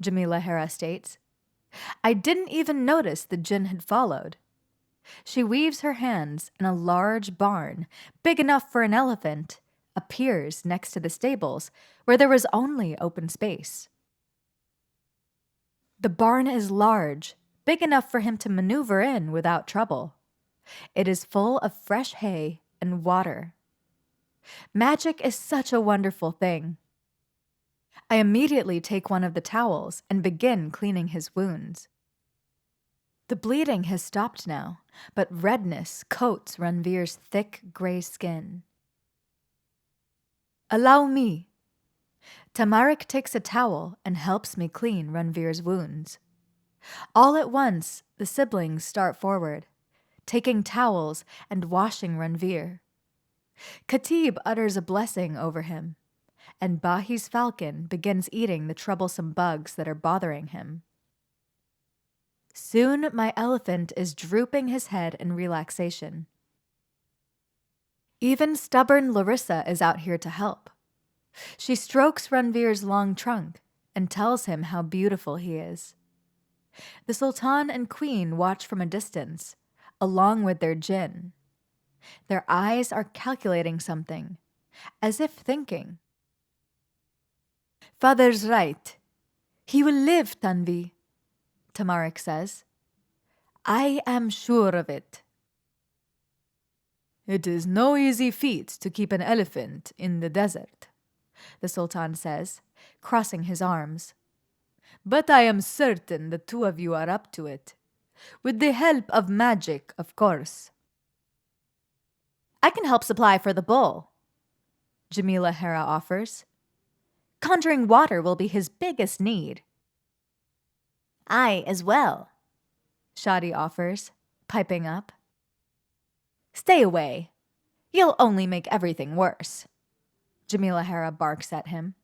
Jamila Hera states. I didn't even notice the jinn had followed. She weaves her hands, and a large barn, big enough for an elephant, appears next to the stables, where there was only open space. The barn is large, big enough for him to maneuver in without trouble. It is full of fresh hay and water. Magic is such a wonderful thing. I immediately take one of the towels and begin cleaning his wounds. The bleeding has stopped now, but redness coats Ranveer's thick gray skin. Allow me. Tamarik takes a towel and helps me clean Ranveer's wounds. All at once, the siblings start forward, taking towels and washing Ranveer. Khatib utters a blessing over him, and Bahi's falcon begins eating the troublesome bugs that are bothering him. Soon my elephant is drooping his head in relaxation. Even stubborn Larissa is out here to help. She strokes Ranveer's long trunk and tells him how beautiful he is. The Sultan and Queen watch from a distance, along with their jinn. Their eyes are calculating something, as if thinking. Father's right. He will live, Tanvi, Tamarik says. I am sure of it. It is no easy feat to keep an elephant in the desert, the Sultan says, crossing his arms. But I am certain the two of you are up to it. With the help of magic, of course. I can help supply for the bull, Jamila Hera offers. Conjuring water will be his biggest need. I as well, Shadi offers, piping up. Stay away. You'll only make everything worse, Jamila Hera barks at him.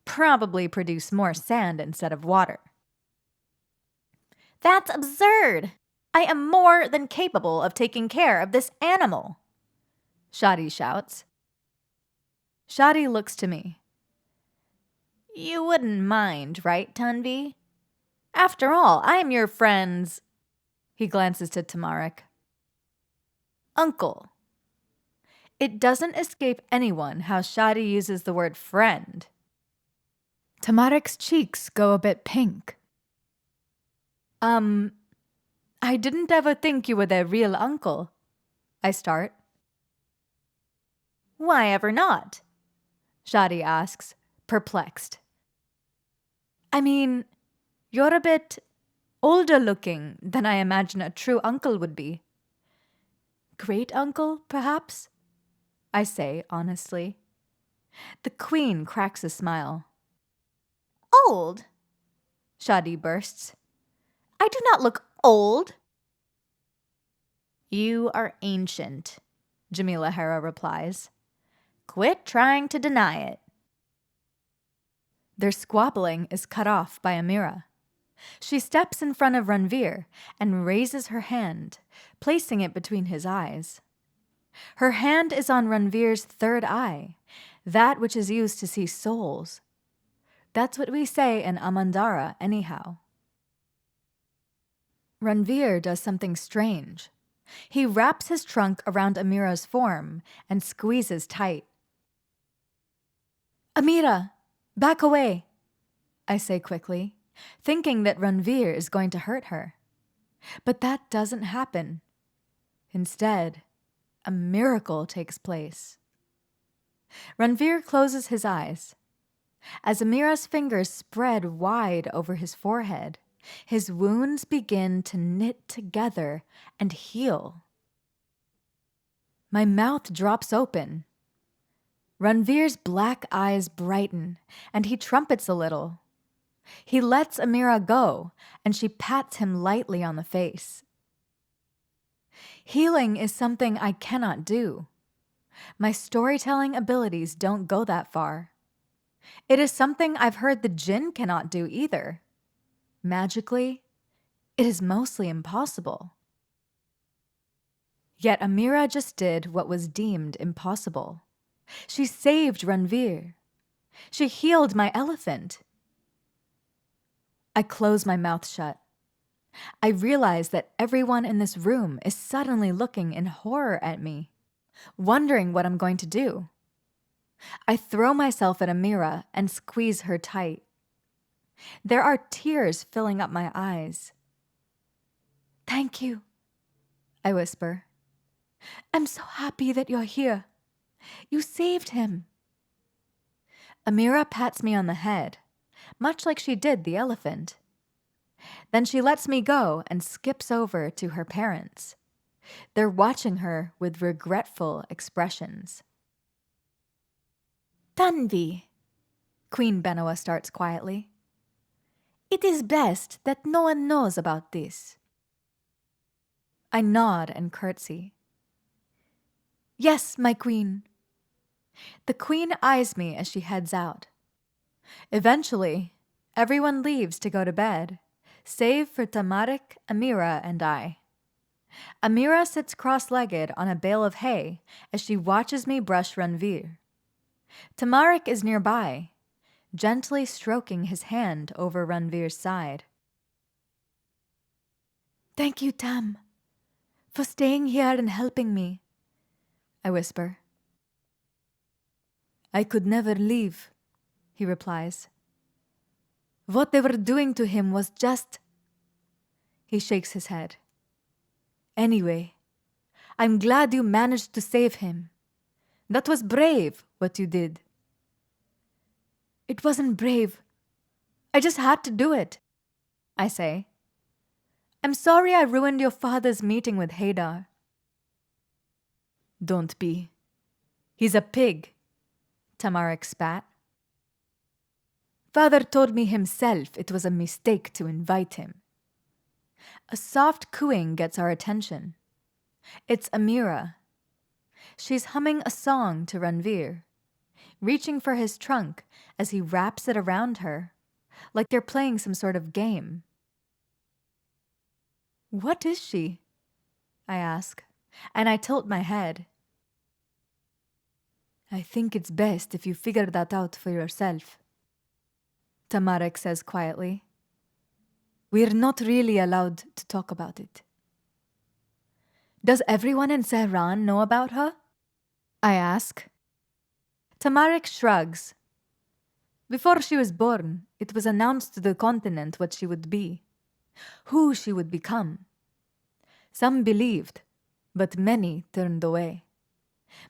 Probably produce more sand instead of water. That's absurd. I am more than capable of taking care of this animal, Shadi shouts. Shadi looks to me. You wouldn't mind, right, Tanvi? After all, I'm your friend's... He glances to Tamarik. Uncle. It doesn't escape anyone how Shadi uses the word friend. Tamarik's cheeks go a bit pink. I didn't ever think you were their real uncle, I start. Why ever not? Shadi asks, perplexed. I mean, you're a bit older looking than I imagine a true uncle would be. Great uncle, perhaps? I say honestly. The queen cracks a smile. Old? Shadi bursts. I do not look old. You are ancient, Jamila Hera replies. Quit trying to deny it. Their squabbling is cut off by Amira. She steps in front of Ranveer and raises her hand, placing it between his eyes. Her hand is on Ranveer's third eye, that which is used to see souls. That's what we say in Amandara, anyhow. Ranveer does something strange. He wraps his trunk around Amira's form and squeezes tight. Amira, back away, I say quickly, thinking that Ranveer is going to hurt her. But that doesn't happen. Instead, a miracle takes place. Ranveer closes his eyes. As Amira's fingers spread wide over his forehead, his wounds begin to knit together and heal. My mouth drops open. Ranveer's black eyes brighten, and he trumpets a little. He lets Amira go, and she pats him lightly on the face. Healing is something I cannot do. My storytelling abilities don't go that far. It is something I've heard the jinn cannot do either. Magically, it is mostly impossible. Yet Amira just did what was deemed impossible. She saved Ranveer. She healed my elephant. I close my mouth shut. I realize that everyone in this room is suddenly looking in horror at me, wondering what I'm going to do. I throw myself at Amira and squeeze her tight. There are tears filling up my eyes. "Thank you," I whisper. "I'm so happy that you're here. You saved him." Amira pats me on the head, much like she did the elephant. Then she lets me go and skips over to her parents. They're watching her with regretful expressions. "Tanvi," Queen Benoa starts quietly. "It is best that no one knows about this." I nod and curtsy. "Yes, my queen." The queen eyes me as she heads out. Eventually, everyone leaves to go to bed, save for Tamarik, Amira, and I. Amira sits cross-legged on a bale of hay as she watches me brush Ranveer. Tamarik is nearby, gently stroking his hand over Ranveer's side. "Thank you, Tam, for staying here and helping me," I whisper. "I could never leave," he replies. "What they were doing to him was just—" He shakes his head. "Anyway, I'm glad you managed to save him. That was brave, what you did." "It wasn't brave. I just had to do it," I say. "I'm sorry I ruined your father's meeting with Haydar." "Don't be. He's a pig," Tamarik spat. "Father told me himself it was a mistake to invite him." A soft cooing gets our attention. It's Amira. She's humming a song to Ranveer, reaching for his trunk as he wraps it around her, like they're playing some sort of game. "What is she?" I ask, and I tilt my head. "I think it's best if you figure that out for yourself," Tamarik says quietly. "We're not really allowed to talk about it." "Does everyone in Sehran know about her?" I ask. Tamarik shrugs. Before she was born, it was announced to the continent what she would be, who she would become. Some believed, but many turned away,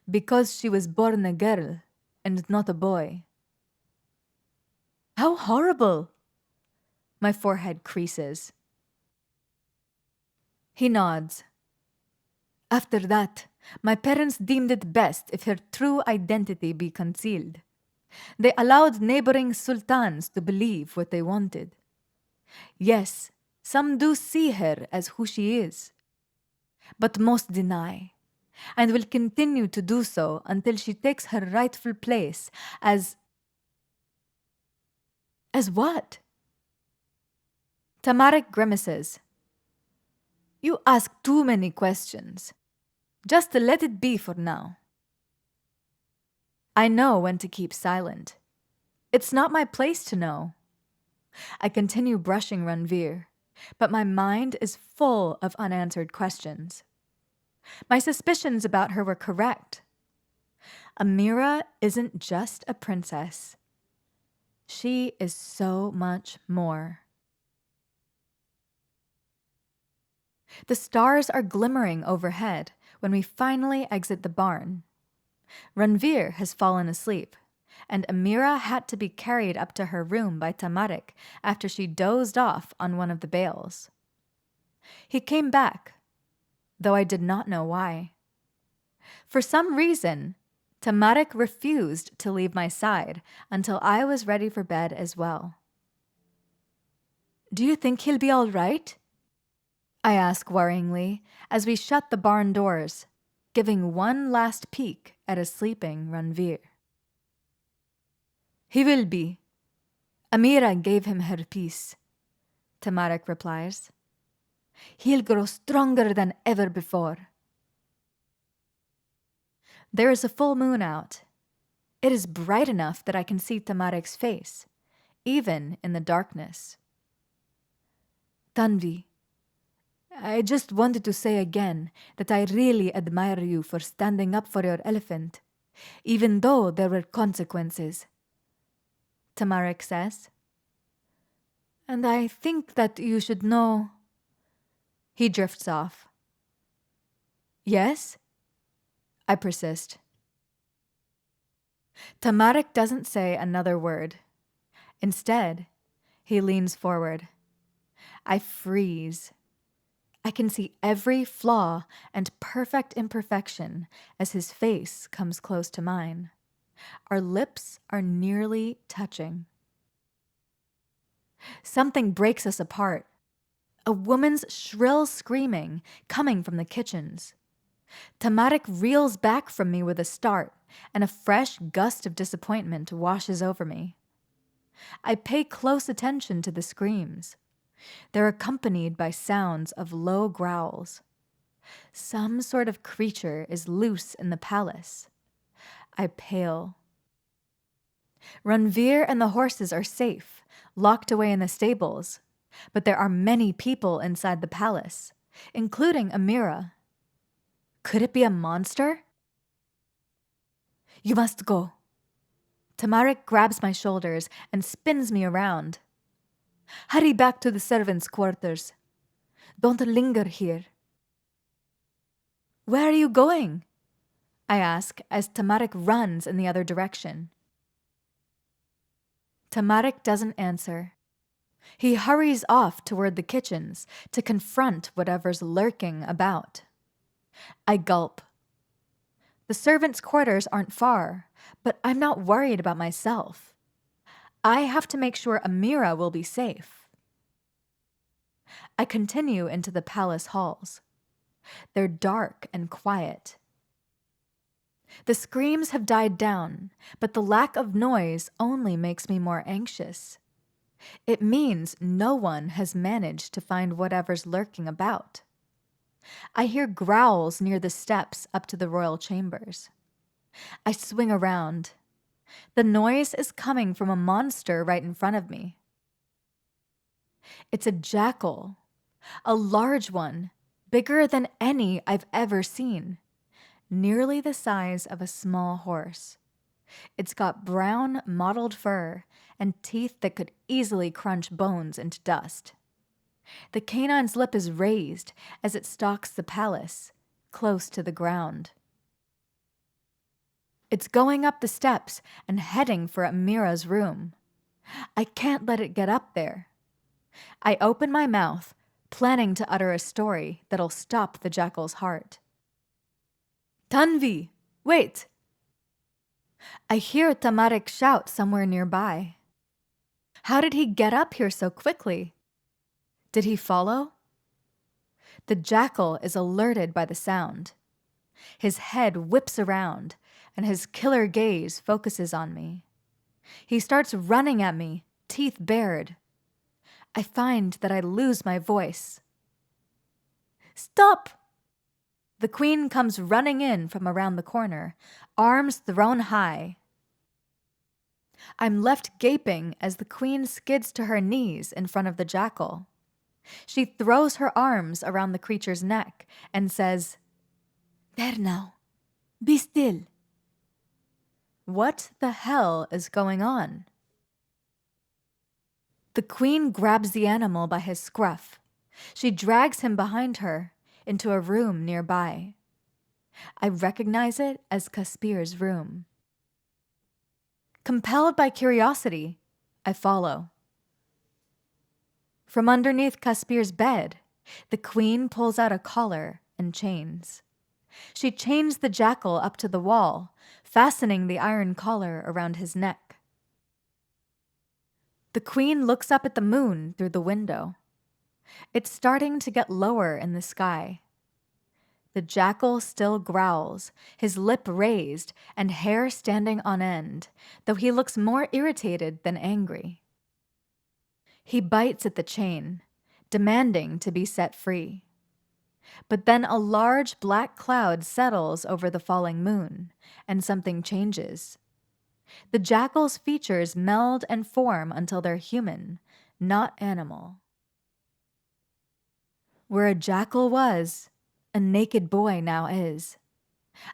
because she was born a girl and not a boy. How horrible! My forehead creases. He nods. After that, my parents deemed it best if her true identity be concealed. They allowed neighboring sultans to believe what they wanted. Yes, some do see her as who she is, but most deny, and will continue to do so until she takes her rightful place as what? Tamarik grimaces. You ask too many questions. Just let it be for now. I know when to keep silent. It's not my place to know. I continue brushing Ranveer, but my mind is full of unanswered questions. My suspicions about her were correct. Amira isn't just a princess. She is so much more. The stars are glimmering overhead when we finally exit the barn. Ranveer has fallen asleep, and Amira had to be carried up to her room by Tamarik after she dozed off on one of the bales. He came back, though I did not know why. For some reason, Tamarik refused to leave my side until I was ready for bed as well. Do you think he'll be all right? I ask worryingly as we shut the barn doors, giving one last peek at a sleeping Ranveer. He will be. Amira gave him her peace, Tamarik replies. He'll grow stronger than ever before. There is a full moon out. It is bright enough that I can see Tamarik's face, even in the darkness. Tanvi, I just wanted to say again that I really admire you for standing up for your elephant, even though there were consequences, Tamarik says. And I think that you should know. He drifts off. Yes? I persist. Tamarik doesn't say another word. Instead, he leans forward. I freeze. I can see every flaw and perfect imperfection as his face comes close to mine. Our lips are nearly touching. Something breaks us apart. A woman's shrill screaming coming from the kitchens. Tamarik reels back from me with a start, and a fresh gust of disappointment washes over me. I pay close attention to the screams. They're accompanied by sounds of low growls. Some sort of creature is loose in the palace. I pale. Ranveer and the horses are safe, locked away in the stables, but there are many people inside the palace, including Amira. Could it be a monster? You must go. Tamarik grabs my shoulders and spins me around. Hurry back to the servants' quarters. Don't linger here. Where are you going? I ask as Tamarik runs in the other direction. Tamarik doesn't answer. He hurries off toward the kitchens to confront whatever's lurking about. I gulp. The servants' quarters aren't far, but I'm not worried about myself. I have to make sure Amira will be safe. I continue into the palace halls. They're dark and quiet. The screams have died down, but the lack of noise only makes me more anxious. It means no one has managed to find whatever's lurking about. I hear growls near the steps up to the royal chambers. I swing around. The noise is coming from a monster right in front of me. It's a jackal, a large one, bigger than any I've ever seen, nearly the size of a small horse. It's got brown, mottled fur and teeth that could easily crunch bones into dust. The canine's lip is raised as it stalks the palace, close to the ground. It's going up the steps and heading for Amira's room. I can't let it get up there. I open my mouth, planning to utter a story that'll stop the jackal's heart. Tanvi, wait! I hear Tamarik shout somewhere nearby. How did he get up here so quickly? Did he follow? The jackal is alerted by the sound. His head whips around, and his killer gaze focuses on me. He starts running at me, teeth bared. I find that I lose my voice. Stop! The queen comes running in from around the corner, arms thrown high. I'm left gaping as the queen skids to her knees in front of the jackal. She throws her arms around the creature's neck and says, "There now, be still." What the hell is going on? The queen grabs the animal by his scruff. She drags him behind her into a room nearby. I recognize it as Caspir's room. Compelled by curiosity, I follow. From underneath Caspir's bed, the queen pulls out a collar and chains. She chains the jackal up to the wall, fastening the iron collar around his neck. The queen looks up at the moon through the window. It's starting to get lower in the sky. The jackal still growls, his lip raised and hair standing on end, though he looks more irritated than angry. He bites at the chain, demanding to be set free. But then a large black cloud settles over the falling moon, and something changes. The jackal's features meld and form until they're human, not animal. Where a jackal was, a naked boy now is.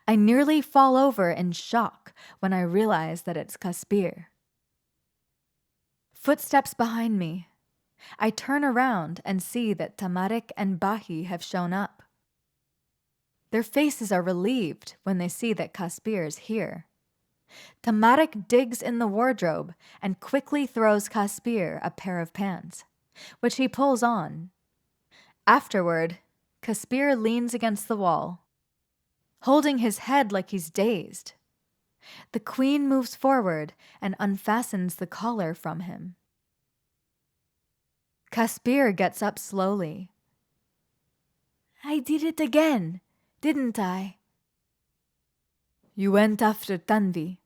I nearly fall over in shock when I realize that it's Caspir. Footsteps behind me. I turn around and see that Tamarik and Bahi have shown up. Their faces are relieved when they see that Caspir is here. Tamarik digs in the wardrobe and quickly throws Caspir a pair of pants, which he pulls on. Afterward, Caspir leans against the wall, holding his head like he's dazed. The queen moves forward and unfastens the collar from him. Caspir gets up slowly. "I did it again, didn't I?" "You went after Tanvi,"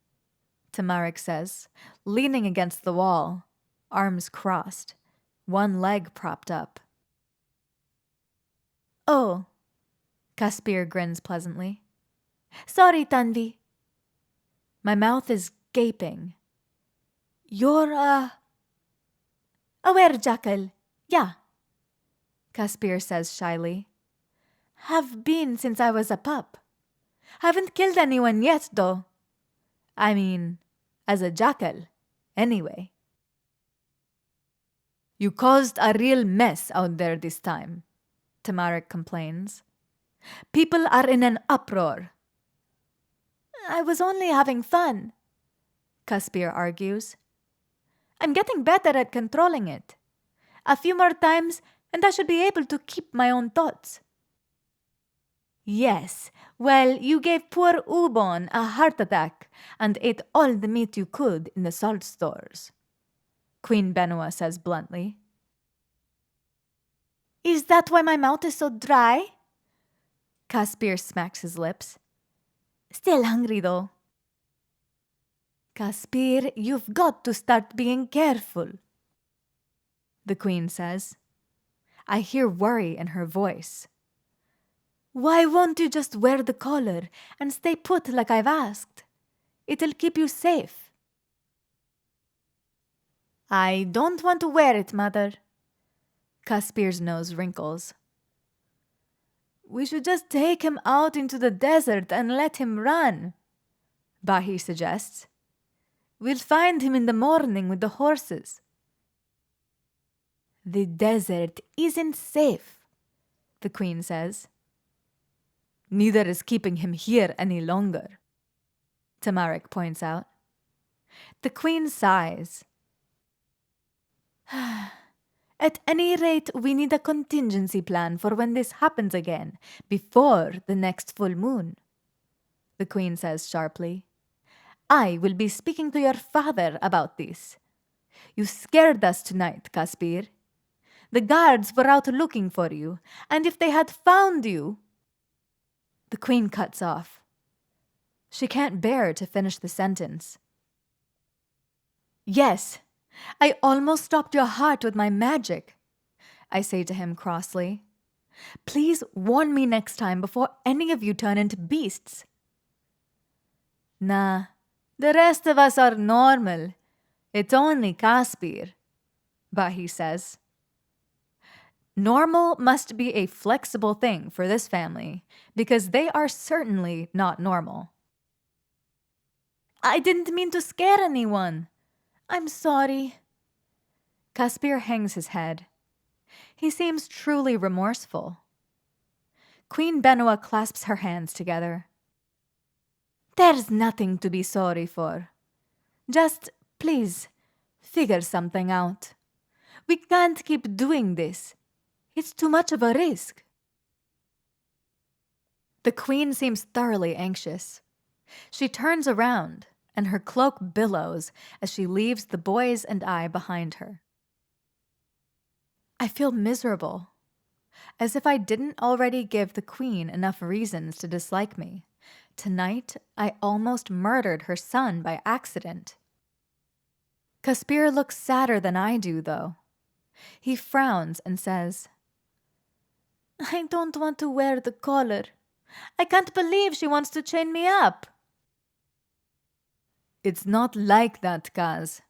Tamarik says, leaning against the wall, arms crossed, one leg propped up. "Oh," Caspir grins pleasantly. "Sorry, Tanvi." My mouth is gaping. "You're a were-jackal, yeah," Caspir says shyly. "Have been since I was a pup. Haven't killed anyone yet, though. I mean, as a jackal, anyway." "You caused a real mess out there this time," Tamarik complains. "People are in an uproar." "I was only having fun," Caspir argues. "I'm getting better at controlling it. A few more times, and I should be able to keep my own thoughts." "Yes, well, you gave poor Ubon a heart attack and ate all the meat you could in the salt stores," Queen Benua says bluntly. "Is that why my mouth is so dry?" Caspir smacks his lips. "Still hungry, though." "Caspir, you've got to start being careful," the queen says. I hear worry in her voice. "Why won't you just wear the collar and stay put like I've asked? It'll keep you safe." "I don't want to wear it, mother." Caspir's nose wrinkles. "We should just take him out into the desert and let him run," Bahi suggests. We'll find him in the morning with the horses. The desert isn't safe, the queen says. Neither is keeping him here any longer, Tamarik points out. The queen sighs. At any rate, we need a contingency plan for when this happens again, before the next full moon, the queen says sharply. I will be speaking to your father about this. You scared us tonight, Caspir. The guards were out looking for you, and if they had found you... The queen cuts off. She can't bear to finish the sentence. Yes, I almost stopped your heart with my magic, I say to him crossly. Please warn me next time before any of you turn into beasts. Nah, the rest of us are normal. It's only Caspir, Bahi says. Normal must be a flexible thing for this family, because they are certainly not normal. I didn't mean to scare anyone. I'm sorry. Caspir hangs his head. He seems truly remorseful. Queen Benoa clasps her hands together. There's nothing to be sorry for. Just, please, figure something out. We can't keep doing this. It's too much of a risk. The queen seems thoroughly anxious. She turns around, and her cloak billows as she leaves the boys and I behind her. I feel miserable, as if I didn't already give the queen enough reasons to dislike me. Tonight, I almost murdered her son by accident. Caspir looks sadder than I do, though. He frowns and says, I don't want to wear the collar. I can't believe she wants to chain me up. It's not like that, Kaz.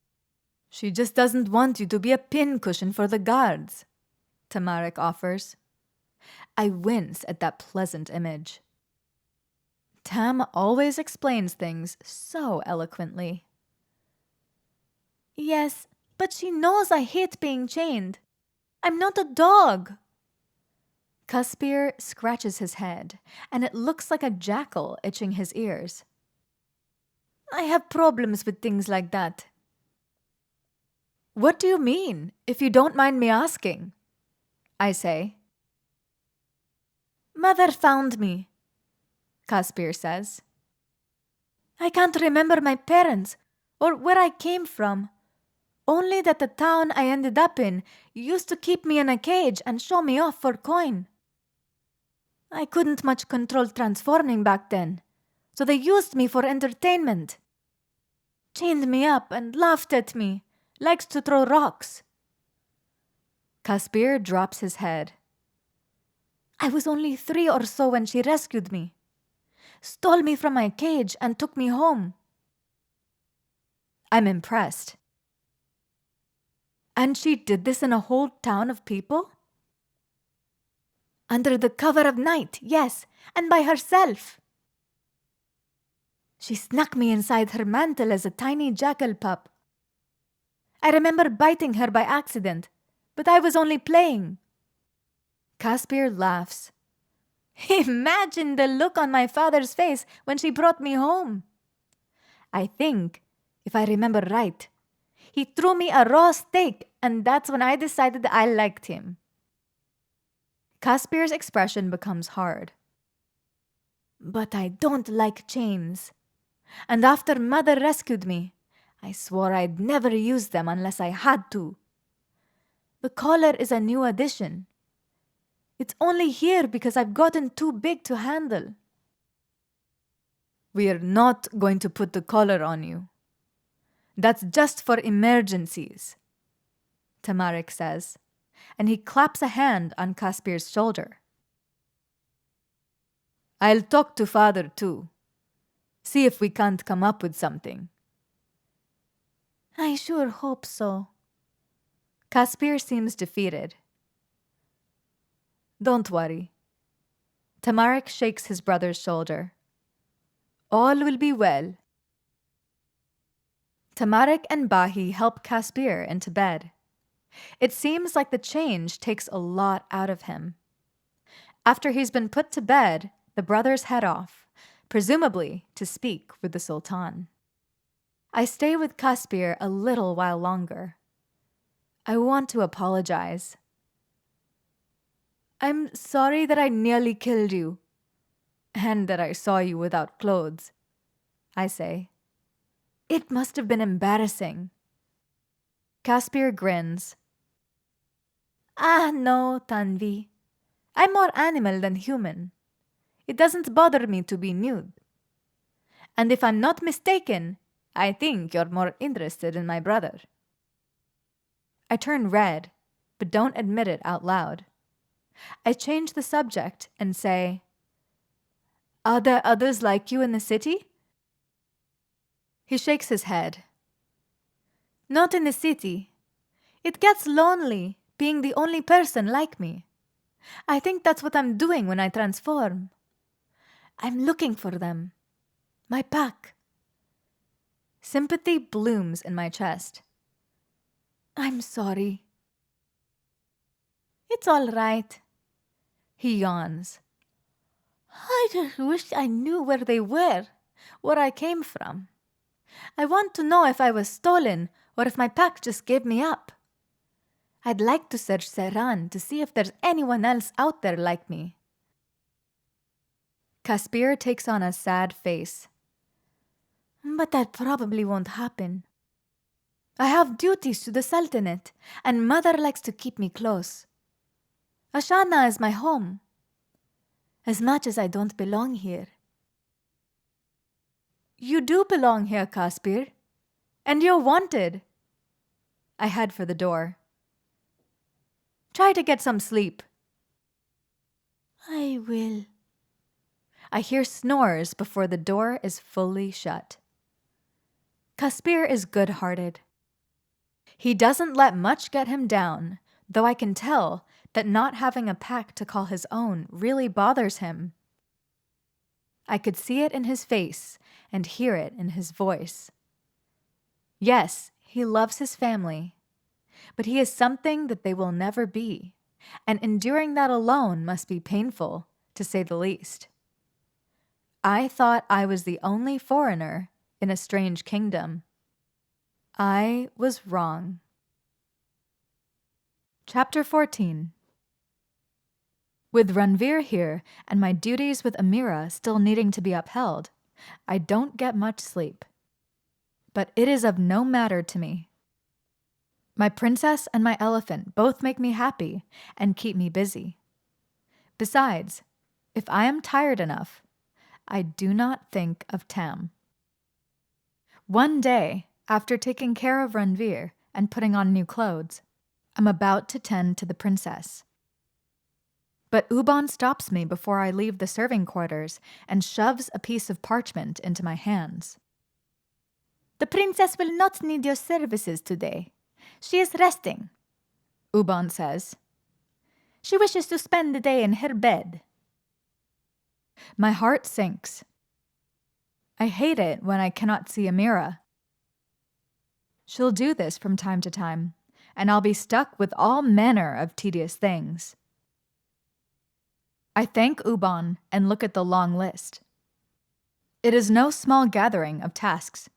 She just doesn't want you to be a pincushion for the guards, Tamarik offers. I wince at that pleasant image. Tam always explains things so eloquently. Yes, but she knows I hate being chained. I'm not a dog. Caspir scratches his head, and it looks like a jackal itching his ears. I have problems with things like that. What do you mean, if you don't mind me asking? I say. Mother found me, Caspir says. I can't remember my parents or where I came from. Only that the town I ended up in used to keep me in a cage and show me off for coin. I couldn't much control transforming back then, so they used me for entertainment. Chained me up and laughed at me, likes to throw rocks. Caspir drops his head. I was only 3 or so when she rescued me. Stole me from my cage and took me home. I'm impressed. And she did this in a whole town of people? Under the cover of night, yes, and by herself. She snuck me inside her mantle as a tiny jackal pup. I remember biting her by accident, but I was only playing. Caspir laughs. Imagine the look on my father's face when she brought me home. I think, if I remember right, he threw me a raw steak, and that's when I decided I liked him. Caspir's expression becomes hard. But I don't like chains. And after Mother rescued me, I swore I'd never use them unless I had to. The collar is a new addition. It's only here because I've gotten too big to handle. We're not going to put the collar on you. That's just for emergencies, Tamarik says, and he claps a hand on Caspir's shoulder. I'll talk to Father too. See if we can't come up with something. I sure hope so. Caspir seems defeated. Don't worry. Tamarik shakes his brother's shoulder. All will be well. Tamarik and Bahi help Caspir into bed. It seems like the change takes a lot out of him. After he's been put to bed, the brothers head off, presumably to speak with the Sultan. I stay with Caspir a little while longer. I want to apologize. I'm sorry that I nearly killed you, and that I saw you without clothes, I say. It must have been embarrassing. Caspir grins. Ah, no, Tanvi. I'm more animal than human. It doesn't bother me to be nude. And if I'm not mistaken, I think you're more interested in my brother. I turn red, but don't admit it out loud. I change the subject and say, Are there others like you in the city? He shakes his head. Not in the city. It gets lonely being the only person like me. I think that's what I'm doing when I transform. I'm looking for them. My pack. Sympathy blooms in my chest. I'm sorry. It's all right. He yawns. I just wish I knew where they were, where I came from. I want to know if I was stolen or if my pack just gave me up. I'd like to search Serran to see if there's anyone else out there like me. Caspir takes on a sad face. But that probably won't happen. I have duties to the Sultanate, and Mother likes to keep me close. Ashana is my home, as much as I don't belong here. You do belong here, Caspir, and you're wanted. I head for the door. Try to get some sleep. I will. I hear snores before the door is fully shut. Caspir is good-hearted. He doesn't let much get him down, though I can tell that not having a pack to call his own really bothers him. I could see it in his face and hear it in his voice. Yes, he loves his family, but he is something that they will never be, and enduring that alone must be painful, to say the least. I thought I was the only foreigner in a strange kingdom. I was wrong. Chapter 14. With Ranveer here and my duties with Amira still needing to be upheld, I don't get much sleep. But it is of no matter to me. My princess and my elephant both make me happy and keep me busy. Besides, if I am tired enough, I do not think of Tam. One day, after taking care of Ranveer and putting on new clothes, I'm about to tend to the princess. But Uban stops me before I leave the serving quarters and shoves a piece of parchment into my hands. The princess will not need your services today. She is resting, Uban says. She wishes to spend the day in her bed. My heart sinks. I hate it when I cannot see Amira. She'll do this from time to time, and I'll be stuck with all manner of tedious things. I thank Uban and look at the long list. It is no small gathering of tasks.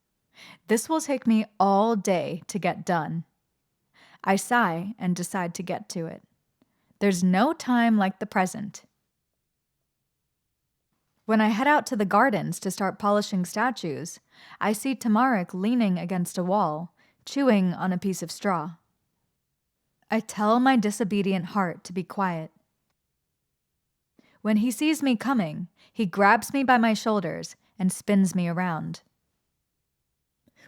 This will take me all day to get done. I sigh and decide to get to it. There's no time like the present. When I head out to the gardens to start polishing statues, I see Tamarik leaning against a wall, chewing on a piece of straw. I tell my disobedient heart to be quiet. When he sees me coming, he grabs me by my shoulders and spins me around.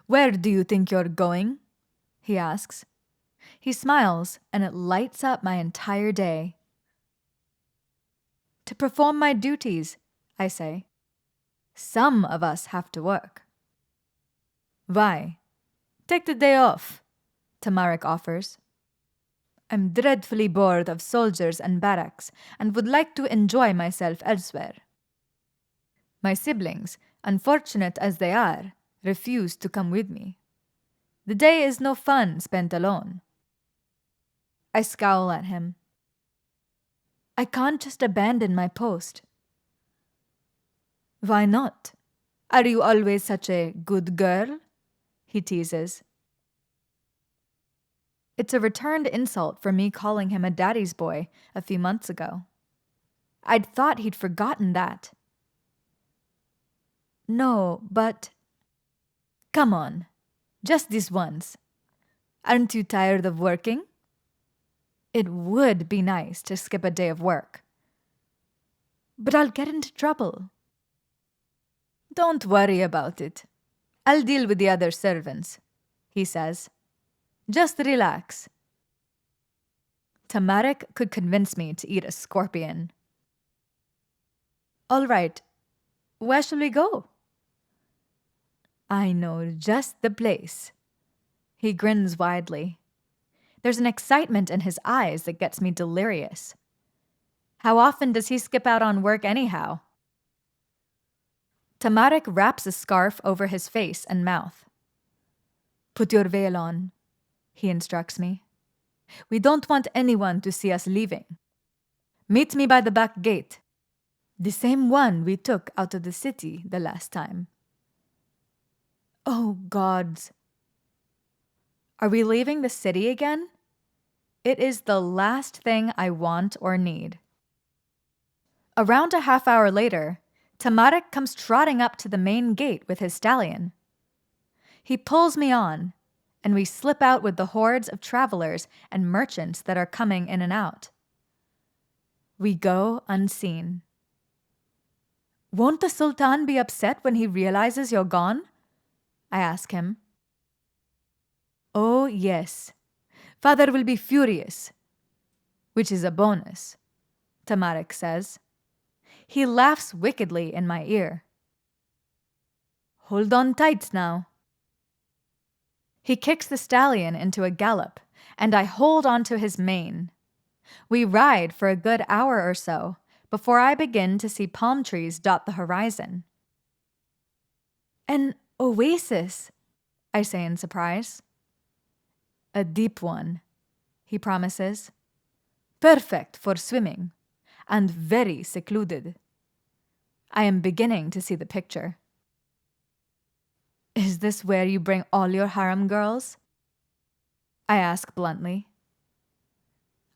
Where do you think you're going? He asks. He smiles, and it lights up my entire day. To perform my duties, I say. Some of us have to work. Why? Take the day off, Tamarik offers. I'm dreadfully bored of soldiers and barracks and would like to enjoy myself elsewhere. My siblings, unfortunate as they are, refuse to come with me. The day is no fun spent alone. I scowl at him. I can't just abandon my post. Why not? Are you always such a good girl? He teases. It's a returned insult for me calling him a daddy's boy a few months ago. I'd thought he'd forgotten that. No, but... Come on. Just this once. Aren't you tired of working? It would be nice to skip a day of work. But I'll get into trouble. Don't worry about it. I'll deal with the other servants, he says. Just relax. Tamarik could convince me to eat a scorpion. All right. Where shall we go? I know just the place. He grins widely. There's an excitement in his eyes that gets me delirious. How often does he skip out on work anyhow? Tamarik wraps a scarf over his face and mouth. Put your veil on, he instructs me. We don't want anyone to see us leaving. Meet me by the back gate. The same one we took out of the city the last time. Oh, gods. Are we leaving the city again? It is the last thing I want or need. Around a half hour later, Tamarik comes trotting up to the main gate with his stallion. He pulls me on, and we slip out with the hordes of travelers and merchants that are coming in and out. We go unseen. Won't the Sultan be upset when he realizes you're gone? I ask him. Oh, yes. Father will be furious. Which is a bonus, Tamarik says. He laughs wickedly in my ear. Hold on tight now. He kicks the stallion into a gallop, and I hold onto his mane. We ride for a good hour or so before I begin to see palm trees dot the horizon. An oasis, I say in surprise. A deep one, he promises. Perfect for swimming, and very secluded. I am beginning to see the picture. Is this where you bring all your harem girls? I ask bluntly.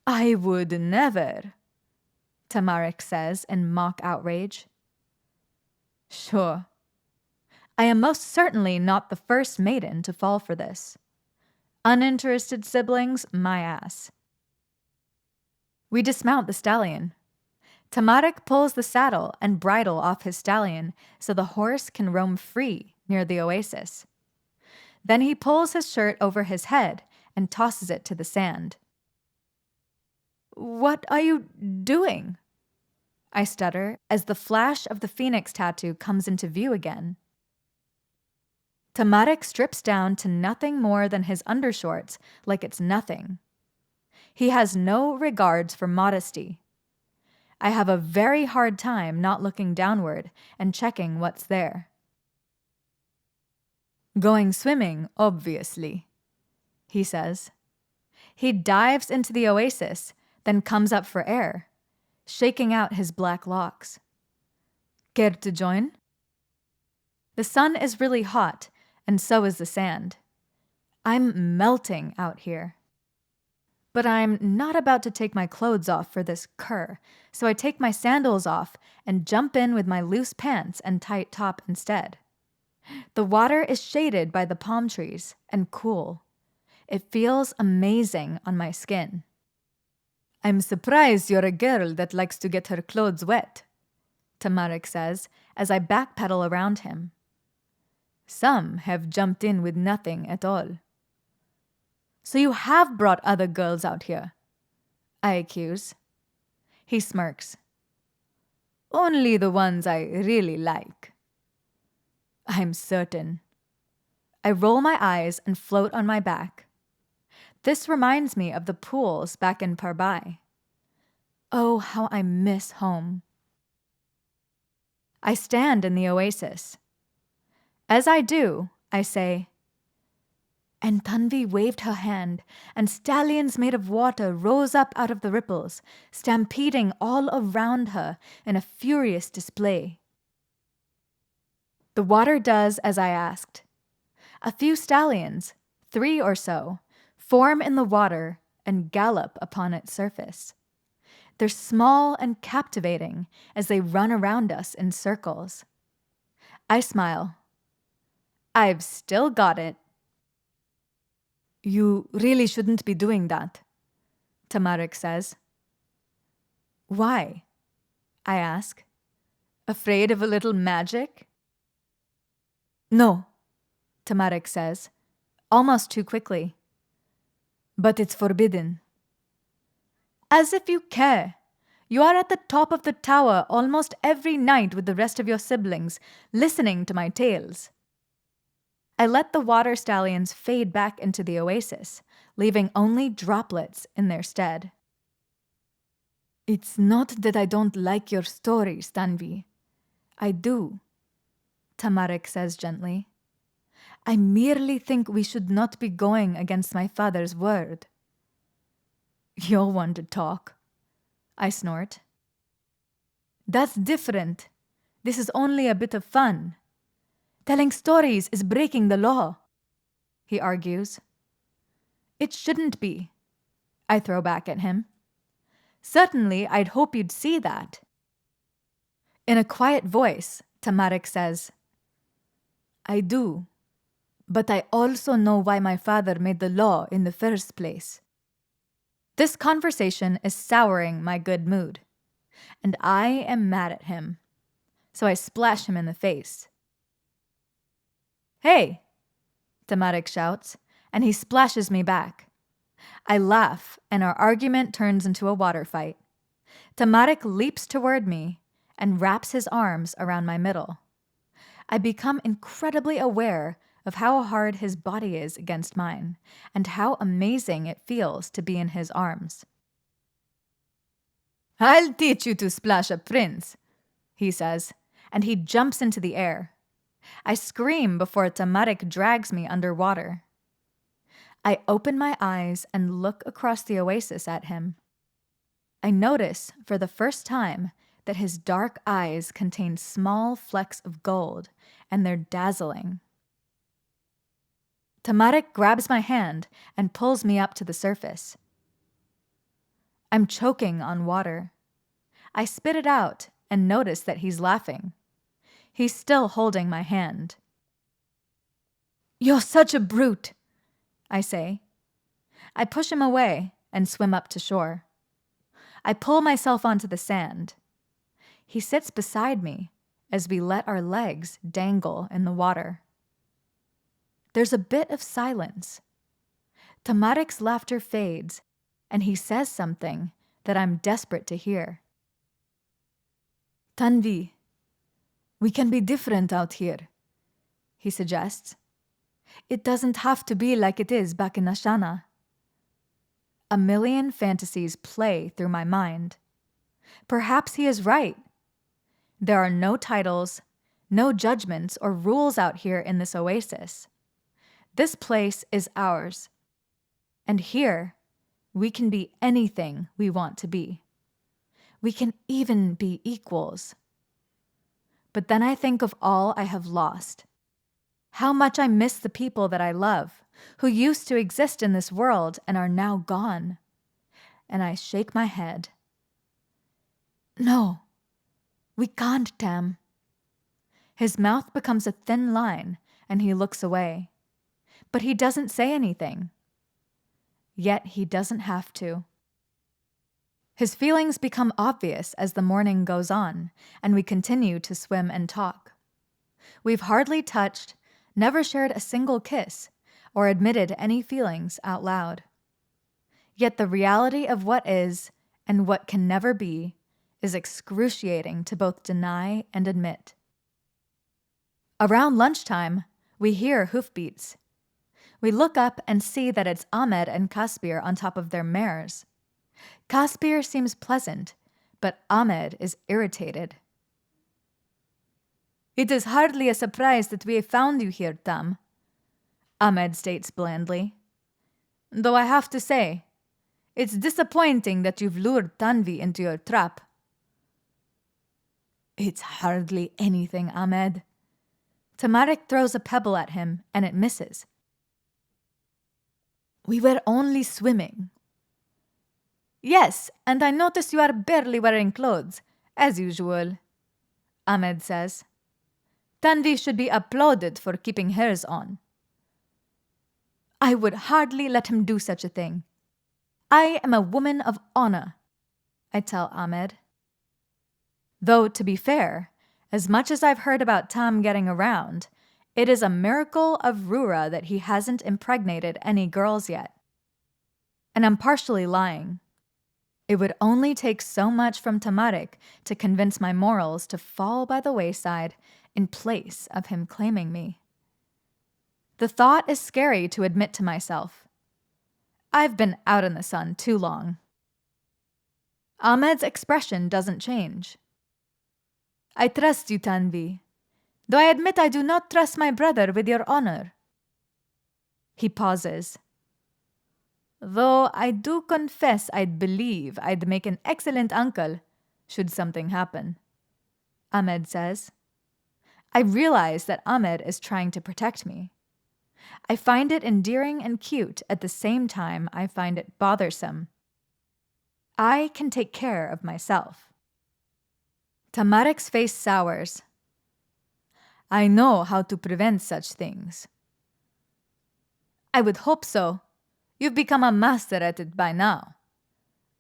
I would never, Tamarik says in mock outrage. Sure. I am most certainly not the first maiden to fall for this. Uninterested siblings, my ass. We dismount the stallion. Tamarik pulls the saddle and bridle off his stallion so the horse can roam free near the oasis. Then he pulls his shirt over his head and tosses it to the sand. What are you doing? I stutter as the flash of the phoenix tattoo comes into view again. Tamarik strips down to nothing more than his undershorts like it's nothing. He has no regards for modesty. I have a very hard time not looking downward and checking what's there. Going swimming, obviously, he says. He dives into the oasis, then comes up for air, shaking out his black locks. Care to join? The sun is really hot, and so is the sand. I'm melting out here. But I'm not about to take my clothes off for this cur, so I take my sandals off and jump in with my loose pants and tight top instead. The water is shaded by the palm trees and cool. It feels amazing on my skin. I'm surprised you're a girl that likes to get her clothes wet, Tamarik says as I backpedal around him. Some have jumped in with nothing at all. So you have brought other girls out here, I accuse. He smirks. Only the ones I really like. I'm certain. I roll my eyes and float on my back. This reminds me of the pools back in Parbai. Oh, how I miss home. I stand in the oasis. As I do, I say, And Tanvi waved her hand, and stallions made of water rose up out of the ripples, stampeding all around her in a furious display. The water does as I asked. A few stallions, 3 or so, form in the water and gallop upon its surface. They're small and captivating as they run around us in circles. I smile. I've still got it. You really shouldn't be doing that, Tamarik says. Why? I ask. Afraid of a little magic? No, Tamarik says, almost too quickly. But it's forbidden. As if you care. You are at the top of the tower almost every night with the rest of your siblings, listening to my tales. I let the water stallions fade back into the oasis, leaving only droplets in their stead. It's not that I don't like your stories, Tanvi. I do, Tamarik says gently. I merely think we should not be going against my father's word. You're one to talk, I snort. That's different. This is only a bit of fun. Telling stories is breaking the law, he argues. It shouldn't be, I throw back at him. Certainly, I'd hope you'd see that. In a quiet voice, Tamarik says, I do, but I also know why my father made the law in the first place. This conversation is souring my good mood, and I am mad at him, so I splash him in the face. Hey, Tamarik shouts, and he splashes me back. I laugh, and our argument turns into a water fight. Tamarik leaps toward me and wraps his arms around my middle. I become incredibly aware of how hard his body is against mine, and how amazing it feels to be in his arms. I'll teach you to splash a prince, he says, and he jumps into the air. I scream before Tamarik drags me underwater. I open my eyes and look across the oasis at him. I notice, for the first time, that his dark eyes contain small flecks of gold, and they're dazzling. Tamarik grabs my hand and pulls me up to the surface. I'm choking on water. I spit it out and notice that he's laughing. He's still holding my hand. You're such a brute, I say. I push him away and swim up to shore. I pull myself onto the sand. He sits beside me as we let our legs dangle in the water. There's a bit of silence. Tamarik's laughter fades, and he says something that I'm desperate to hear. Tanvi, we can be different out here, he suggests. It doesn't have to be like it is back in Ashana. A million fantasies play through my mind. Perhaps he is right. There are no titles, no judgments or rules out here in this oasis. This place is ours. And here, we can be anything we want to be. We can even be equals. But then I think of all I have lost. How much I miss the people that I love, who used to exist in this world and are now gone. And I shake my head. No, we can't, Tam. His mouth becomes a thin line, and he looks away. But he doesn't say anything. Yet he doesn't have to. His feelings become obvious as the morning goes on, and we continue to swim and talk. We've hardly touched, never shared a single kiss, or admitted any feelings out loud. Yet the reality of what is, and what can never be, is excruciating to both deny and admit. Around lunchtime, we hear hoofbeats. We look up and see that it's Ahmed and Caspir on top of their mares. Caspir seems pleasant, but Ahmed is irritated. It is hardly a surprise that we have found you here, Tam. Ahmed states blandly. Though I have to say, it's disappointing that you've lured Tanvi into your trap. It's hardly anything, Ahmed. Tamarik throws a pebble at him, and it misses. We were only swimming. Yes, and I notice you are barely wearing clothes, as usual, Ahmed says. Tanvi should be applauded for keeping hers on. I would hardly let him do such a thing. I am a woman of honor, I tell Ahmed. Though, to be fair, as much as I've heard about Tam getting around, it is a miracle of Rura that he hasn't impregnated any girls yet. And I'm partially lying. It would only take so much from Tamarik to convince my morals to fall by the wayside in place of him claiming me. The thought is scary to admit to myself. I've been out in the sun too long. Ahmed's expression doesn't change. I trust you, Tanvi, though I admit I do not trust my brother with your honor. He pauses. Though I do confess I'd believe I'd make an excellent uncle, should something happen, Ahmed says. I realize that Ahmed is trying to protect me. I find it endearing and cute at the same time I find it bothersome. I can take care of myself. Tamarik's face sours. I know how to prevent such things. I would hope so. You've become a master at it by now,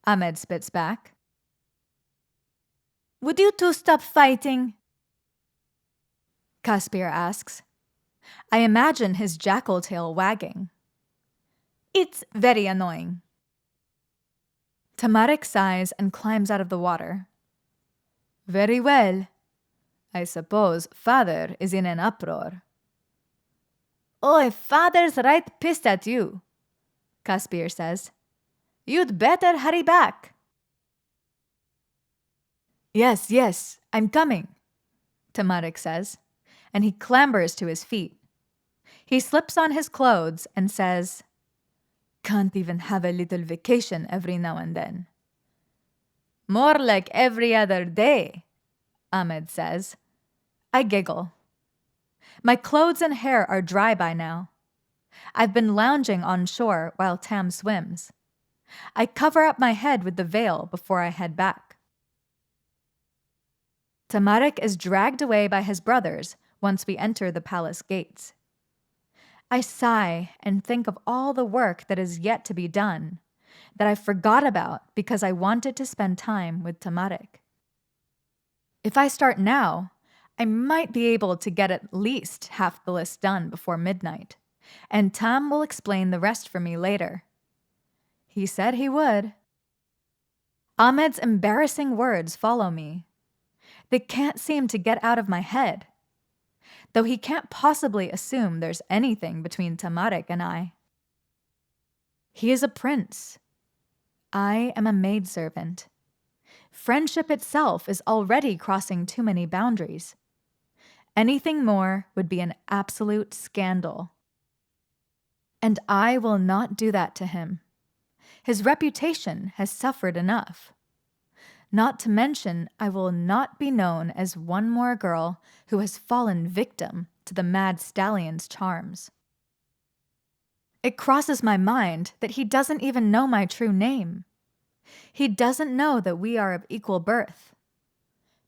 Ahmed spits back. Would you two stop fighting? Caspir asks. I imagine his jackal tail wagging. It's very annoying. Tamarik sighs and climbs out of the water. Very well. I suppose father is in an uproar. Oh, if father's right pissed at you, Caspir says. You'd better hurry back. Yes, I'm coming, Tamarik says, and he clambers to his feet. He slips on his clothes and says, Can't even have a little vacation every now and then. More like every other day, Ahmed says. I giggle. My clothes and hair are dry by now. I've been lounging on shore while Tam swims. I cover up my head with the veil before I head back. Tamarik is dragged away by his brothers once we enter the palace gates. I sigh and think of all the work that is yet to be done, that I forgot about because I wanted to spend time with Tamarik. If I start now, I might be able to get at least half the list done before midnight, and Tam will explain the rest for me later. He said he would. Ahmed's embarrassing words follow me. They can't seem to get out of my head, though he can't possibly assume there's anything between Tamarik and I. He is a prince. I am a maidservant. Friendship itself is already crossing too many boundaries. Anything more would be an absolute scandal. And I will not do that to him. His reputation has suffered enough. Not to mention, I will not be known as one more girl who has fallen victim to the Mad Stallion's charms. It crosses my mind that he doesn't even know my true name. He doesn't know that we are of equal birth.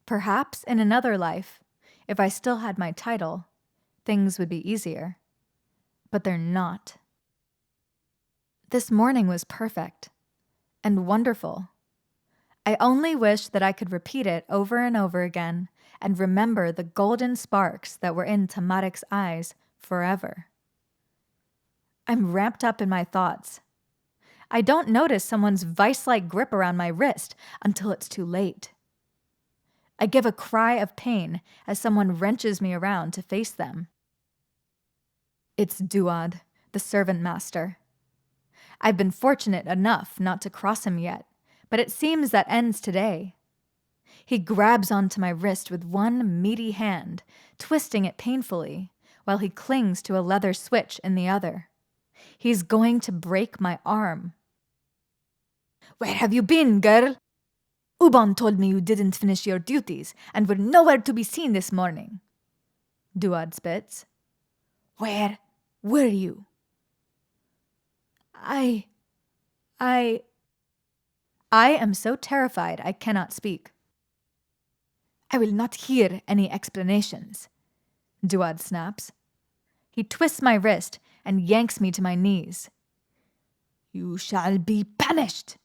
Perhaps in another life, if I still had my title, things would be easier. But they're not. This morning was perfect and wonderful. I only wish that I could repeat it over and over again and remember the golden sparks that were in Tamarik's eyes forever. I'm wrapped up in my thoughts. I don't notice someone's vice-like grip around my wrist until it's too late. I give a cry of pain as someone wrenches me around to face them. It's Duad, the servant master. I've been fortunate enough not to cross him yet, but it seems that ends today. He grabs onto my wrist with one meaty hand, twisting it painfully, while he clings to a leather switch in the other. He's going to break my arm. Where have you been, girl? Uban told me you didn't finish your duties and were nowhere to be seen this morning. Duad spits. Where were you? I am so terrified I cannot speak. I will not hear any explanations, Duad snaps. He twists my wrist and yanks me to my knees. You shall be punished.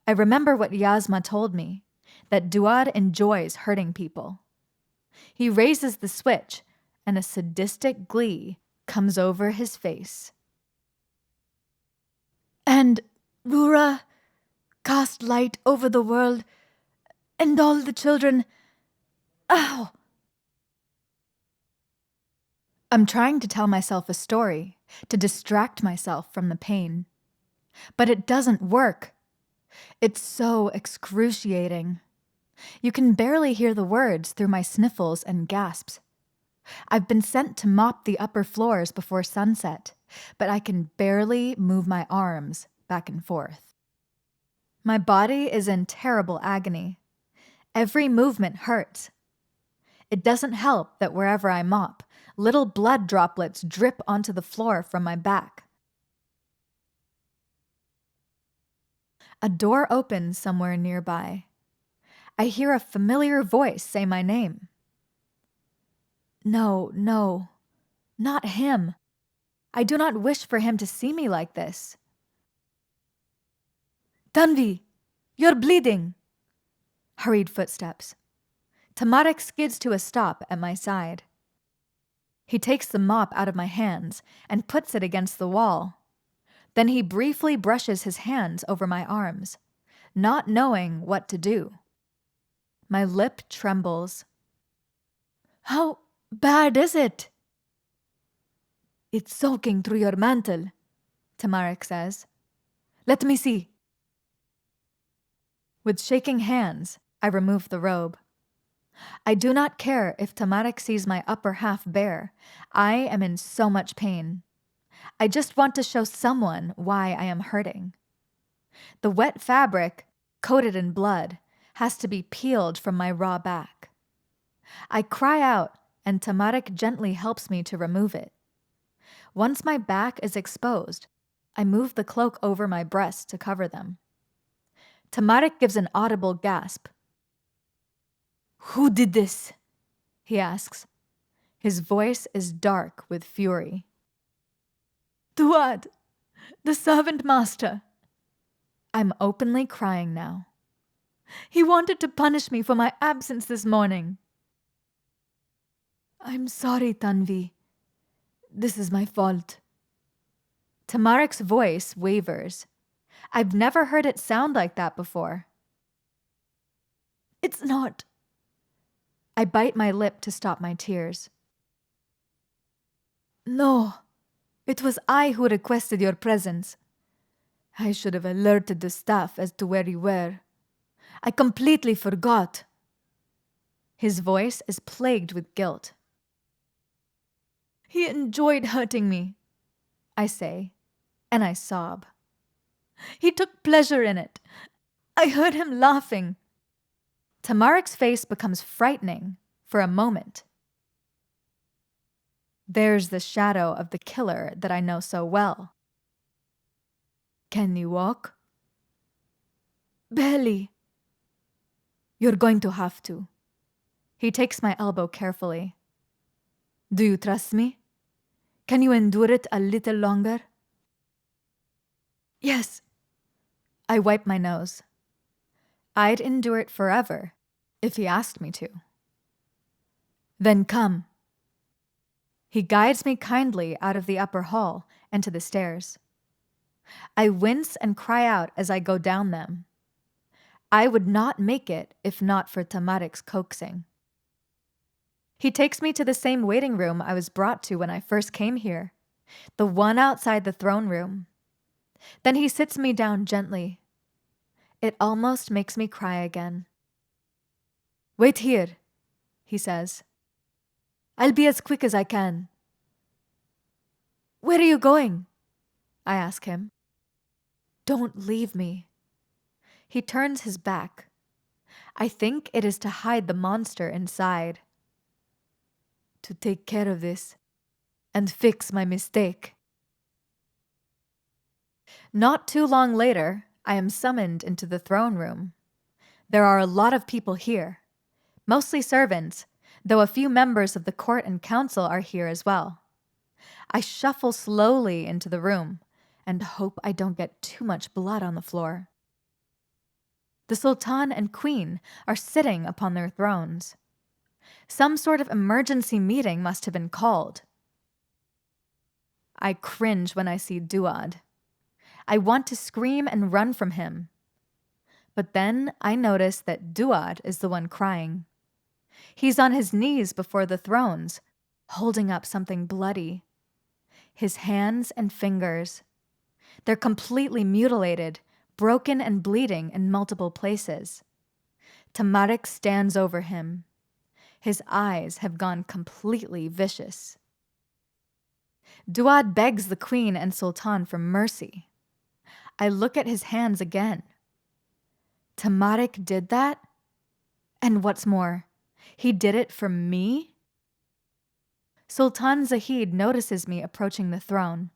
I remember what Yasma told me, that Duad enjoys hurting people. He raises the switch, and a sadistic glee comes over his face. And Rura cast light over the world, and all the children. Ow! I'm trying to tell myself a story, to distract myself from the pain. But it doesn't work. It's so excruciating. You can barely hear the words through my sniffles and gasps. I've been sent to mop the upper floors before sunset, but I can barely move my arms back and forth. My body is in terrible agony. Every movement hurts. It doesn't help that wherever I mop, little blood droplets drip onto the floor from my back. A door opens somewhere nearby. I hear a familiar voice say my name. No, not him. I do not wish for him to see me like this. Tanvi, you're bleeding. Hurried footsteps. Tamarik skids to a stop at my side. He takes the mop out of my hands and puts it against the wall. Then he briefly brushes his hands over my arms, not knowing what to do. My lip trembles. How bad is it? It's soaking through your mantle, Tamarik says. Let me see. With shaking hands, I remove the robe. I do not care if Tamarik sees my upper half bare. I am in so much pain. I just want to show someone why I am hurting. The wet fabric, coated in blood, has to be peeled from my raw back. I cry out, and Tamarik gently helps me to remove it. Once my back is exposed, I move the cloak over my breasts to cover them. Tamarik gives an audible gasp. Who did this? He asks. His voice is dark with fury. Duad, the servant master. I'm openly crying now. He wanted to punish me for my absence this morning. I'm sorry, Tanvi. This is my fault. Tamarik's voice wavers. I've never heard it sound like that before. It's not. I bite my lip to stop my tears. No, it was I who requested your presence. I should have alerted the staff as to where you were. I completely forgot. His voice is plagued with guilt. He enjoyed hurting me, I say, and I sob. He took pleasure in it. I heard him laughing. Tamarik's face becomes frightening for a moment. There's the shadow of the killer that I know so well. Can you walk? Barely. You're going to have to. He takes my elbow carefully. Do you trust me? Can you endure it a little longer? Yes. I wipe my nose. I'd endure it forever if he asked me to. Then come. He guides me kindly out of the upper hall and to the stairs. I wince and cry out as I go down them. I would not make it if not for Tamarik's coaxing. He takes me to the same waiting room I was brought to when I first came here, the one outside the throne room. Then he sits me down gently. It almost makes me cry again. Wait here, he says. I'll be as quick as I can. Where are you going? I ask him. Don't leave me. He turns his back. I think it is to hide the monster inside. To take care of this and fix my mistake. Not too long later, I am summoned into the throne room. There are a lot of people here, mostly servants, though a few members of the court and council are here as well. I shuffle slowly into the room and hope I don't get too much blood on the floor. The Sultan and Queen are sitting upon their thrones. Some sort of emergency meeting must have been called. I cringe when I see Duad. I want to scream and run from him. But then I notice that Duad is the one crying. He's on his knees before the thrones, holding up something bloody. His hands and fingers. They're completely mutilated, broken and bleeding in multiple places. Tamarik stands over him. His eyes have gone completely vicious. Duad begs the Queen and Sultan for mercy. I look at his hands again. Tamarik did that? And what's more, he did it for me? Sultan Zahid notices me approaching the throne.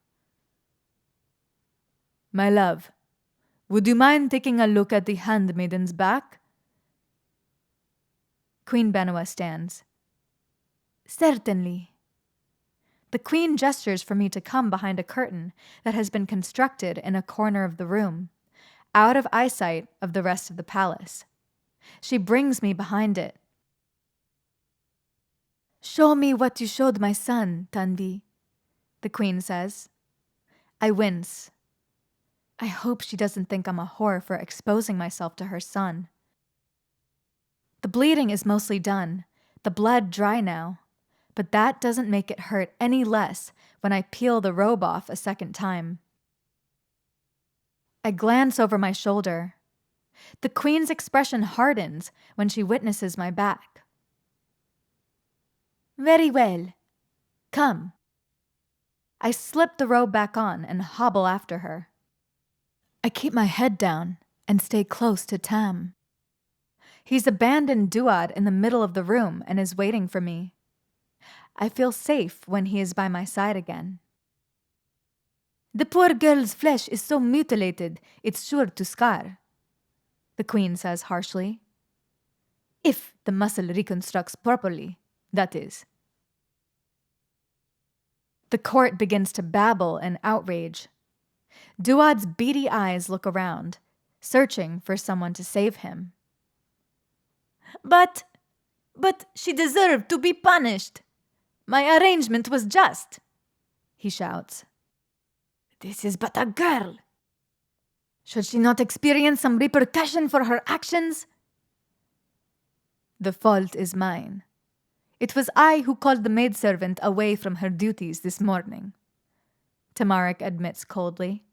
My love, would you mind taking a look at the handmaiden's back? Queen Benua stands. Certainly. The Queen gestures for me to come behind a curtain that has been constructed in a corner of the room, out of eyesight of the rest of the palace. She brings me behind it. Show me what you showed my son, Tanvi, the Queen says. I wince. I hope she doesn't think I'm a whore for exposing myself to her son. The bleeding is mostly done, the blood dry now, but that doesn't make it hurt any less when I peel the robe off a second time. I glance over my shoulder. The Queen's expression hardens when she witnesses my back. Very well. Come. I slip the robe back on and hobble after her. I keep my head down and stay close to Tam. He's abandoned Duad in the middle of the room and is waiting for me. I feel safe when he is by my side again. The poor girl's flesh is so mutilated, it's sure to scar, the Queen says harshly. If the muscle reconstructs properly, that is. The court begins to babble in outrage. Duad's beady eyes look around, searching for someone to save him. But she deserved to be punished. My arrangement was just, he shouts. This is but a girl. Should she not experience some repercussion for her actions? The fault is mine. It was I who called the maidservant away from her duties this morning, Tamarik admits coldly.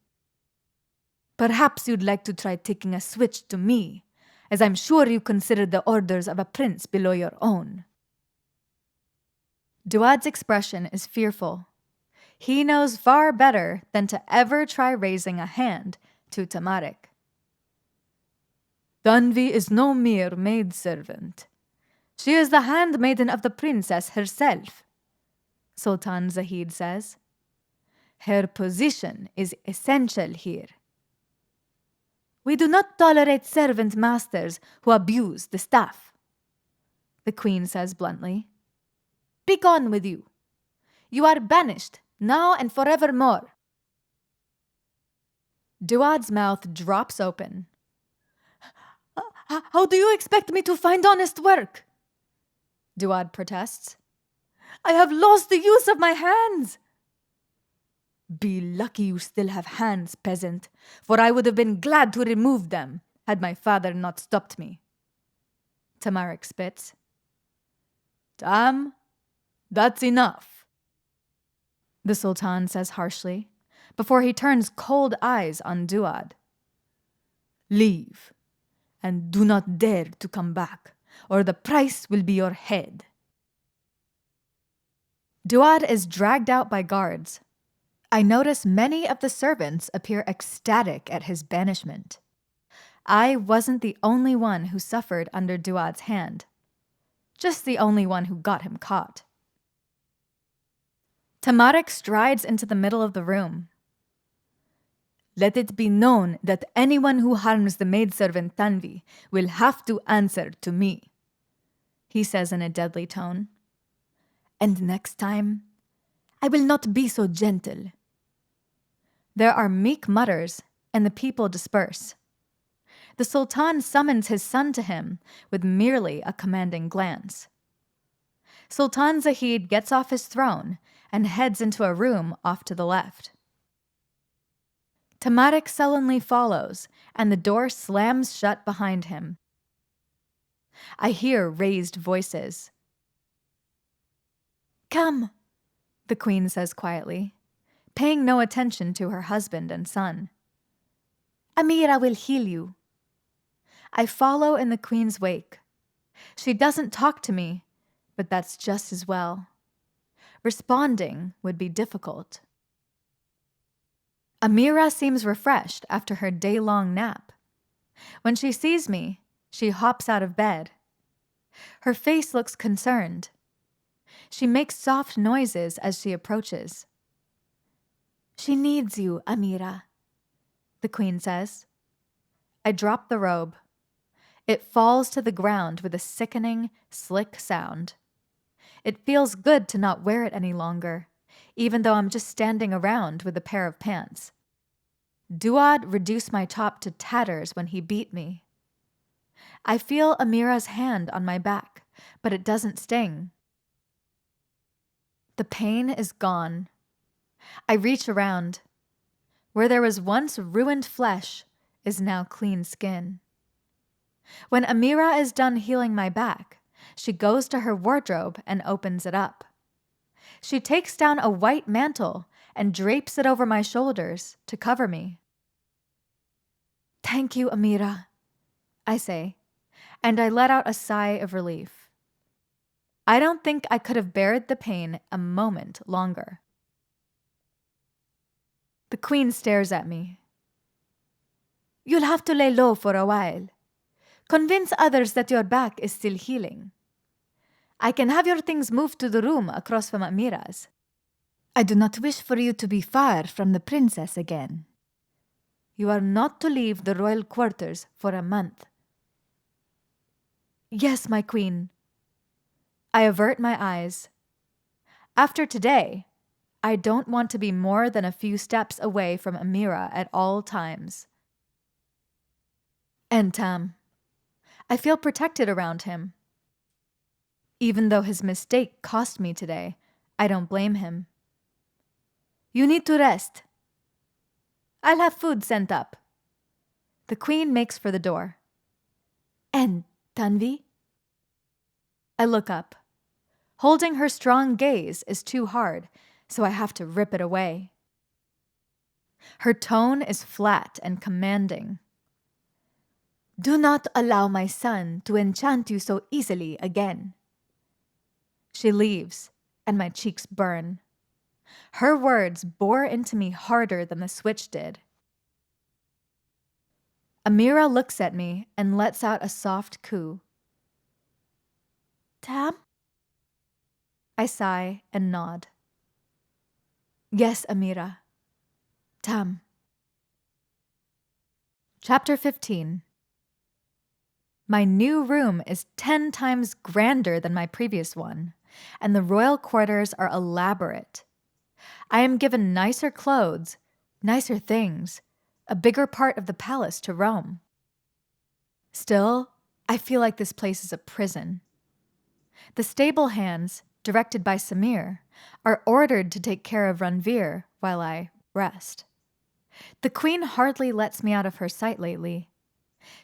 Perhaps you'd like to try taking a switch to me, as I'm sure you consider the orders of a prince below your own. Duad's expression is fearful. He knows far better than to ever try raising a hand to Tamarik. Tanvi is no mere maidservant. She is the handmaiden of the princess herself, Sultan Zahid says. Her position is essential here. We do not tolerate servant masters who abuse the staff, the Queen says bluntly. Begone with you. You are banished, now and forevermore. Duad's mouth drops open. How do you expect me to find honest work? Duad protests. I have lost the use of my hands. Be lucky you still have hands, peasant, for I would have been glad to remove them had my father not stopped me. Tamarik spits. Tam, that's enough, the Sultan says harshly, before he turns cold eyes on Duad. Leave, and do not dare to come back, or the price will be your head. Duad is dragged out by guards. I notice many of the servants appear ecstatic at his banishment. I wasn't the only one who suffered under Duad's hand. Just the only one who got him caught. Tamarik strides into the middle of the room. "Let it be known that anyone who harms the maidservant Tanvi will have to answer to me," he says in a deadly tone. "And next time, I will not be so gentle." There are meek mutters, and the people disperse. The Sultan summons his son to him with merely a commanding glance. Sultan Zahid gets off his throne and heads into a room off to the left. Tamarik sullenly follows, and the door slams shut behind him. I hear raised voices. "Come," the queen says quietly, paying no attention to her husband and son. "Amira will heal you." I follow in the queen's wake. She doesn't talk to me, but that's just as well. Responding would be difficult. Amira seems refreshed after her day-long nap. When she sees me, she hops out of bed. Her face looks concerned. She makes soft noises as she approaches. "She needs you, Amira," the queen says. I drop the robe. It falls to the ground with a sickening, slick sound. It feels good to not wear it any longer, even though I'm just standing around with a pair of pants. Duad reduced my top to tatters when he beat me. I feel Amira's hand on my back, but it doesn't sting. The pain is gone. I reach around. Where there was once ruined flesh is now clean skin. When Amira is done healing my back, she goes to her wardrobe and opens it up. She takes down a white mantle and drapes it over my shoulders to cover me. "Thank you, Amira," I say, and I let out a sigh of relief. I don't think I could have bared the pain a moment longer. The queen stares at me. "You'll have to lay low for a while. Convince others that your back is still healing. I can have your things moved to the room across from Amira's. I do not wish for you to be far from the princess again. You are not to leave the royal quarters for a month." "Yes, my queen." I avert my eyes. After today, I don't want to be more than a few steps away from Amira at all times. And Tam. I feel protected around him. Even though his mistake cost me today, I don't blame him. "You need to rest. I'll have food sent up." The queen makes for the door. "And Tanvi?" I look up. Holding her strong gaze is too hard, so I have to rip it away. Her tone is flat and commanding. "Do not allow my son to enchant you so easily again." She leaves, and my cheeks burn. Her words bore into me harder than the switch did. Amira looks at me and lets out a soft coo. "Tam?" I sigh and nod. "Yes, Amira. Tam." Chapter 15. My new room is 10 times grander than my previous one, and the royal quarters are elaborate. I am given nicer clothes, nicer things, a bigger part of the palace to roam. Still, I feel like this place is a prison. The stable hands, directed by Samir, are ordered to take care of Ranveer while I rest. The queen hardly lets me out of her sight lately.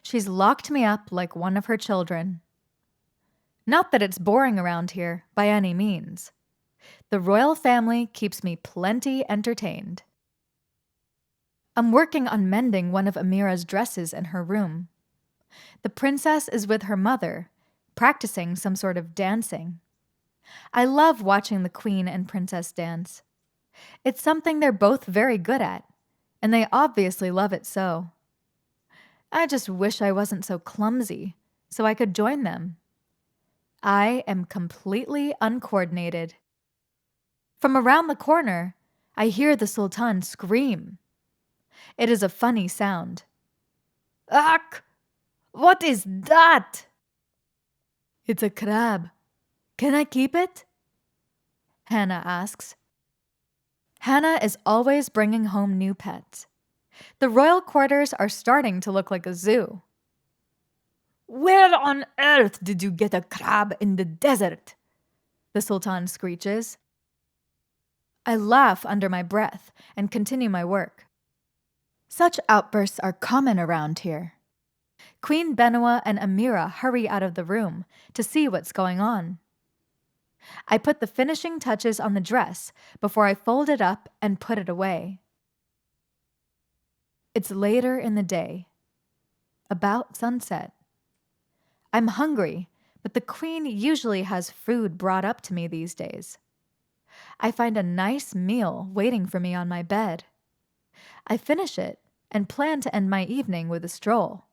She's locked me up like one of her children. Not that it's boring around here, by any means. The royal family keeps me plenty entertained. I'm working on mending one of Amira's dresses in her room. The princess is with her mother, practicing some sort of dancing. I love watching the queen and princess dance. It's something they're both very good at, and they obviously love it so. I just wish I wasn't so clumsy, so I could join them. I am completely uncoordinated. From around the corner, I hear the sultan scream. It is a funny sound. Ak! What is that? It's a crab. Can I keep it? Hannah asks. Hannah is always bringing home new pets. The royal quarters are starting to look like a zoo. Where on earth did you get a crab in the desert? The sultan screeches. I laugh under my breath and continue my work. Such outbursts are common around here. Queen Benua and Amira hurry out of the room to see what's going on. I put the finishing touches on the dress before I fold it up and put it away. It's later in the day, about sunset. I'm hungry, but the queen usually has food brought up to me these days. I find a nice meal waiting for me on my bed. I finish it and plan to end my evening with a stroll.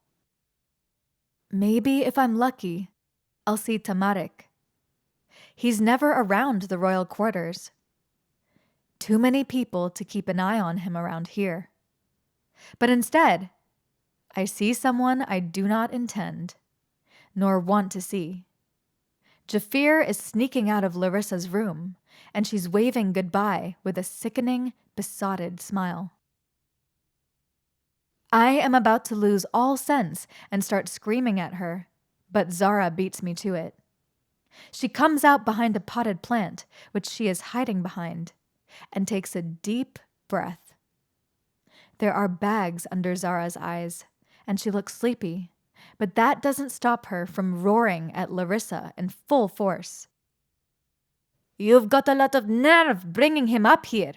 Maybe if I'm lucky, I'll see Tamarik. He's never around the royal quarters. Too many people to keep an eye on him around here. But instead, I see someone I do not intend, nor want to see. Jafir is sneaking out of Larissa's room, and she's waving goodbye with a sickening, besotted smile. I am about to lose all sense and start screaming at her, but Zara beats me to it. She comes out behind a potted plant, which she is hiding behind, and takes a deep breath. There are bags under Zara's eyes, and she looks sleepy, but that doesn't stop her from roaring at Larissa in full force. You've got a lot of nerve bringing him up here,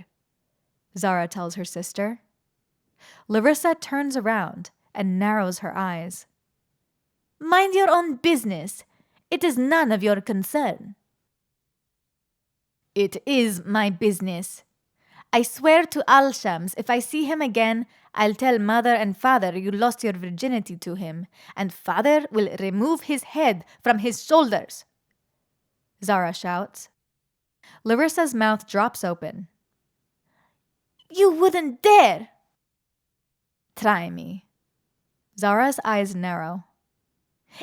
Zara tells her sister. Larissa turns around and narrows her eyes. Mind your own business. It is none of your concern. It is my business. I swear to Al-Shams, if I see him again, I'll tell mother and father you lost your virginity to him, and father will remove his head from his shoulders, Zara shouts. Larissa's mouth drops open. You wouldn't dare! Try me. Zara's eyes narrow.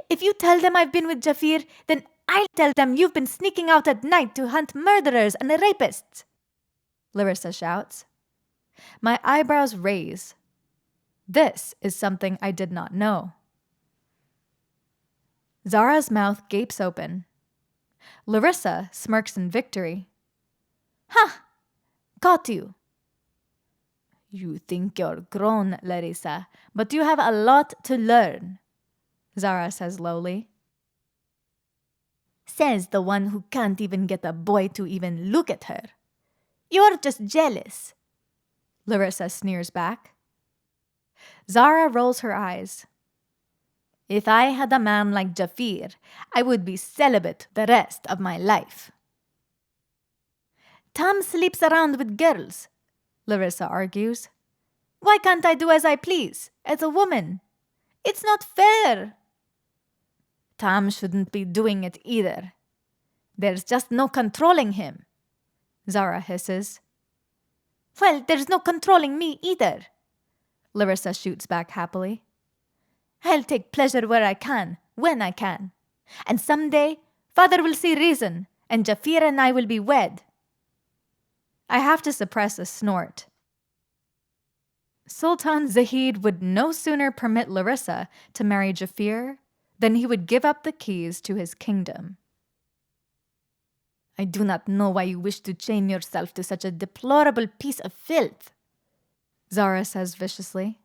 If you tell them I've been with Jafir, then I'll tell them you've been sneaking out at night to hunt murderers and rapists, Larissa shouts. My eyebrows raise. This is something I did not know. Zara's mouth gapes open. Larissa smirks in victory. Ha! Caught you. You think you're grown, Larissa, but you have a lot to learn, Zara says lowly. Says the one who can't even get a boy to even look at her. You're just jealous, Larissa sneers back. Zara rolls her eyes. If I had a man like Jafir, I would be celibate the rest of my life. Tom sleeps around with girls, Larissa argues. Why can't I do as I please, as a woman? It's not fair. Tom shouldn't be doing it either. There's just no controlling him, Zara hisses. Well, there's no controlling me either, Larissa shoots back happily. I'll take pleasure where I can, when I can. And someday, father will see reason, and Jafir and I will be wed. I have to suppress a snort. Sultan Zahid would no sooner permit Larissa to marry Jafir than he would give up the keys to his kingdom. I do not know why you wish to chain yourself to such a deplorable piece of filth, Zara says viciously.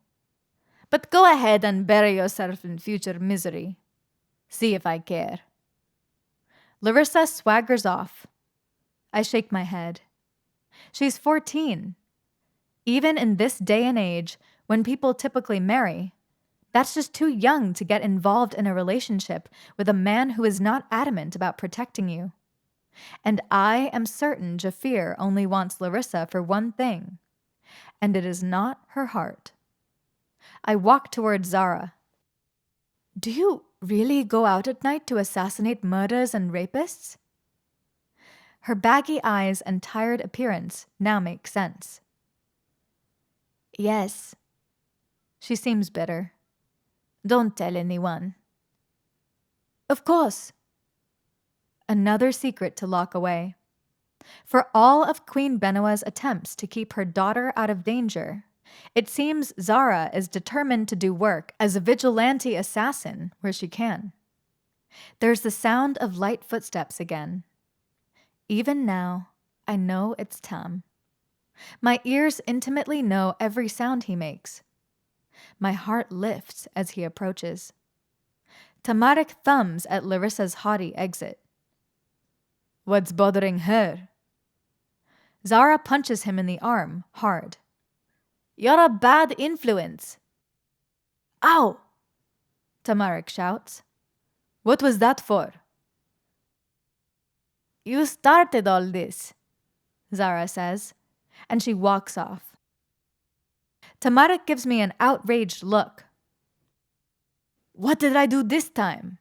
But go ahead and bury yourself in future misery. See if I care. Larissa swaggers off. I shake my head. She's 14. Even in this day and age, when people typically marry, that's just too young to get involved in a relationship with a man who is not adamant about protecting you. And I am certain Jafir only wants Larissa for one thing, and it is not her heart. I walk toward Zara. Do you really go out at night to assassinate murderers and rapists? Her baggy eyes and tired appearance now make sense. Yes. She seems bitter. Don't tell anyone. Of course. Another secret to lock away. For all of Queen Benua's attempts to keep her daughter out of danger, it seems Zara is determined to do work as a vigilante assassin where she can. There's the sound of light footsteps again. Even now, I know it's Tam. My ears intimately know every sound he makes. My heart lifts as he approaches. Tamarik thumbs at Larissa's haughty exit. What's bothering her? Zara punches him in the arm, hard. You're a bad influence. Ow! Tamarik shouts. What was that for? You started all this, Zara says, and she walks off. Tamarik gives me an outraged look. What did I do this time?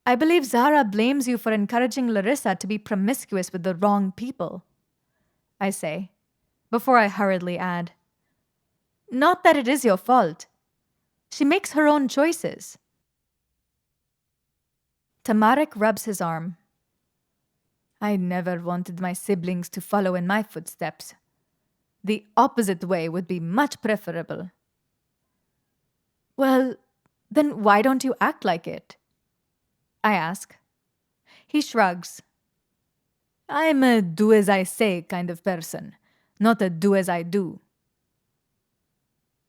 I believe Zara blames you for encouraging Larissa to be promiscuous with the wrong people, I say, before I hurriedly add. Not that it is your fault. She makes her own choices. Tamarik rubs his arm. I never wanted my siblings to follow in my footsteps. The opposite way would be much preferable. Well, then why don't you act like it? I ask. He shrugs. I'm a do-as-I-say kind of person, not a do-as-I-do.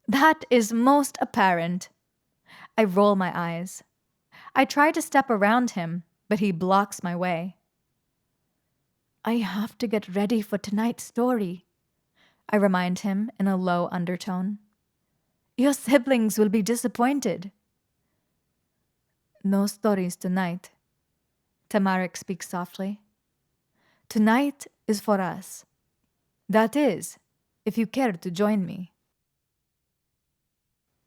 That is most apparent. I roll my eyes. I try to step around him, but he blocks my way. I have to get ready for tonight's story, I remind him in a low undertone. Your siblings will be disappointed. No stories tonight, Tamarik speaks softly. Tonight is for us. That is, if you care to join me.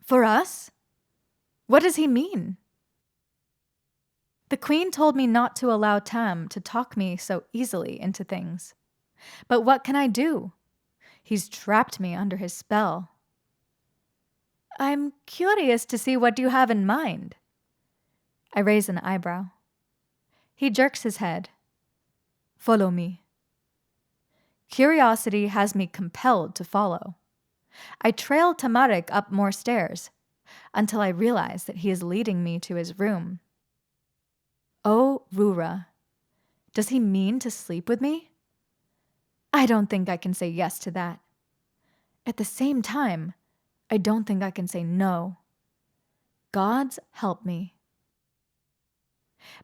For us? What does he mean? The Queen told me not to allow Tam to talk me so easily into things. But what can I do? He's trapped me under his spell. I'm curious to see what you have in mind. I raise an eyebrow. He jerks his head. Follow me. Curiosity has me compelled to follow. I trail Tamarik up more stairs until I realize that he is leading me to his room. Oh, Rura, does he mean to sleep with me? I don't think I can say yes to that. At the same time, I don't think I can say no. Gods help me.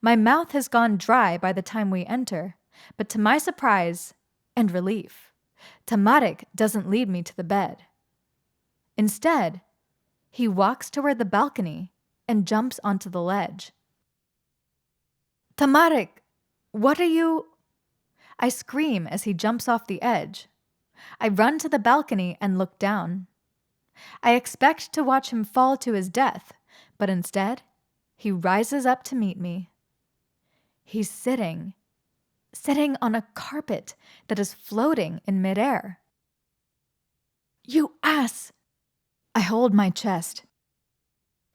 My mouth has gone dry by the time we enter, but to my surprise and relief, Tamarik doesn't lead me to the bed. Instead, he walks toward the balcony and jumps onto the ledge. Tamarik, what are you? I scream as he jumps off the edge. I run to the balcony and look down. I expect to watch him fall to his death, but instead, he rises up to meet me. He's sitting on a carpet that is floating in midair. You ass! I hold my chest.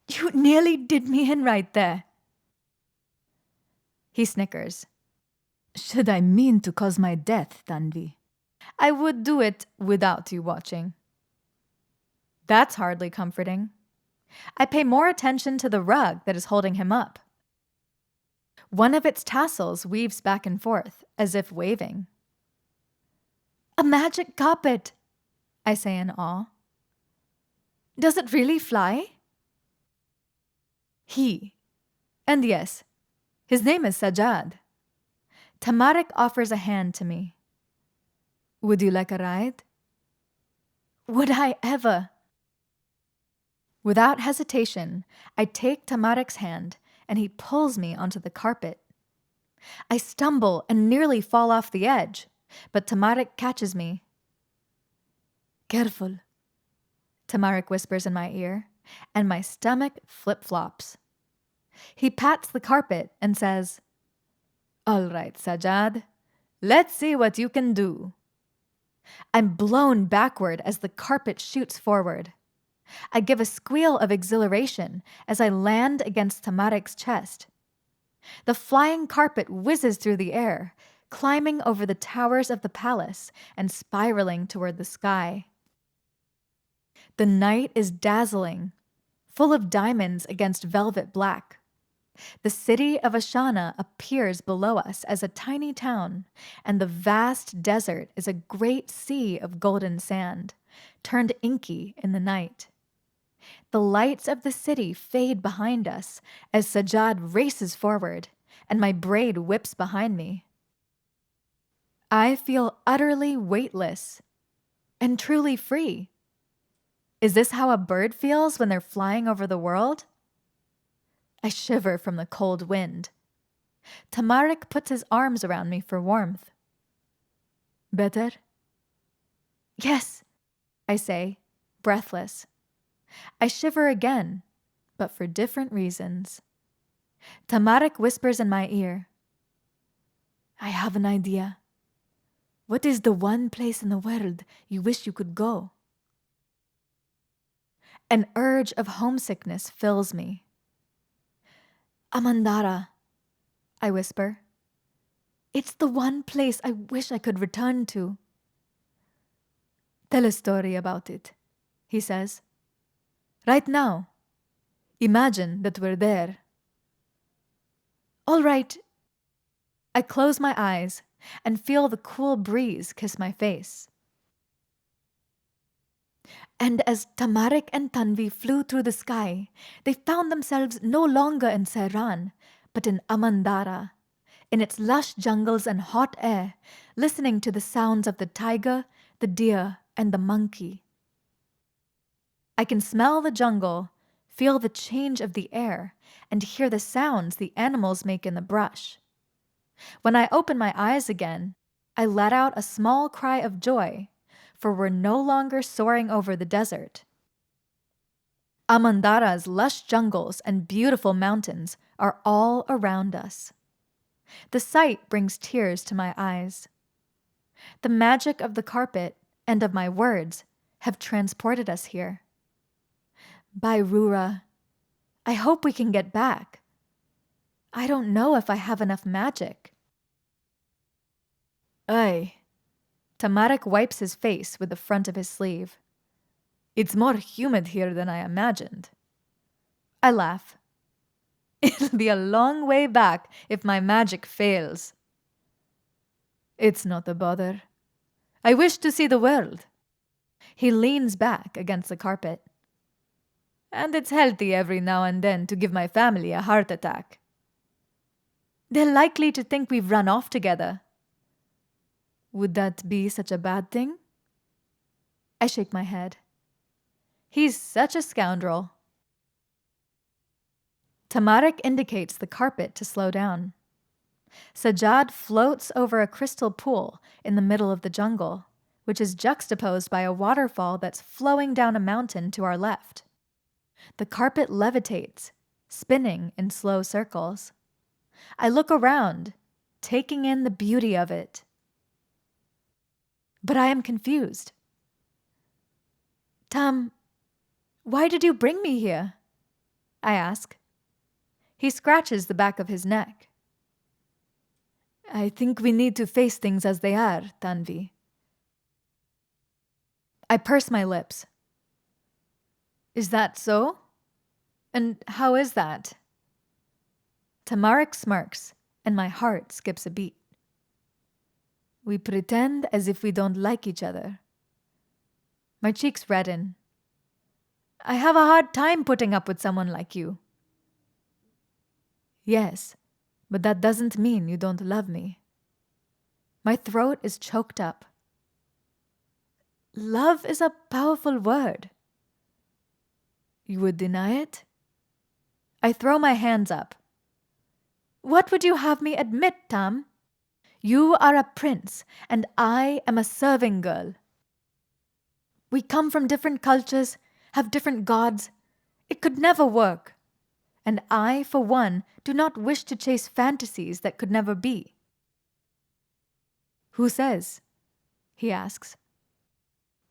You nearly did me in right there. He snickers. Should I mean to cause my death, Tanvi? I would do it without you watching. That's hardly comforting. I pay more attention to the rug that is holding him up. One of its tassels weaves back and forth, as if waving. A magic carpet, I say in awe. Does it really fly? And yes, his name is Sajad. Tamarik offers a hand to me. Would you like a ride? Would I ever? Without hesitation, I take Tamarik's hand and he pulls me onto the carpet. I stumble and nearly fall off the edge, but Tamarik catches me. Careful, Tamarik whispers in my ear, and my stomach flip-flops. He pats the carpet and says, all right, Sajad. Let's see what you can do. I'm blown backward as the carpet shoots forward. I give a squeal of exhilaration as I land against Tamarik's chest. The flying carpet whizzes through the air, climbing over the towers of the palace and spiraling toward the sky. The night is dazzling, full of diamonds against velvet black. The city of Ashana appears below us as a tiny town, and the vast desert is a great sea of golden sand, turned inky in the night. The lights of the city fade behind us as Sajad races forward, and my braid whips behind me. I feel utterly weightless and truly free. Is this how a bird feels when they're flying over the world? I shiver from the cold wind. Tamarik puts his arms around me for warmth. Better? Yes, I say, breathless. I shiver again, but for different reasons. Tamarik whispers in my ear. I have an idea. What is the one place in the world you wish you could go? An urge of homesickness fills me. Amandara, I whisper. It's the one place I wish I could return to. Tell a story about it, he says. Right now. Imagine that we're there. All right. I close my eyes and feel the cool breeze kiss my face. And as Tamarik and Tanvi flew through the sky, they found themselves no longer in Sairan, but in Amandara, in its lush jungles and hot air, listening to the sounds of the tiger, the deer, and the monkey. I can smell the jungle, feel the change of the air, and hear the sounds the animals make in the brush. When I open my eyes again, I let out a small cry of joy, for we're no longer soaring over the desert. Amandara's lush jungles and beautiful mountains are all around us. The sight brings tears to my eyes. The magic of the carpet and of my words have transported us here. By Rura, I hope we can get back. I don't know if I have enough magic. Aye. Tamarik wipes his face with the front of his sleeve. It's more humid here than I imagined. I laugh. It'll be a long way back if my magic fails. It's not a bother. I wish to see the world. He leans back against the carpet. And it's healthy every now and then to give my family a heart attack. They're likely to think we've run off together. Would that be such a bad thing? I shake my head. He's such a scoundrel. Tamarik indicates the carpet to slow down. Sajad floats over a crystal pool in the middle of the jungle, which is juxtaposed by a waterfall that's flowing down a mountain to our left. The carpet levitates, spinning in slow circles. I look around, taking in the beauty of it. But I am confused. Tam, why did you bring me here? I ask. He scratches the back of his neck. I think we need to face things as they are, Tanvi. I purse my lips. Is that so? And how is that? Tamarik smirks, and my heart skips a beat. We pretend as if we don't like each other. My cheeks redden. I have a hard time putting up with someone like you. Yes, but that doesn't mean you don't love me. My throat is choked up. Love is a powerful word. You would deny it? I throw my hands up. What would you have me admit, Tam? You are a prince, and I am a serving girl. We come from different cultures, have different gods. It could never work. And I, for one, do not wish to chase fantasies that could never be. Who says? He asks.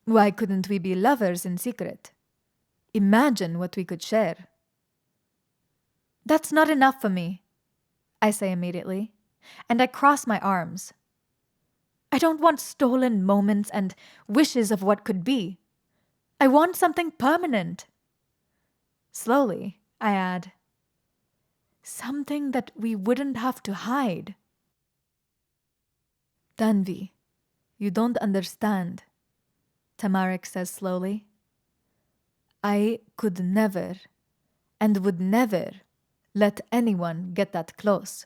Why couldn't we be lovers in secret? Imagine what we could share. That's not enough for me, I say immediately, and I cross my arms. I don't want stolen moments and wishes of what could be. I want something permanent. Slowly, I add, something that we wouldn't have to hide. Tanvi, you don't understand, Tamarik says slowly. I could never and would never let anyone get that close,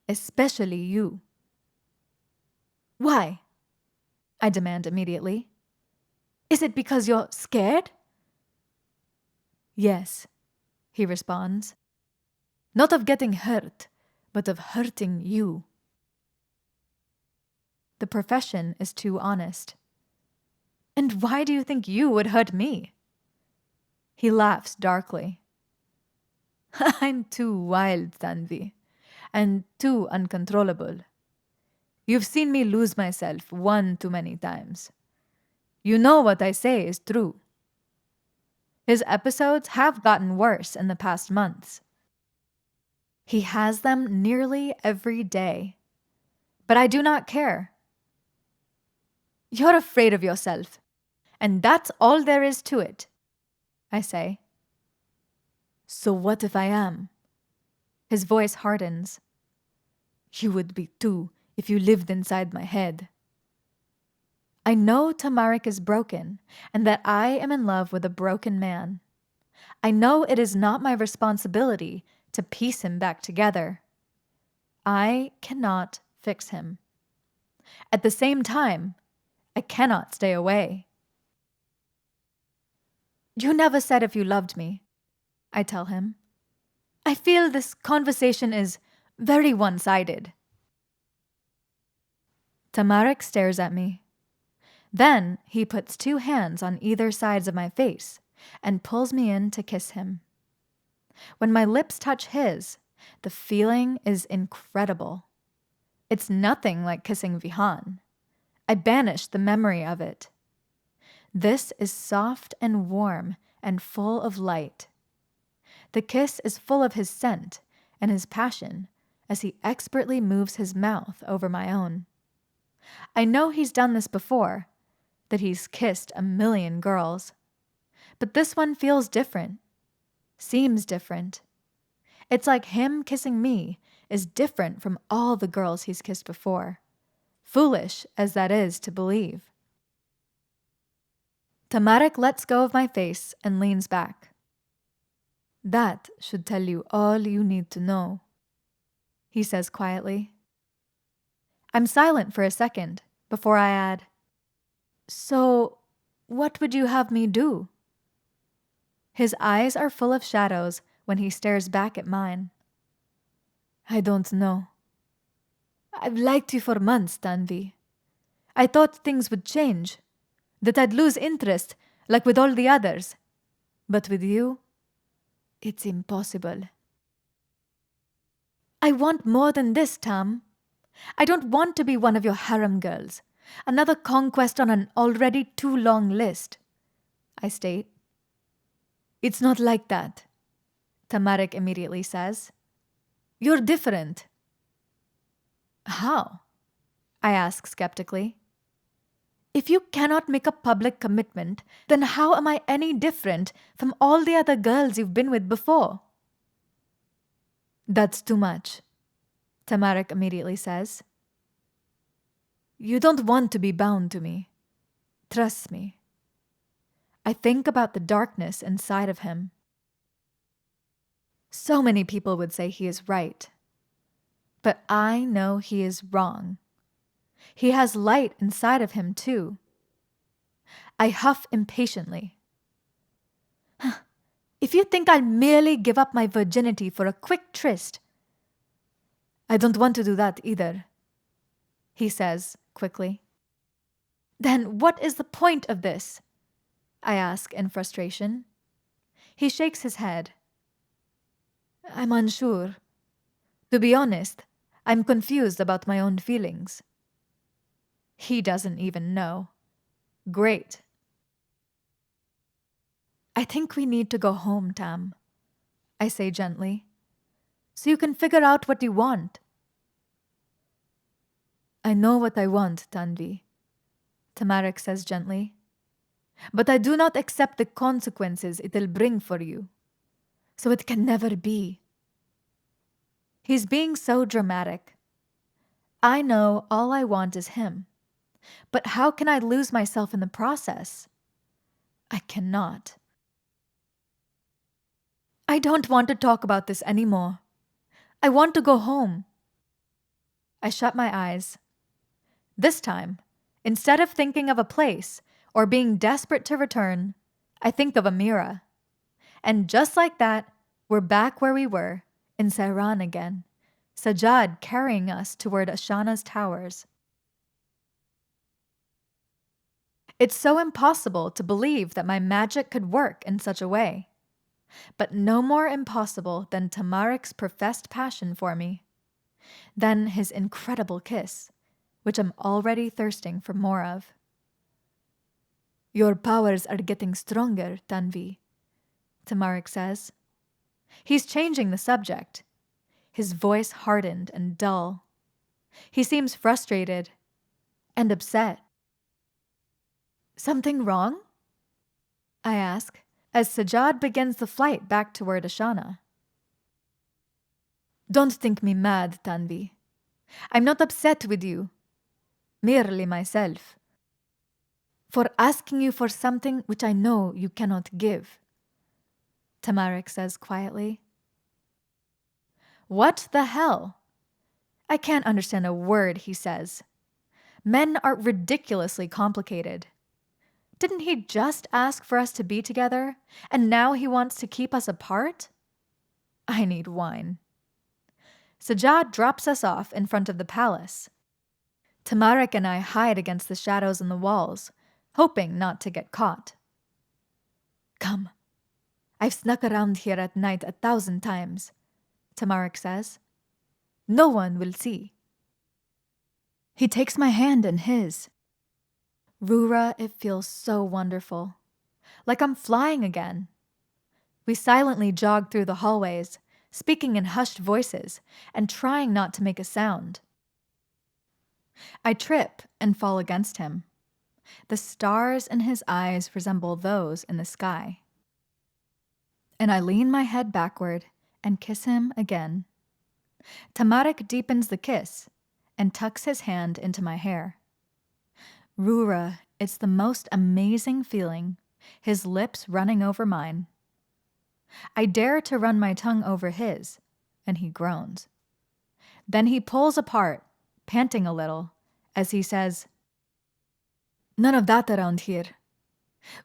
especially you. Why? I demand immediately. Is it because you're scared? Yes, he responds. Not of getting hurt, but of hurting you. The profession is too honest. And why do you think you would hurt me? He laughs darkly. I'm too wild, Tanvi, and too uncontrollable. You've seen me lose myself one too many times. You know what I say is true. His episodes have gotten worse in the past months. He has them nearly every day. But I do not care. You're afraid of yourself, and that's all there is to it, I say. So what if I am? His voice hardens. You would be too if you lived inside my head. I know Tamarik is broken and that I am in love with a broken man. I know it is not my responsibility to piece him back together. I cannot fix him. At the same time, I cannot stay away. You never said if you loved me, I tell him. I feel this conversation is very one-sided. Tamarik stares at me. Then he puts 2 hands on either sides of my face and pulls me in to kiss him. When my lips touch his, the feeling is incredible. It's nothing like kissing Vihan. I banish the memory of it. This is soft and warm and full of light. The kiss is full of his scent and his passion as he expertly moves his mouth over my own. I know he's done this before, that he's kissed a million girls. But this one feels different, seems different. It's like him kissing me is different from all the girls he's kissed before, foolish as that is to believe. Tamarik lets go of my face and leans back. That should tell you all you need to know, he says quietly. I'm silent for a second before I add, so what would you have me do? His eyes are full of shadows when he stares back at mine. I don't know. I've liked you for months, Tanvi. I thought things would change, that I'd lose interest like with all the others. But with you, it's impossible. I want more than this, Tam. I don't want to be one of your harem girls, another conquest on an already too long list, I state. It's not like that, Tamarik immediately says. You're different. How? I ask skeptically. If you cannot make a public commitment, then how am I any different from all the other girls you've been with before? That's too much, Tamarik immediately says. You don't want to be bound to me. Trust me. I think about the darkness inside of him. So many people would say he is right. But I know he is wrong. He has light inside of him too. I huff impatiently. If you think I'll merely give up my virginity for a quick tryst, I don't want to do that either, he says quickly. Then what is the point of this? I ask in frustration. He shakes his head. I'm unsure. To be honest, I'm confused about my own feelings. He doesn't even know. Great. I think we need to go home, Tam, I say gently, so you can figure out what you want. I know what I want, Tanvi, Tamarik says gently, but I do not accept the consequences it'll bring for you. So it can never be. He's being so dramatic. I know all I want is him, but how can I lose myself in the process? I cannot. I don't want to talk about this anymore. I want to go home. I shut my eyes. This time, instead of thinking of a place or being desperate to return, I think of Amira. And just like that, we're back where we were, in Sehran again, Sajjad carrying us toward Ashana's towers. It's so impossible to believe that my magic could work in such a way. But no more impossible than Tamarik's professed passion for me, than his incredible kiss, which I'm already thirsting for more of. Your powers are getting stronger, Tanvi, Tamarik says. He's changing the subject. His voice hardened and dull. He seems frustrated and upset. Something wrong? I ask, as Sajjad begins the flight back toward Ashana. Don't think me mad, Tanvi. I'm not upset with you. Merely myself. For asking you for something which I know you cannot give, Tamarik says quietly. What the hell? I can't understand a word he says. Men are ridiculously complicated. Didn't he just ask for us to be together, and now he wants to keep us apart? I need wine. Sajjad drops us off in front of the palace. Tamarik and I hide against the shadows in the walls, hoping not to get caught. Come. I've snuck around here at night 1,000 times, Tamarik says. No one will see. He takes my hand in his. Rura, it feels so wonderful. Like I'm flying again. We silently jog through the hallways, speaking in hushed voices and trying not to make a sound. I trip and fall against him. The stars in his eyes resemble those in the sky. And I lean my head backward and kiss him again. Tamarik deepens the kiss and tucks his hand into my hair. Rura, it's the most amazing feeling, his lips running over mine. I dare to run my tongue over his, and he groans. Then he pulls apart, panting a little, as he says, None of that around here.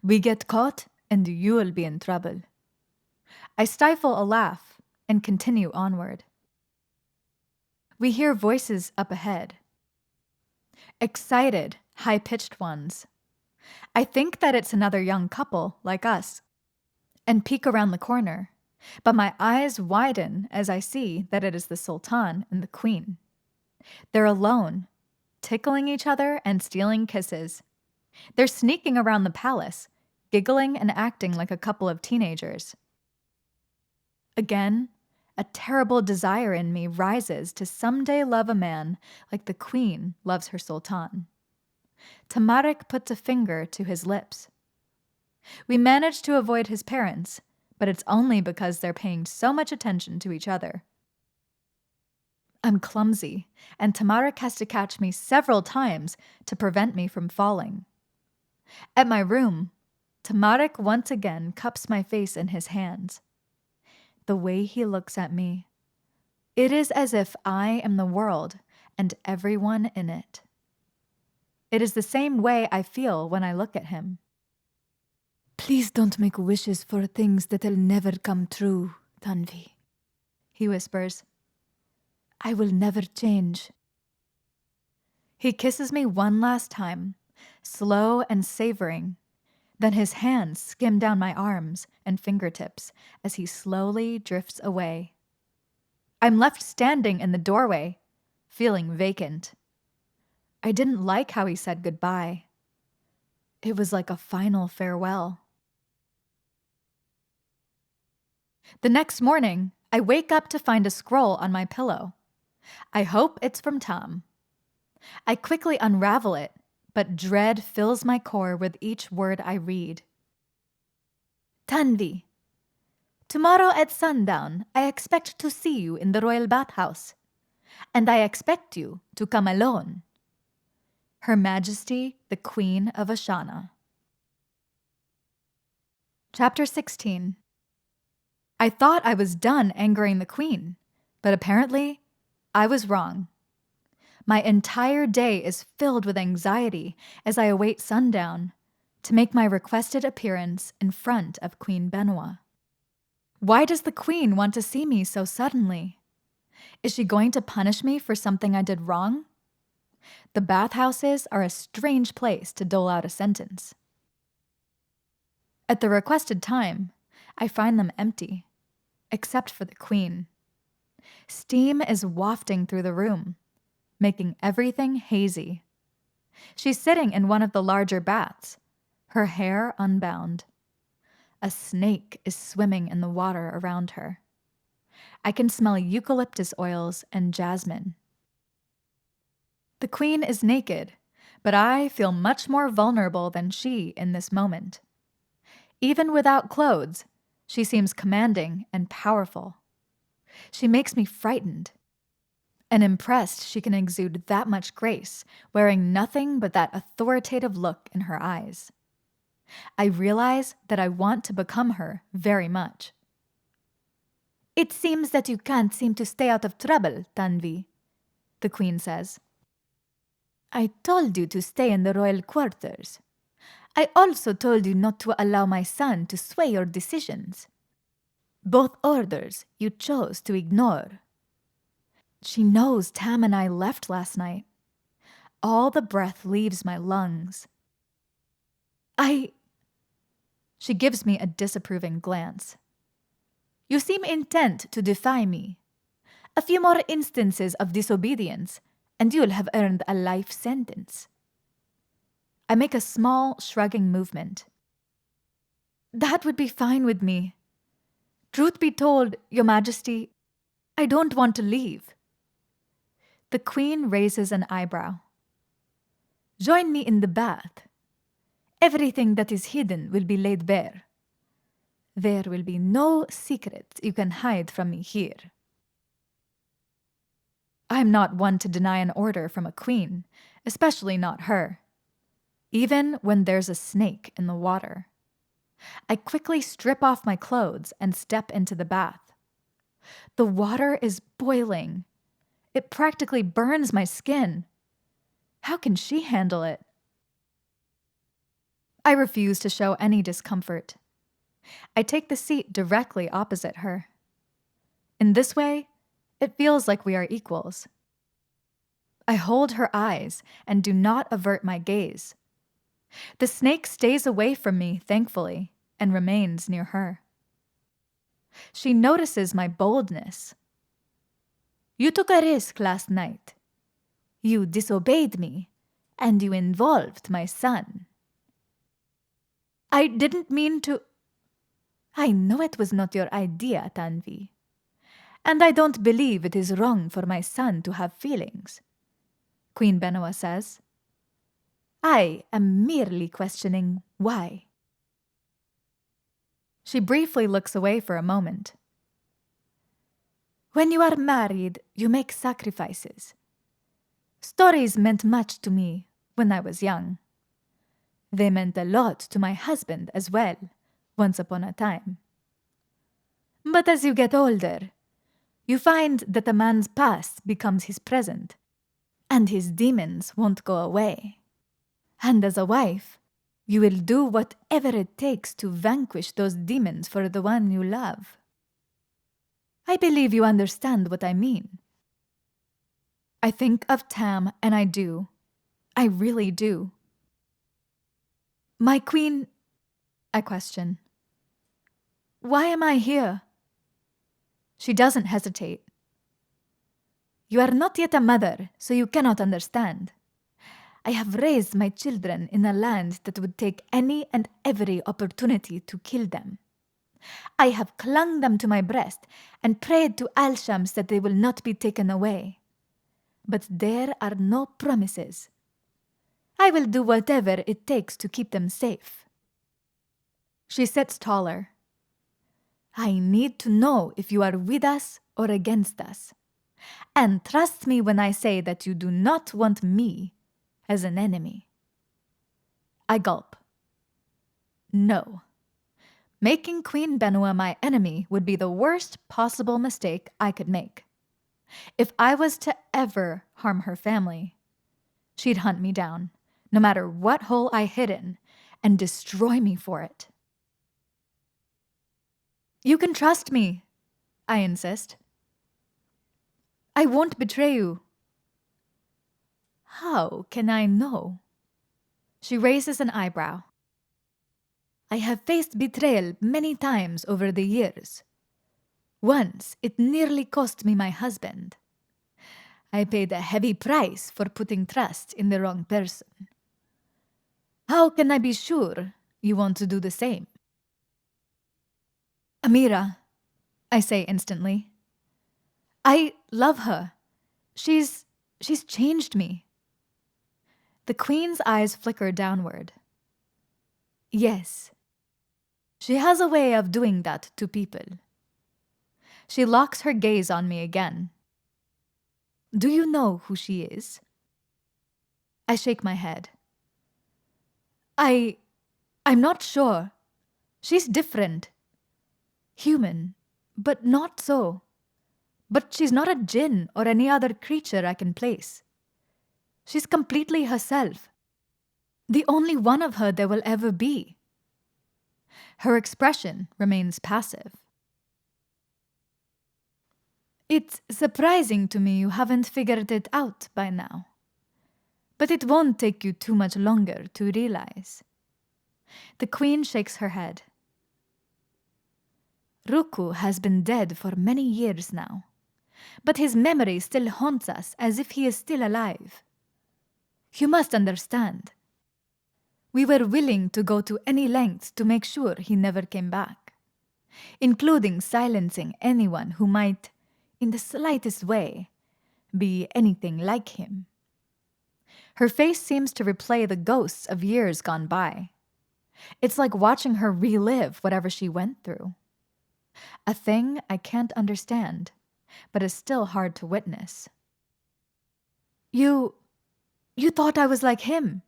We get caught, and you'll be in trouble. I stifle a laugh and continue onward. We hear voices up ahead. Excited, high-pitched ones. I think that it's another young couple like us, and peek around the corner, but my eyes widen as I see that it is the Sultan and the Queen. They're alone, tickling each other and stealing kisses. They're sneaking around the palace, giggling and acting like a couple of teenagers. Again, a terrible desire in me rises to someday love a man like the Queen loves her Sultan. Tamarik puts a finger to his lips. We manage to avoid his parents, but it's only because they're paying so much attention to each other. I'm clumsy, and Tamarik has to catch me several times to prevent me from falling. At my room, Tamarik once again cups my face in his hands. The way he looks at me, it is as if I am the world and everyone in it. It is the same way I feel when I look at him. Please don't make wishes for things that'll never come true, Tanvi, he whispers. I will never change. He kisses me one last time, slow and savoring. Then his hands skim down my arms and fingertips as he slowly drifts away. I'm left standing in the doorway, feeling vacant. I didn't like how he said goodbye. It was like a final farewell. The next morning, I wake up to find a scroll on my pillow. I hope it's from Tom. I quickly unravel it, but dread fills my core with each word I read. Tanvi, tomorrow at sundown, I expect to see you in the royal bathhouse. And I expect you to come alone. Her Majesty, the Queen of Ashana. Chapter 16. I thought I was done angering the Queen, but apparently I was wrong. My entire day is filled with anxiety as I await sundown to make my requested appearance in front of Queen Benoit. Why does the Queen want to see me so suddenly? Is she going to punish me for something I did wrong? The bathhouses are a strange place to dole out a sentence. At the requested time, I find them empty, except for the Queen. Steam is wafting through the room, making everything hazy. She's sitting in one of the larger baths, her hair unbound. A snake is swimming in the water around her. I can smell eucalyptus oils and jasmine. The Queen is naked, but I feel much more vulnerable than she in this moment. Even without clothes, she seems commanding and powerful. She makes me frightened and impressed she can exude that much grace, wearing nothing but that authoritative look in her eyes. I realize that I want to become her very much. It seems that you can't seem to stay out of trouble, Tanvi, the Queen says. I told you to stay in the royal quarters. I also told you not to allow my son to sway your decisions. Both orders you chose to ignore. She knows Tam and I left last night. All the breath leaves my lungs. She gives me a disapproving glance. You seem intent to defy me. A few more instances of disobedience, and you'll have earned a life sentence. I make a small, shrugging movement. That would be fine with me. Truth be told, Your Majesty, I don't want to leave. The Queen raises an eyebrow. Join me in the bath. Everything that is hidden will be laid bare. There will be no secrets you can hide from me here. I'm not one to deny an order from a queen, especially not her. Even when there's a snake in the water. I quickly strip off my clothes and step into the bath. The water is boiling. It practically burns my skin. How can she handle it? I refuse to show any discomfort. I take the seat directly opposite her. In this way, it feels like we are equals. I hold her eyes and do not avert my gaze. The snake stays away from me, thankfully, and remains near her. She notices my boldness. You took a risk last night. You disobeyed me, and you involved my son. I didn't mean to. I know it was not your idea, Tanvi. And I don't believe it is wrong for my son to have feelings, Queen Benoit says. I am merely questioning why. She briefly looks away for a moment. When you are married, you make sacrifices. Stories meant much to me when I was young. They meant a lot to my husband as well, once upon a time. But as you get older, you find that a man's past becomes his present, and his demons won't go away. And as a wife, you will do whatever it takes to vanquish those demons for the one you love. I believe you understand what I mean. I think of Tam, and I do. I really do. My queen, I question. Why am I here? She doesn't hesitate. You are not yet a mother, so you cannot understand. I have raised my children in a land that would take any and every opportunity to kill them. I have clung them to my breast and prayed to Al-Shams that they will not be taken away. But there are no promises. I will do whatever it takes to keep them safe. She sits taller. I need to know if you are with us or against us. And trust me when I say that you do not want me as an enemy. I gulp. No. Making Queen Benua my enemy would be the worst possible mistake I could make. If I was to ever harm her family, she'd hunt me down, no matter what hole I hid in, and destroy me for it. You can trust me, I insist. I won't betray you. How can I know? She raises an eyebrow. I have faced betrayal many times over the years. Once, it nearly cost me my husband. I paid a heavy price for putting trust in the wrong person. How can I be sure you want to do the same? Amira, I say instantly. I love her. She's changed me. The queen's eyes flicker downward. Yes. She has a way of doing that to people. She locks her gaze on me again. Do you know who she is? I shake my head. I'm not sure. She's different. Human, but not so. But she's not a jinn or any other creature I can place. She's completely herself. The only one of her there will ever be. Her expression remains passive. It's surprising to me you haven't figured it out by now. But it won't take you too much longer to realize. The queen shakes her head. Ruku has been dead for many years now, but his memory still haunts us as if he is still alive. You must understand. We were willing to go to any lengths to make sure he never came back, including silencing anyone who might, in the slightest way, be anything like him. Her face seems to replay the ghosts of years gone by. It's like watching her relive whatever she went through. A thing I can't understand, but is still hard to witness. You thought I was like him,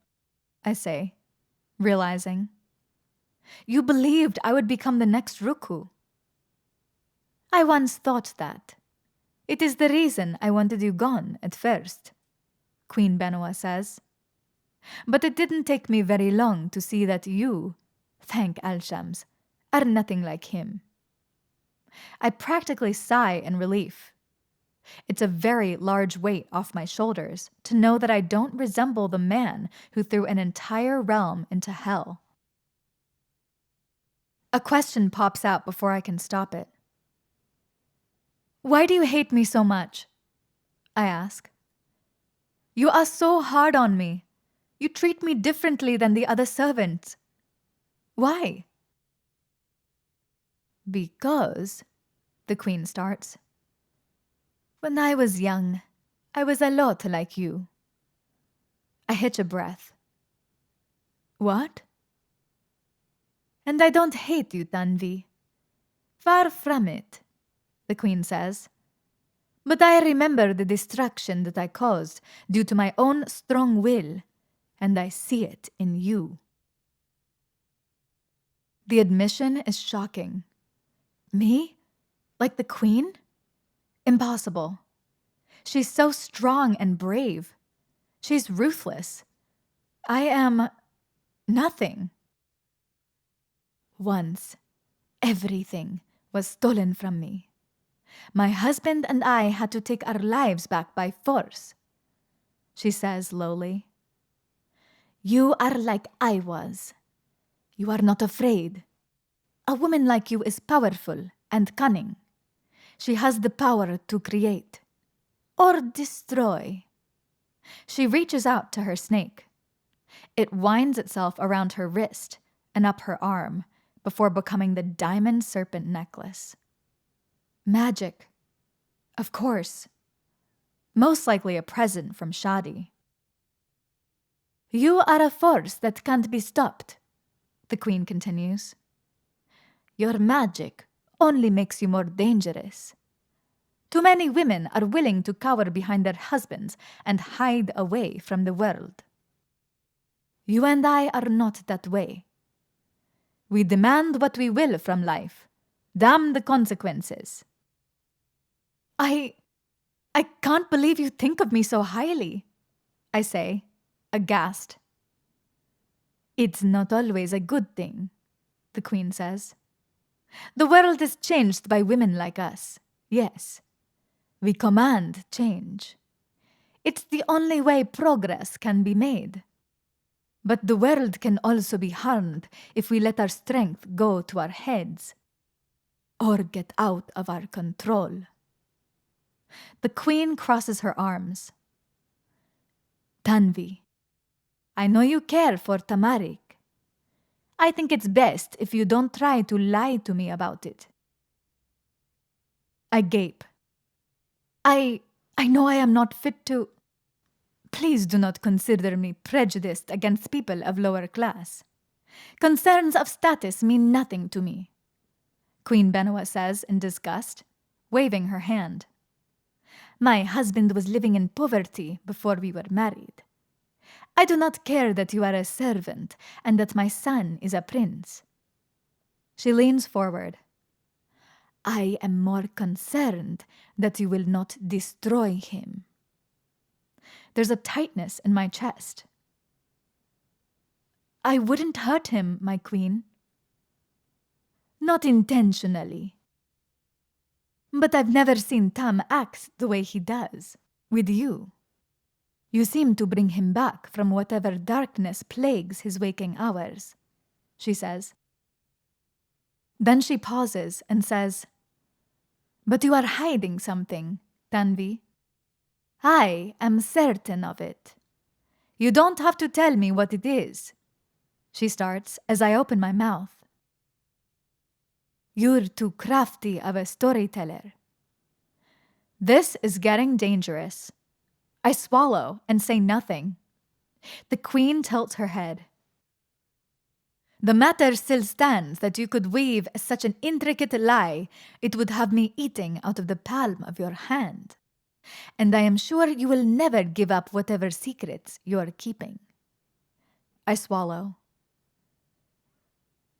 I say, realizing. You believed I would become the next Ruku. I once thought that. It is the reason I wanted you gone at first, Queen Benua says. But it didn't take me very long to see that you, thank Al-Shams, are nothing like him. I practically sigh in relief. It's a very large weight off my shoulders to know that I don't resemble the man who threw an entire realm into hell. A question pops out before I can stop it. Why do you hate me so much? I ask. You are so hard on me. You treat me differently than the other servants. Why? Because, the queen starts. When I was young, I was a lot like you. I hitch a breath. What? And I don't hate you, Tanvi. Far from it, the queen says. But I remember the destruction that I caused due to my own strong will, and I see it in you. The admission is shocking. Me? Like the queen? Impossible. She's so strong and brave. She's ruthless. I am nothing. Once, everything was stolen from me. My husband and I had to take our lives back by force. she says lowly. You are like I was. You are not afraid. A woman like you is powerful and cunning. She has the power to create or destroy. She reaches out to her snake. It winds itself around her wrist and up her arm before becoming the diamond serpent necklace. Magic. Of course. Most likely a present from Shadi. You are a force that can't be stopped, the queen continues. Your magic only makes you more dangerous. Too many women are willing to cower behind their husbands and hide away from the world. You and I are not that way. We demand what we will from life. Damn the consequences. I can't believe you think of me so highly, I say, aghast. It's not always a good thing, the queen says. The world is changed by women like us, yes. We command change. It's the only way progress can be made. But the world can also be harmed if we let our strength go to our heads or get out of our control. The queen crosses her arms. Tanvi, I know you care for Tamarik. I think it's best if you don't try to lie to me about it. I gape. I know I am not fit to... Please do not consider me prejudiced against people of lower class. Concerns of status mean nothing to me, Queen Benoa says in disgust, waving her hand. My husband was living in poverty before we were married. I do not care that you are a servant and that my son is a prince. She leans forward. I am more concerned that you will not destroy him. There's a tightness in my chest. I wouldn't hurt him, my queen. Not intentionally. But I've never seen Tam act the way he does, with you. You seem to bring him back from whatever darkness plagues his waking hours, she says. Then she pauses and says, But you are hiding something, Tanvi. I am certain of it. You don't have to tell me what it is, she starts as I open my mouth. You're too crafty of a storyteller. This is getting dangerous. I swallow and say nothing. The queen tilts her head. The matter still stands that you could weave such an intricate lie, it would have me eating out of the palm of your hand. And I am sure you will never give up whatever secrets you are keeping. I swallow.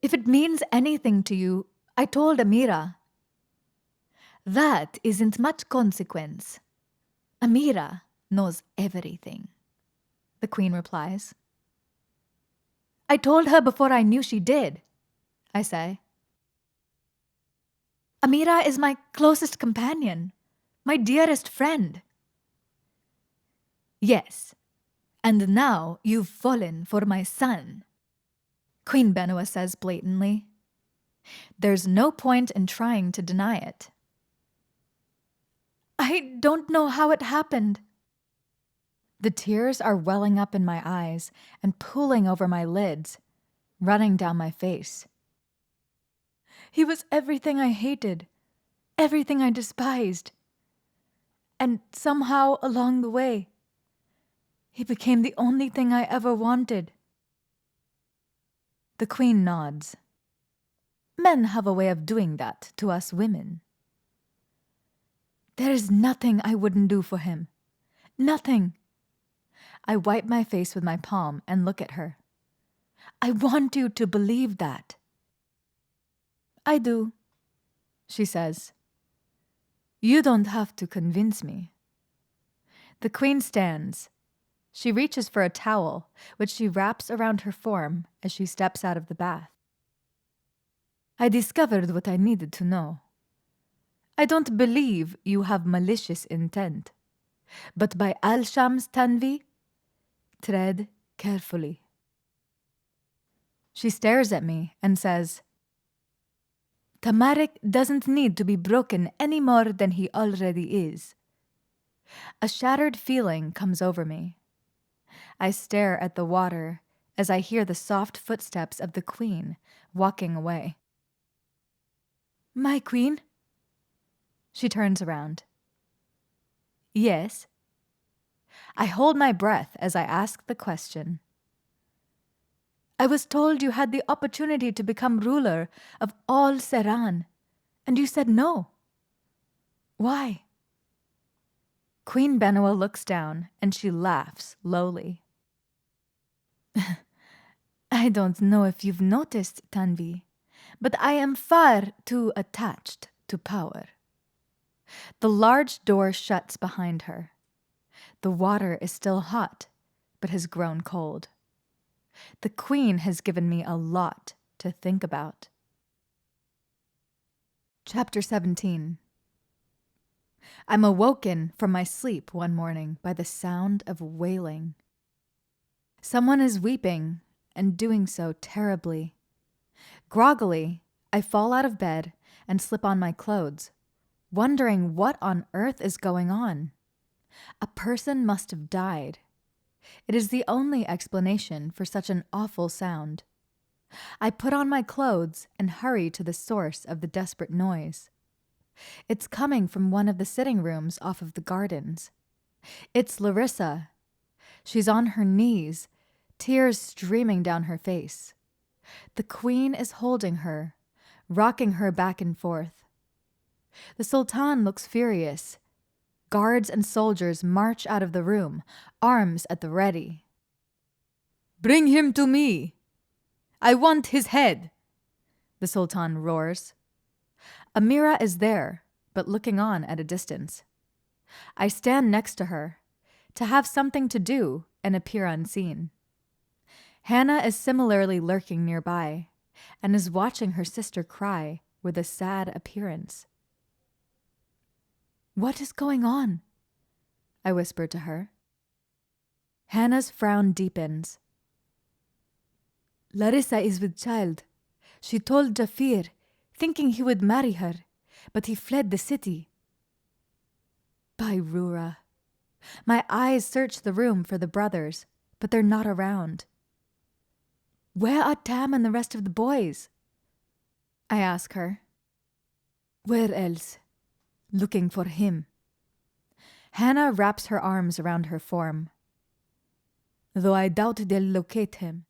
If it means anything to you, I told Amira. That isn't much consequence. Amira knows everything, the queen replies. I told her before I knew she did, I say. Amira is my closest companion, my dearest friend. Yes, and now you've fallen for my son, Queen Benoa says blatantly. There's no point in trying to deny it. I don't know how it happened. The tears are welling up in my eyes and pooling over my lids, running down my face. He was everything I hated, everything I despised. And somehow along the way, he became the only thing I ever wanted. The queen nods. Men have a way of doing that to us women. There is nothing I wouldn't do for him. Nothing. I wipe my face with my palm and look at her. I want you to believe that. I do, she says. You don't have to convince me. The queen stands. She reaches for a towel, which she wraps around her form as she steps out of the bath. I discovered what I needed to know. I don't believe you have malicious intent. But by Al-Sham's Tanvi, tread carefully. She stares at me and says, Tamarik doesn't need to be broken any more than he already is. A shattered feeling comes over me. I stare at the water as I hear the soft footsteps of the queen walking away. My queen? She turns around. Yes. I hold my breath as I ask the question. I was told you had the opportunity to become ruler of all Seran, and you said no. Why? Queen Benua looks down and she laughs lowly. I don't know if you've noticed, Tanvi, but I am far too attached to power. The large door shuts behind her. The water is still hot, but has grown cold. The queen has given me a lot to think about. Chapter 17. I'm awoken from my sleep one morning by the sound of wailing. Someone is weeping and doing so terribly. Groggily, I fall out of bed and slip on my clothes, wondering what on earth is going on. A person must have died. It is the only explanation for such an awful sound. I put on my clothes and hurry to the source of the desperate noise. It's coming from one of the sitting rooms off of the gardens. It's Larissa. She's on her knees, tears streaming down her face. The queen is holding her, rocking her back and forth. The sultan looks furious. Guards and soldiers march out of the room, arms at the ready. Bring him to me. I want his head, the sultan roars. Amira is there, but looking on at a distance. I stand next to her, to have something to do and appear unseen. Hannah is similarly lurking nearby, and is watching her sister cry with a sad appearance. What is going on? I whisper to her. Hannah's frown deepens. Larissa is with child. She told Jafir, thinking he would marry her, but he fled the city. By Rura. My eyes search the room for the brothers, but they're not around. Where are Tam and the rest of the boys? I ask her. Where else? Looking for him. Hannah wraps her arms around her form. Though I doubt they'll locate him.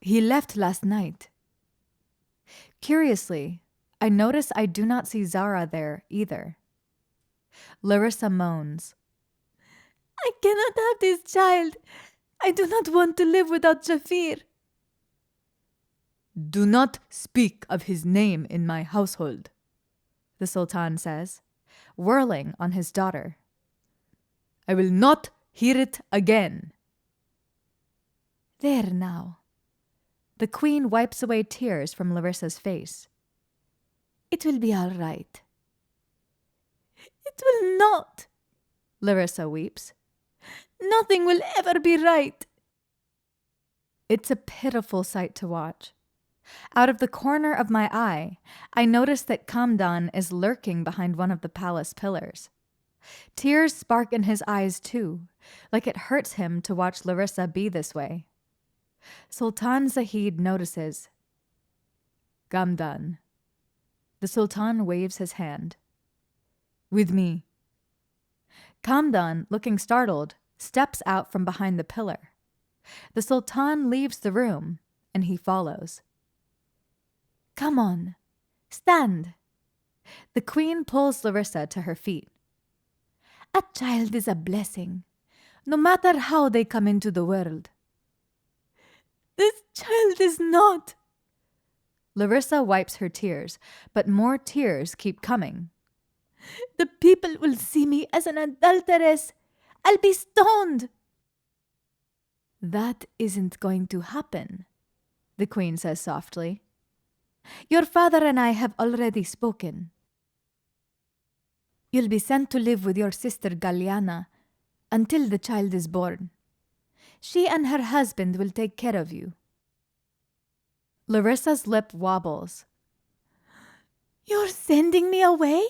He left last night. Curiously, I notice I do not see Zara there either. Larissa moans. I cannot have this child. I do not want to live without Jafir. Do not speak of his name in my household, the sultan says, whirling on his daughter. I will not hear it again. There now. The queen wipes away tears from Larissa's face. It will be all right. It will not, Larissa weeps. Nothing will ever be right. It's a pitiful sight to watch. Out of the corner of my eye, I notice that Kamdan is lurking behind one of the palace pillars. Tears spark in his eyes too, like it hurts him to watch Larissa be this way. Sultan Zahid notices. Kamdan. The sultan waves his hand. With me. Kamdan, looking startled, steps out from behind the pillar. The sultan leaves the room, and he follows. Come on, stand. The queen pulls Larissa to her feet. A child is a blessing, no matter how they come into the world. This child is not. Larissa wipes her tears, but more tears keep coming. The people will see me as an adulteress. I'll be stoned. That isn't going to happen, the queen says softly. Your father and I have already spoken. You'll be sent to live with your sister Galliana until the child is born. She and her husband will take care of you. Larissa's lip wobbles. You're sending me away?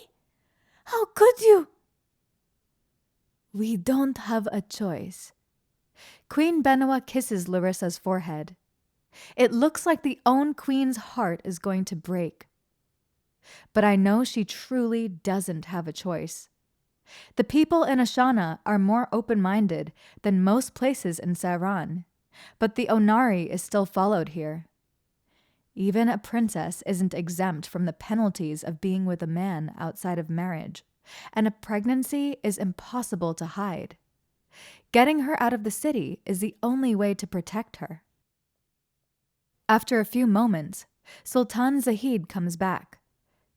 How could you? We don't have a choice. Queen Benoit kisses Larissa's forehead. It looks like the own queen's heart is going to break. But I know she truly doesn't have a choice. The people in Ashana are more open-minded than most places in Sairan, but the Onari is still followed here. Even a princess isn't exempt from the penalties of being with a man outside of marriage, and a pregnancy is impossible to hide. Getting her out of the city is the only way to protect her. After a few moments, Sultan Zahid comes back,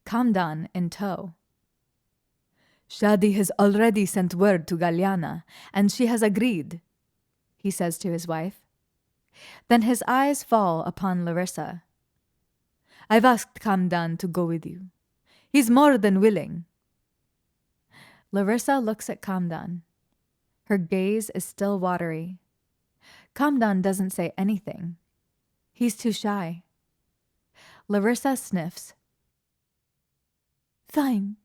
Kamdan in tow. Shadi has already sent word to Galyana, and she has agreed, he says to his wife. Then his eyes fall upon Larissa. I've asked Kamdan to go with you. He's more than willing. Larissa looks at Kamdan. Her gaze is still watery. Kamdan doesn't say anything. He's too shy. Larissa sniffs. Fine.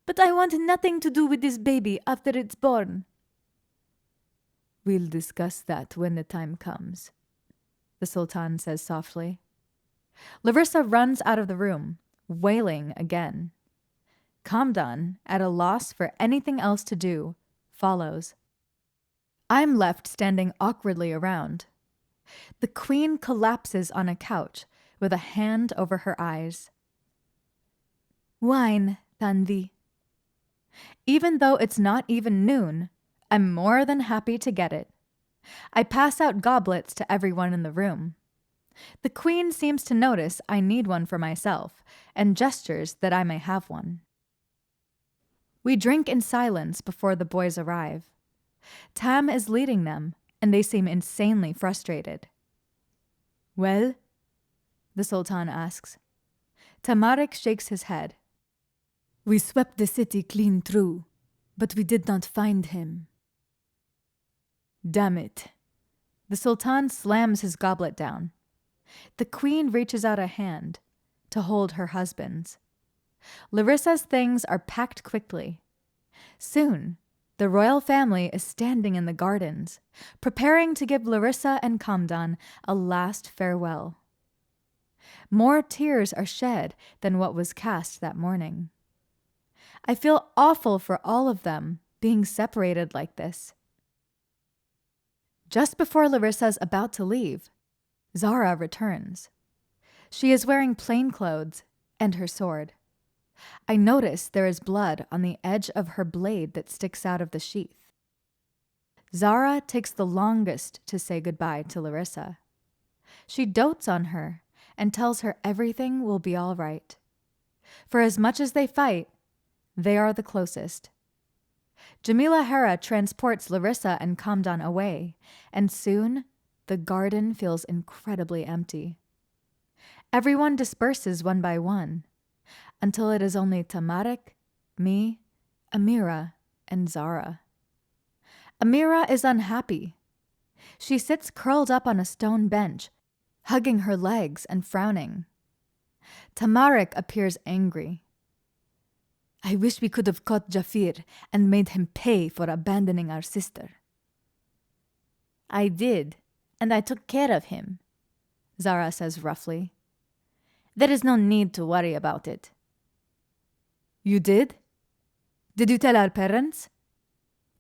But I want nothing to do with this baby after it's born. We'll discuss that when the time comes, the Sultan says softly. Larissa runs out of the room, wailing again. Kamdan, at a loss for anything else to do, follows. I'm left standing awkwardly around. The queen collapses on a couch with a hand over her eyes. Wine, Tanvi. Even though it's not even noon, I'm more than happy to get it. I pass out goblets to everyone in the room. The queen seems to notice I need one for myself and gestures that I may have one. We drink in silence before the boys arrive. Tam is leading them, and they seem insanely frustrated. Well? The Sultan asks. Tamarik shakes his head. We swept the city clean through, but we did not find him. Damn it. The Sultan slams his goblet down. The queen reaches out a hand to hold her husband's. Larissa's things are packed quickly. Soon, the royal family is standing in the gardens, preparing to give Larissa and Kamdan a last farewell. More tears are shed than what was cast that morning. I feel awful for all of them being separated like this. Just before Larissa's about to leave, Zara returns. She is wearing plain clothes and her sword. I notice there is blood on the edge of her blade that sticks out of the sheath. Zara takes the longest to say goodbye to Larissa. She dotes on her and tells her everything will be all right. For as much as they fight, they are the closest. Jamila Hera transports Larissa and Kamdan away, and soon the garden feels incredibly empty. Everyone disperses one by one, until it is only Tamarik, me, Amira, and Zara. Amira is unhappy. She sits curled up on a stone bench, hugging her legs and frowning. Tamarik appears angry. I wish we could have caught Jafir and made him pay for abandoning our sister. I did, and I took care of him, Zara says roughly. There is no need to worry about it. You did? Did you tell our parents?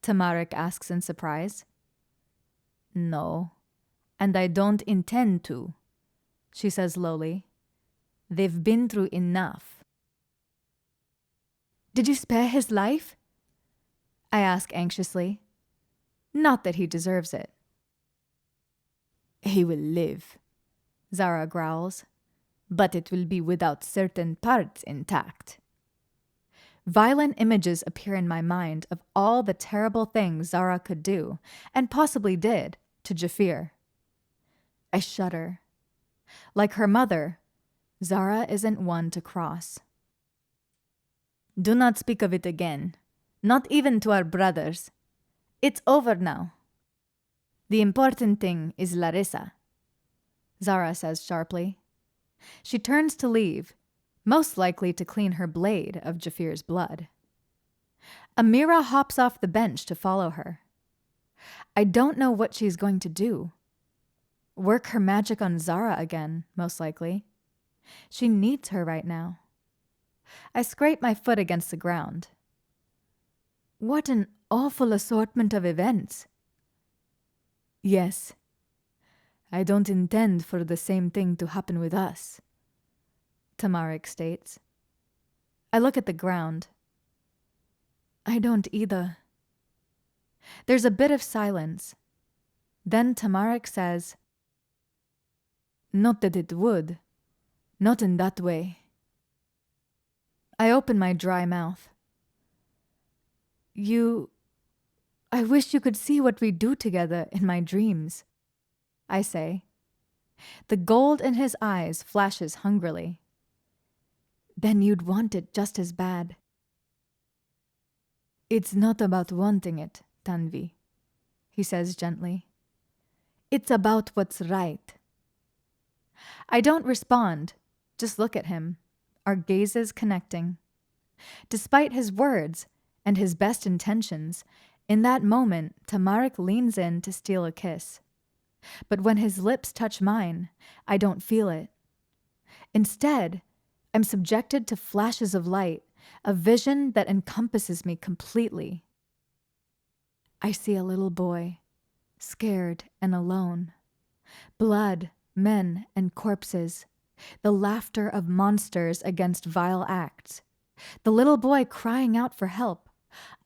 Tamarik asks in surprise. No, and I don't intend to, she says lowly. They've been through enough. Did you spare his life? I ask anxiously. Not that he deserves it. He will live, Zara growls, but it will be without certain parts intact. Violent images appear in my mind of all the terrible things Zara could do, and possibly did, to Jafir. I shudder. Like her mother, Zara isn't one to cross. Do not speak of it again, not even to our brothers. It's over now. The important thing is Larissa, Zara says sharply. She turns to leave, most likely to clean her blade of Jafir's blood. Amira hops off the bench to follow her. I don't know what she's going to do. Work her magic on Zara again, most likely. She needs her right now. I scrape my foot against the ground. What an awful assortment of events. Yes. I don't intend for the same thing to happen with us, Tamarik states. I look at the ground. I don't either. There's a bit of silence. Then Tamarik says, Not that it would. Not in that way. I open my dry mouth. I wish you could see what we do together in my dreams, I say. The gold in his eyes flashes hungrily. Then you'd want it just as bad. It's not about wanting it, Tanvi, he says gently. It's about what's right. I don't respond, just look at him, our gazes connecting. Despite his words and his best intentions, in that moment, Tamarik leans in to steal a kiss. But when his lips touch mine, I don't feel it. Instead, I'm subjected to flashes of light, a vision that encompasses me completely. I see a little boy, scared and alone. Blood, men, and corpses. The laughter of monsters against vile acts. The little boy crying out for help,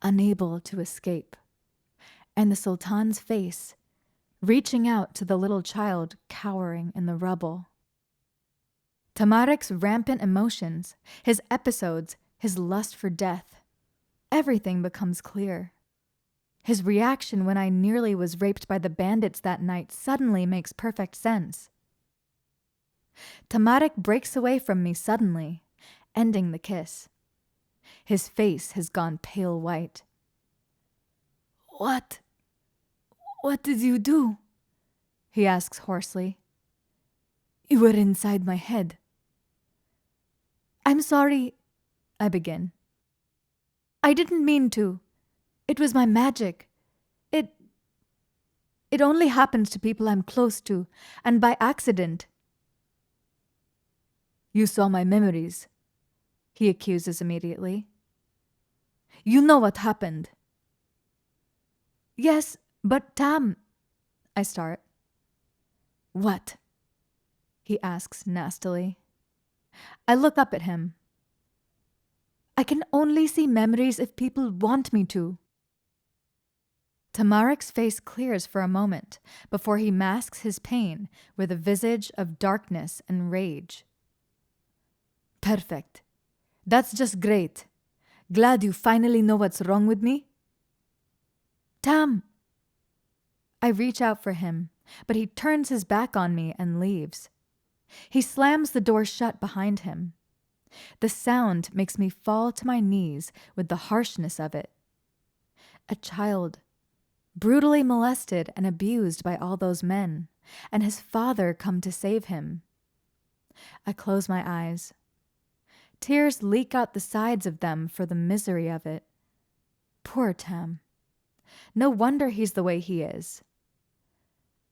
unable to escape. And the Sultan's face, reaching out to the little child cowering in the rubble. Tamarik's rampant emotions, his episodes, his lust for death. Everything becomes clear. His reaction when I nearly was raped by the bandits that night suddenly makes perfect sense. Tamarik breaks away from me suddenly, ending the kiss. His face has gone pale white. What did you do? He asks hoarsely. You were inside my head. I'm sorry, I begin. I didn't mean to. It was my magic. It only happens to people I'm close to, and by accident. You saw my memories, he accuses immediately. You know what happened. Yes, but Tam, I start. What? He asks nastily. I look up at him. I can only see memories if people want me to. Tamarik's face clears for a moment before he masks his pain with a visage of darkness and rage. Perfect. That's just great. Glad you finally know what's wrong with me. Tam! I reach out for him, but he turns his back on me and leaves. He slams the door shut behind him. The sound makes me fall to my knees with the harshness of it. A child, brutally molested and abused by all those men, and his father come to save him. I close my eyes. Tears leak out the sides of them for the misery of it. Poor Tam. No wonder he's the way he is.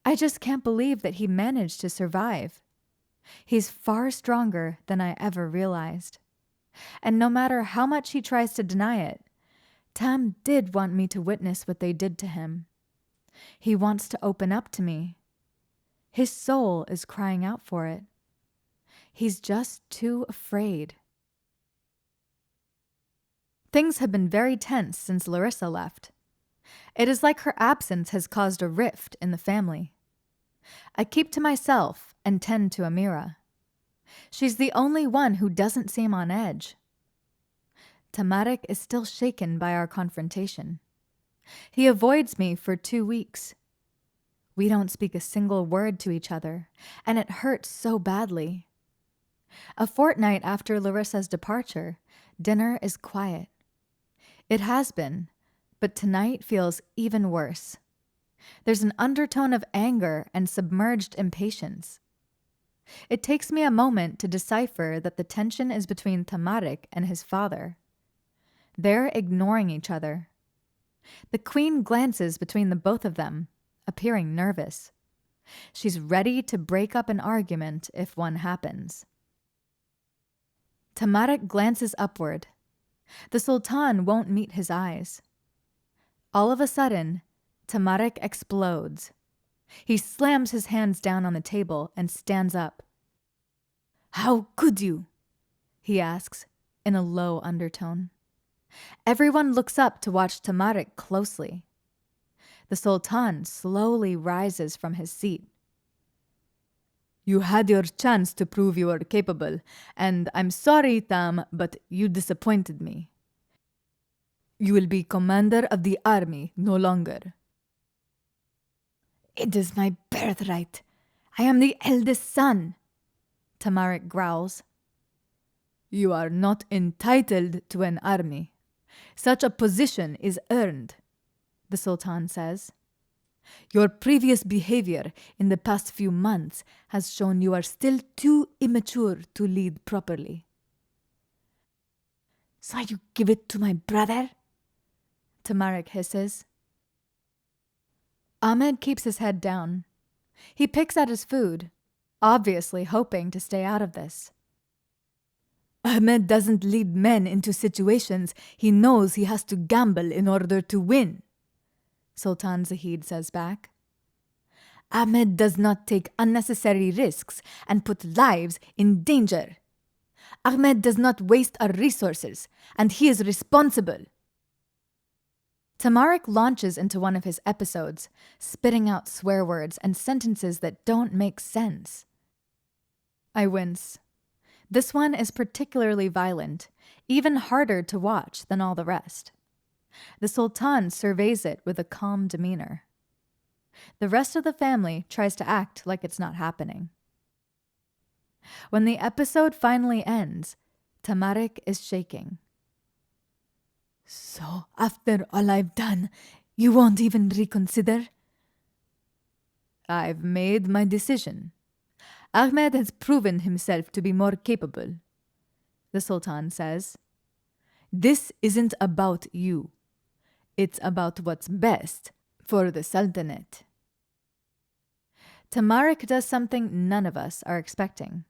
I just can't believe that he managed to survive. He's far stronger than I ever realized. And no matter how much he tries to deny it, Tam did want me to witness what they did to him. He wants to open up to me. His soul is crying out for it. He's just too afraid. Things have been very tense since Larissa left. It is like her absence has caused a rift in the family. I keep to myself and tend to Amira. She's the only one who doesn't seem on edge. Tamarik is still shaken by our confrontation. He avoids me for 2 weeks. We don't speak a single word to each other, and it hurts so badly. A fortnight after Larissa's departure, dinner is quiet. It has been, But tonight feels even worse. There's an undertone of anger and submerged impatience. It takes me a moment to decipher that the tension is between Tamarik and his father. They're ignoring each other. The queen glances between the both of them, appearing nervous. She's ready to break up an argument if one happens. Tamarik glances upward. The sultan won't meet his eyes. All of a sudden, Tamarik explodes. He slams his hands down on the table and stands up. "How could you?" he asks in a low undertone. Everyone looks up to watch Tamarik closely. The sultan slowly rises from his seat. "You had your chance to prove you are capable, and I'm sorry, Tam, but you disappointed me. You will be commander of the army no longer." "It is my birthright. I am the eldest son," Tamarik growls. "You are not entitled to an army. Such a position is earned," the sultan says. "Your previous behavior in the past few months has shown you are still too immature to lead properly." "So you give it to my brother?" Tamarik hisses. Ahmed keeps his head down. He picks at his food, obviously hoping to stay out of this. "Ahmed doesn't lead men into situations he knows he has to gamble in order to win," Sultan Zahid says back. "Ahmed does not take unnecessary risks and put lives in danger. Ahmed does not waste our resources, and he is responsible." Tamarik launches into one of his episodes, spitting out swear words and sentences that don't make sense. I wince. This one is particularly violent, even harder to watch than all the rest. The sultan surveys it with a calm demeanor. The rest of the family tries to act like it's not happening. When the episode finally ends, Tamarik is shaking. "So, after all I've done, you won't even reconsider?" "I've made my decision. Ahmed has proven himself to be more capable," the sultan says. "This isn't about you. It's about what's best for the sultanate." Tamarik does something none of us are expecting.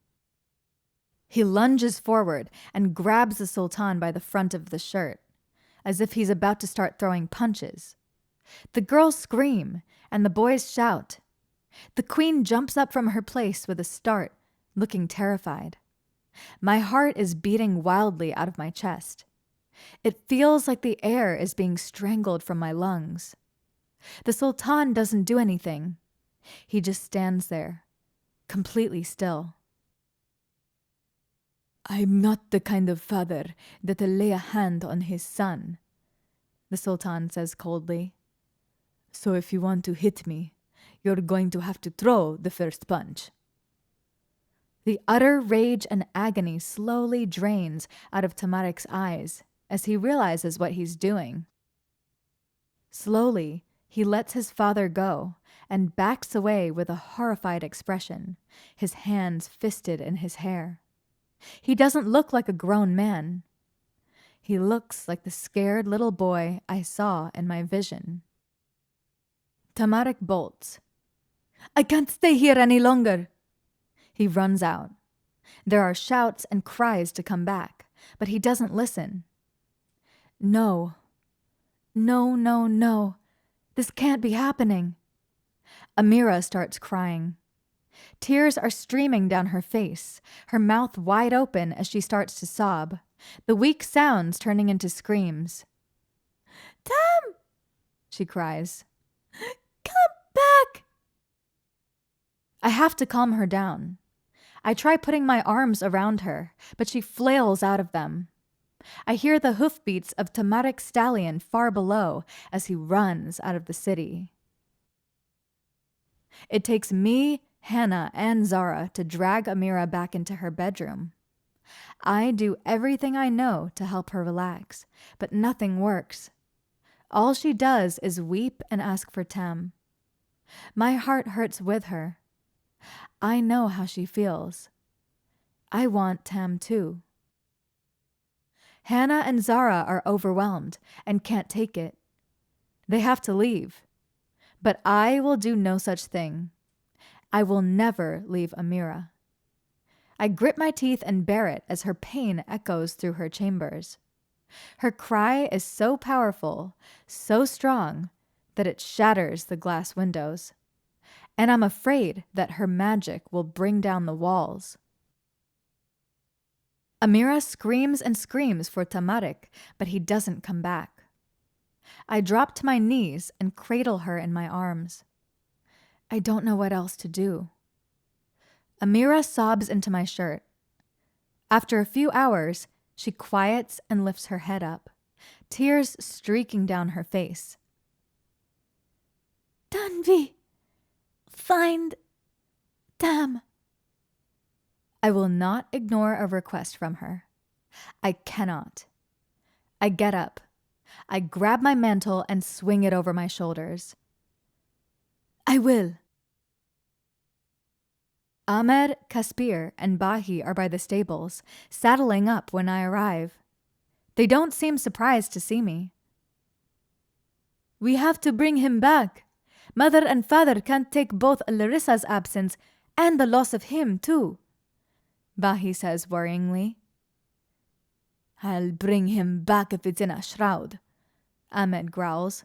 He lunges forward and grabs the sultan by the front of the shirt, as if he's about to start throwing punches. The girls scream, and the boys shout. The queen jumps up from her place with a start, looking terrified. My heart is beating wildly out of my chest. It feels like the air is being strangled from my lungs. The sultan doesn't do anything. He just stands there, completely still. "I'm not the kind of father that'll lay a hand on his son," the sultan says coldly. "So if you want to hit me, you're going to have to throw the first punch." The utter rage and agony slowly drains out of Tamarik's eyes as he realizes what he's doing. Slowly, he lets his father go and backs away with a horrified expression, his hands fisted in his hair. He doesn't look like a grown man. He looks like the scared little boy I saw in my vision. Tamarik bolts. "I can't stay here any longer." He runs out. There are shouts and cries to come back, but he doesn't listen. No. No, no, no. This can't be happening. Amira starts crying. Tears are streaming down her face, her mouth wide open as she starts to sob, the weak sounds turning into screams. "Tam!" she cries. "Come back!" I have to calm her down. I try putting my arms around her, but she flails out of them. I hear the hoofbeats of Tamarik's stallion far below as he runs out of the city. It takes me, Hannah, and Zara to drag Amira back into her bedroom. I do everything I know to help her relax, but nothing works. All she does is weep and ask for Tam. My heart hurts with her. I know how she feels. I want Tam too. Hannah and Zara are overwhelmed and can't take it. They have to leave. But I will do no such thing. I will never leave Amira. I grit my teeth and bear it as her pain echoes through her chambers. Her cry is so powerful, so strong, that it shatters the glass windows. And I'm afraid that her magic will bring down the walls. Amira screams and screams for Tamarik, but he doesn't come back. I drop to my knees and cradle her in my arms. I don't know what else to do. Amira sobs into my shirt. After a few hours, she quiets and lifts her head up, tears streaking down her face. Tanvi, find Tam. I will not ignore a request from her. I cannot. I get up. I grab my mantle and swing it over my shoulders. I will. Ahmed, Kaspir, and Bahi are by the stables, saddling up when I arrive. They don't seem surprised to see me. We have to bring him back. Mother and father can't take both Larissa's absence and the loss of him, too, Bahi says worryingly. I'll bring him back if it's in a shroud, Ahmed growls.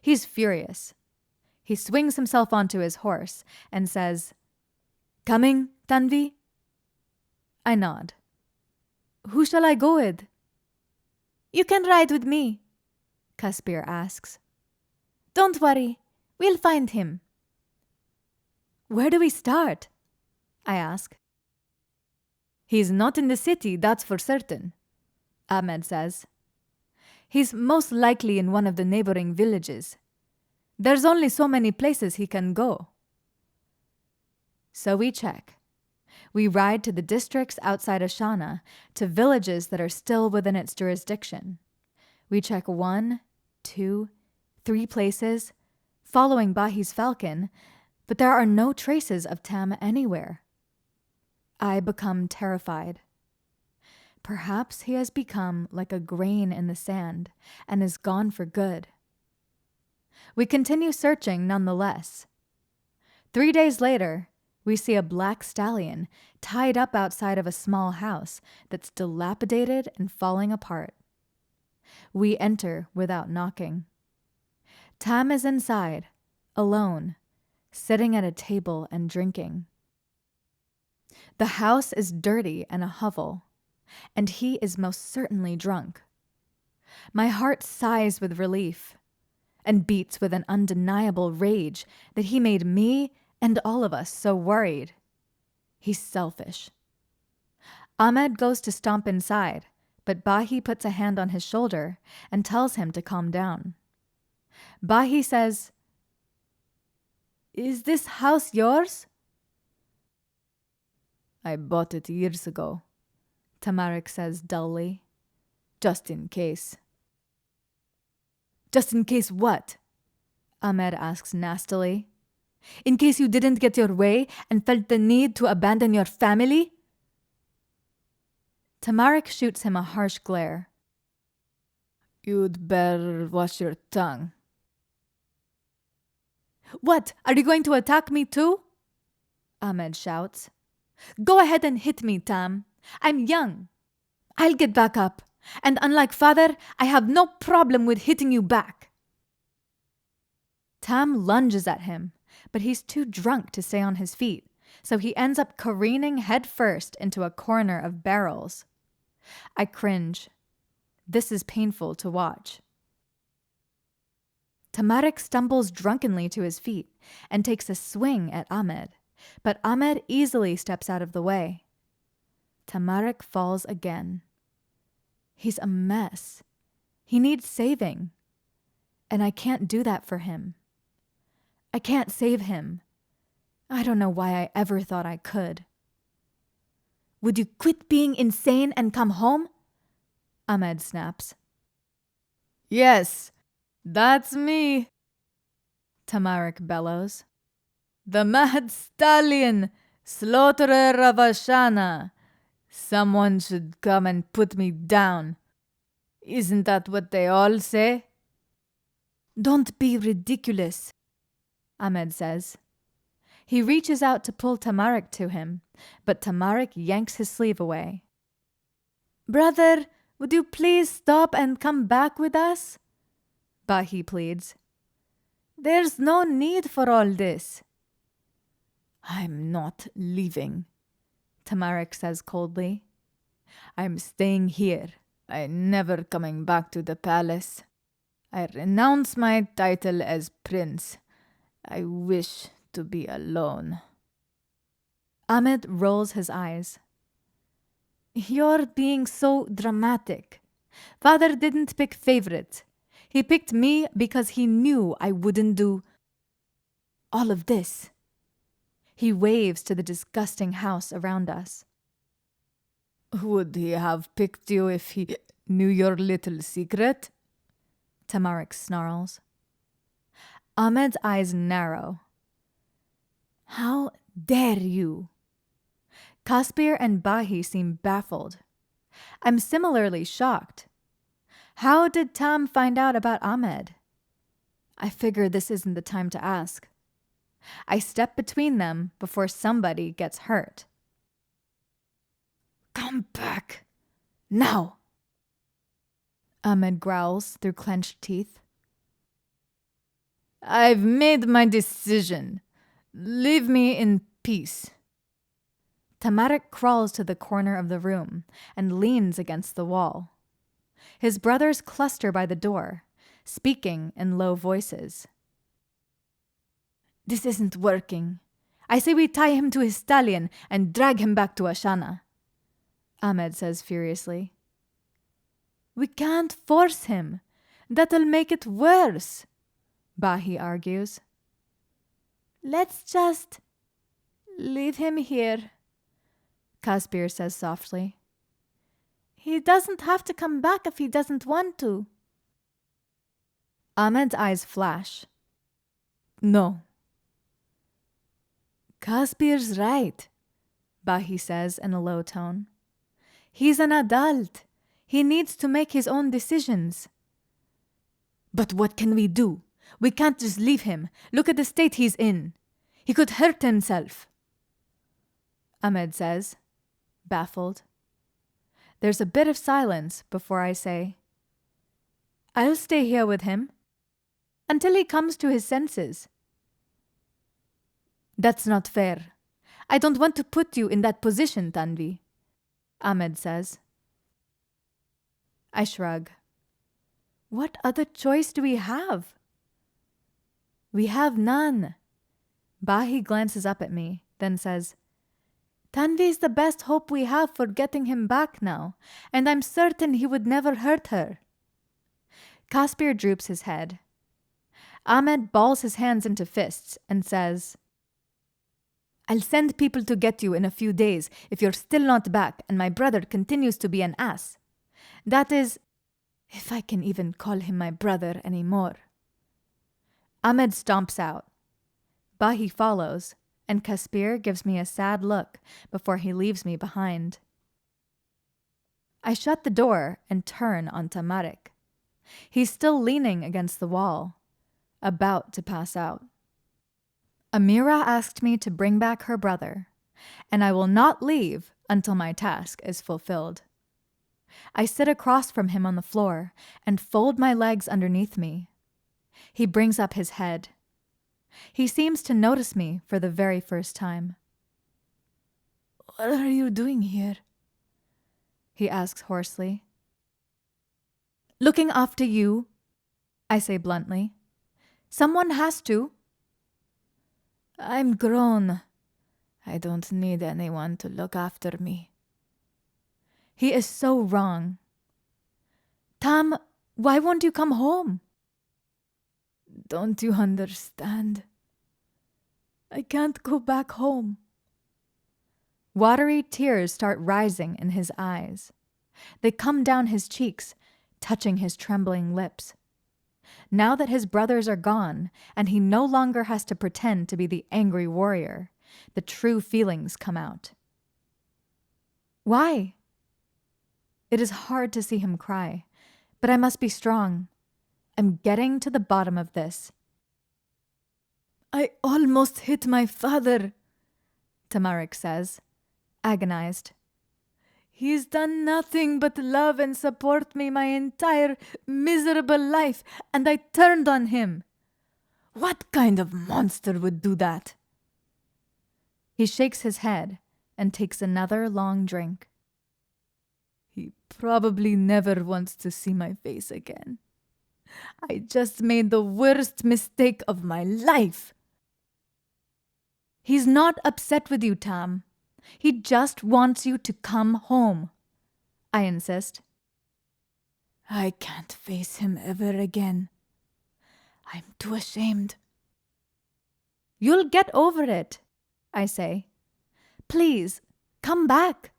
He's furious. He swings himself onto his horse and says, Coming, Tanvi? I nod. Who shall I go with? You can ride with me, Kaspir asks. Don't worry, we'll find him. Where do we start? I ask. He's not in the city, that's for certain, Ahmed says. He's most likely in one of the neighboring villages. There's only so many places he can go. So we check. We ride to the districts outside Ashana, to villages that are still within its jurisdiction. We check 1, 2, 3 places, following Bahi's falcon, but there are no traces of Tam anywhere. I become terrified. Perhaps he has become like a grain in the sand and is gone for good. We continue searching nonetheless. 3 days later, we see a black stallion tied up outside of a small house that's dilapidated and falling apart. We enter without knocking. Tam is inside, alone, sitting at a table and drinking. The house is dirty and a hovel, and he is most certainly drunk. My heart sighs with relief and beats with an undeniable rage that he made me and all of us so worried. He's selfish. Ahmed goes to stomp inside, but Bahi puts a hand on his shoulder and tells him to calm down. Bahi says, Is this house yours? I bought it years ago, Tamarik says dully. Just in case. Just in case what? Ahmed asks nastily. In case you didn't get your way and felt the need to abandon your family? Tamarik shoots him a harsh glare. You'd better watch your tongue. What? Are you going to attack me too? Ahmed shouts. Go ahead and hit me, Tam. I'm young. I'll get back up. And unlike father, I have no problem with hitting you back. Tam lunges at him, but he's too drunk to stay on his feet, so he ends up careening headfirst into a corner of barrels. I cringe. This is painful to watch. Tamarik stumbles drunkenly to his feet and takes a swing at Ahmed, but Ahmed easily steps out of the way. Tamarik falls again. He's a mess. He needs saving. And I can't do that for him. I can't save him. I don't know why I ever thought I could. Would you quit being insane and come home? Ahmed snaps. Yes, That's me, Tamarik bellows. The Mad Stallion, slaughterer of Ashana. Someone should come and put me down. Isn't that what they all say? Don't be ridiculous, Ahmed says. He reaches out to pull Tamarik to him, but Tamarik yanks his sleeve away. Brother, would you please stop and come back with us? Bahi pleads. There's no need for all this. I'm not leaving, Tamarik says coldly. I'm staying here. I'm never coming back to the palace. I renounce my title as prince. I wish to be alone. Ahmed rolls his eyes. You're being so dramatic. Father didn't pick favorite. He picked me because he knew I wouldn't do all of this. He waves to the disgusting house around us. Would he have picked you if he knew your little secret? Tamarik snarls. Ahmed's eyes narrow. How dare you? Kaspir and Bahi seem baffled. I'm similarly shocked. How did Tam find out about Ahmed? I figure this isn't the time to ask. I step between them before somebody gets hurt. Come back. Now! Ahmed growls through clenched teeth. I've made my decision. Leave me in peace. Tamarik crawls to the corner of the room and leans against the wall. His brothers cluster by the door, speaking in low voices. This isn't working. I say we tie him to his stallion and drag him back to Ashana, Ahmed says furiously. We can't force him. That'll make it worse, Bahi argues. Let's just leave him here, Kaspir says softly. He doesn't have to come back if he doesn't want to. Ahmed's eyes flash. No. Kaspir's right, Bahi says in a low tone. He's an adult. He needs to make his own decisions. But what can we do? We can't just leave him. Look at the state he's in. He could hurt himself. Ahmed says, baffled. There's a bit of silence before I say, I'll stay here with him until he comes to his senses. That's not fair. I don't want to put you in that position, Tanvi, Ahmed says. I shrug. What other choice do we have? We have none. Bahi glances up at me, then says, Tanvi's the best hope we have for getting him back now, and I'm certain he would never hurt her. Kaspir droops his head. Ahmed balls his hands into fists and says, I'll send people to get you in a few days if you're still not back and my brother continues to be an ass. That is, if I can even call him my brother anymore. Ahmed stomps out. Bahi follows, and Kaspir gives me a sad look before he leaves me behind. I shut the door and turn on Tamarik. He's still leaning against the wall, about to pass out. Amira asked me to bring back her brother, and I will not leave until my task is fulfilled. I sit across from him on the floor and fold my legs underneath me. He brings up his head. He seems to notice me for the very first time. What are you doing here? He asks hoarsely. Looking after you, I say bluntly. Someone has to. I'm grown. I don't need anyone to look after me. He is so wrong. Tam, why won't you come home? Don't you understand? I can't go back home. Watery tears start rising in his eyes. They come down his cheeks, touching his trembling lips. Now that his brothers are gone, and he no longer has to pretend to be the angry warrior, the true feelings come out. Why? It is hard to see him cry, but I must be strong. I'm getting to the bottom of this. I almost hit my father, Tamarik says, agonized. He's done nothing but love and support me my entire miserable life, and I turned on him. What kind of monster would do that? He shakes his head and takes another long drink. He probably never wants to see my face again. I just made the worst mistake of my life. He's not upset with you, Tam. He just wants you to come home, I insist. I can't face him ever again. I'm too ashamed. You'll get over it, I say. Please, come back.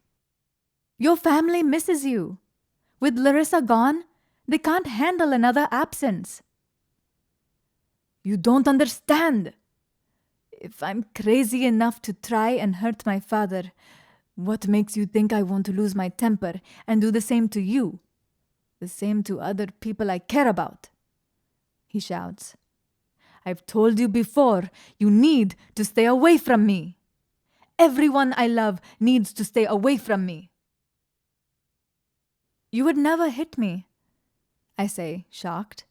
Your family misses you. With Larissa gone, they can't handle another absence. You don't understand. If I'm crazy enough to try and hurt my father, what makes you think I want to lose my temper and do the same to you? The same to other people I care about? He shouts. I've told you before, you need to stay away from me. Everyone I love needs to stay away from me. You would never hit me, I say, shocked.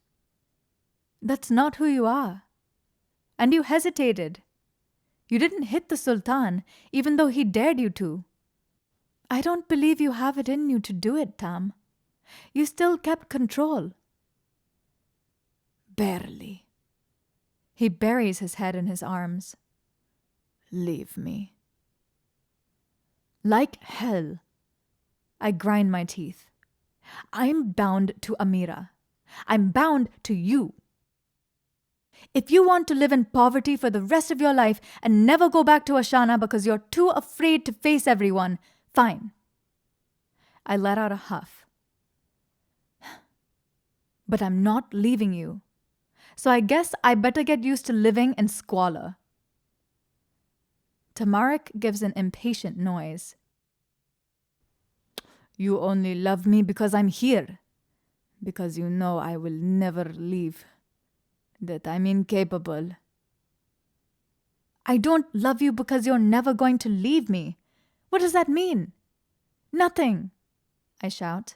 That's not who you are. And you hesitated. You didn't hit the Sultan, even though he dared you to. I don't believe you have it in you to do it, Tam. You still kept control. Barely. He buries his head in his arms. Leave me. Like hell. I grind my teeth. I'm bound to Amira. I'm bound to you. If you want to live in poverty for the rest of your life and never go back to Ashana because you're too afraid to face everyone, fine. I let out a huff. But I'm not leaving you. So I guess I better get used to living in squalor. Tamarik gives an impatient noise. You only love me because I'm here. Because you know I will never leave. That I'm incapable. I don't love you because you're never going to leave me. What does that mean? Nothing, I shout.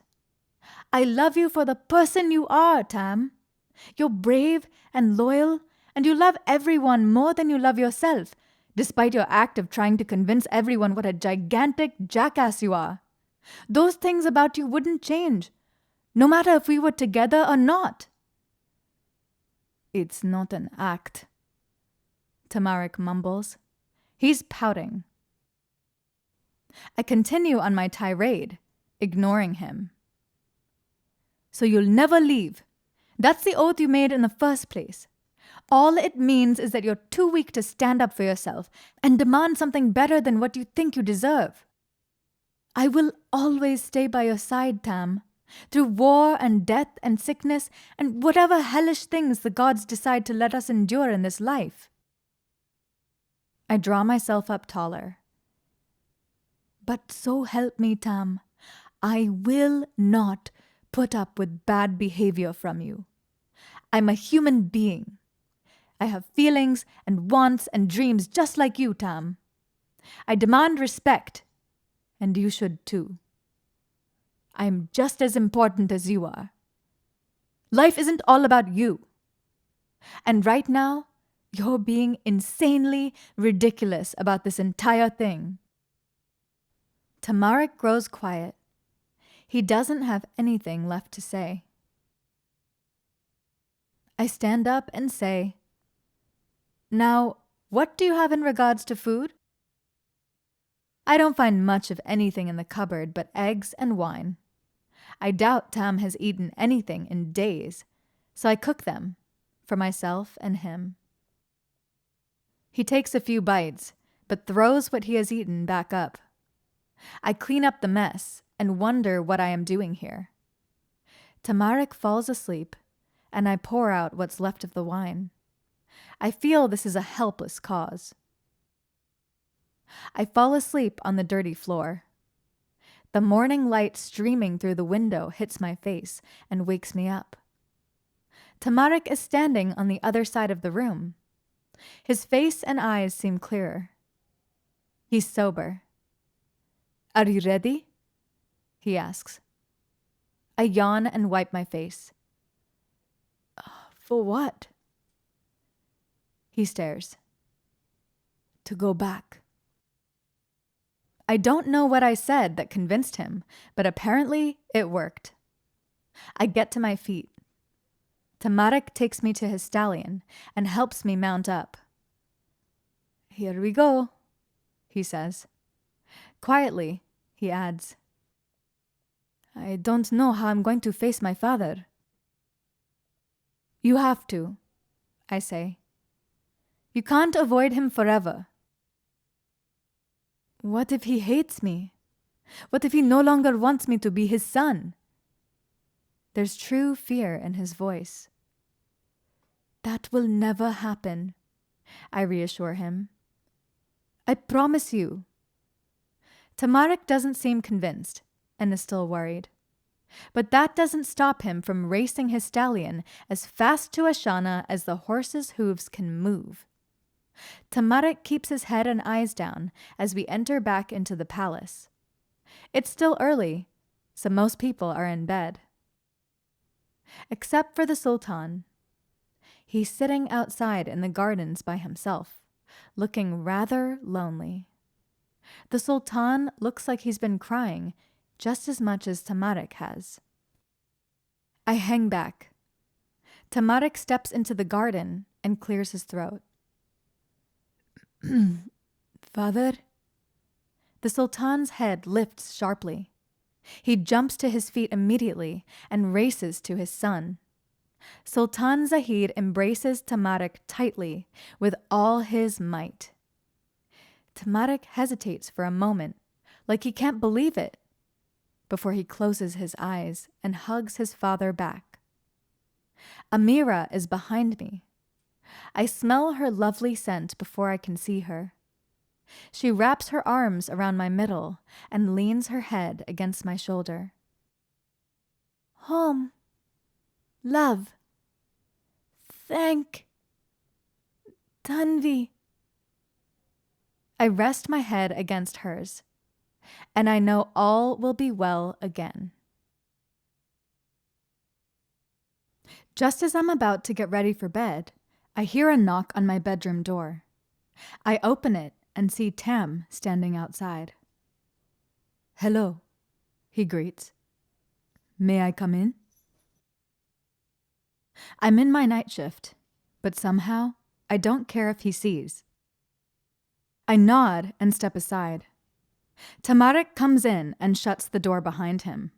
I love you for the person you are, Tam. You're brave and loyal, and you love everyone more than you love yourself, despite your act of trying to convince everyone what a gigantic jackass you are. Those things about you wouldn't change, no matter if we were together or not. It's not an act, Tamarik mumbles. He's pouting. I continue on my tirade, ignoring him. So you'll never leave. That's the oath you made in the first place. All it means is that you're too weak to stand up for yourself and demand something better than what you think you deserve. I will always stay by your side, Tam, through war and death and sickness and whatever hellish things the gods decide to let us endure in this life. I draw myself up taller. But so help me, Tam, I will not put up with bad behavior from you. I'm a human being. I have feelings and wants and dreams just like you, Tam. I demand respect, and you should too. I'm just as important as you are. Life isn't all about you. And right now, you're being insanely ridiculous about this entire thing. Tamarik grows quiet. He doesn't have anything left to say. I stand up and say, "Now, what do you have in regards to food?" I don't find much of anything in the cupboard but eggs and wine. I doubt Tam has eaten anything in days, so I cook them for myself and him. He takes a few bites, but throws what he has eaten back up. I clean up the mess and wonder what I am doing here. Tamarik falls asleep, and I pour out what's left of the wine. I feel this is a helpless cause. I fall asleep on the dirty floor. The morning light streaming through the window hits my face and wakes me up. Tamarik is standing on the other side of the room. His face and eyes seem clearer. He's sober. "Are you ready?" he asks. I yawn and wipe my face. "For what?" He stares. "To go back." I don't know what I said that convinced him, but apparently it worked. I get to my feet. Tamarik takes me to his stallion and helps me mount up. "Here we go," he says. Quietly, he adds, "I don't know how I'm going to face my father." "You have to," I say. "You can't avoid him forever." "What if he hates me? What if he no longer wants me to be his son?" There's true fear in his voice. "That will never happen," I reassure him. "I promise you." Tamarik doesn't seem convinced and is still worried. But that doesn't stop him from racing his stallion as fast to Ashana as the horse's hooves can move. Tamarik keeps his head and eyes down as we enter back into the palace. It's still early, so most people are in bed. Except for the Sultan. He's sitting outside in the gardens by himself, looking rather lonely. The Sultan looks like he's been crying just as much as Tamarik has. I hang back. Tamarik steps into the garden and clears his throat. "Father?" The Sultan's head lifts sharply. He jumps to his feet immediately and races to his son. Sultan Zahid embraces Tamarik tightly with all his might. Tamarik hesitates for a moment, like he can't believe it, before he closes his eyes and hugs his father back. Amira is behind me. I smell her lovely scent before I can see her. She wraps her arms around my middle and leans her head against my shoulder. "Home. Love. Thank Tanvi." I rest my head against hers, and I know all will be well again. Just as I'm about to get ready for bed, I hear a knock on my bedroom door. I open it and see Tam standing outside. "Hello," he greets. "May I come in?" I'm in my night shift, but somehow I don't care if he sees. I nod and step aside. Tamarik comes in and shuts the door behind him.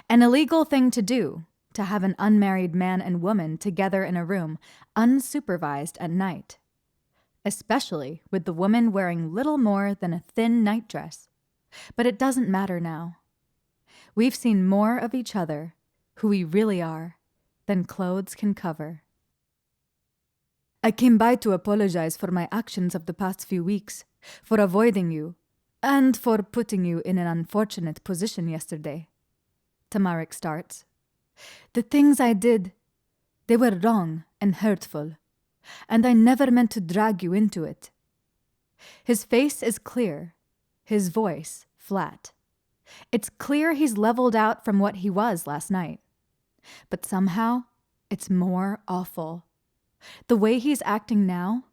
An illegal thing to do, to have an unmarried man and woman together in a room, unsupervised at night. Especially with the woman wearing little more than a thin nightdress. But it doesn't matter now. We've seen more of each other, who we really are, than clothes can cover. "I came by to apologize for my actions of the past few weeks, for avoiding you, and for putting you in an unfortunate position yesterday," Tamarik starts. "The things I did, they were wrong and hurtful, and I never meant to drag you into it." His face is clear, his voice flat. It's clear he's leveled out from what he was last night. But somehow, it's more awful. The way he's acting now,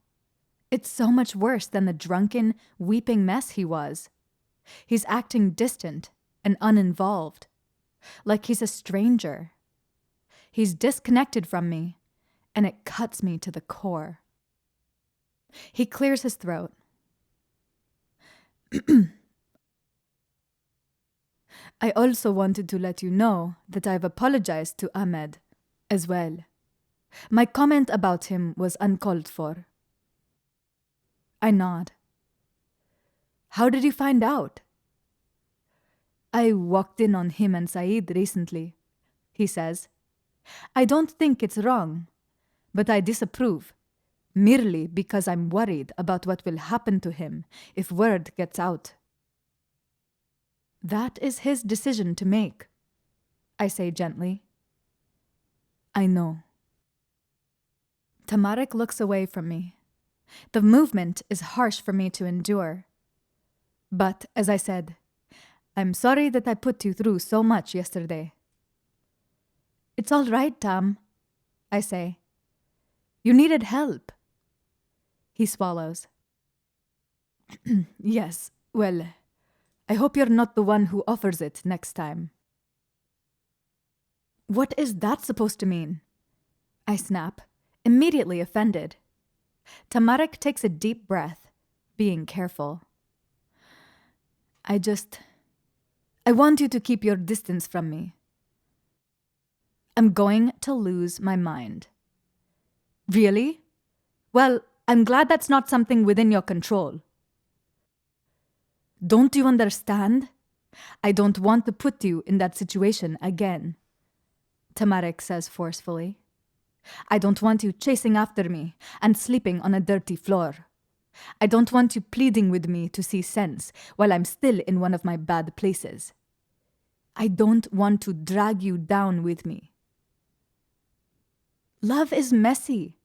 it's so much worse than the drunken, weeping mess he was. He's acting distant and uninvolved, like he's a stranger. He's disconnected from me, and it cuts me to the core. He clears his throat. "I also wanted to let you know that I've apologized to Ahmed as well. My comment about him was uncalled for." I nod. "How did you find out?" "I walked in on him and Saeed recently," he says. I don't think it's wrong, but I disapprove, merely because I'm worried about what will happen to him if word gets out. That is his decision to make, I say gently. I know. Tamarik looks away from me. The movement is harsh for me to endure. But, as I said, I'm sorry that I put you through so much yesterday. It's all right, Tam, I say. You needed help. He swallows. Yes, well, I hope you're not the one who offers it next time. What is that supposed to mean? I snap, immediately offended. Tamarik takes a deep breath, being careful. I want you to keep your distance from me. I'm going to lose my mind. Really? Well, I'm glad that's not something within your control. Don't you understand? I don't want to put you in that situation again, Tamarik says forcefully. I don't want you chasing after me and sleeping on a dirty floor. I don't want you pleading with me to see sense while I'm still in one of my bad places. I don't want to drag you down with me. Love is messy.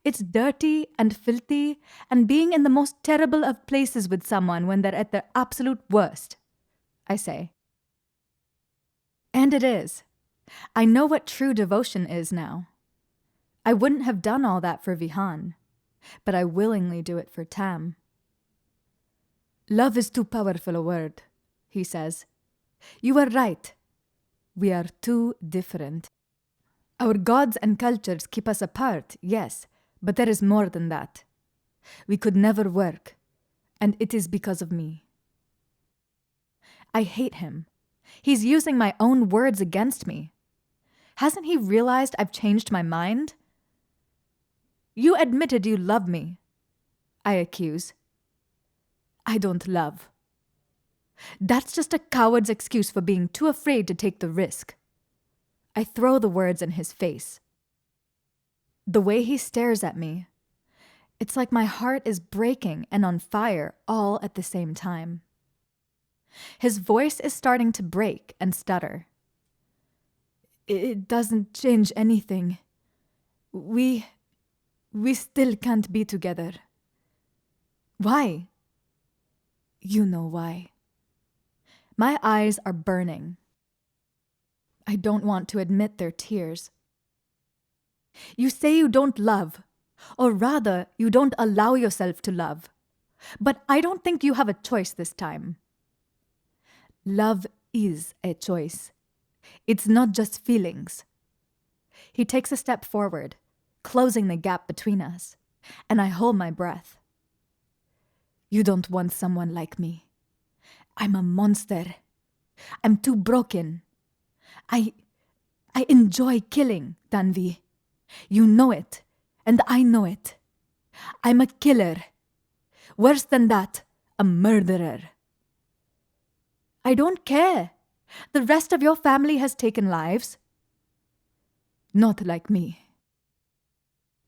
It's dirty and filthy and being in the most terrible of places with someone when they're at their absolute worst, I say. And it is. I know what true devotion is now. I wouldn't have done all that for Vihan, but I willingly do it for Tam. Love is too powerful a word, he says. You are right. We are too different. Our gods and cultures keep us apart, yes, but there is more than that. We could never work, and it is because of me. I hate him. He's using my own words against me. Hasn't he realized I've changed my mind? You admitted you love me, I accuse. I don't love. That's just a coward's excuse for being too afraid to take the risk. I throw the words in his face. The way he stares at me, it's like my heart is breaking and on fire all at the same time. His voice is starting to break and stutter. It doesn't change anything. We still can't be together. Why? You know why. My eyes are burning. I don't want to admit they're tears. You say you don't love, or rather, you don't allow yourself to love. But I don't think you have a choice this time. Love is a choice. It's not just feelings. He takes a step forward, closing the gap between us, and I hold my breath. You don't want someone like me. I'm a monster. I'm too broken. I enjoy killing, Tanvi. You know it, and I know it. I'm a killer. Worse than that, a murderer. I don't care. The rest of your family has taken lives. Not like me.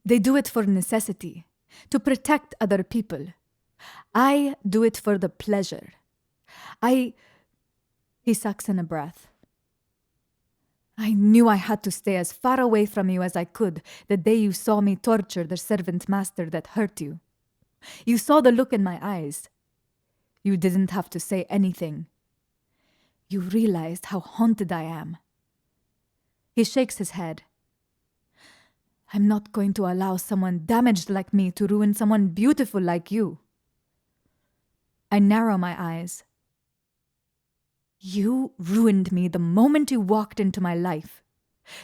They do it for necessity, to protect other people. I do it for the pleasure. He sucks in a breath. I knew I had to stay as far away from you as I could the day you saw me torture the servant master that hurt you. You saw the look in my eyes. You didn't have to say anything. You realized how haunted I am. He shakes his head. I'm not going to allow someone damaged like me to ruin someone beautiful like you. I narrow my eyes. You ruined me the moment you walked into my life.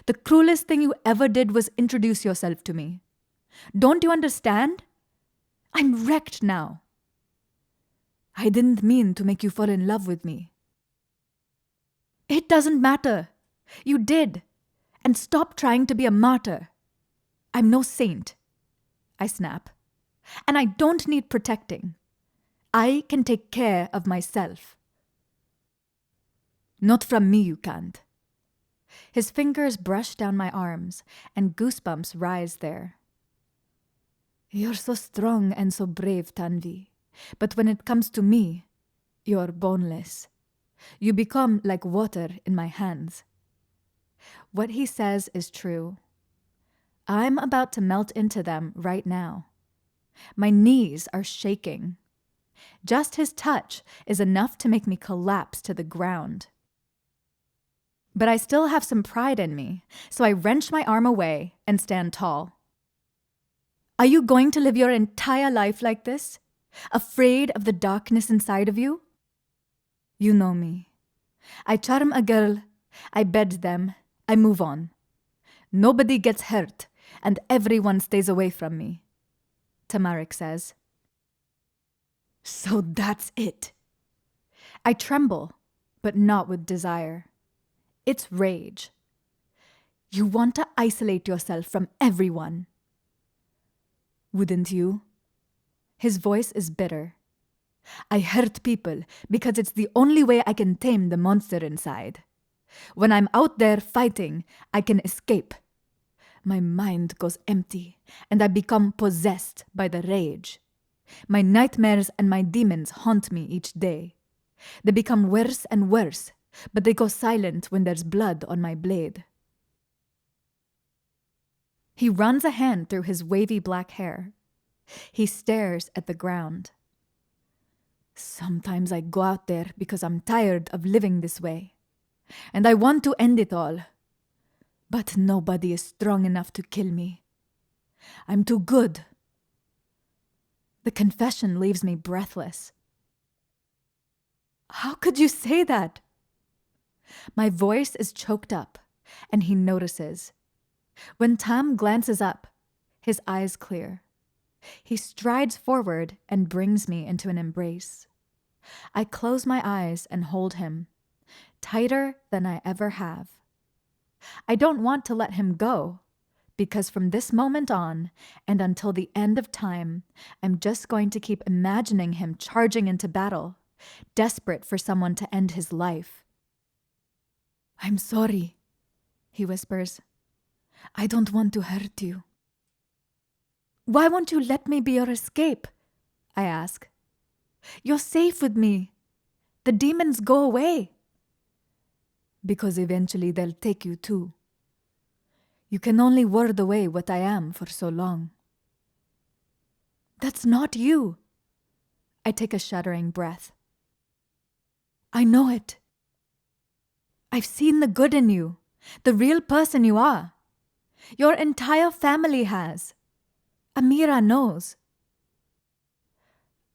The cruelest thing you ever did was introduce yourself to me. Don't you understand? I'm wrecked now. I didn't mean to make you fall in love with me. It doesn't matter. You did. And stop trying to be a martyr. I'm no saint, I snap. And I don't need protecting. I can take care of myself. Not from me you can't. His fingers brush down my arms, and goosebumps rise there. You're so strong and so brave, Tanvi. But when it comes to me, you're boneless. You become like water in my hands. What he says is true. I'm about to melt into them right now. My knees are shaking. Just his touch is enough to make me collapse to the ground. But I still have some pride in me, so I wrench my arm away and stand tall. Are you going to live your entire life like this? Afraid of the darkness inside of you? You know me. I charm a girl, I bed them, I move on. Nobody gets hurt, and everyone stays away from me, Tamarik says. So that's it. I tremble, but not with desire. It's rage. You want to isolate yourself from everyone. Wouldn't you? His voice is bitter. I hurt people because it's the only way I can tame the monster inside. When I'm out there fighting, I can escape. My mind goes empty, and I become possessed by the rage. My nightmares and my demons haunt me each day. They become worse and worse, but they go silent when there's blood on my blade. He runs a hand through his wavy black hair. He stares at the ground. Sometimes I go out there because I'm tired of living this way, and I want to end it all. But nobody is strong enough to kill me. I'm too good. The confession leaves me breathless. How could you say that? My voice is choked up, and he notices. When Tam glances up, his eyes clear. He strides forward and brings me into an embrace. I close my eyes and hold him, tighter than I ever have. I don't want to let him go, because from this moment on, and until the end of time, I'm just going to keep imagining him charging into battle, desperate for someone to end his life. I'm sorry, he whispers. I don't want to hurt you. Why won't you let me be your escape? I ask. You're safe with me. The demons go away. Because eventually they'll take you too. You can only ward away what I am for so long. That's not you. I take a shuddering breath. I know it. I've seen the good in you, the real person you are. Your entire family has. Amira knows.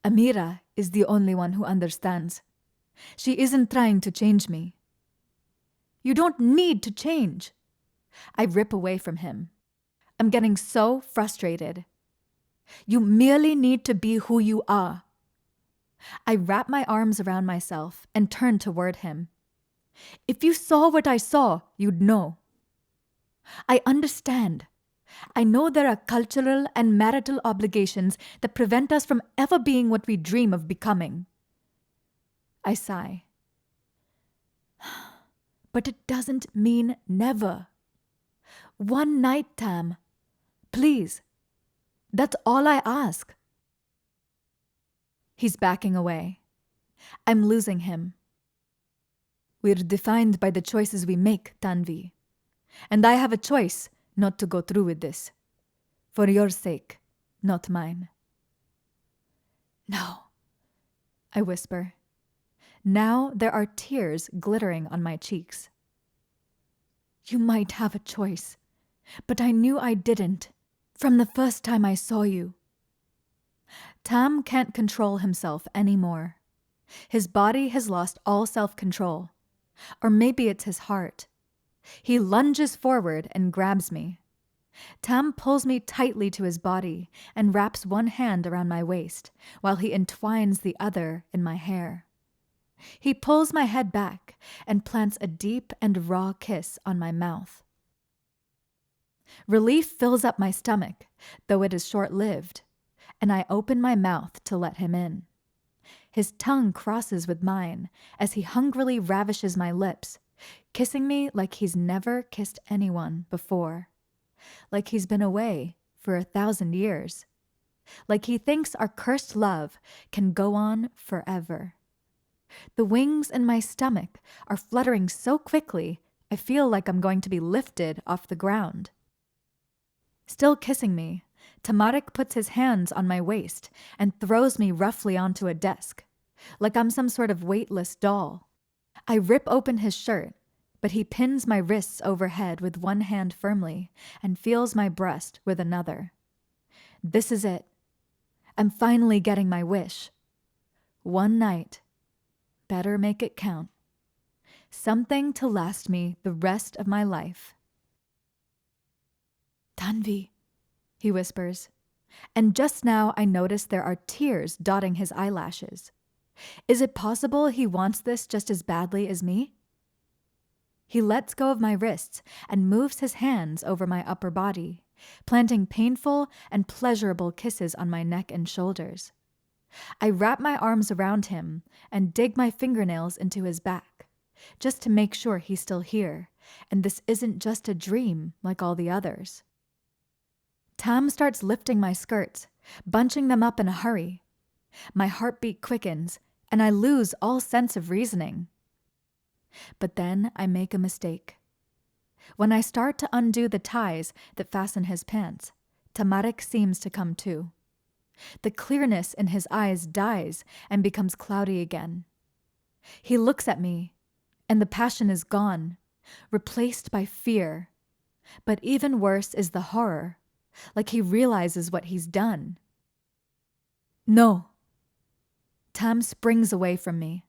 Amira is the only one who understands. She isn't trying to change me. You don't need to change. I rip away from him. I'm getting so frustrated. You merely need to be who you are. I wrap my arms around myself and turn toward him. If you saw what I saw, you'd know. I understand. I know there are cultural and marital obligations that prevent us from ever being what we dream of becoming. I sigh. But it doesn't mean never. One night, Tam. Please. That's all I ask. He's backing away. I'm losing him. We're defined by the choices we make, Tanvi. And I have a choice not to go through with this. For your sake, not mine. No, I whisper. Now there are tears glittering on my cheeks. You might have a choice, but I knew I didn't from the first time I saw you. Tam can't control himself anymore. His body has lost all self-control. Or maybe it's his heart. He lunges forward and grabs me. Tam pulls me tightly to his body and wraps one hand around my waist while he entwines the other in my hair. He pulls my head back and plants a deep and raw kiss on my mouth. Relief fills up my stomach, though it is short-lived, and I open my mouth to let him in. His tongue crosses with mine as he hungrily ravishes my lips, kissing me like he's never kissed anyone before, like he's been away for 1,000 years, like he thinks our cursed love can go on forever. The wings in my stomach are fluttering so quickly, I feel like I'm going to be lifted off the ground. Still kissing me, Tamarik puts his hands on my waist and throws me roughly onto a desk, like I'm some sort of weightless doll. I rip open his shirt, but he pins my wrists overhead with one hand firmly and feels my breast with another. This is it. I'm finally getting my wish. One night. Better make it count. Something to last me the rest of my life. Tanvi, he whispers, and just now I notice there are tears dotting his eyelashes. Is it possible he wants this just as badly as me? He lets go of my wrists and moves his hands over my upper body, planting painful and pleasurable kisses on my neck and shoulders. I wrap my arms around him and dig my fingernails into his back, just to make sure he's still here, and this isn't just a dream like all the others. Tam starts lifting my skirts, bunching them up in a hurry. My heartbeat quickens, and I lose all sense of reasoning. But then I make a mistake. When I start to undo the ties that fasten his pants, Tamarik seems to come too. The clearness in his eyes dies and becomes cloudy again. He looks at me, and the passion is gone, replaced by fear. But even worse is the horror, like he realizes what he's done. No. Tam springs away from me.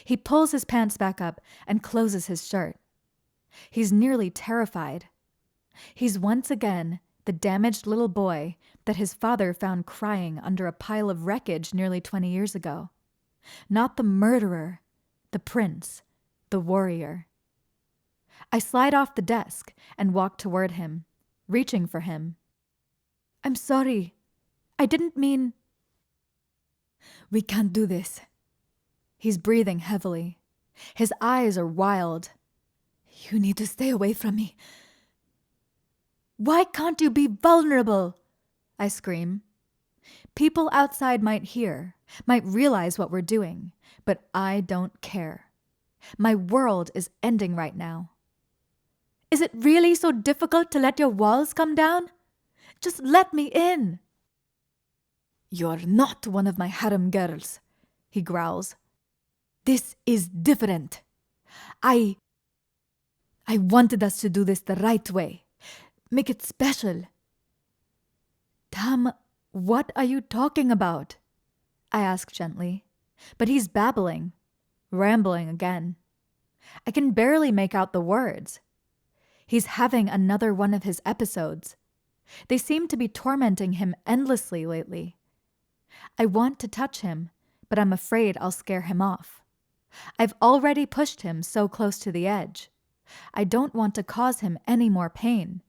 He pulls his pants back up and closes his shirt. He's nearly terrified. He's once again the damaged little boy that his father found crying under a pile of wreckage nearly 20 years ago. Not the murderer, the prince, the warrior. I slide off the desk and walk toward him, reaching for him. I'm sorry. I didn't mean... We can't do this. He's breathing heavily. His eyes are wild. You need to stay away from me. Why can't you be vulnerable? I scream. People outside might hear, might realize what we're doing, but I don't care. My world is ending right now. Is it really so difficult to let your walls come down? Just let me in. You're not one of my harem girls, he growls. This is different. I wanted us to do this the right way. Make it special. Tam, what are you talking about? I ask gently, but he's babbling, rambling again. I can barely make out the words. He's having another one of his episodes. They seem to be tormenting him endlessly lately. I want to touch him, but I'm afraid I'll scare him off. I've already pushed him so close to the edge. I don't want to cause him any more pain.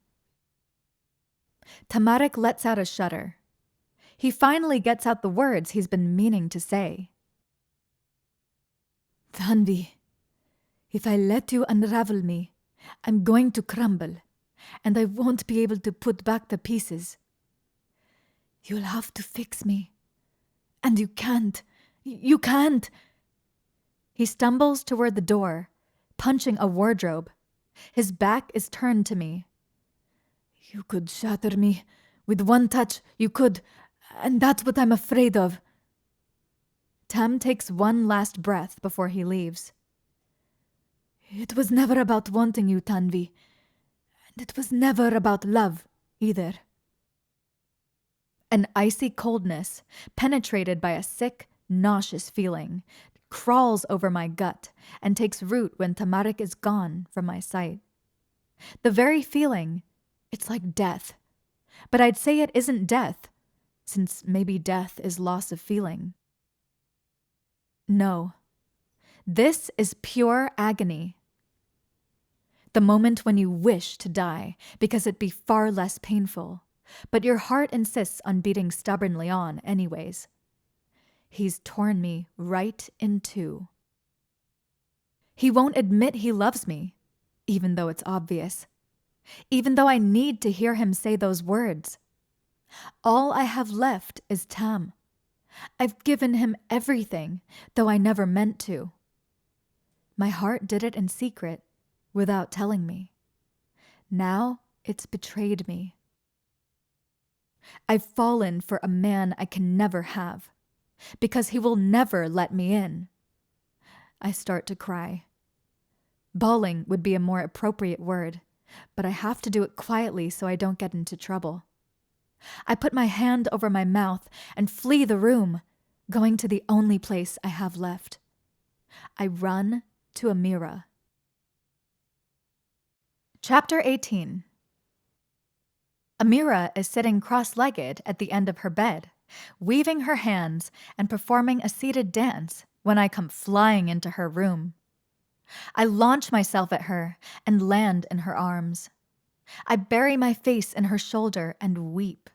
Tamarik lets out a shudder. He finally gets out the words he's been meaning to say. Tanvi, if I let you unravel me, I'm going to crumble, and I won't be able to put back the pieces. You'll have to fix me. And you can't. You can't. He stumbles toward the door, punching a wardrobe. His back is turned to me. You could shatter me. With one touch, you could, and that's what I'm afraid of. Tam takes one last breath before he leaves. It was never about wanting you, Tanvi. And it was never about love, either. An icy coldness, penetrated by a sick, nauseous feeling, crawls over my gut and takes root when Tamarik is gone from my sight. The very feeling, it's like death. But I'd say it isn't death, since maybe death is loss of feeling. No. This is pure agony. The moment when you wish to die because it'd be far less painful, but your heart insists on beating stubbornly on anyways. He's torn me right in two. He won't admit he loves me, even though it's obvious. Even though I need to hear him say those words. All I have left is Tam. I've given him everything, though I never meant to. My heart did it in secret, without telling me. Now it's betrayed me. I've fallen for a man I can never have, because he will never let me in. I start to cry. Bawling would be a more appropriate word, but I have to do it quietly so I don't get into trouble. I put my hand over my mouth and flee the room, going to the only place I have left. I run to Amira. Chapter 18. Amira is sitting cross-legged at the end of her bed, weaving her hands and performing a seated dance when I come flying into her room. I launch myself at her and land in her arms. I bury my face in her shoulder and weep.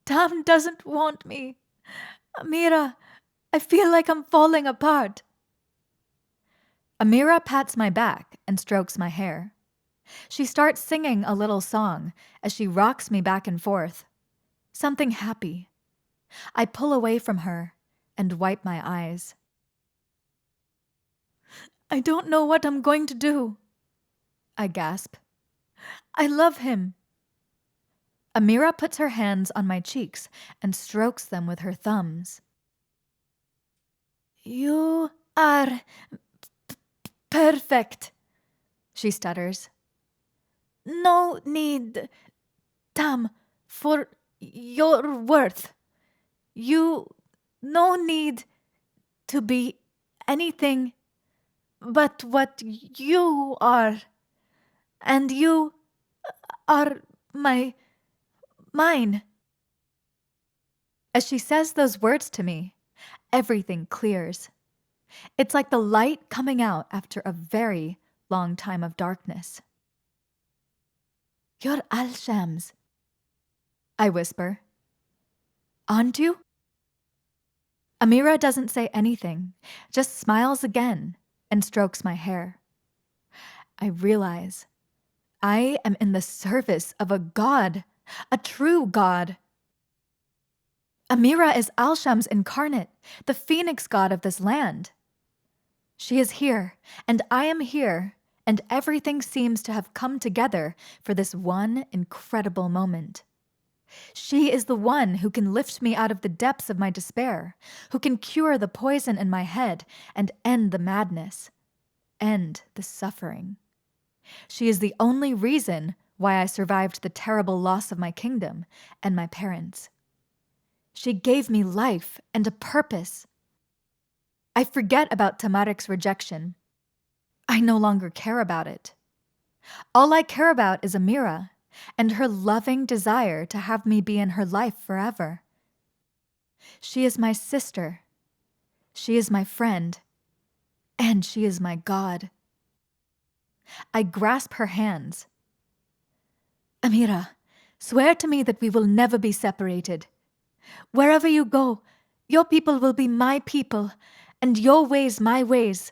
Tam doesn't want me. Amira, I feel like I'm falling apart. Amira pats my back and strokes my hair. She starts singing a little song as she rocks me back and forth. Something happy. I pull away from her and wipe my eyes. I don't know what I'm going to do, I gasp. I love him. Amira puts her hands on my cheeks and strokes them with her thumbs. You are perfect, she stutters. No need, Tam, for your worth. You no need to be anything but what you are. And you are mine. As she says those words to me, everything clears. It's like the light coming out after a very long time of darkness. You're Al-Shams, I whisper. Aren't you? Amira doesn't say anything, just smiles again and strokes my hair. I realize I am in the service of a god, a true god. Amira is Al-Shams incarnate, the phoenix god of this land. She is here, and I am here, and everything seems to have come together for this one incredible moment. She is the one who can lift me out of the depths of my despair, who can cure the poison in my head and end the madness, end the suffering. She is the only reason why I survived the terrible loss of my kingdom and my parents. She gave me life and a purpose. I forget about Tamarik's rejection. I no longer care about it. All I care about is Amira and her loving desire to have me be in her life forever. She is my sister. She is my friend. And she is my God. I grasp her hands. Amira, swear to me that we will never be separated. Wherever you go, your people will be my people, and your ways my ways.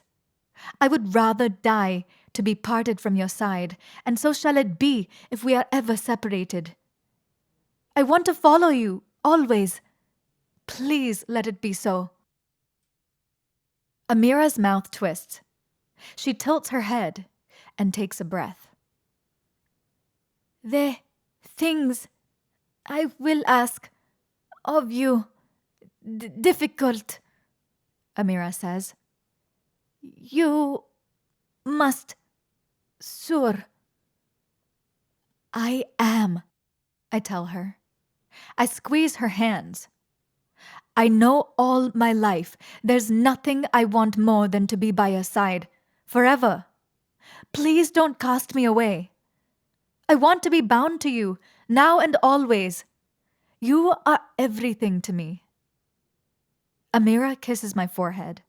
I would rather die to be parted from your side, and so shall it be if we are ever separated. I want to follow you, always. Please let it be so. Amira's mouth twists. She tilts her head and takes a breath. The things I will ask of you difficult, Amira says. You must sure. I am, I tell her. I squeeze her hands. I know all my life there's nothing I want more than to be by your side, forever. Please don't cast me away. I want to be bound to you, now and always. You are everything to me. Amira kisses my forehead.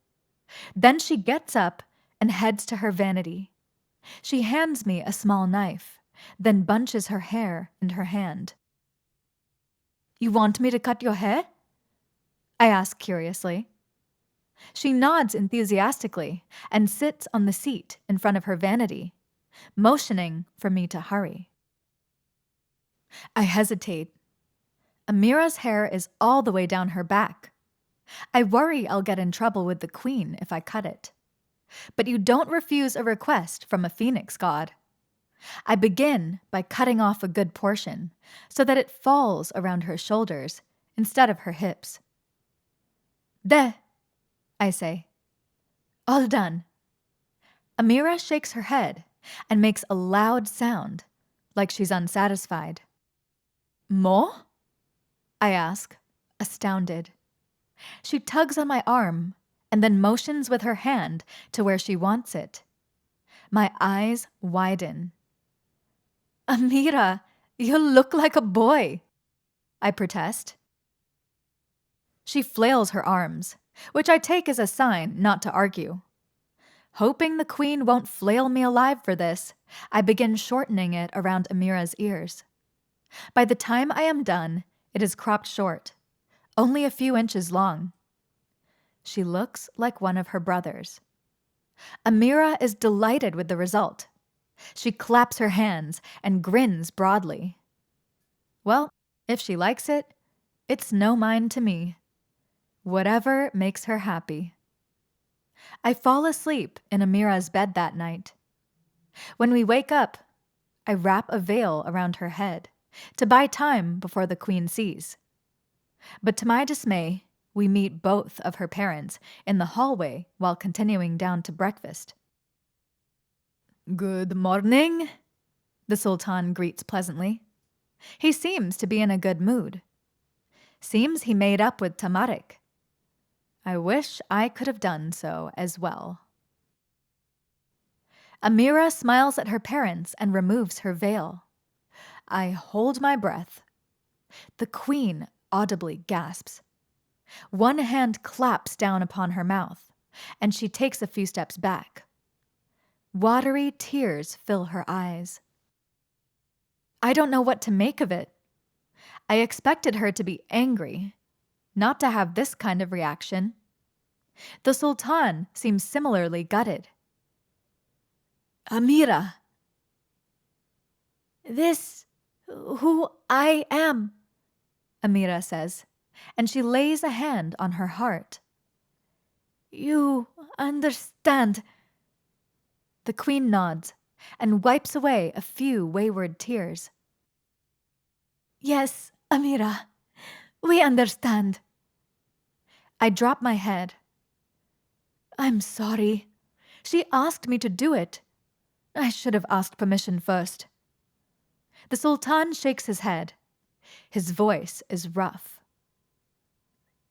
Then she gets up and heads to her vanity. She hands me a small knife, then bunches her hair in her hand. You want me to cut your hair? I ask curiously. She nods enthusiastically and sits on the seat in front of her vanity, motioning for me to hurry. I hesitate. Amira's hair is all the way down her back. I worry I'll get in trouble with the queen if I cut it. But you don't refuse a request from a phoenix god. I begin by cutting off a good portion so that it falls around her shoulders instead of her hips. "There," I say. "All done." Amira shakes her head and makes a loud sound, like she's unsatisfied. "More?" I ask, astounded. She tugs on my arm and then motions with her hand to where she wants it. My eyes widen. "Amira, you look like a boy," I protest. She flails her arms, which I take as a sign not to argue. Hoping the queen won't flail me alive for this, I begin shortening it around Amira's ears. By the time I am done, it is cropped short, only a few inches long. She looks like one of her brothers. Amira is delighted with the result. She claps her hands and grins broadly. Well, if she likes it, it's no mind to me. Whatever makes her happy. I fall asleep in Amira's bed that night. When we wake up, I wrap a veil around her head to buy time before the queen sees. But to my dismay, we meet both of her parents in the hallway while continuing down to breakfast. "Good morning," the Sultan greets pleasantly. He seems to be in a good mood. Seems he made up with Tamarik. I wish I could have done so as well. Amira smiles at her parents and removes her veil. I hold my breath. The queen audibly gasps. One hand claps down upon her mouth, and she takes a few steps back. Watery tears fill her eyes. I don't know what to make of it. I expected her to be angry, not to have this kind of reaction. The Sultan seems similarly gutted. "Amira, this who I am," Amira says, and she lays a hand on her heart. "You understand." The queen nods and wipes away a few wayward tears. "Yes, Amira, we understand." I drop my head. "I'm sorry. She asked me to do it. I should have asked permission first." The Sultan shakes his head. His voice is rough.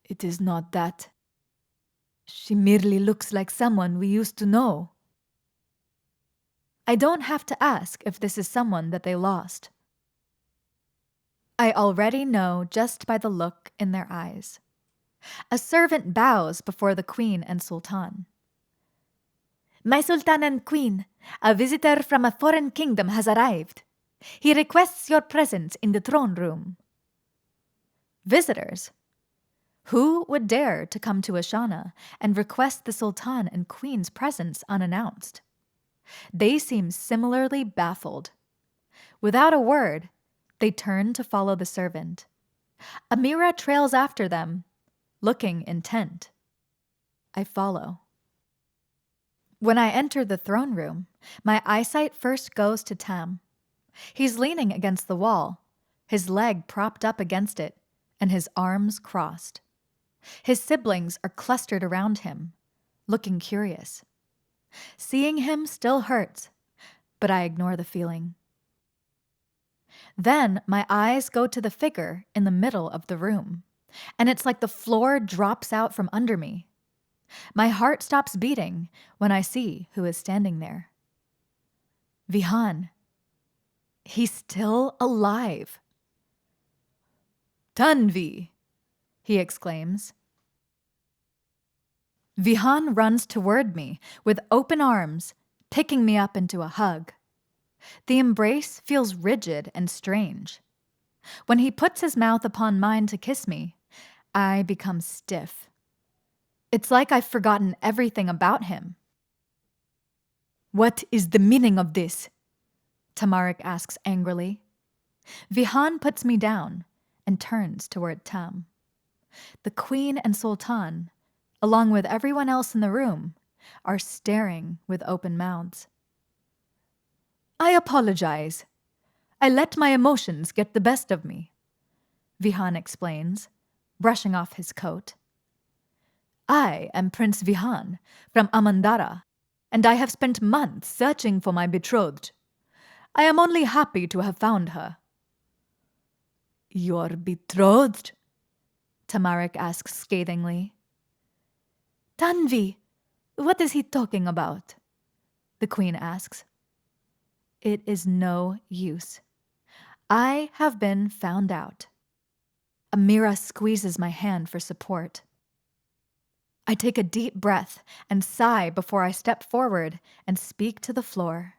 "It is not that. She merely looks like someone we used to know." I don't have to ask if this is someone that they lost. I already know just by the look in their eyes. A servant bows before the queen and sultan. "My sultan and queen, a visitor from a foreign kingdom has arrived. He requests your presence in the throne room." Visitors? Who would dare to come to Ashana and request the sultan and queen's presence unannounced? They seem similarly baffled. Without a word, they turn to follow the servant. Amira trails after them, looking intent. I follow. When I enter the throne room, my eyesight first goes to Tam. He's leaning against the wall, his leg propped up against it, and his arms crossed. His siblings are clustered around him, looking curious. Seeing him still hurts, but I ignore the feeling. Then my eyes go to the figure in the middle of the room, and it's like the floor drops out from under me. My heart stops beating when I see who is standing there. Vihan. He's still alive. "Tanvi!" he exclaims. Vihan runs toward me with open arms, picking me up into a hug. The embrace feels rigid and strange. When he puts his mouth upon mine to kiss me, I become stiff. It's like I've forgotten everything about him. What is the meaning of this? Tamarik asks angrily. Vihan puts me down and turns toward Tam. The Queen and Sultan, along with everyone else in the room, are staring with open mouths. I apologize. I let my emotions get the best of me, Vihan explains, brushing off his coat. I am Prince Vihan from Amandara, and I have spent months searching for my betrothed. I am only happy to have found her. Your betrothed? Tamarik asks scathingly. Tanvi, what is he talking about? The Queen asks. It is no use. I have been found out. Amira squeezes my hand for support. I take a deep breath and sigh before I step forward and speak to the floor.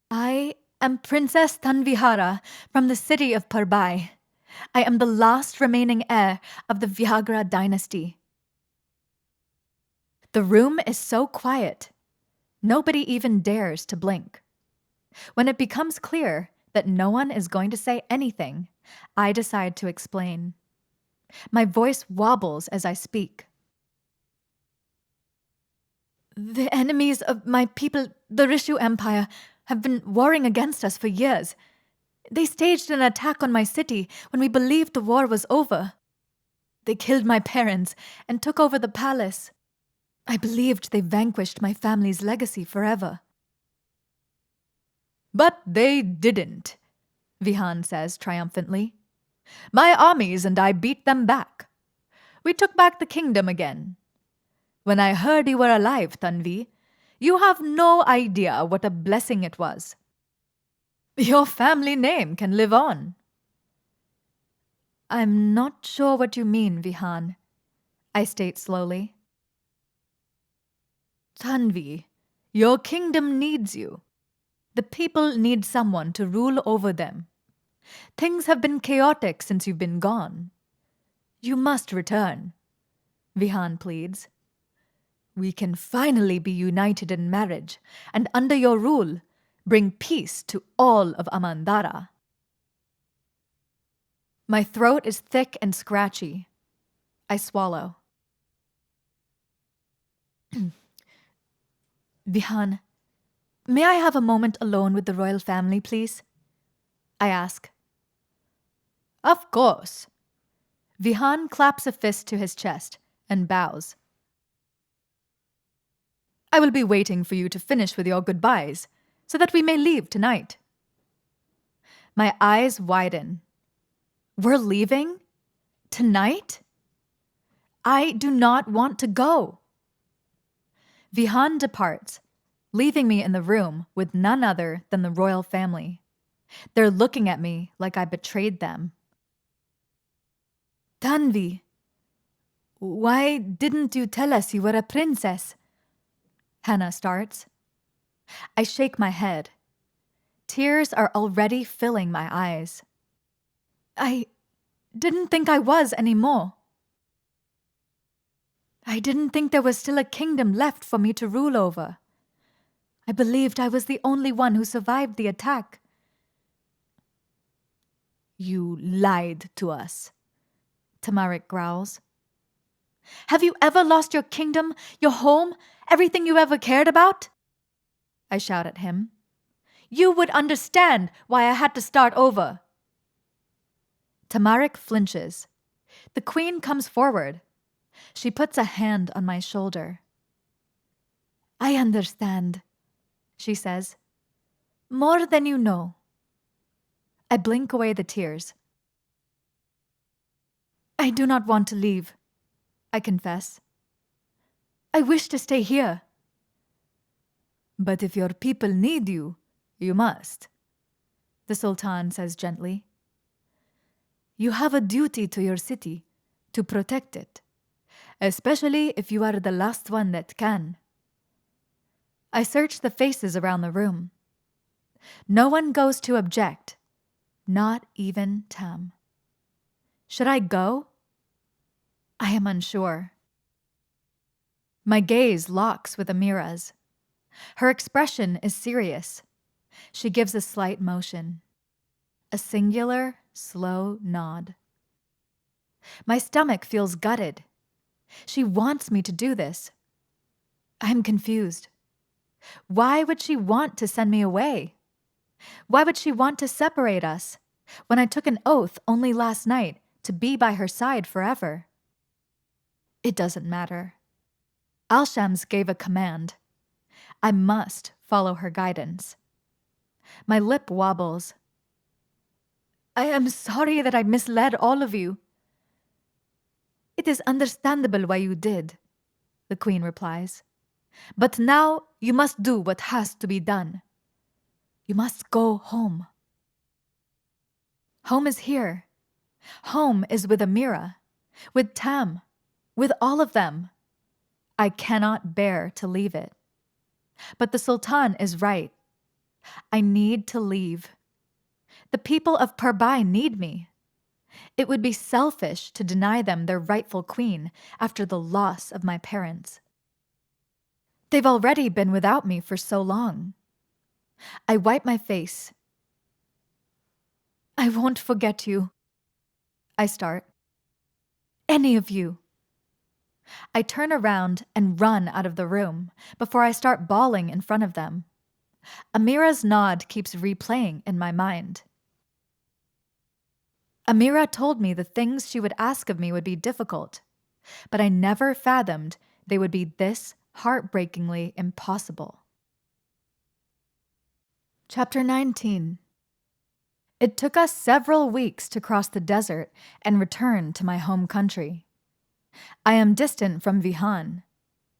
I am Princess Tanvihara from the city of Parbai. I am the last remaining heir of the Viagra dynasty. The room is so quiet. Nobody even dares to blink. When it becomes clear that no one is going to say anything, I decide to explain. My voice wobbles as I speak. The enemies of my people, the Rishu Empire, have been warring against us for years. They staged an attack on my city when we believed the war was over. They killed my parents and took over the palace. I believed they vanquished my family's legacy forever. But they didn't, Vihan says triumphantly. My armies and I beat them back. We took back the kingdom again. When I heard you were alive, Tanvi, you have no idea what a blessing it was. Your family name can live on. I'm not sure what you mean, Vihan, I state slowly. Tanvi, your kingdom needs you. The people need someone to rule over them. Things have been chaotic since you've been gone. You must return, Vihan pleads. We can finally be united in marriage, and under your rule, bring peace to all of Amandara. My throat is thick and scratchy. I swallow. Vihan, may I have a moment alone with the royal family, please? I ask. Of course. Vihan claps a fist to his chest and bows. I will be waiting for you to finish with your goodbyes, so that we may leave tonight. My eyes widen. We're leaving? Tonight? I do not want to go. Vihan departs, leaving me in the room with none other than the royal family. They're looking at me like I betrayed them. Tanvi, why didn't you tell us you were a princess? Hannah starts. I shake my head. Tears are already filling my eyes. I didn't think I was anymore. I didn't think there was still a kingdom left for me to rule over. I believed I was the only one who survived the attack. You lied to us, Tamarik growls. Have you ever lost your kingdom, your home, everything you ever cared about? I shout at him. You would understand why I had to start over. Tamarik flinches. The Queen comes forward. She puts a hand on my shoulder. I understand, she says. More than you know. I blink away the tears. I do not want to leave, I confess. I wish to stay here. But if your people need you, you must, the Sultan says gently. You have a duty to your city, to protect it, especially if you are the last one that can. I search the faces around the room. No one goes to object, not even Tam. Should I go? I am unsure. My gaze locks with Amira's. Her expression is serious. She gives a slight motion. A singular, slow nod. My stomach feels gutted. She wants me to do this. I am confused. Why would she want to send me away? Why would she want to separate us when I took an oath only last night to be by her side forever? It doesn't matter. Al-Shams gave a command. I must follow her guidance. My lip wobbles. I am sorry that I misled all of you. It is understandable why you did, the queen replies. But now you must do what has to be done. You must go home. Home is here. Home is with Amira, with Tam, with all of them. I cannot bear to leave it. But the Sultan is right. I need to leave. The people of Parbai need me. It would be selfish to deny them their rightful queen after the loss of my parents. They've already been without me for so long. I wipe my face. I won't forget you. I start. Any of you. I turn around and run out of the room before I start bawling in front of them. Amira's nod keeps replaying in my mind. Amira told me the things she would ask of me would be difficult, but I never fathomed they would be this heartbreakingly impossible. Chapter 19. It took us several weeks to cross the desert and return to my home country. I am distant from Vihan,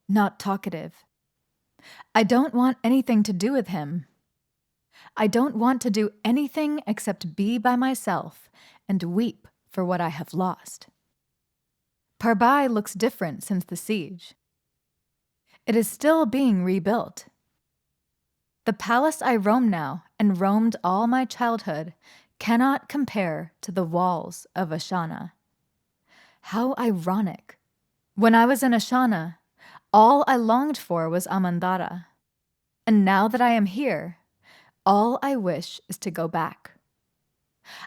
not talkative. I don't want anything to do with him. I don't want to do anything except be by myself and weep for what I have lost. Parbai looks different since the siege. It is still being rebuilt. The palace I roam now and roamed all my childhood cannot compare to the walls of Ashana. How ironic. When I was in Ashana, all I longed for was Amandara. And now that I am here, all I wish is to go back.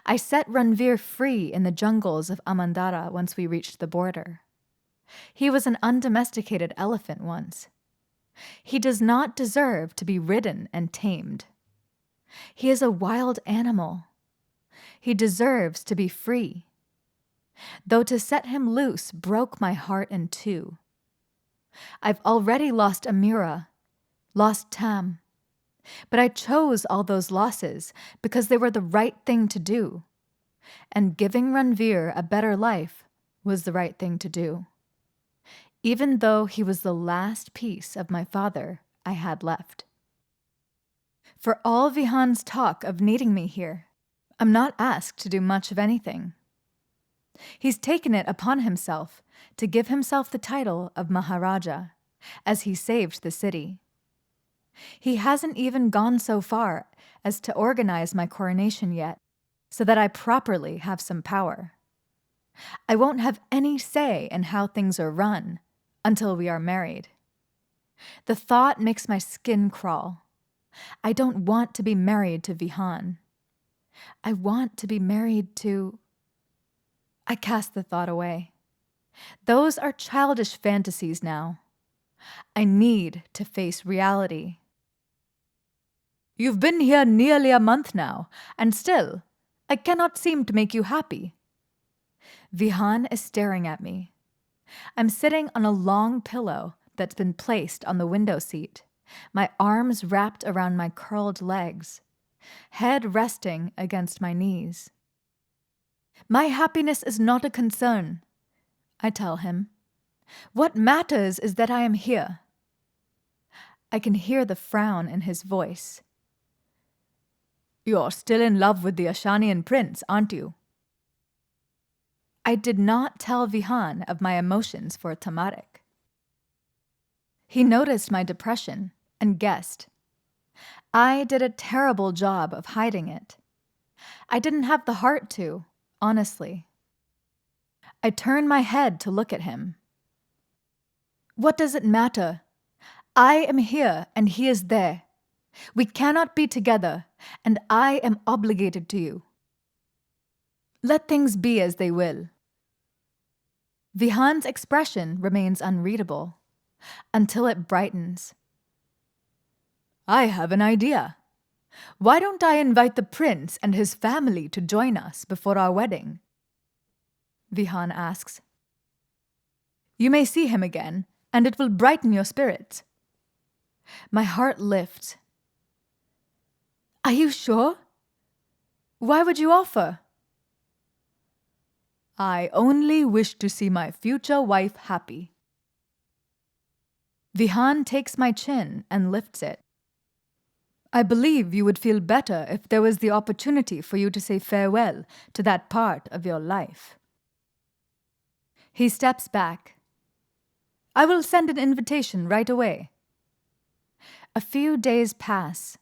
I set Ranveer free in the jungles of Amandara once we reached the border. He was an undomesticated elephant once. He does not deserve to be ridden and tamed. He is a wild animal. He deserves to be free. Though to set him loose broke my heart in two. I've already lost Amira, lost Tam, but I chose all those losses because they were the right thing to do, and giving Ranveer a better life was the right thing to do, even though he was the last piece of my father I had left. For all Vihan's talk of needing me here, I'm not asked to do much of anything. He's taken it upon himself to give himself the title of Maharaja, as he saved the city. He hasn't even gone so far as to organize my coronation yet, so that I properly have some power. I won't have any say in how things are run until we are married. The thought makes my skin crawl. I don't want to be married to Vihan. I want to be married to... I cast the thought away. Those are childish fantasies now. I need to face reality. You've been here nearly a month now, and still, I cannot seem to make you happy. Vihan is staring at me. I'm sitting on a long pillow that's been placed on the window seat, my arms wrapped around my curled legs, head resting against my knees. My happiness is not a concern, I tell him. What matters is that I am here. I can hear the frown in his voice. You're still in love with the Ashanian prince, aren't you? I did not tell Vihan of my emotions for Tamarik. He noticed my depression and guessed. I did a terrible job of hiding it. I didn't have the heart to, honestly. I turn my head to look at him. What does it matter? I am here and he is there. We cannot be together, and I am obligated to you. Let things be as they will. Vihan's expression remains unreadable until it brightens. I have an idea. Why don't I invite the prince and his family to join us before our wedding? Vihan asks. You may see him again, and it will brighten your spirits. My heart lifts. Are you sure? Why would you offer? I only wish to see my future wife happy. Vihan takes my chin and lifts it. I believe you would feel better if there was the opportunity for you to say farewell to that part of your life. He steps back. I will send an invitation right away. A few days pass.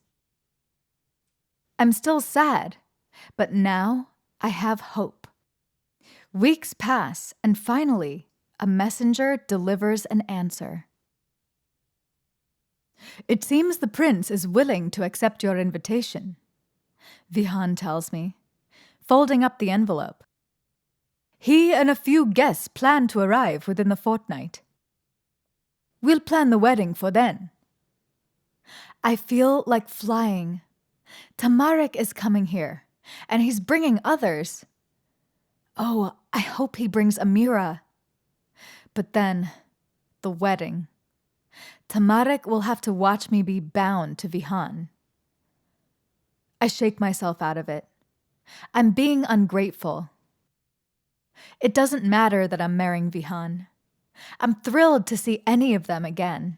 I'm still sad, but now I have hope. Weeks pass, and finally, a messenger delivers an answer. It seems the prince is willing to accept your invitation, Vihan tells me, folding up the envelope. He and a few guests plan to arrive within the fortnight. We'll plan the wedding for then. I feel like flying. Tamarik is coming here, and he's bringing others. Oh, I hope he brings Amira. But then, the wedding. Tamarik will have to watch me be bound to Vihan. I shake myself out of it. I'm being ungrateful. It doesn't matter that I'm marrying Vihan. I'm thrilled to see any of them again.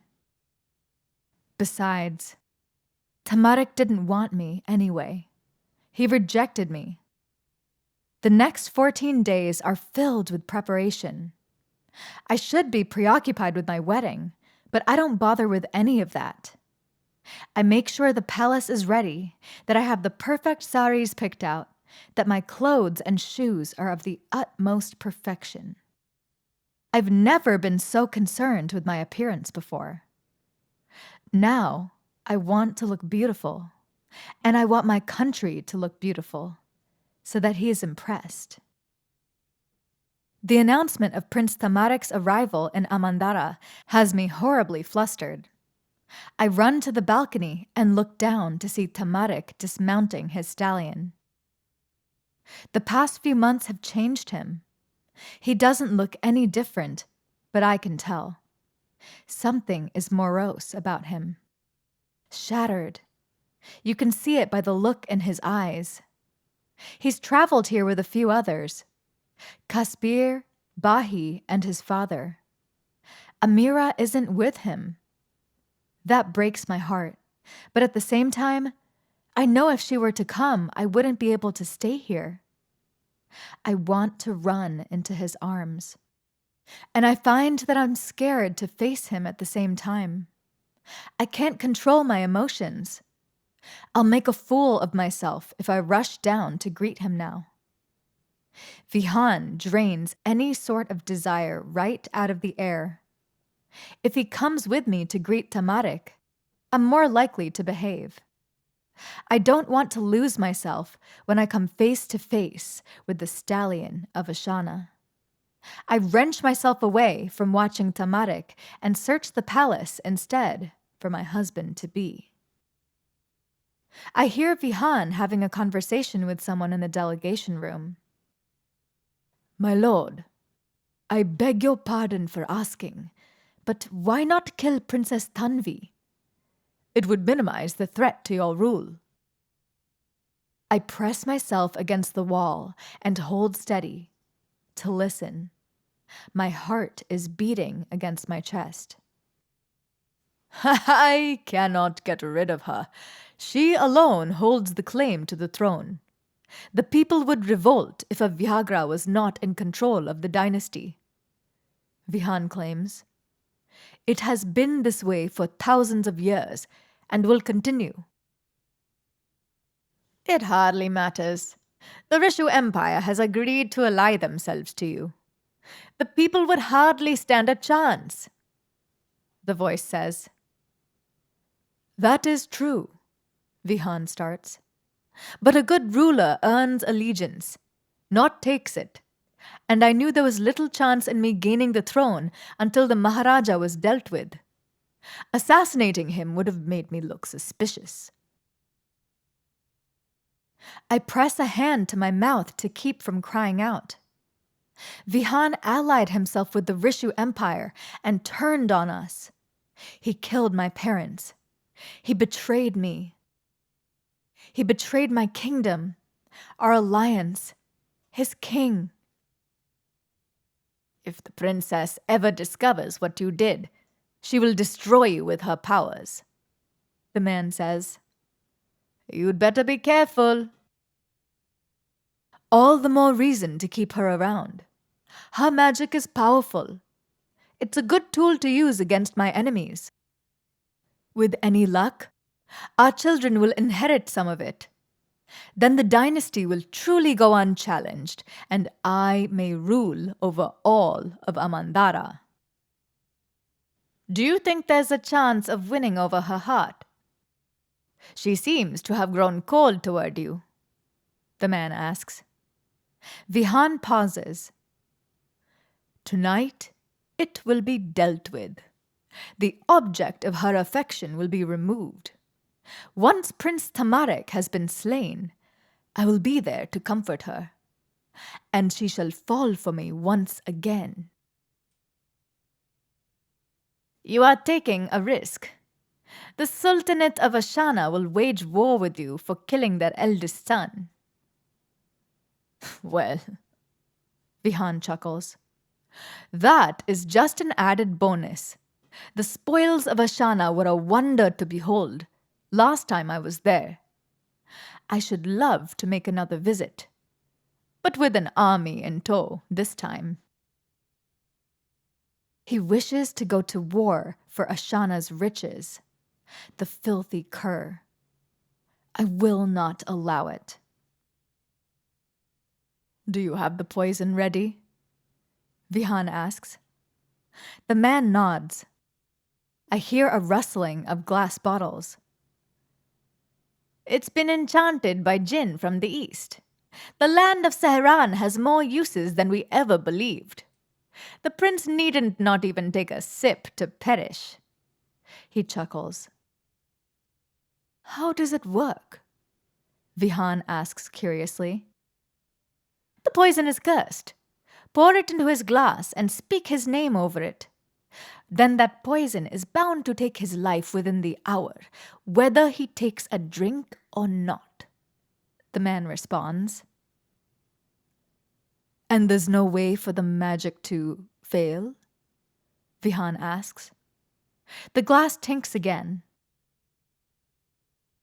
Besides, Tamarik didn't want me anyway. He rejected me. The next 14 days are filled with preparation. I should be preoccupied with my wedding, but I don't bother with any of that. I make sure the palace is ready, that I have the perfect saris picked out, that my clothes and shoes are of the utmost perfection. I've never been so concerned with my appearance before. Now, I want to look beautiful, and I want my country to look beautiful, so that he is impressed. The announcement of Prince Tamarik's arrival in Amandara has me horribly flustered. I run to the balcony and look down to see Tamarik dismounting his stallion. The past few months have changed him. He doesn't look any different, but I can tell. Something is morose about him. Shattered. You can see it by the look in his eyes. He's traveled here with a few others. Kasbir, Bahi, and his father. Amira isn't with him. That breaks my heart, but at the same time, I know if she were to come, I wouldn't be able to stay here. I want to run into his arms. And I find that I'm scared to face him at the same time. I can't control my emotions. I'll make a fool of myself if I rush down to greet him now. Vihan drains any sort of desire right out of the air. If he comes with me to greet Tamarik, I'm more likely to behave. I don't want to lose myself when I come face to face with the Stallion of Ashana. I wrench myself away from watching Tamarik and search the palace instead for my husband-to-be. I hear Vihan having a conversation with someone in the delegation room. My lord, I beg your pardon for asking, but why not kill Princess Tanvi? It would minimize the threat to your rule. I press myself against the wall and hold steady to listen. My heart is beating against my chest. I cannot get rid of her. She alone holds the claim to the throne. The people would revolt if a Viagra was not in control of the dynasty. Vihan claims. It has been this way for thousands of years and will continue. It hardly matters. The Rishu Empire has agreed to ally themselves to you. The people would hardly stand a chance, the voice says. That is true, Vihan starts. But a good ruler earns allegiance, not takes it. And I knew there was little chance in me gaining the throne until the Maharaja was dealt with. Assassinating him would have made me look suspicious. I press a hand to my mouth to keep from crying out. Vihan allied himself with the Rishu Empire and turned on us. He killed my parents. He betrayed me. He betrayed my kingdom, our alliance, his king. If the princess ever discovers what you did, she will destroy you with her powers, the man says. You'd better be careful. All the more reason to keep her around. Her magic is powerful. It's a good tool to use against my enemies. With any luck, our children will inherit some of it. Then the dynasty will truly go unchallenged, and I may rule over all of Amandara. Do you think there's a chance of winning over her heart? She seems to have grown cold toward you, the man asks. Vihan pauses. Tonight, it will be dealt with. The object of her affection will be removed. Once Prince Tamarik has been slain, I will be there to comfort her, and she shall fall for me once again. You are taking a risk. The Sultanate of Ashana will wage war with you for killing their eldest son. Well, Vihan chuckles. That is just an added bonus. The spoils of Ashana were a wonder to behold last time I was there. I should love to make another visit, but with an army in tow this time. He wishes to go to war for Ashana's riches, the filthy cur. I will not allow it. Do you have the poison ready? Vihan asks. The man nods. I hear a rustling of glass bottles. It's been enchanted by jinn from the east. The land of Sehran has more uses than we ever believed. The prince needn't not even take a sip to perish. He chuckles. How does it work? Vihan asks curiously. The poison is cursed. Pour it into his glass and speak his name over it. Then that poison is bound to take his life within the hour, whether he takes a drink or not, the man responds. And there's no way for the magic to fail? Vihan asks. The glass tinks again.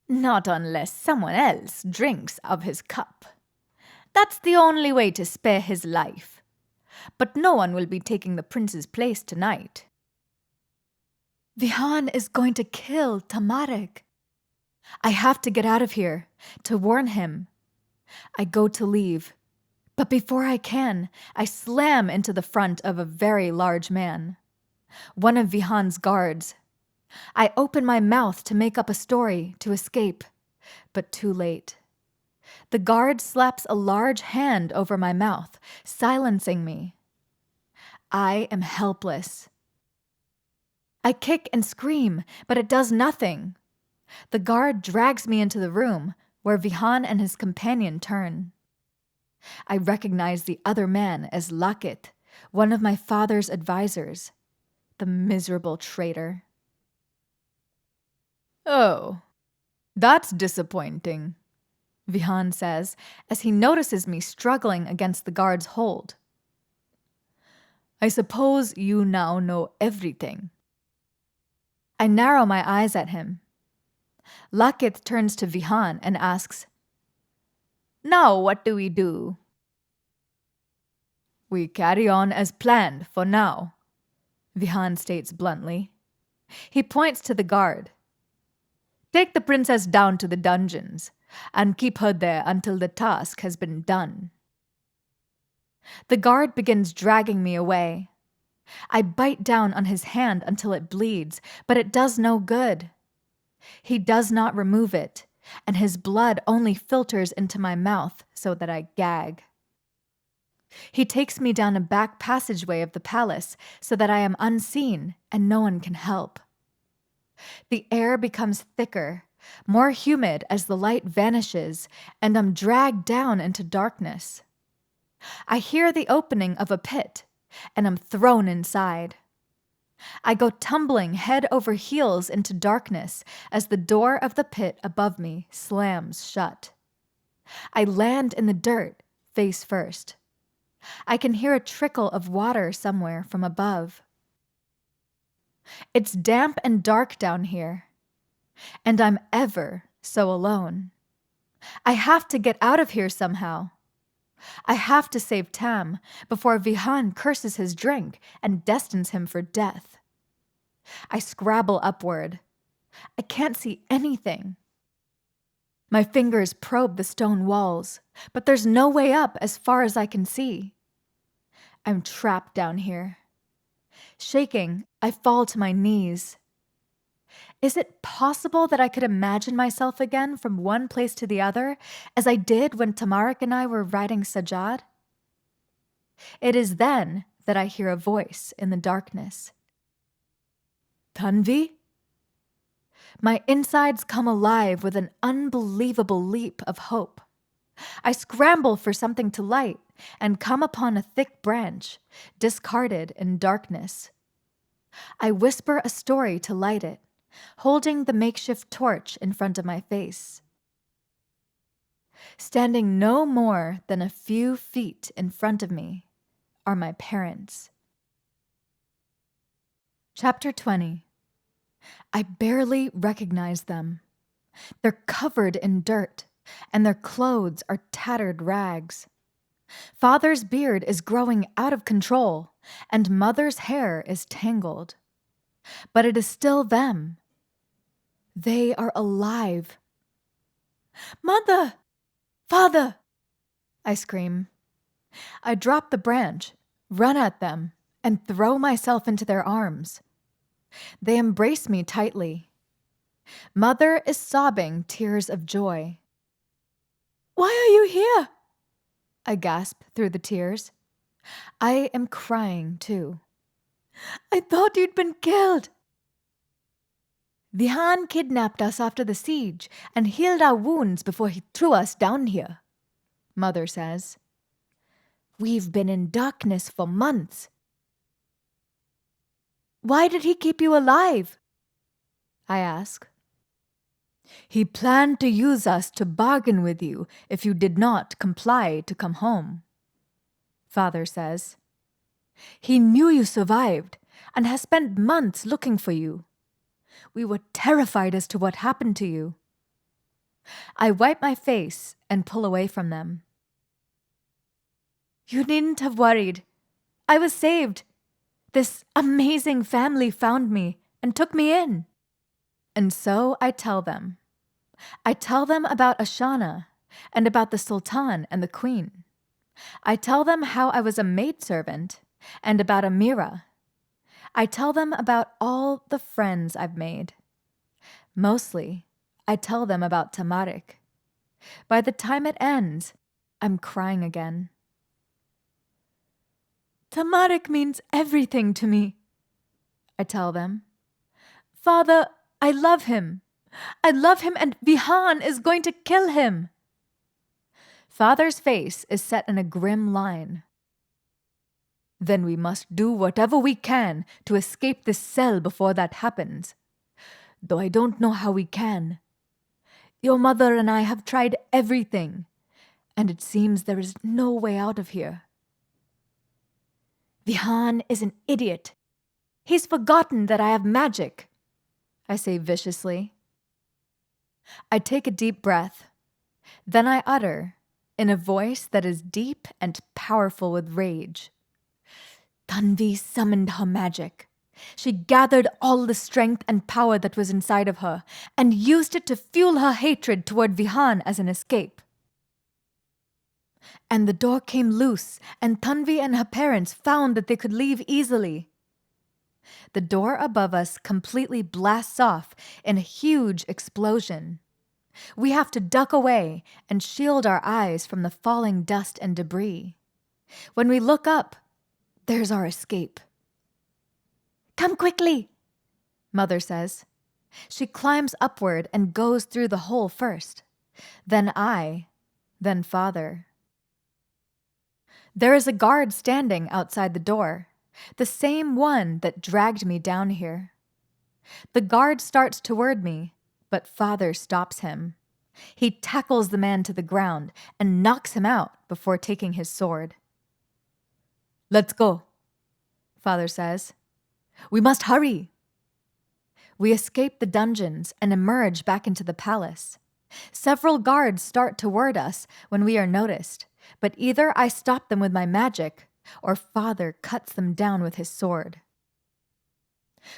Not unless someone else drinks of his cup. That's the only way to spare his life. But no one will be taking the prince's place tonight. Vihan is going to kill Tamarik. I have to get out of here, to warn him. I go to leave, but before I can, I slam into the front of a very large man, one of Vihan's guards. I open my mouth to make up a story to escape, but too late. The guard slaps a large hand over my mouth, silencing me. I am helpless. I kick and scream, but it does nothing. The guard drags me into the room, where Vihan and his companion turn. I recognize the other man as Lakit, one of my father's advisors, the miserable traitor. Oh, that's disappointing, Vihan says as he notices me struggling against the guard's hold. I suppose you now know everything. I narrow my eyes at him. Lakit turns to Vihan and asks, Now what do we do? We carry on as planned for now, Vihan states bluntly. He points to the guard. Take the princess down to the dungeons and keep her there until the task has been done. The guard begins dragging me away. I bite down on his hand until it bleeds, but it does no good. He does not remove it, and his blood only filters into my mouth so that I gag. He takes me down a back passageway of the palace so that I am unseen and no one can help. The air becomes thicker, more humid as the light vanishes, and I'm dragged down into darkness. I hear the opening of a pit, and I'm thrown inside. I go tumbling head over heels into darkness as the door of the pit above me slams shut. I land in the dirt, face first. I can hear a trickle of water somewhere from above. It's damp and dark down here, and I'm ever so alone. I have to get out of here somehow. I have to save Tam before Vihan curses his drink and destines him for death. I scrabble upward. I can't see anything. My fingers probe the stone walls, but there's no way up as far as I can see. I'm trapped down here. Shaking, I fall to my knees. Is it possible that I could imagine myself again from one place to the other, as I did when Tamarik and I were riding Sajjad? It is then that I hear a voice in the darkness. Tanvi? My insides come alive with an unbelievable leap of hope. I scramble for something to light and come upon a thick branch, discarded in darkness. I whisper a story to light it, holding the makeshift torch in front of my face. Standing no more than a few feet in front of me are my parents. Chapter 20. I barely recognize them. They're covered in dirt, and their clothes are tattered rags. Father's beard is growing out of control, and mother's hair is tangled. But it is still them. They are alive. Mother! Father! I scream. I drop the branch, run at them, and throw myself into their arms. They embrace me tightly. Mother is sobbing tears of joy. Why are you here? I gasp through the tears. I am crying too. I thought you'd been killed. Vihan kidnapped us after the siege and healed our wounds before he threw us down here, Mother says. We've been in darkness for months. Why did he keep you alive? I ask. He planned to use us to bargain with you if you did not comply to come home, Father says. He knew you survived and has spent months looking for you. We were terrified as to what happened to you. I wipe my face and pull away from them. You needn't have worried. I was saved. This amazing family found me and took me in. And so I tell them. I tell them about Ashana and about the Sultan and the Queen. I tell them how I was a maidservant and about Amira. I tell them about all the friends I've made. Mostly, I tell them about Tamarik. By the time it ends, I'm crying again. Tamarik means everything to me, I tell them. Father, I love him. I love him and Vihan is going to kill him. Father's face is set in a grim line. Then we must do whatever we can to escape this cell before that happens. Though I don't know how we can. Your mother and I have tried everything, and it seems there is no way out of here. Vihan is an idiot. He's forgotten that I have magic, I say viciously. I take a deep breath. Then I utter, in a voice that is deep and powerful with rage. Tanvi summoned her magic. She gathered all the strength and power that was inside of her and used it to fuel her hatred toward Vihan as an escape. And the door came loose, and Tanvi and her parents found that they could leave easily. The door above us completely blasts off in a huge explosion. We have to duck away and shield our eyes from the falling dust and debris. When we look up, there's our escape. "Come quickly," Mother says. She climbs upward and goes through the hole first. Then I, then Father. There is a guard standing outside the door, the same one that dragged me down here. The guard starts toward me, but Father stops him. He tackles the man to the ground and knocks him out before taking his sword. "Let's go," Father says. "We must hurry." We escape the dungeons and emerge back into the palace. Several guards start toward us when we are noticed, but either I stop them with my magic or Father cuts them down with his sword.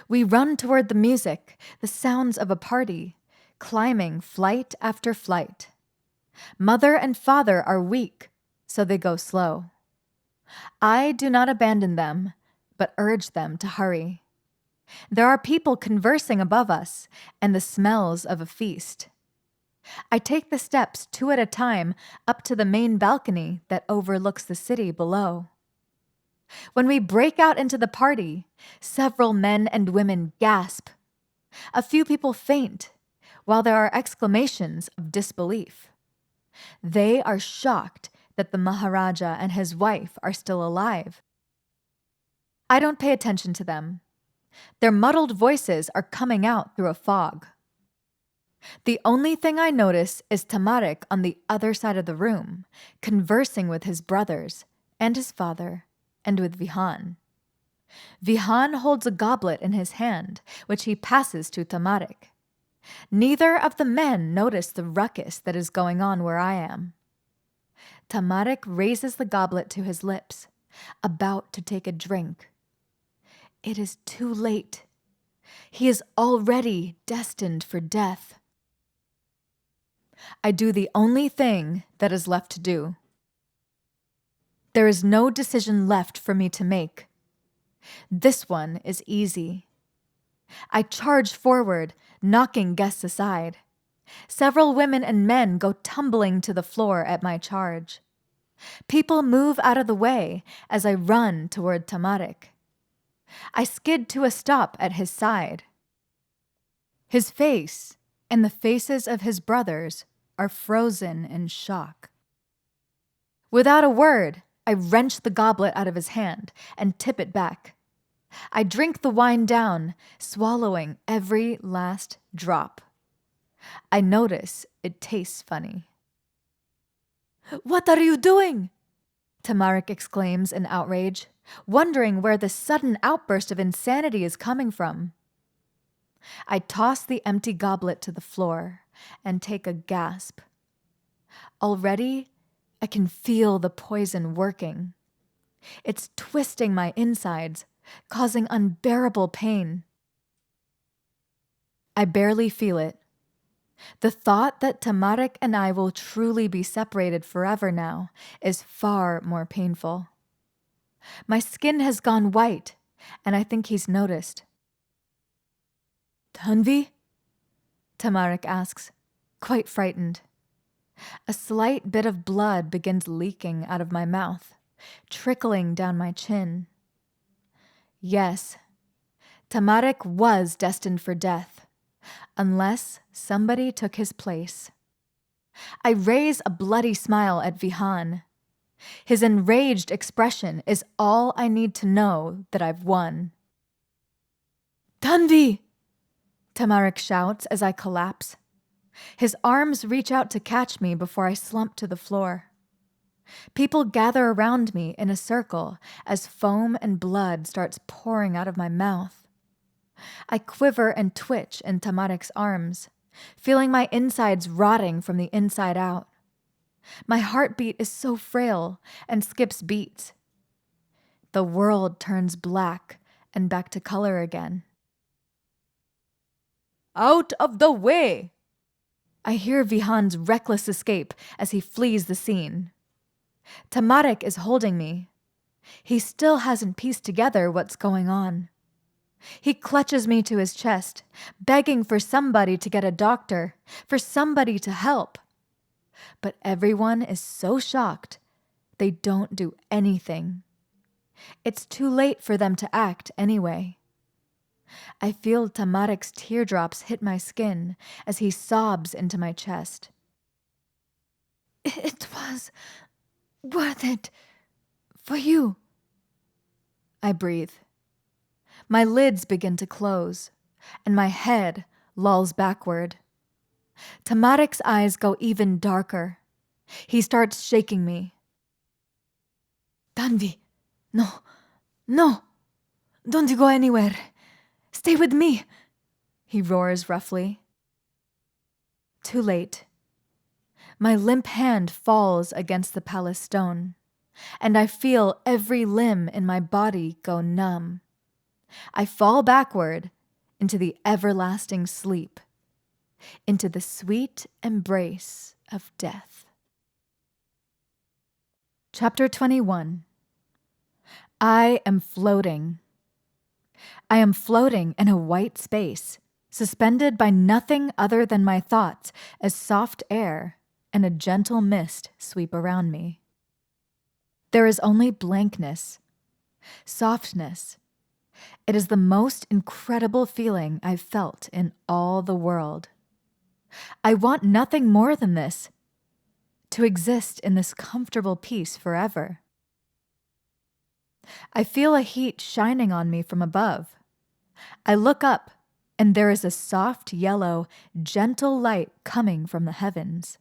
We run toward the music, the sounds of a party, climbing flight after flight. Mother and Father are weak, so they go slow. I do not abandon them, but urge them to hurry. There are people conversing above us and the smells of a feast. I take the steps 2 at a time up to the main balcony that overlooks the city below. When we break out into the party, several men and women gasp. A few people faint, while there are exclamations of disbelief. They are shocked that the Maharaja and his wife are still alive. I don't pay attention to them. Their muddled voices are coming out through a fog. The only thing I notice is Tamarik on the other side of the room, conversing with his brothers and his father and with Vihan. Vihan holds a goblet in his hand, which he passes to Tamarik. Neither of the men notice the ruckus that is going on where I am. Tamarik raises the goblet to his lips, about to take a drink. It is too late. He is already destined for death. I do the only thing that is left to do. There is no decision left for me to make. This one is easy. I charge forward, knocking guests aside. Several women and men go tumbling to the floor at my charge. People move out of the way as I run toward Tamarik. I skid to a stop at his side. His face and the faces of his brothers are frozen in shock. Without a word, I wrench the goblet out of his hand and tip it back. I drink the wine down, swallowing every last drop. I notice it tastes funny. "What are you doing?" Tamarik exclaims in outrage, wondering where this sudden outburst of insanity is coming from. I toss the empty goblet to the floor and take a gasp. Already, I can feel the poison working. It's twisting my insides, causing unbearable pain. I barely feel it. The thought that Tamarik and I will truly be separated forever now is far more painful. My skin has gone white, and I think he's noticed. "Tanvi?" Tamarik asks, quite frightened. A slight bit of blood begins leaking out of my mouth, trickling down my chin. Yes, Tamarik was destined for death, unless somebody took his place. I raise a bloody smile at Vihan. His enraged expression is all I need to know that I've won. "Tanvi!" Tamarik shouts as I collapse. His arms reach out to catch me before I slump to the floor. People gather around me in a circle as foam and blood starts pouring out of my mouth. I quiver and twitch in Tamarik's arms, feeling my insides rotting from the inside out. My heartbeat is so frail and skips beats. The world turns black and back to color again. "Out of the way!" I hear Vihan's reckless escape as he flees the scene. Tamarik is holding me. He still hasn't pieced together what's going on. He clutches me to his chest, begging for somebody to get a doctor, for somebody to help. But everyone is so shocked, they don't do anything. It's too late for them to act anyway. I feel Tamarik's teardrops hit my skin as he sobs into my chest. It was worth it for you. I breathe. My lids begin to close, and my head lolls backward. Tamarik's eyes go even darker. He starts shaking me. Tanvi, no, don't go anywhere. Stay with me, he roars roughly. Too late. My limp hand falls against the palace stone, and I feel every limb in my body go numb. I fall backward into the everlasting sleep, into the sweet embrace of death. Chapter 21. I am floating. I am floating in a white space, suspended by nothing other than my thoughts as soft air and a gentle mist sweep around me. There is only blankness, softness. It is the most incredible feeling I've felt in all the world. I want nothing more than this, to exist in this comfortable peace forever. I feel a heat shining on me from above. I look up, and there is a soft yellow, gentle light coming from the heavens.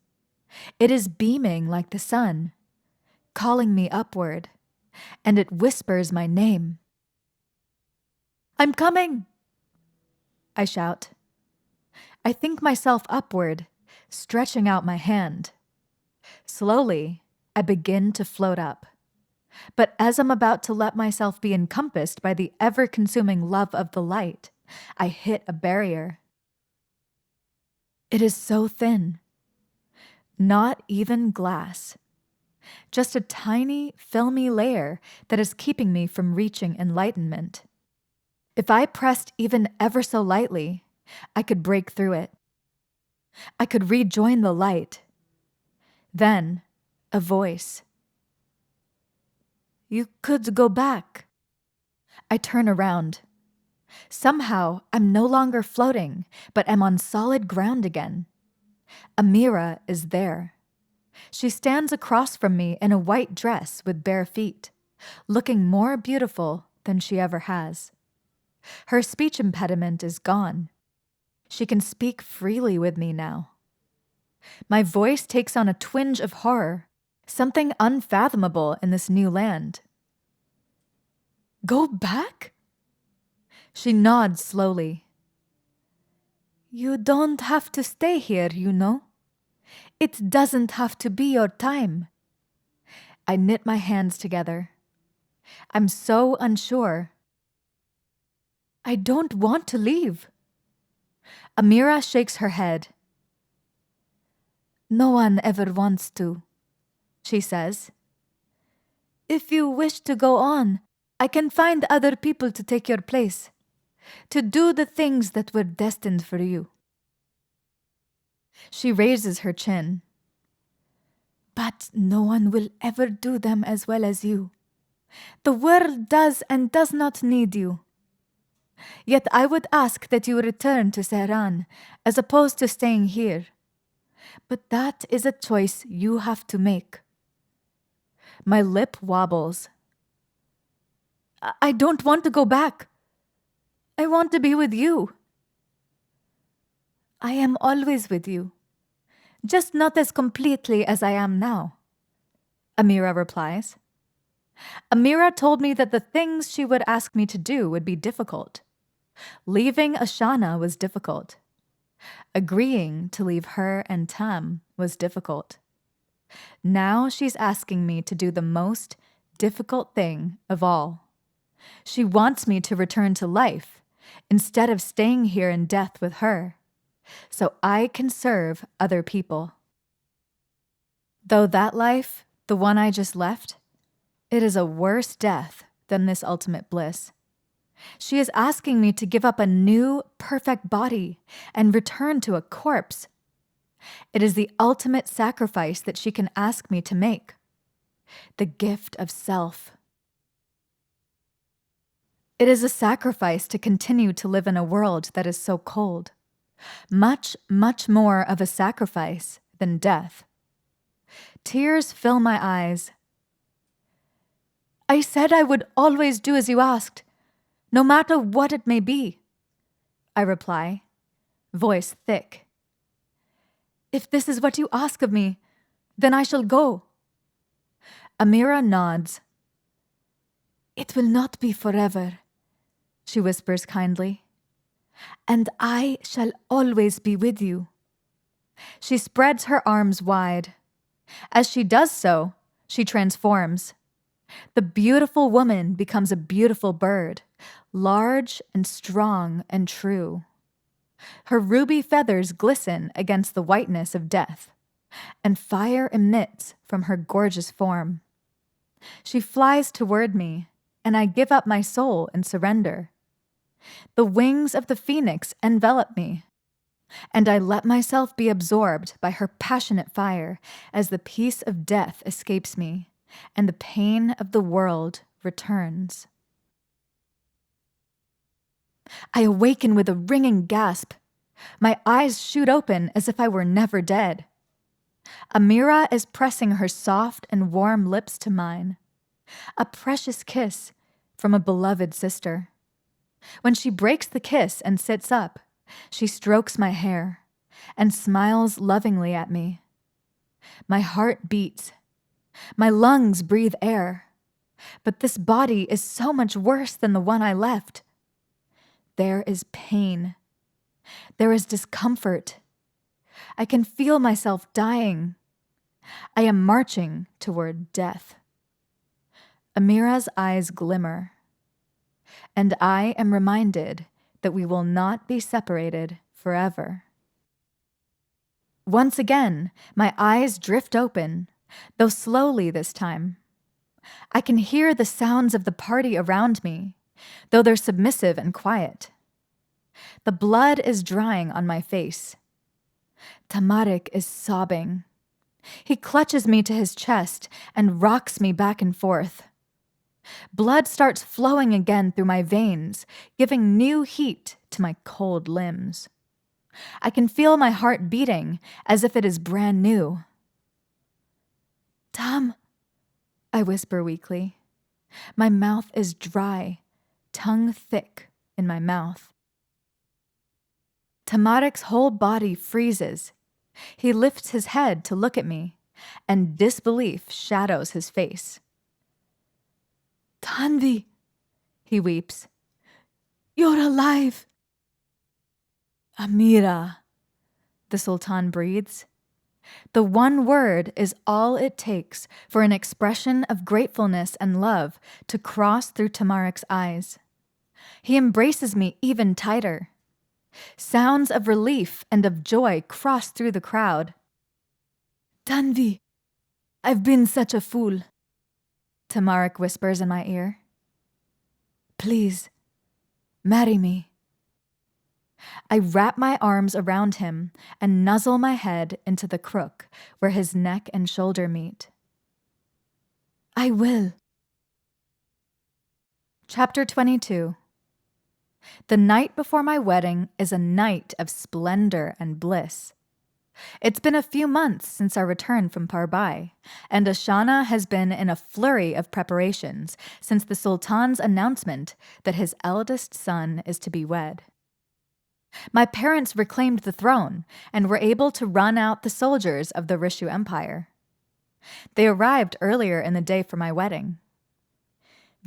It is beaming like the sun, calling me upward, and it whispers my name. I'm coming! I shout. I think myself upward, stretching out my hand. Slowly, I begin to float up. But as I'm about to let myself be encompassed by the ever-consuming love of the light, I hit a barrier. It is so thin. Not even glass. Just a tiny, filmy layer that is keeping me from reaching enlightenment. If I pressed even ever so lightly, I could break through it. I could rejoin the light. Then, a voice. You could go back. I turn around. Somehow, I'm no longer floating, but am on solid ground again. Amira is there. She stands across from me in a white dress with bare feet, looking more beautiful than she ever has. Her speech impediment is gone. She can speak freely with me now. My voice takes on a twinge of horror, something unfathomable in this new land. Go back? She nods slowly. You don't have to stay here, you know. It doesn't have to be your time. I knit my hands together. I'm so unsure. I don't want to leave. Amira shakes her head. No one ever wants to, she says. If you wish to go on, I can find other people to take your place, to do the things that were destined for you. She raises her chin. But no one will ever do them as well as you. The world does and does not need you. Yet I would ask that you return to Sehran as opposed to staying here. But that is a choice you have to make. My lip wobbles. I don't want to go back. I want to be with you. I am always with you, just not as completely as I am now, Amira replies. Amira told me that the things she would ask me to do would be difficult. Leaving Ashana was difficult. Agreeing to leave her and Tam was difficult. Now she's asking me to do the most difficult thing of all. She wants me to return to life instead of staying here in death with her, so I can serve other people. Though that life The one I just left? It is a worse death than this ultimate bliss. She is asking me to give up a new, perfect body and return to a corpse. It is the ultimate sacrifice that she can ask me to make. The gift of self. It is a sacrifice to continue to live in a world that is so cold. Much, much more of a sacrifice than death. Tears fill my eyes. I said I would always do as you asked, no matter what it may be, I reply, voice thick. If this is what you ask of me, then I shall go. Amira nods. It will not be forever, she whispers kindly, and I shall always be with you. She spreads her arms wide. As she does so, she transforms. The beautiful woman becomes a beautiful bird, large and strong and true. Her ruby feathers glisten against the whiteness of death, and fire emits from her gorgeous form. She flies toward me, and I give up my soul in surrender. The wings of the phoenix envelop me, and I let myself be absorbed by her passionate fire as the peace of death escapes me, and the pain of the world returns. I awaken with a ringing gasp. My eyes shoot open as if I were never dead. Amira is pressing her soft and warm lips to mine. A precious kiss from a beloved sister. When she breaks the kiss and sits up, she strokes my hair and smiles lovingly at me. My heart beats. My lungs breathe air. But this body is so much worse than the one I left. There is pain. There is discomfort. I can feel myself dying. I am marching toward death. Amira's eyes glimmer, and I am reminded that we will not be separated forever. Once again, my eyes drift open, though slowly this time. I can hear the sounds of the party around me, though they're submissive and quiet. The blood is drying on my face. Tamarik is sobbing. He clutches me to his chest and rocks me back and forth. Blood starts flowing again through my veins, giving new heat to my cold limbs. I can feel my heart beating as if it is brand new. Tam, I whisper weakly. My mouth is dry, tongue thick in my mouth. Tamarik's whole body freezes. He lifts his head to look at me, and disbelief shadows his face. Tanvi, he weeps. You're alive. Amira, the Sultan breathes. The one word is all it takes for an expression of gratefulness and love to cross through Tamarik's eyes. He embraces me even tighter. Sounds of relief and of joy cross through the crowd. Tanvi, I've been such a fool, Tamarik whispers in my ear. Please, marry me. I wrap my arms around him and nuzzle my head into the crook where his neck and shoulder meet. I will. Chapter 22. The night before my wedding is a night of splendor and bliss. It's been a few months since our return from Parbai, and Ashana has been in a flurry of preparations since the Sultan's announcement that his eldest son is to be wed. My parents reclaimed the throne and were able to run out the soldiers of the Rishu Empire. They arrived earlier in the day for my wedding.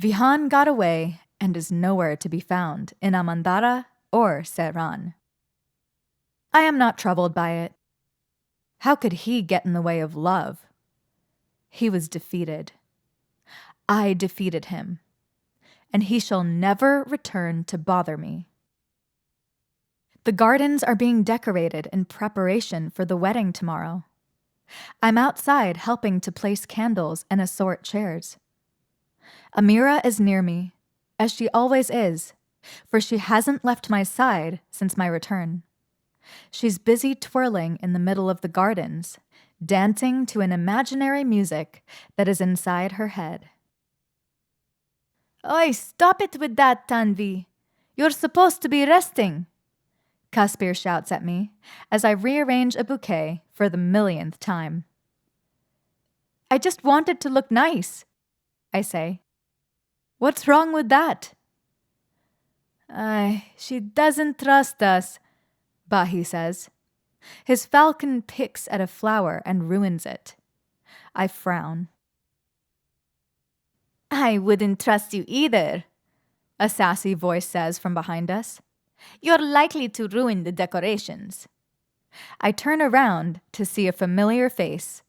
Vihan got away and is nowhere to be found in Amandara or Sehran. I am not troubled by it. How could he get in the way of love? He was defeated. I defeated him, and he shall never return to bother me. The gardens are being decorated in preparation for the wedding tomorrow. I'm outside helping to place candles and assort chairs. Amira is near me, as she always is, for she hasn't left my side since my return. She's busy twirling in the middle of the gardens, dancing to an imaginary music that is inside her head. Oi, stop it with that, Tanvi. You're supposed to be resting. Caspir shouts at me as I rearrange a bouquet for the millionth time. I just wanted to look nice, I say. What's wrong with that? She doesn't trust us, Bahi says. His falcon picks at a flower and ruins it. I frown. I wouldn't trust you either, a sassy voice says from behind us. You're likely to ruin the decorations. I turn around to see a familiar face.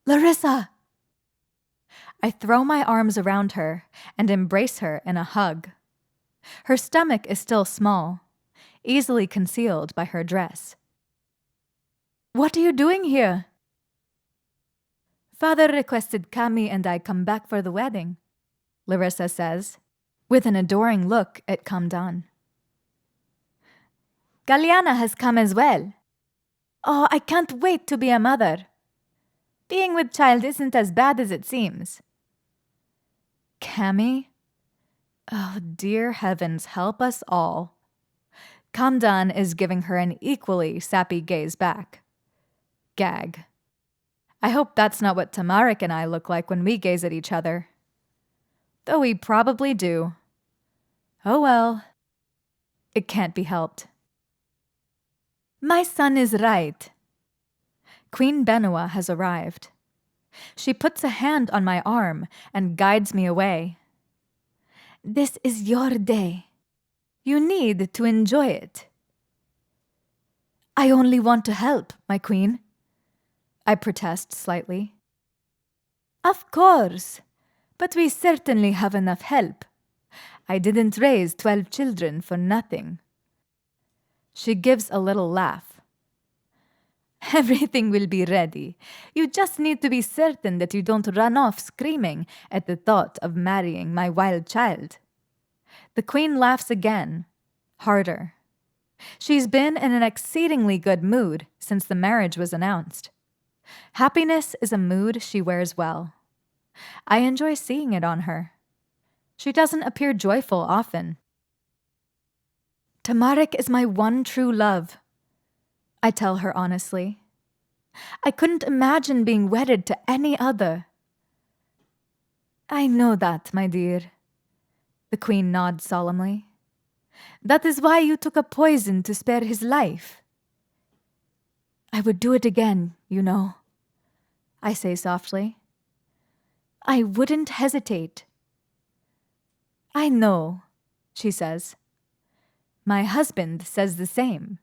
Larissa! I throw my arms around her and embrace her in a hug. Her stomach is still small, easily concealed by her dress. What are you doing here? Father requested Kami and I come back for the wedding, Larissa says, with an adoring look at Kamdan. Galyana has come as well. Oh, I can't wait to be a mother. Being with child isn't as bad as it seems. Kami? Oh, dear heavens, help us all. Kamdan is giving her an equally sappy gaze back. Gag. I hope that's not what Tamarik and I look like when we gaze at each other. Though we probably do. Oh well. It can't be helped. My son is right. Queen Benua has arrived. She puts a hand on my arm and guides me away. This is your day. You need to enjoy it. I only want to help, my queen. I protest slightly. Of course, but we certainly have enough help. I didn't raise 12 children for nothing. She gives a little laugh. Everything will be ready. You just need to be certain that you don't run off screaming at the thought of marrying my wild child. The queen laughs again, harder. She's been in an exceedingly good mood since the marriage was announced. Happiness is a mood she wears well. I enjoy seeing it on her. She doesn't appear joyful often. Tamarik is my one true love, I tell her honestly. I couldn't imagine being wedded to any other. I know that, my dear. The queen nods solemnly. That is why you took a poison to spare his life. I would do it again, you know, I say softly. I wouldn't hesitate. I know, she says. My husband says the same.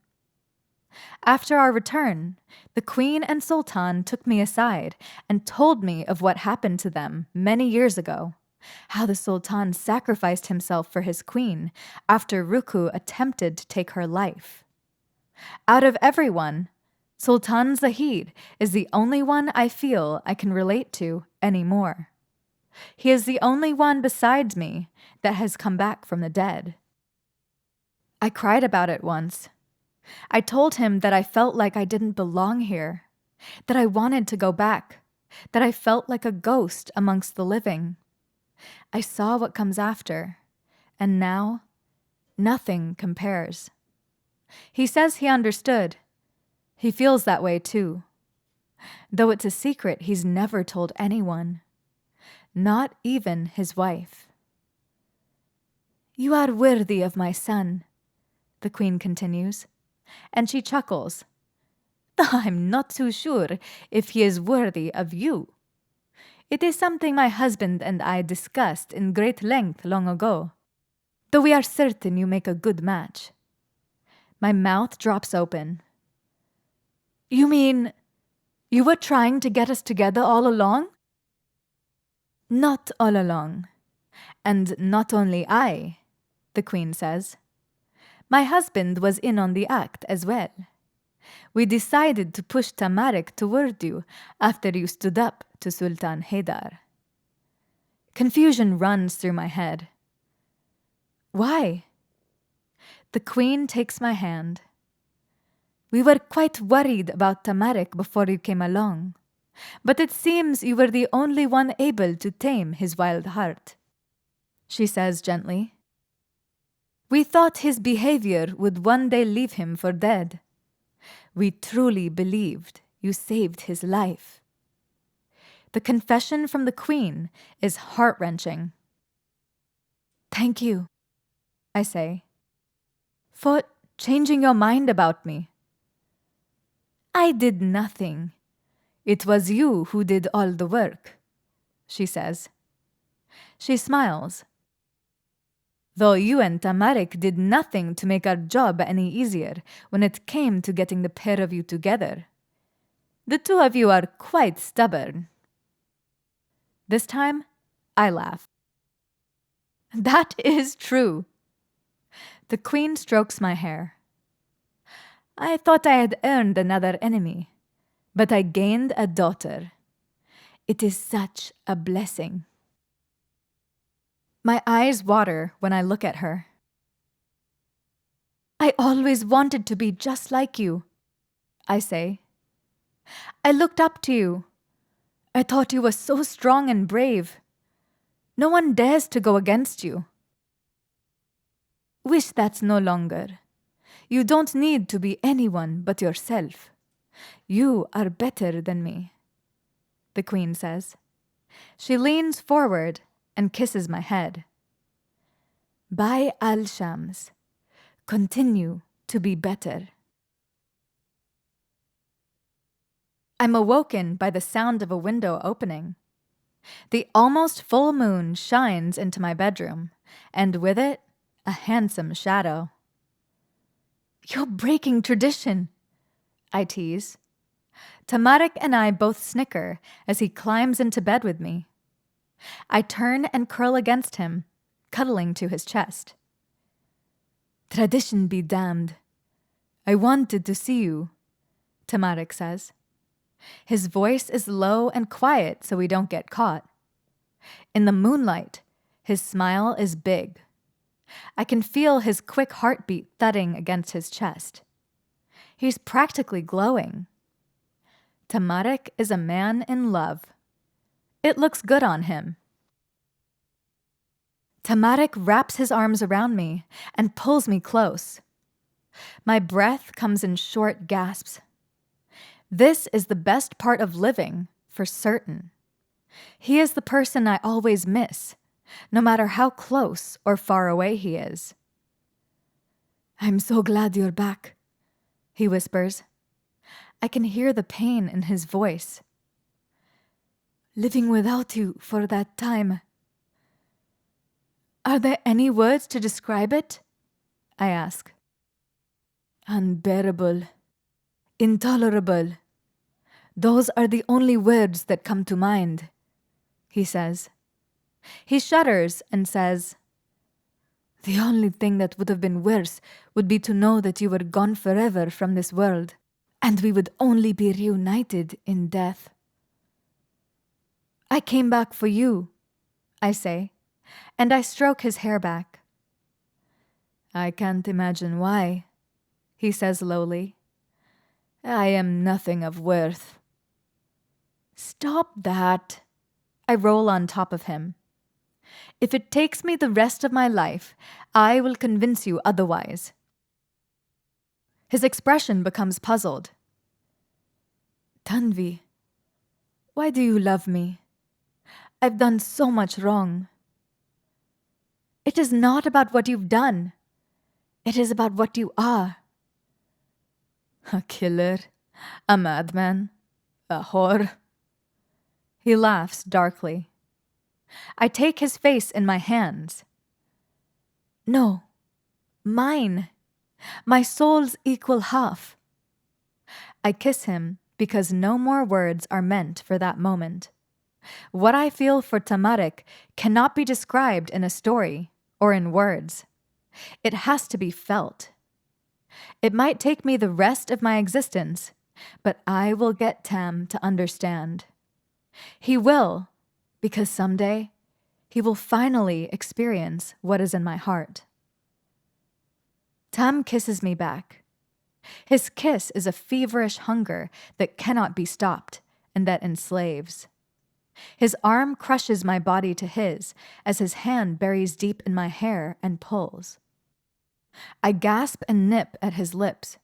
After our return, the queen and sultan took me aside and told me of what happened to them many years ago, how the sultan sacrificed himself for his queen after Ruku attempted to take her life. Out of everyone, Sultan Zahid is the only one I feel I can relate to anymore. He is the only one besides me that has come back from the dead. I cried about it once. I told him that I felt like I didn't belong here, that I wanted to go back, that I felt like a ghost amongst the living. I saw what comes after, and now nothing compares. He says he understood. He feels that way too. Though it's a secret he's never told anyone, not even his wife. You are worthy of my son, the queen continues, and she chuckles. I'm not too sure if he is worthy of you. It is something my husband and I discussed in great length long ago, though we are certain you make a good match. My mouth drops open. You mean you were trying to get us together all along? Not all along. And not only I, the queen says. My husband was in on the act as well. We decided to push Tamarik toward you after you stood up to Sultan Haydar. Confusion runs through my head. Why? The queen takes my hand. We were quite worried about Tamarik before you came along, but it seems you were the only one able to tame his wild heart, she says gently. We thought his behavior would one day leave him for dead. We truly believed you saved his life. The confession from the queen is heart-wrenching. Thank you, I say, for changing your mind about me. I did nothing. It was you who did all the work, she says. She smiles. Though you and Tamarik did nothing to make our job any easier when it came to getting the pair of you together. The two of you are quite stubborn. This time, I laugh. That is true. The queen strokes my hair. I thought I had earned another enemy, but I gained a daughter. It is such a blessing. My eyes water when I look at her. I always wanted to be just like you, I say. I looked up to you. I thought you were so strong and brave. No one dares to go against you. Wish that's no longer. You don't need to be anyone but yourself. You are better than me, the queen says. She leans forward and kisses my head. By Al-Shams, continue to be better. I'm awoken by the sound of a window opening. The almost full moon shines into my bedroom, and with it, a handsome shadow. You're breaking tradition, I tease. Tamarik and I both snicker as he climbs into bed with me. I turn and curl against him, cuddling to his chest. Tradition be damned. I wanted to see you, Tamarik says. His voice is low and quiet so we don't get caught. In the moonlight, his smile is big. I can feel his quick heartbeat thudding against his chest. He's practically glowing. Tamarik is a man in love. It looks good on him. Tamarik wraps his arms around me and pulls me close. My breath comes in short gasps. This is the best part of living, for certain. He is the person I always miss, no matter how close or far away he is. I'm so glad you're back, he whispers. I can hear the pain in his voice. Living without you for that time. Are there any words to describe it? I ask. Unbearable. Intolerable. Those are the only words that come to mind, he says. He shudders and says, The only thing that would have been worse would be to know that you were gone forever from this world, and we would only be reunited in death. I came back for you, I say, and I stroke his hair back. I can't imagine why, he says lowly. I am nothing of worth. Stop that. I roll on top of him. If it takes me the rest of my life, I will convince you otherwise. His expression becomes puzzled. Tanvi, why do you love me? I've done so much wrong. It is not about what you've done. It is about what you are. A killer, a madman, a whore. He laughs darkly. I take his face in my hands. No, mine, my soul's equal half. I kiss him because no more words are meant for that moment. What I feel for Tamarik cannot be described in a story or in words. It has to be felt. It might take me the rest of my existence, but I will get Tam to understand. He will, because someday he will finally experience what is in my heart. Tam kisses me back. His kiss is a feverish hunger that cannot be stopped and that enslaves. His arm crushes my body to his as his hand buries deep in my hair and pulls. I gasp and nip at his lips,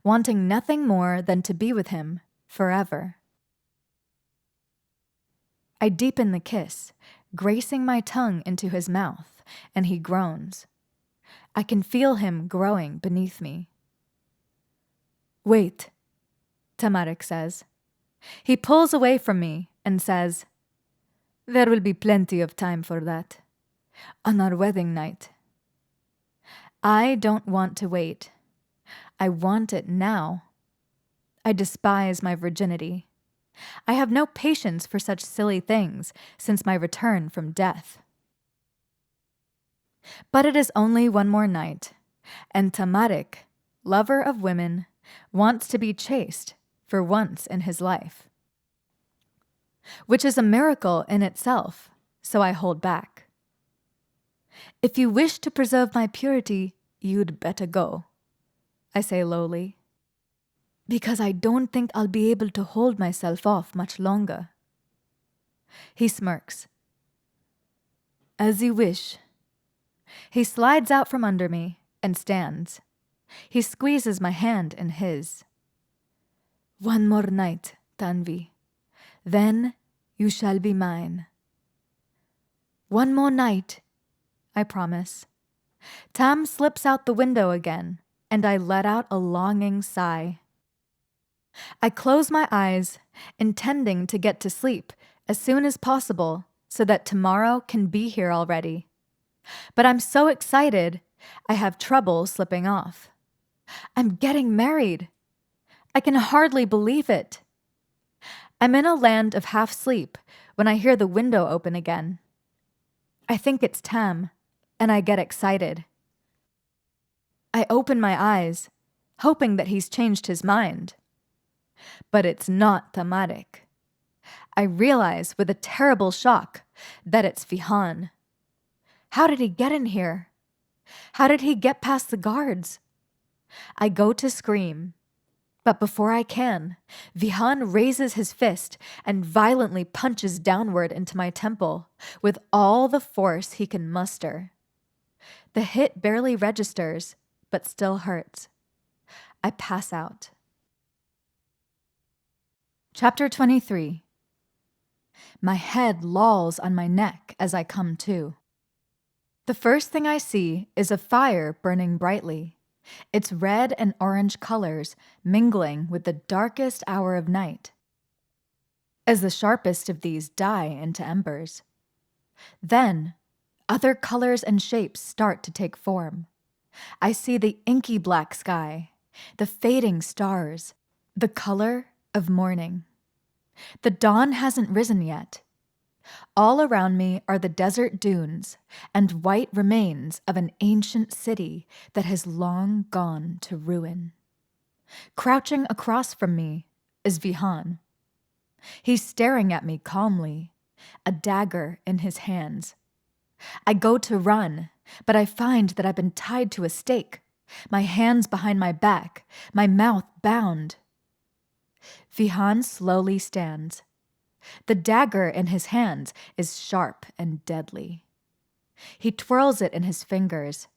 wanting nothing more than to be with him forever. I deepen the kiss, gracing my tongue into his mouth, and he groans. I can feel him growing beneath me. "Wait," Tamarik says. He pulls away from me and says, "There will be plenty of time for that. On our wedding night." I don't want to wait. I want it now. I despise my virginity. I have no patience for such silly things since my return from death. But it is only one more night, and Tamarik, lover of women, wants to be chaste for once in his life. Which is a miracle in itself, so I hold back. "If you wish to preserve my purity, you'd better go," I say lowly, "because I don't think I'll be able to hold myself off much longer." He smirks. "As you wish." He slides out from under me and stands. He squeezes my hand in his. "One more night, Tanvi. Then you shall be mine." "One more night," I promise. Tam slips out the window again, and I let out a longing sigh. I close my eyes, intending to get to sleep as soon as possible so that tomorrow can be here already. But I'm so excited, I have trouble slipping off. I'm getting married. I can hardly believe it. I'm in a land of half sleep when I hear the window open again. I think it's Tam, and I get excited. I open my eyes, hoping that he's changed his mind. But it's not Tamarik. I realize with a terrible shock that it's Vihan. How did he get in here? How did he get past the guards? I go to scream, but before I can, Vihan raises his fist and violently punches downward into my temple with all the force he can muster. The hit barely registers, but still hurts. I pass out. Chapter 23. My head lolls on my neck as I come to. The first thing I see is a fire burning brightly, its red and orange colors mingling with the darkest hour of night, as the sharpest of these die into embers. Then, other colors and shapes start to take form. I see the inky black sky, the fading stars, the color of morning. The dawn hasn't risen yet. All around me are the desert dunes and white remains of an ancient city that has long gone to ruin. Crouching across from me is Vihan. He's staring at me calmly, a dagger in his hands. I go to run, but I find that I've been tied to a stake, my hands behind my back, my mouth bound. Vihan slowly stands. The dagger in his hands is sharp and deadly. He twirls it in his fingers.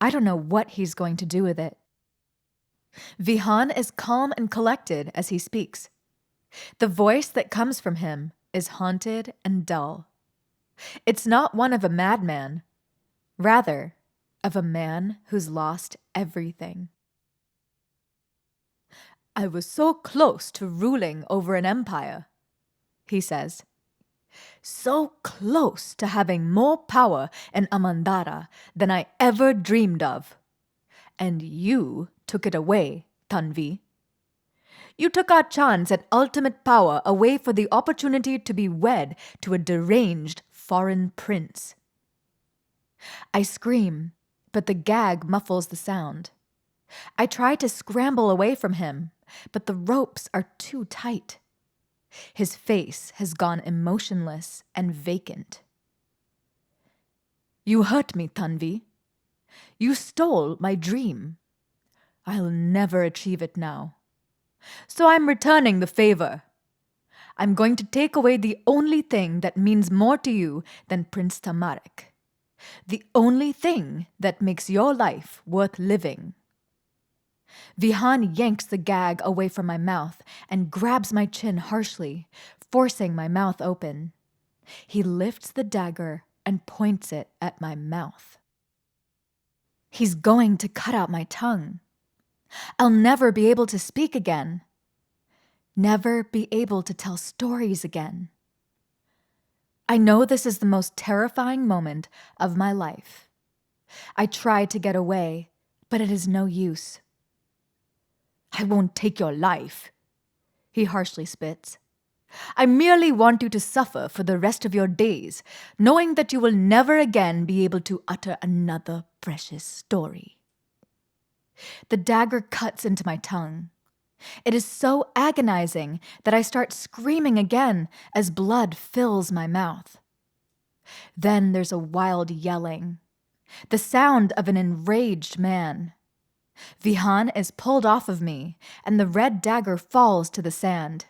I don't know what he's going to do with it. Vihan is calm and collected as he speaks. The voice that comes from him is haunted and dull. It's not one of a madman, rather, of a man who's lost everything. "I was so close to ruling over an empire," he says. "So close to having more power in Amandara than I ever dreamed of. And you took it away, Tanvi. You took our chance at ultimate power away for the opportunity to be wed to a deranged foreign prince." I scream, but the gag muffles the sound. I try to scramble away from him, but the ropes are too tight. His face has gone emotionless and vacant. You hurt me, Tanvi. You stole my dream. I'll never achieve it now. So I'm returning the favor. I'm going to take away the only thing that means more to you than Prince Tamarik. The only thing that makes your life worth living. Vihan yanks the gag away from my mouth and grabs my chin harshly, forcing my mouth open. He lifts the dagger and points it at my mouth. He's going to cut out my tongue. I'll never be able to speak again. Never be able to tell stories again. I know this is the most terrifying moment of my life. I try to get away, but it is no use. I won't take your life, he harshly spits. I merely want you to suffer for the rest of your days, knowing that you will never again be able to utter another precious story. The dagger cuts into my tongue. It is so agonizing that I start screaming again as blood fills my mouth. Then there's a wild yelling, the sound of an enraged man. Vihan is pulled off of me, and the red dagger falls to the sand.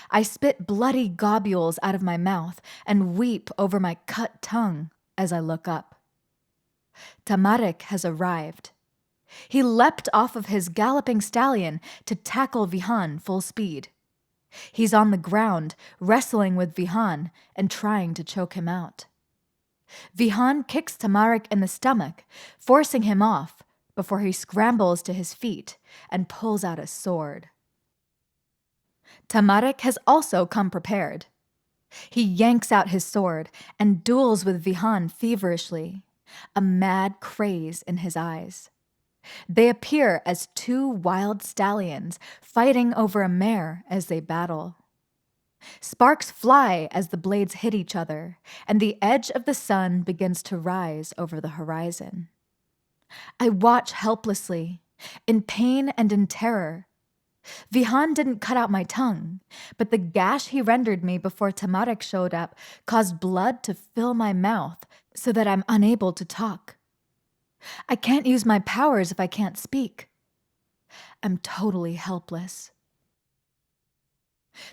I spit bloody globules out of my mouth and weep over my cut tongue as I look up. Tamarik has arrived. He leapt off of his galloping stallion to tackle Vihan full speed. He's on the ground, wrestling with Vihan and trying to choke him out. Vihan kicks Tamarik in the stomach, forcing him off before he scrambles to his feet and pulls out a sword. Tamarik has also come prepared. He yanks out his sword and duels with Vihan feverishly, a mad craze in his eyes. They appear as two wild stallions fighting over a mare as they battle. Sparks fly as the blades hit each other, and the edge of the sun begins to rise over the horizon. I watch helplessly, in pain and in terror. Vihan didn't cut out my tongue, but the gash he rendered me before Tamarik showed up caused blood to fill my mouth so that I'm unable to talk. I can't use my powers if I can't speak. I'm totally helpless.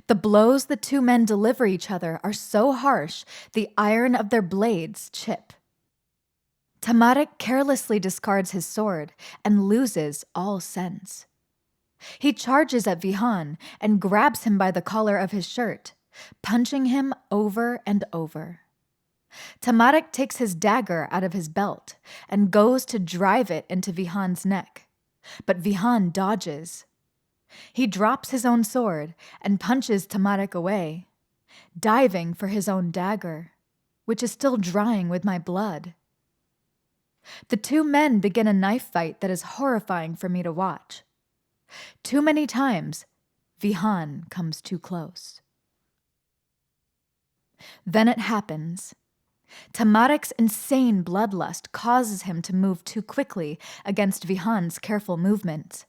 The blows the two men deliver each other are so harsh, the iron of their blades chip. Tamarik carelessly discards his sword and loses all sense. He charges at Vihan and grabs him by the collar of his shirt, punching him over and over. Tamarik takes his dagger out of his belt and goes to drive it into Vihan's neck, but Vihan dodges. He drops his own sword and punches Tamarik away, diving for his own dagger, which is still drying with my blood. The two men begin a knife fight that is horrifying for me to watch. Too many times, Vihan comes too close. Then it happens. Tamarik's insane bloodlust causes him to move too quickly against Vihan's careful movements.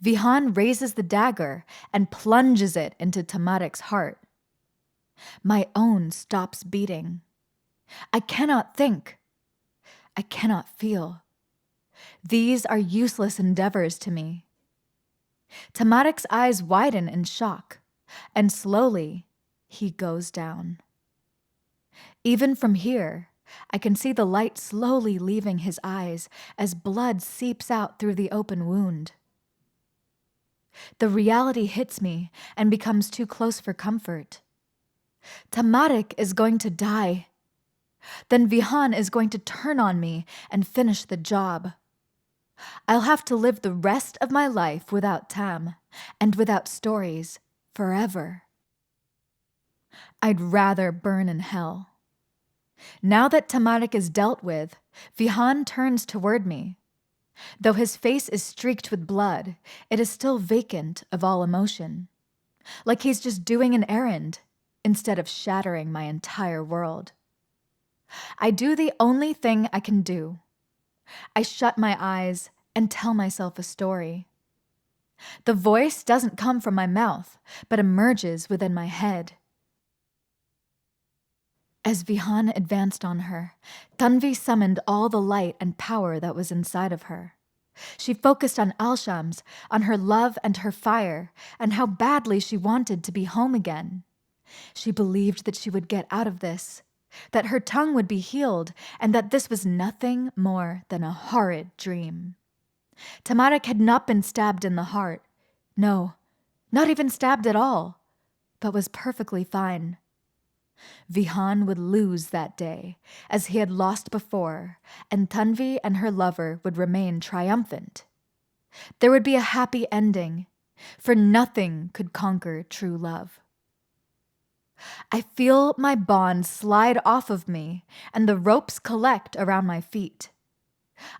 Vihan raises the dagger and plunges it into Tamarik's heart. My own stops beating. I cannot think. I cannot feel. These are useless endeavors to me. Tamarik's eyes widen in shock, and slowly he goes down. Even from here, I can see the light slowly leaving his eyes as blood seeps out through the open wound. The reality hits me and becomes too close for comfort. Tamarik is going to die. Then Vihan is going to turn on me and finish the job. I'll have to live the rest of my life without Tam and without stories forever. I'd rather burn in hell. Now that Tamarik is dealt with, Vihan turns toward me. Though his face is streaked with blood, it is still vacant of all emotion, like he's just doing an errand instead of shattering my entire world. I do the only thing I can do. I shut my eyes and tell myself a story. The voice doesn't come from my mouth, but emerges within my head. As Vihan advanced on her, Tanvi summoned all the light and power that was inside of her. She focused on Alshams, on her love and her fire, and how badly she wanted to be home again. She believed that she would get out of this, that her tongue would be healed, and that this was nothing more than a horrid dream. Tamarik had not been stabbed in the heart. No, not even stabbed at all, but was perfectly fine. Vihan would lose that day, as he had lost before, and Tanvi and her lover would remain triumphant. There would be a happy ending, for nothing could conquer true love. I feel my bond slide off of me, and the ropes collect around my feet.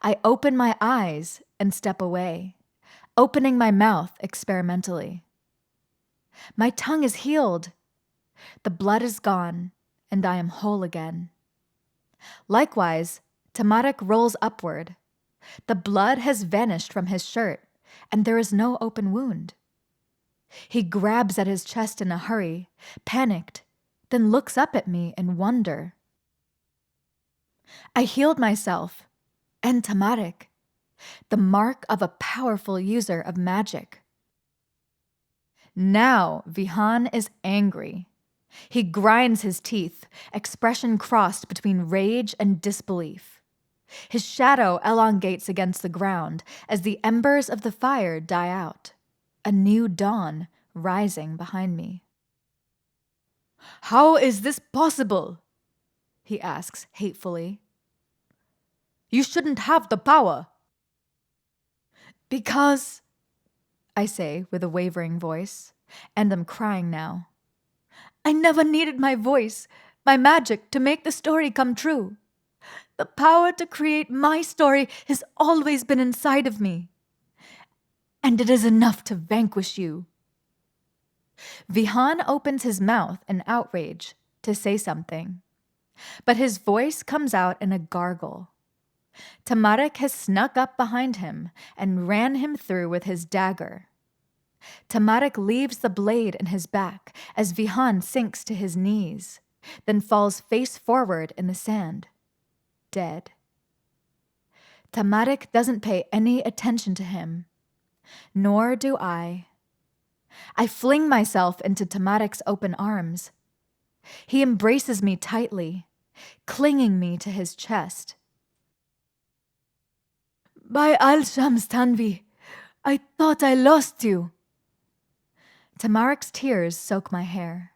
I open my eyes and step away, opening my mouth experimentally. My tongue is healed. The blood is gone, and I am whole again. Likewise, Tamarik rolls upward. The blood has vanished from his shirt, and there is no open wound. He grabs at his chest in a hurry, panicked, then looks up at me in wonder. I healed myself, and Tamarik, the mark of a powerful user of magic. Now Vihan is angry. He grinds his teeth, expression crossed between rage and disbelief. His shadow elongates against the ground as the embers of the fire die out, a new dawn rising behind me. "How is this possible?" he asks hatefully. "You shouldn't have the power." "Because," I say with a wavering voice, and am crying now, "I never needed my voice, my magic, to make the story come true. The power to create my story has always been inside of me. And it is enough to vanquish you." Vihan opens his mouth in outrage to say something, but his voice comes out in a gargle. Tamarik has snuck up behind him and ran him through with his dagger. Tamarik leaves the blade in his back as Vihan sinks to his knees, then falls face forward in the sand, dead. Tamarik doesn't pay any attention to him, nor do I. I fling myself into Tamarik's open arms. He embraces me tightly, clinging me to his chest. "By Al-Shams, Tanvi, I thought I lost you." Tamarik's tears soak my hair.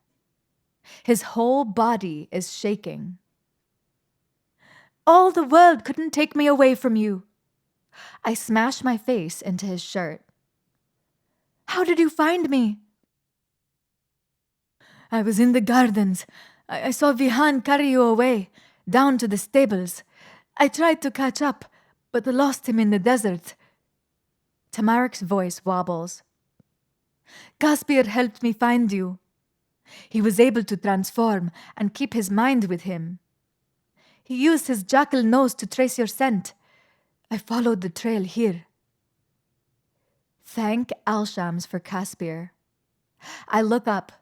His whole body is shaking. "All the world couldn't take me away from you." I smash my face into his shirt. "How did you find me?" "I was in the gardens. I saw Vihan carry you away, down to the stables. I tried to catch up, but lost him in the desert." Tamarik's voice wobbles. "Caspier helped me find you. He was able to transform and keep his mind with him. He used his jackal nose to trace your scent. I followed the trail here." Thank Al-Shams for Caspier. I look up.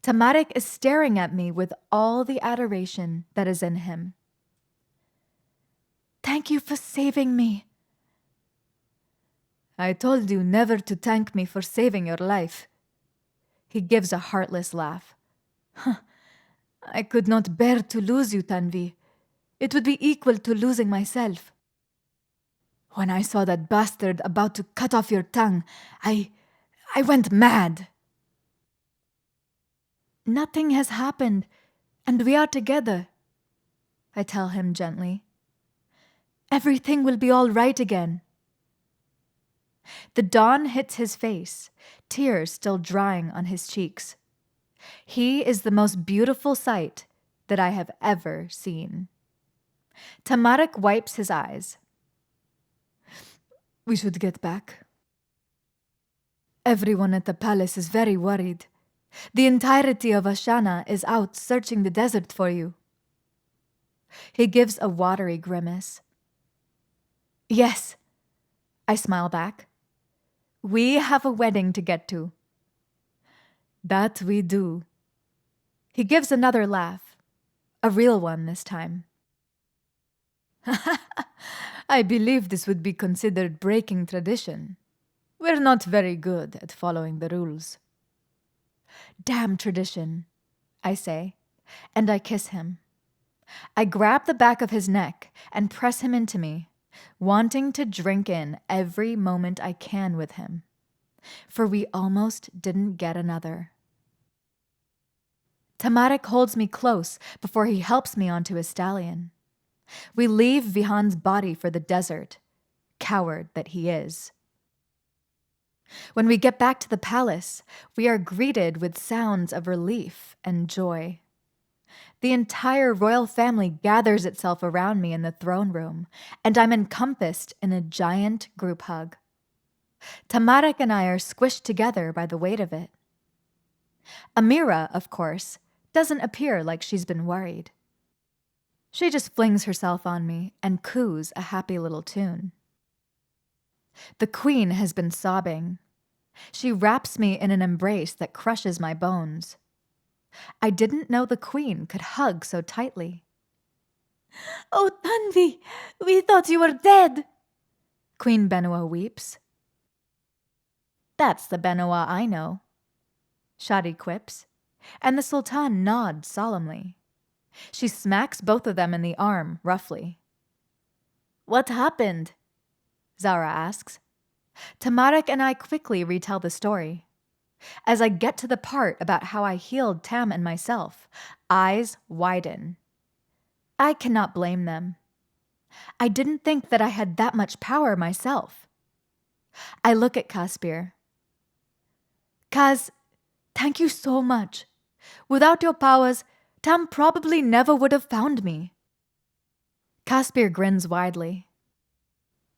Tamarik is staring at me with all the adoration that is in him. "Thank you for saving me." "I told you never to thank me for saving your life." He gives a heartless laugh. "I could not bear to lose you, Tanvi. It would be equal to losing myself. When I saw that bastard about to cut off your tongue, I went mad." "Nothing has happened, and we are together," I tell him gently. "Everything will be all right again." The dawn hits his face, tears still drying on his cheeks. He is the most beautiful sight that I have ever seen. Tamarik wipes his eyes. "We should get back. Everyone at the palace is very worried. The entirety of Ashana is out searching the desert for you." He gives a watery grimace. "Yes, I smile back. We have a wedding to get to. That we do. He gives another laugh. A real one this time. I believe this would be considered breaking tradition. We're not very good at following the rules. Damn tradition, I say, and I kiss him. I grab the back of his neck and press him into me, wanting to drink in every moment I can with him. For we almost didn't get another. Tamarik holds me close before he helps me onto his stallion. We leave Vihan's body for the desert, coward that he is. When we get back to the palace, we are greeted with sounds of relief and joy. The entire royal family gathers itself around me in the throne room, and I'm encompassed in a giant group hug. Tamarik and I are squished together by the weight of it. Amira, of course, doesn't appear like she's been worried. She just flings herself on me and coos a happy little tune. The queen has been sobbing. She wraps me in an embrace that crushes my bones. I didn't know the queen could hug so tightly. Oh, Tanvi, we thought you were dead. Queen Benua weeps. That's the Benua I know, Shadi quips, and the Sultan nods solemnly. She smacks both of them in the arm, roughly. What happened? Zara asks. Tamarik and I quickly retell the story. As I get to the part about how I healed Tam and myself, eyes widen. I cannot blame them. I didn't think that I had that much power myself. I look at Caspir. Kaz, thank you so much. Without your powers, Tam probably never would have found me. Caspir grins widely.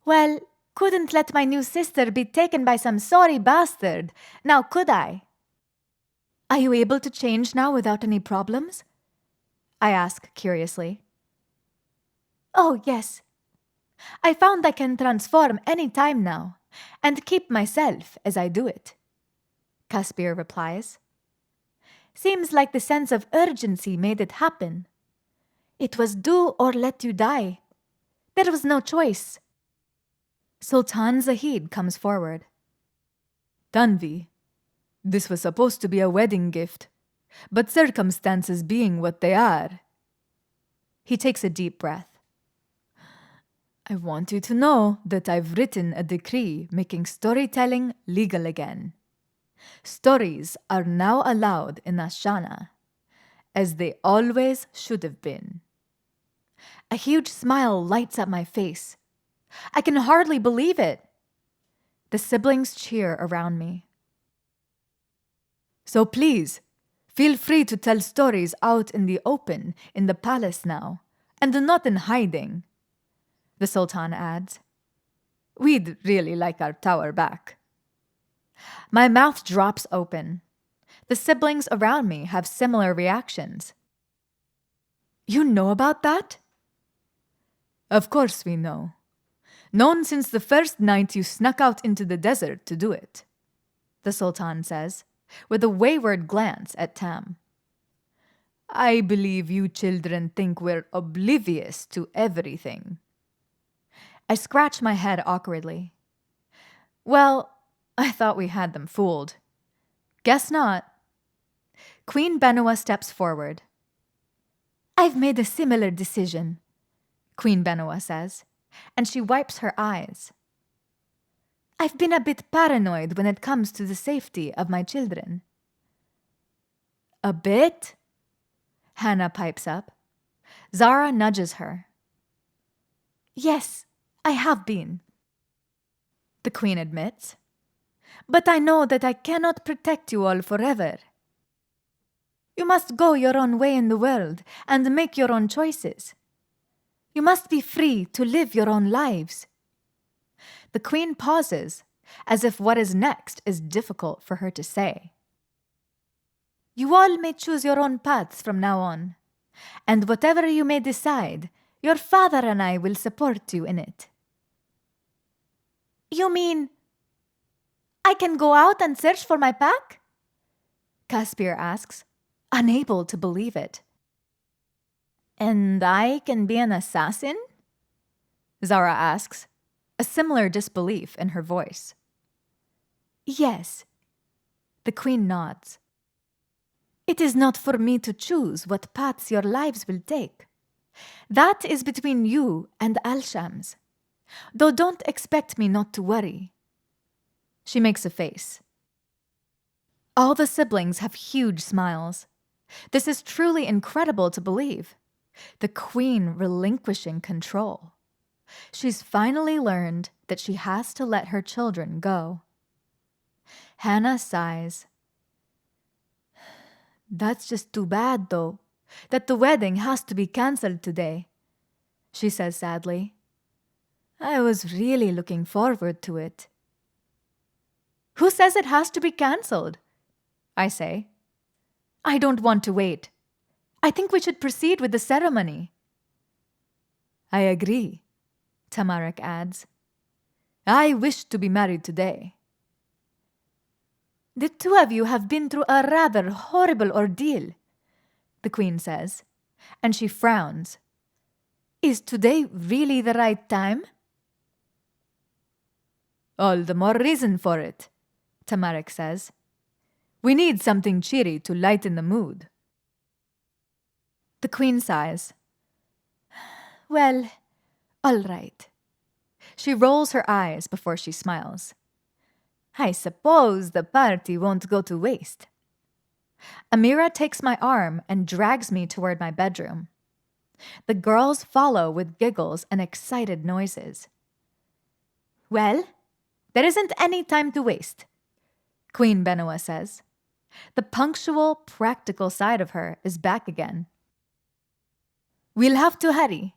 Well, couldn't let my new sister be taken by some sorry bastard, now could I? Are you able to change now without any problems? I ask curiously. Oh, yes. I found I can transform any time now, and keep myself as I do it, Caspir replies. Seems like the sense of urgency made it happen. It was do or let you die. There was no choice. Sultan Zahid comes forward. Tanvi, this was supposed to be a wedding gift, but circumstances being what they are. He takes a deep breath. I want you to know that I've written a decree making storytelling legal again. Stories are now allowed in Ashana, as they always should have been. A huge smile lights up my face. I can hardly believe it. The siblings cheer around me. So please, feel free to tell stories out in the open in the palace now, and not in hiding, the Sultan adds. We'd really like our tower back. My mouth drops open. The siblings around me have similar reactions. You know about that? Of course we know. Known since the first night you snuck out into the desert to do it, the Sultan says, with a wayward glance at Tam. I believe you children think we're oblivious to everything. I scratch my head awkwardly. Well, I thought we had them fooled. Guess not. Queen Benua steps forward. I've made a similar decision, Queen Benua says, and she wipes her eyes. I've been a bit paranoid when it comes to the safety of my children. A bit? Hannah pipes up. Zara nudges her. Yes, I have been, the queen admits. But I know that I cannot protect you all forever. You must go your own way in the world and make your own choices. You must be free to live your own lives. The queen pauses, as if what is next is difficult for her to say. You all may choose your own paths from now on, and whatever you may decide, your father and I will support you in it. You mean I can go out and search for my pack? Caspier asks, unable to believe it. And I can be an assassin? Zara asks, a similar disbelief in her voice. Yes. The queen nods. It is not for me to choose what paths your lives will take. That is between you and Al-Shams. Though don't expect me not to worry. She makes a face. All the siblings have huge smiles. This is truly incredible to believe. The queen relinquishing control. She's finally learned that she has to let her children go. Hannah sighs. That's just too bad, though, that the wedding has to be cancelled today, she says sadly. I was really looking forward to it. Who says it has to be cancelled? I say. I don't want to wait. I think we should proceed with the ceremony. I agree, Tamarik adds. I wish to be married today. The two of you have been through a rather horrible ordeal, the queen says, and she frowns. Is today really the right time? All the more reason for it, Tamarik says. We need something cheery to lighten the mood. The queen sighs. Well, all right. She rolls her eyes before she smiles. I suppose the party won't go to waste. Amira takes my arm and drags me toward my bedroom. The girls follow with giggles and excited noises. Well, there isn't any time to waste, Queen Benoa says. The punctual, practical side of her is back again. We'll have to hurry.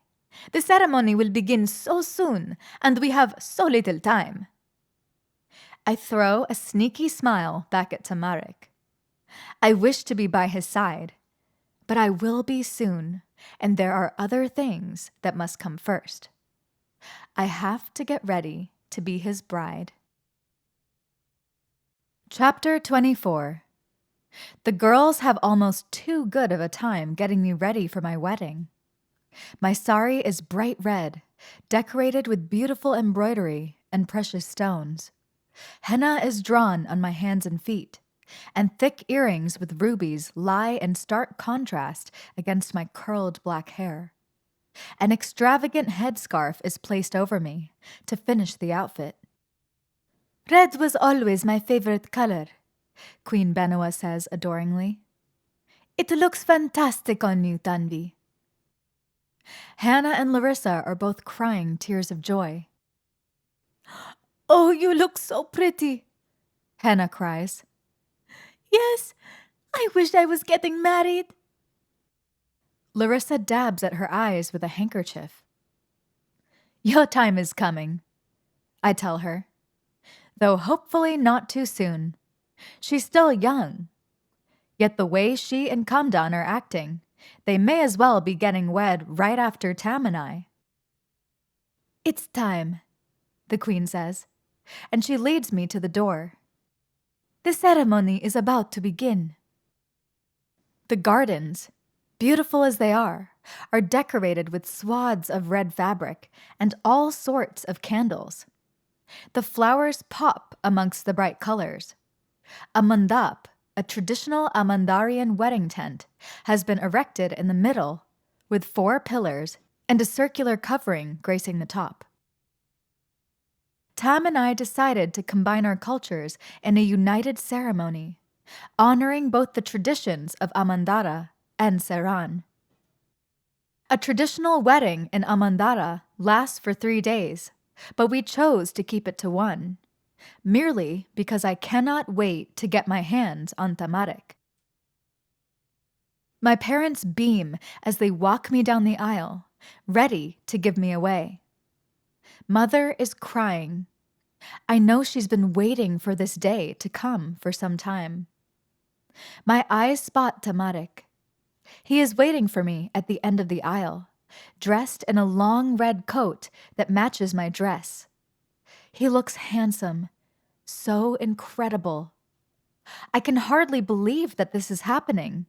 The ceremony will begin so soon, and we have so little time. I throw a sneaky smile back at Tamarik. I wish to be by his side, but I will be soon, and there are other things that must come first. I have to get ready to be his bride. Chapter 24. The girls have almost too good of a time getting me ready for my wedding. My sari is bright red, decorated with beautiful embroidery and precious stones. Henna is drawn on my hands and feet, and thick earrings with rubies lie in stark contrast against my curled black hair. An extravagant headscarf is placed over me to finish the outfit. Red was always my favorite color, Queen Benoa says adoringly. It looks fantastic on you, Tanvi. Hannah and Larissa are both crying tears of joy. Oh, you look so pretty, Hannah cries. Yes, I wish I was getting married. Larissa dabs at her eyes with a handkerchief. Your time is coming, I tell her, though hopefully not too soon. She's still young. Yet the way she and Kamdan are acting, they may as well be getting wed right after Tam and I. It's time, the queen says, and she leads me to the door. The ceremony is about to begin. The gardens, beautiful as they are decorated with swaths of red fabric and all sorts of candles. The flowers pop amongst the bright colors. A mandap, a traditional Amandarian wedding tent, has been erected in the middle with 4 pillars and a circular covering gracing the top. Tam and I decided to combine our cultures in a united ceremony, honoring both the traditions of Amandara and Seran. A traditional wedding in Amandara lasts for 3 days, but we chose to keep it to 1, merely because I cannot wait to get my hands on Tamarik. My parents beam as they walk me down the aisle, ready to give me away. Mother is crying. I know she's been waiting for this day to come for some time. My eyes spot Tamarik. He is waiting for me at the end of the aisle, dressed in a long red coat that matches my dress. He looks handsome, so incredible. I can hardly believe that this is happening.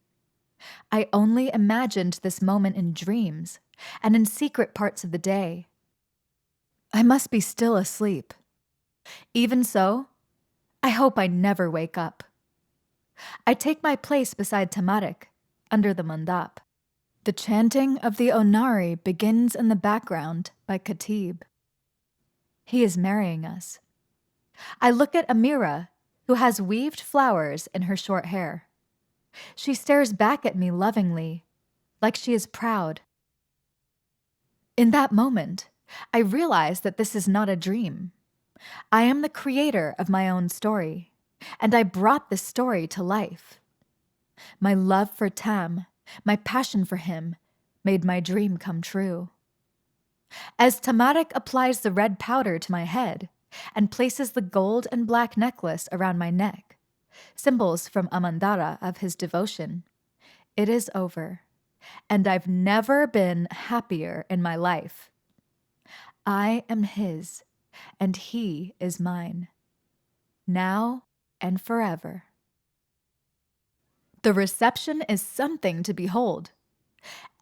I only imagined this moment in dreams and in secret parts of the day. I must be still asleep. Even so, I hope I never wake up. I take my place beside Tamarik, under the mandap. The chanting of the Onari begins in the background by Khatib. He is marrying us. I look at Amira, who has weaved flowers in her short hair. She stares back at me lovingly, like she is proud. In that moment, I realize that this is not a dream. I am the creator of my own story, and I brought this story to life. My love for Tam, my passion for him, made my dream come true. As Tamarik applies the red powder to my head and places the gold and black necklace around my neck, symbols from Amandara of his devotion, it is over, and I've never been happier in my life. I am his, and he is mine, now and forever. The reception is something to behold.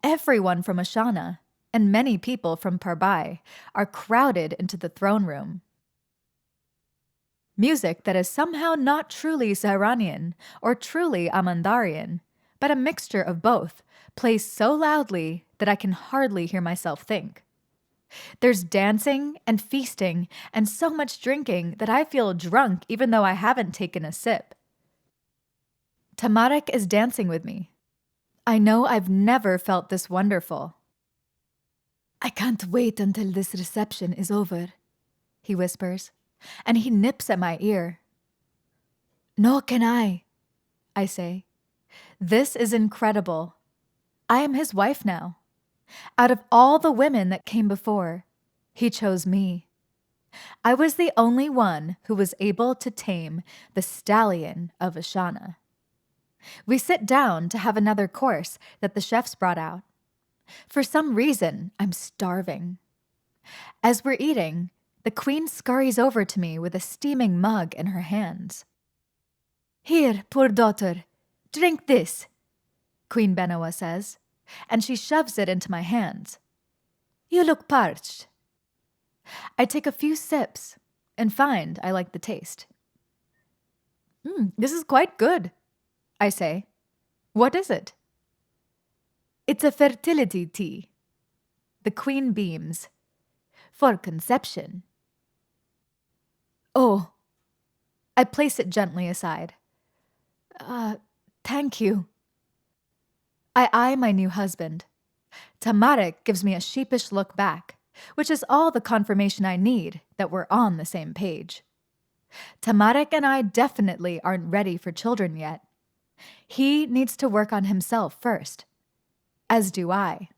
Everyone from Ashana, and many people from Parbai, are crowded into the throne room. Music that is somehow not truly Saharanian or truly Amandarian, but a mixture of both, plays so loudly that I can hardly hear myself think. There's dancing and feasting and so much drinking that I feel drunk even though I haven't taken a sip. Tamarik is dancing with me. I know I've never felt this wonderful. I can't wait until this reception is over, he whispers, and he nips at my ear. Nor can I say. This is incredible. I am his wife now. Out of all the women that came before, he chose me. I was the only one who was able to tame the Stallion of Ashana. We sit down to have another course that the chefs brought out. For some reason, I'm starving. As we're eating, the queen scurries over to me with a steaming mug in her hands. Here, poor daughter, drink this, Queen Benawa says, and she shoves it into my hands. You look parched. I take a few sips and find I like the taste. This is quite good, I say. What is it? It's a fertility tea. The queen beams. For conception. Oh. I place it gently aside. Thank you. I eye my new husband. Tamarik gives me a sheepish look back, which is all the confirmation I need that we're on the same page. Tamarik and I definitely aren't ready for children yet. He needs to work on himself first, as do I.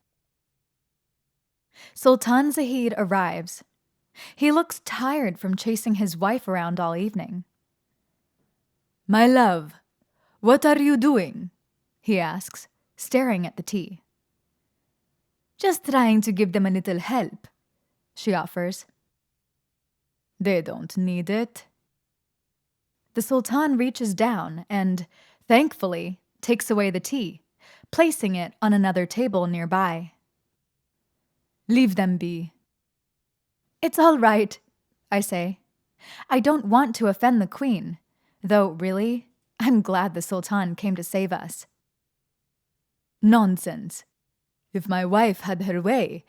Sultan Zahid arrives. He looks tired from chasing his wife around all evening. My love, what are you doing? He asks, staring at the tea. Just trying to give them a little help, she offers. They don't need it. The Sultan reaches down and, thankfully, takes away the tea, placing it on another table nearby. Leave them be. It's all right, I say. I don't want to offend the queen, though really, I'm glad the Sultan came to save us. Nonsense. If my wife had her way,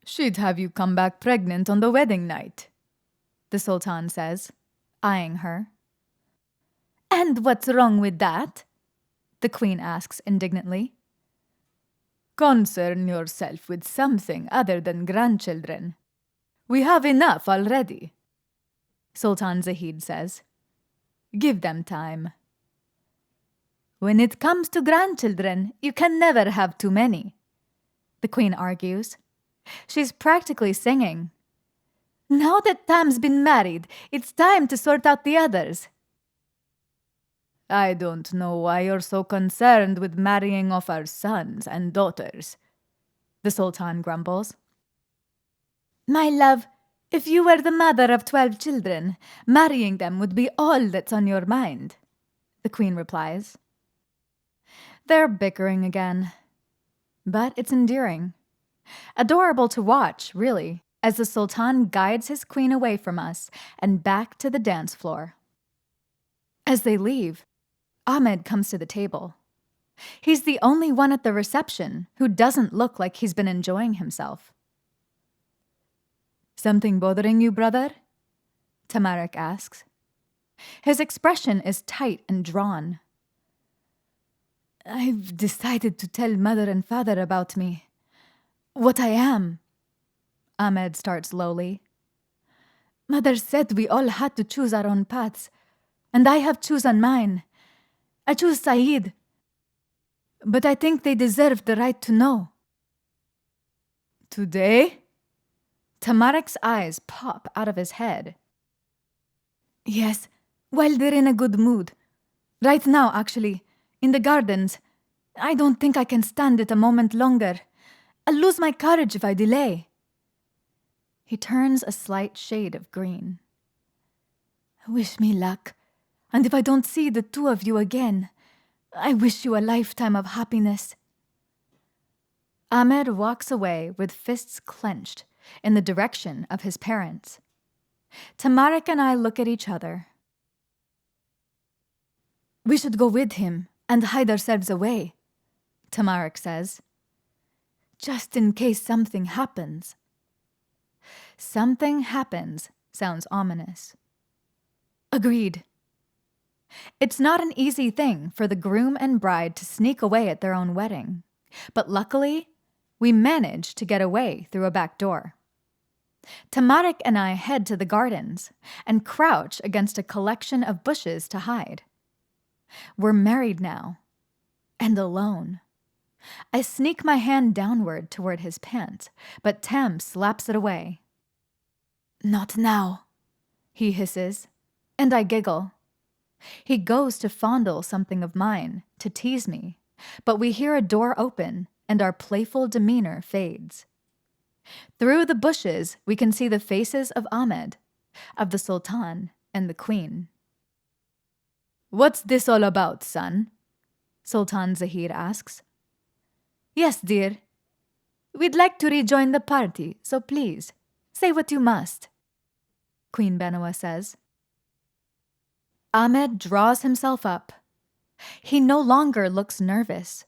she'd have you come back pregnant on the wedding night, the Sultan says, eyeing her. And what's wrong with that? The queen asks indignantly. Concern yourself with something other than grandchildren. We have enough already, Sultan Zahid says. Give them time. When it comes to grandchildren, you can never have too many, the queen argues. She's practically singing. Now that Tam's been married, it's time to sort out the others. I don't know why you're so concerned with marrying off our sons and daughters, the Sultan grumbles. My love, If you were the mother of 12 children, marrying them would be all that's on your mind, the queen replies. They're bickering again. But it's endearing. Adorable to watch, really, as the Sultan guides his queen away from us and back to the dance floor. As they leave, Ahmed comes to the table. He's the only one at the reception who doesn't look like he's been enjoying himself. Something bothering you, brother? Tamarik asks. His expression is tight and drawn. I've decided to tell mother and father about me. What I am. Ahmed starts lowly. Mother said we all had to choose our own paths, and I have chosen mine. I choose Saeed. But I think they deserve the right to know. Today? Tamarik's eyes pop out of his head. Yes, while they're in a good mood. Right now, actually, in the gardens. I don't think I can stand it a moment longer. I'll lose my courage if I delay. He turns a slight shade of green. Wish me luck. And if I don't see the two of you again, I wish you a lifetime of happiness. Ahmed walks away with fists clenched in the direction of his parents. Tamarik and I look at each other. We should go with him and hide ourselves away, Tamarik says. Just in case something happens. Something happens sounds ominous. Agreed. It's not an easy thing for the groom and bride to sneak away at their own wedding, but luckily, we manage to get away through a back door. Tamarik and I head to the gardens and crouch against a collection of bushes to hide. We're married now, and alone. I sneak my hand downward toward his pants, but Tam slaps it away. Not now, he hisses, and I giggle. He goes to fondle something of mine, to tease me, but we hear a door open and our playful demeanor fades. Through the bushes, we can see the faces of Ahmed, of the Sultan and the Queen. What's this all about, son? Sultan Zahir asks. Yes, dear. We'd like to rejoin the party, so please, say what you must, Queen Benawa says. Ahmed draws himself up. He no longer looks nervous,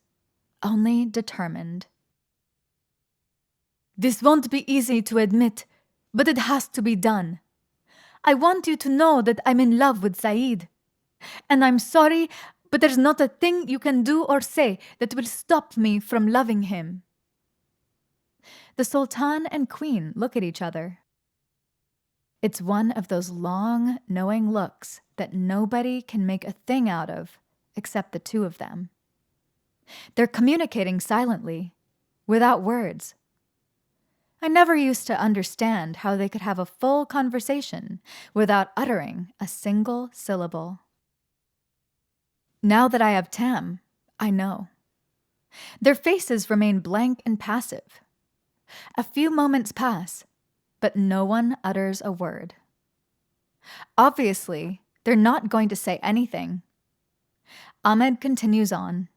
only determined. This won't be easy to admit, but it has to be done. I want you to know that I'm in love with Saeed. And I'm sorry, but there's not a thing you can do or say that will stop me from loving him. The Sultan and Queen look at each other. It's one of those long, knowing looks that nobody can make a thing out of except the two of them. They're communicating silently, without words. I never used to understand how they could have a full conversation without uttering a single syllable. Now that I have Tam, I know. Their faces remain blank and passive. A few moments pass, but no one utters a word. Obviously, they're not going to say anything. Ahmed continues on.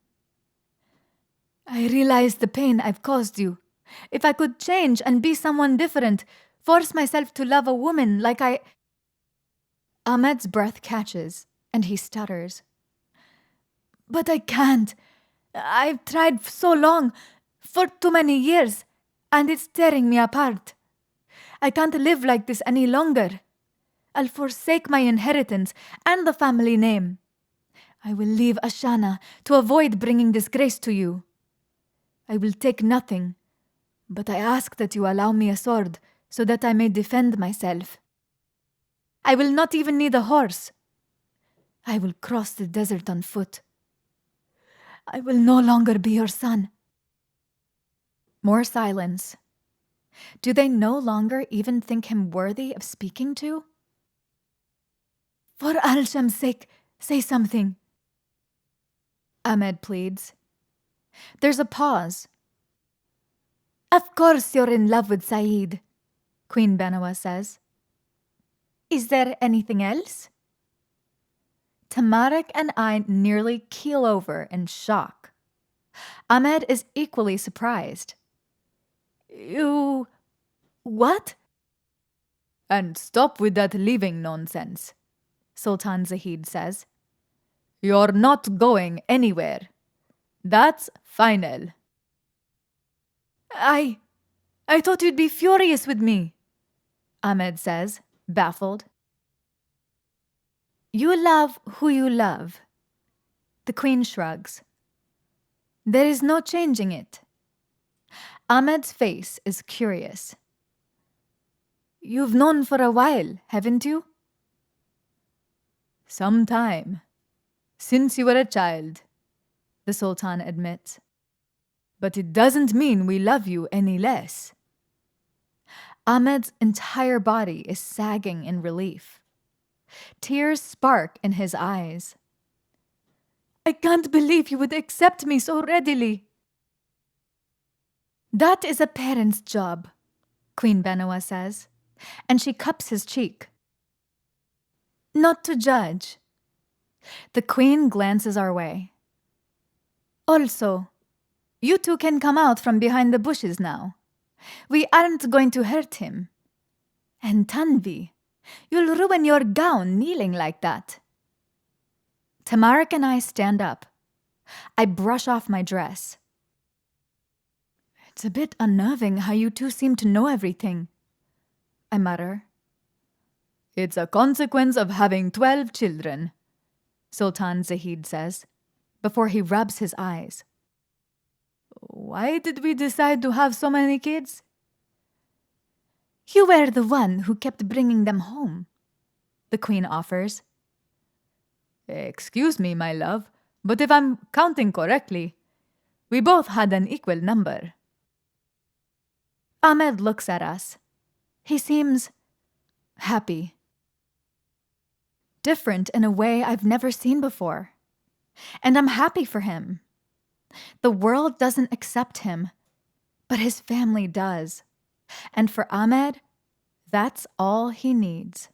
I realize the pain I've caused you. If I could change and be someone different, force myself to love a woman like I... Ahmed's breath catches, and he stutters. But I can't. I've tried so long, for too many years, and it's tearing me apart. I can't live like this any longer. I'll forsake my inheritance and the family name. I will leave Ashana to avoid bringing disgrace to you. I will take nothing, but I ask that you allow me a sword so that I may defend myself. I will not even need a horse. I will cross the desert on foot. I will no longer be your son. More silence. Do they no longer even think him worthy of speaking to? For Al-Sham's sake, say something, Ahmed pleads. There's a pause. Of course you're in love with Saeed, Queen Benoa says. Is there anything else? Tamarik and I nearly keel over in shock. Ahmed is equally surprised. You... what? And stop with that leaving nonsense, Sultan Zahid says. You're not going anywhere. That's final. I thought you'd be furious with me, Ahmed says, baffled. You love who you love. The Queen shrugs. There is no changing it. Ahmed's face is curious. You've known for a while, haven't you? Some time. Since you were a child, the Sultan admits. But it doesn't mean we love you any less. Ahmed's entire body is sagging in relief. Tears spark in his eyes. I can't believe you would accept me so readily. That is a parent's job, Queen Benoa says, and she cups his cheek. Not to judge. The Queen glances our way. Also, you two can come out from behind the bushes now. We aren't going to hurt him. And Tanvi, you'll ruin your gown kneeling like that. Tamarik and I stand up. I brush off my dress. It's a bit unnerving how you two seem to know everything, I mutter. It's a consequence of having 12 children, Sultan Zahid says, before he rubs his eyes. Why did we decide to have so many kids? You were the one who kept bringing them home, the Queen offers. Excuse me, my love, but if I'm counting correctly, we both had an equal number. Ahmed looks at us. He seems happy. Different in a way I've never seen before. And I'm happy for him. The world doesn't accept him, but his family does. And for Ahmed, that's all he needs.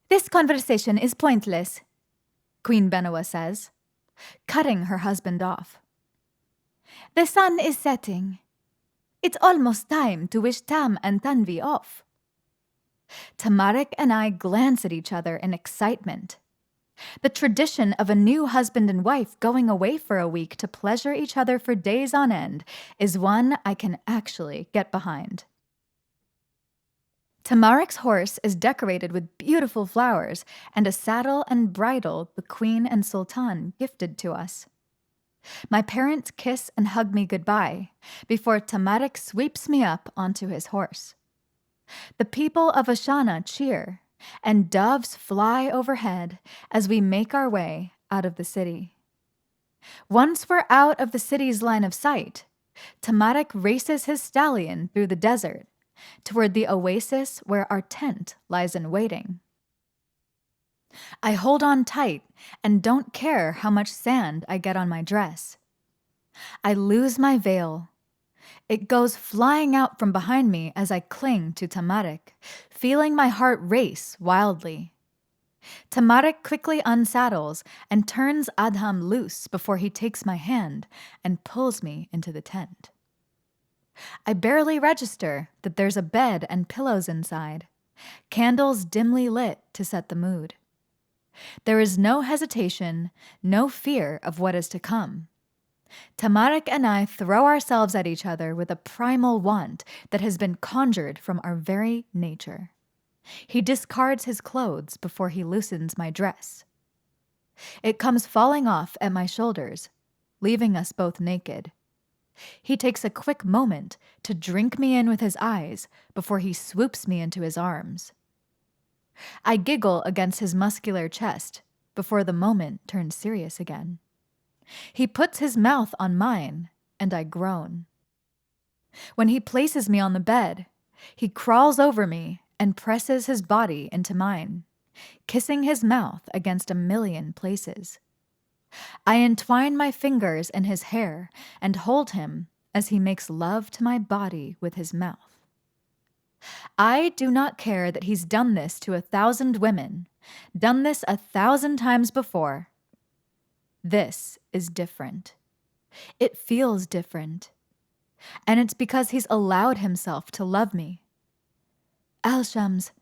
This conversation is pointless, Queen Benoa says, cutting her husband off. The sun is setting. It's almost time to wish Tam and Tanvi off. Tamarik and I glance at each other in excitement. The tradition of a new husband and wife going away for a week to pleasure each other for days on end is one I can actually get behind. Tamarik's horse is decorated with beautiful flowers and a saddle and bridle the Queen and Sultan gifted to us. My parents kiss and hug me goodbye before Tamarik sweeps me up onto his horse. The people of Ashana cheer, and doves fly overhead as we make our way out of the city. Once we're out of the city's line of sight, Tamarik races his stallion through the desert toward the oasis where our tent lies in waiting. I hold on tight and don't care how much sand I get on my dress. I lose my veil. It goes flying out from behind me as I cling to Tamarik, feeling my heart race wildly. Tamarik quickly unsaddles and turns Adham loose before he takes my hand and pulls me into the tent. I barely register that there's a bed and pillows inside, candles dimly lit to set the mood. There is no hesitation, no fear of what is to come. Tamarik and I throw ourselves at each other with a primal want that has been conjured from our very nature. He discards his clothes before he loosens my dress. It comes falling off at my shoulders, leaving us both naked. He takes a quick moment to drink me in with his eyes before he swoops me into his arms. I giggle against his muscular chest before the moment turns serious again. He puts his mouth on mine, and I groan. When he places me on the bed, he crawls over me and presses his body into mine, kissing his mouth against a million places. I entwine my fingers in his hair and hold him as he makes love to my body with his mouth. I do not care that he's done this to 1,000 women, done this 1,000 times before. This is different. It feels different. And it's because he's allowed himself to love me. Al-Shams,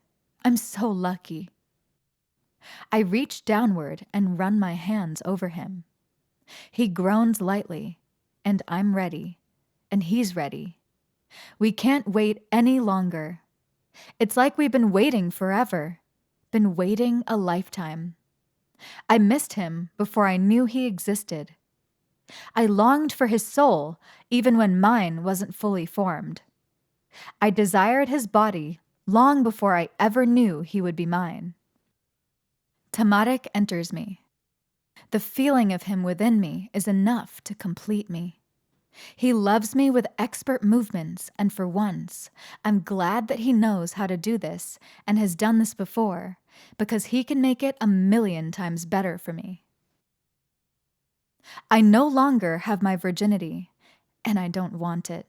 I'm so lucky. I reach downward and run my hands over him. He groans lightly, and I'm ready, and he's ready. We can't wait any longer. It's like we've been waiting forever, been waiting a lifetime. I missed him before I knew he existed. I longed for his soul even when mine wasn't fully formed. I desired his body long before I ever knew he would be mine. Tamarik enters me. The feeling of him within me is enough to complete me. He loves me with expert movements, and for once, I'm glad that he knows how to do this and has done this before, because he can make it 1,000,000 times better for me. I no longer have my virginity, and I don't want it.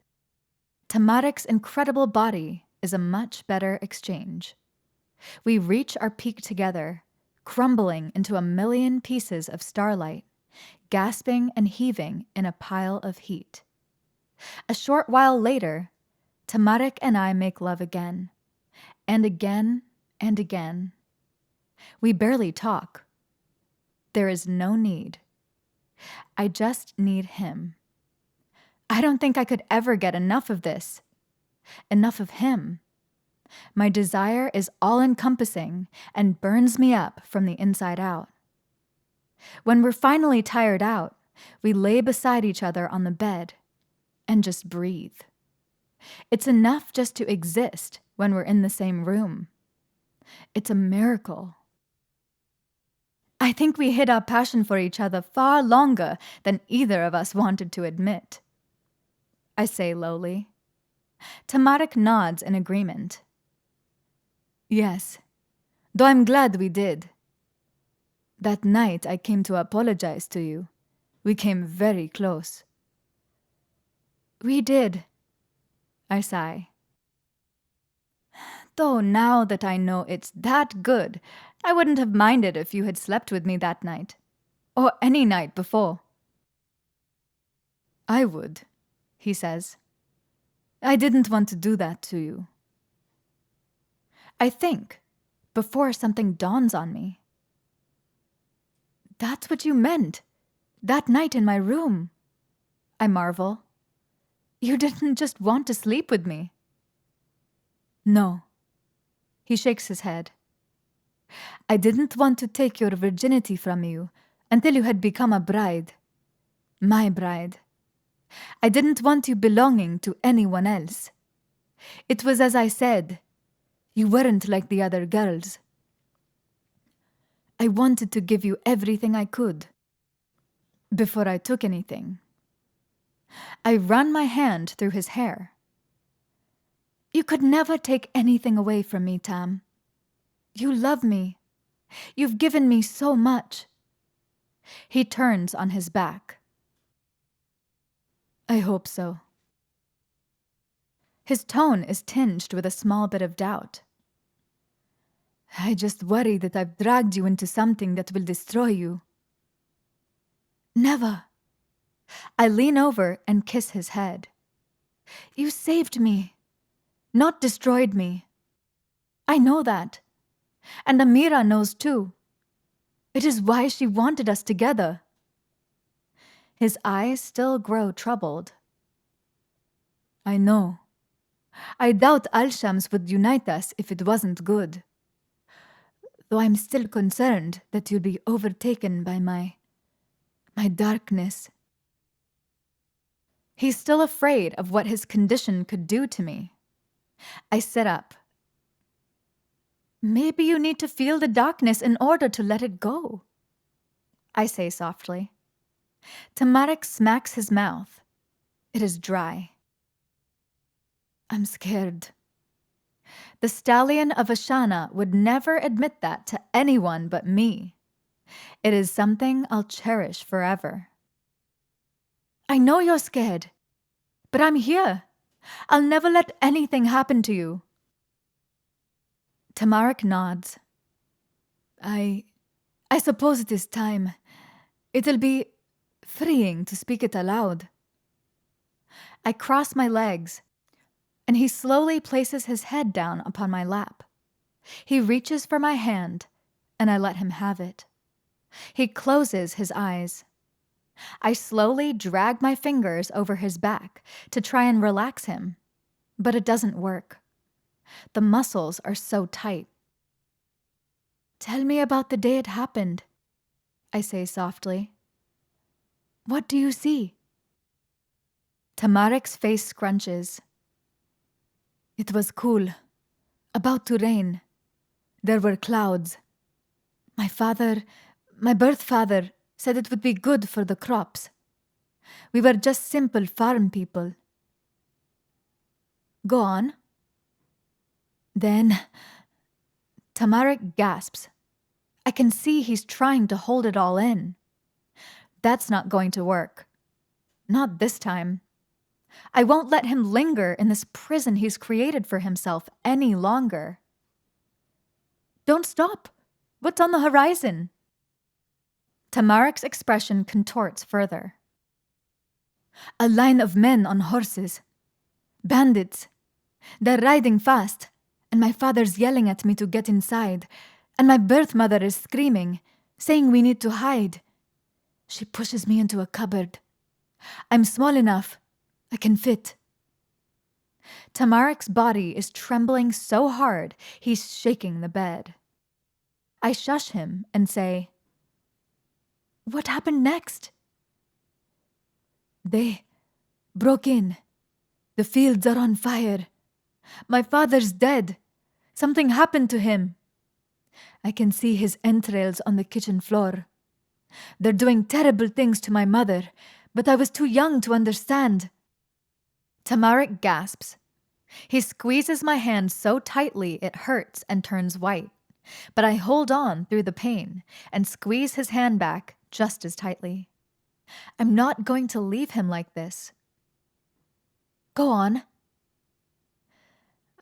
Tamarik's incredible body is a much better exchange. We reach our peak together, crumbling into 1,000,000 pieces of starlight, gasping and heaving in a pile of heat. A short while later, Tamarik and I make love again, and again and again. We barely talk. There is no need. I just need him. I don't think I could ever get enough of this, enough of him. My desire is all-encompassing and burns me up from the inside out. When we're finally tired out, we lay beside each other on the bed and just breathe. It's enough just to exist when we're in the same room. It's a miracle. I think we hid our passion for each other far longer than either of us wanted to admit. I say lowly. Tamarik nods in agreement. Yes, though I'm glad we did. That night I came to apologize to you. We came very close. We did, I sigh. Though now that I know it's that good, I wouldn't have minded if you had slept with me that night, or any night before. I would, he says. I didn't want to do that to you. I think, before something dawns on me. That's what you meant, that night in my room. I marvel. You didn't just want to sleep with me. No. He shakes his head. I didn't want to take your virginity from you until you had become a bride. My bride. I didn't want you belonging to anyone else. It was as I said. You weren't like the other girls. I wanted to give you everything I could. Before I took anything. I run my hand through his hair. You could never take anything away from me, Tam. You love me. You've given me so much. He turns on his back. I hope so. His tone is tinged with a small bit of doubt. I just worry that I've dragged you into something that will destroy you. Never. I lean over and kiss his head. You saved me, not destroyed me. I know that. And Amira knows too. It is why she wanted us together. His eyes still grow troubled. I know. I doubt Al-Shams would unite us if it wasn't good. Though I'm still concerned that you'll be overtaken by my darkness. He's still afraid of what his condition could do to me. I sit up. Maybe you need to feel the darkness in order to let it go, I say softly. Tamarik smacks his mouth. It is dry. I'm scared. The Stallion of Ashana would never admit that to anyone but me. It is something I'll cherish forever. I know you're scared, but I'm here. I'll never let anything happen to you. Tamarik nods. I suppose it is time. It'll be freeing to speak it aloud. I cross my legs, and he slowly places his head down upon my lap. He reaches for my hand, and I let him have it. He closes his eyes. I slowly drag my fingers over his back to try and relax him, but it doesn't work. The muscles are so tight. Tell me about the day it happened, I say softly. What do you see? Tamarik's face scrunches. It was cool. About to rain. There were clouds. My birth father, said it would be good for the crops. We were just simple farm people. Go on. Then Tamarik gasps. I can see he's trying to hold it all in. That's not going to work. Not this time. I won't let him linger in this prison he's created for himself any longer. Don't stop. What's on the horizon? Tamarik's expression contorts further. A line of men on horses. Bandits. They're riding fast, and my father's yelling at me to get inside, and my birth mother is screaming, saying we need to hide. She pushes me into a cupboard. I'm small enough. I can fit. Tamarik's body is trembling so hard he's shaking the bed. I shush him and say, What happened next? They broke in. The fields are on fire. My father's dead. Something happened to him. I can see his entrails on the kitchen floor. They're doing terrible things to my mother, but I was too young to understand. Tamarik gasps. He squeezes my hand so tightly it hurts and turns white, but I hold on through the pain and squeeze his hand back just as tightly. I'm not going to leave him like this. Go on.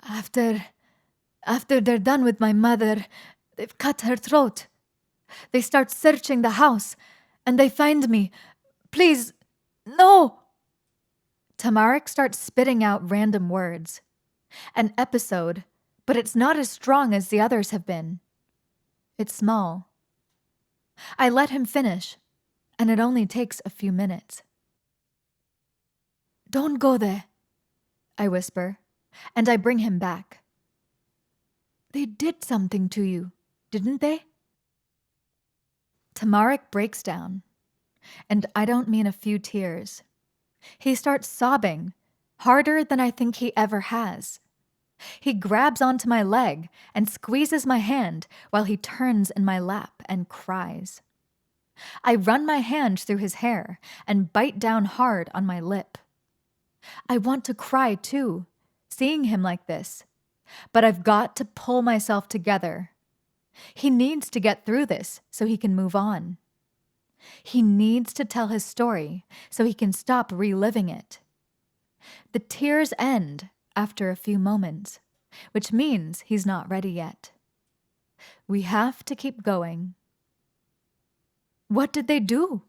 After they're done with my mother, they've cut her throat. They start searching the house, and they find me. Please, no! Tamarik starts spitting out random words. An episode, but it's not as strong as the others have been. It's small. I let him finish, and it only takes a few minutes. Don't go there, I whisper, and I bring him back. They did something to you, didn't they? Tamarik breaks down, and I don't mean a few tears. He starts sobbing, harder than I think he ever has. He grabs onto my leg and squeezes my hand while he turns in my lap and cries. I run my hand through his hair and bite down hard on my lip. I want to cry too, seeing him like this, but I've got to pull myself together. He needs to get through this so he can move on. He needs to tell his story so he can stop reliving it. The tears end after a few moments, which means he's not ready yet. We have to keep going. What did they do?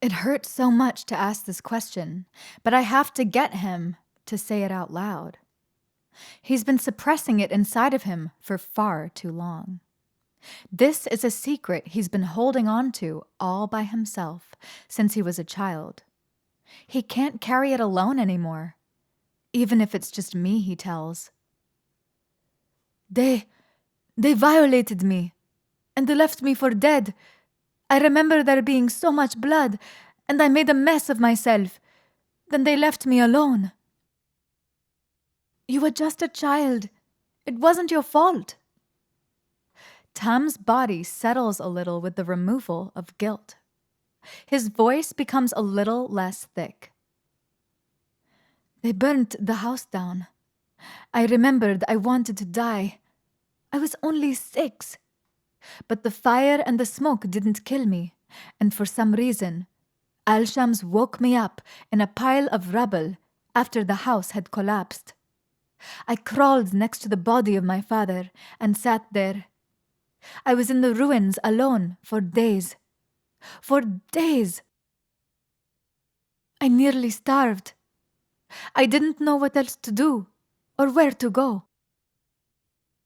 It hurts so much to ask this question, but I have to get him to say it out loud. He's been suppressing it inside of him for far too long. This is a secret he's been holding on to all by himself since he was a child. He can't carry it alone anymore, even if it's just me he tells. They violated me, and they left me for dead. I remember there being so much blood, and I made a mess of myself. Then they left me alone. You were just a child. It wasn't your fault. Tam's body settles a little with the removal of guilt. His voice becomes a little less thick. They burnt the house down. I remembered I wanted to die. I was only 6. But the fire and the smoke didn't kill me, and for some reason, Al-Shams woke me up in a pile of rubble after the house had collapsed. I crawled next to the body of my father and sat there. I was in the ruins alone for days. For days. I nearly starved. I didn't know what else to do or where to go.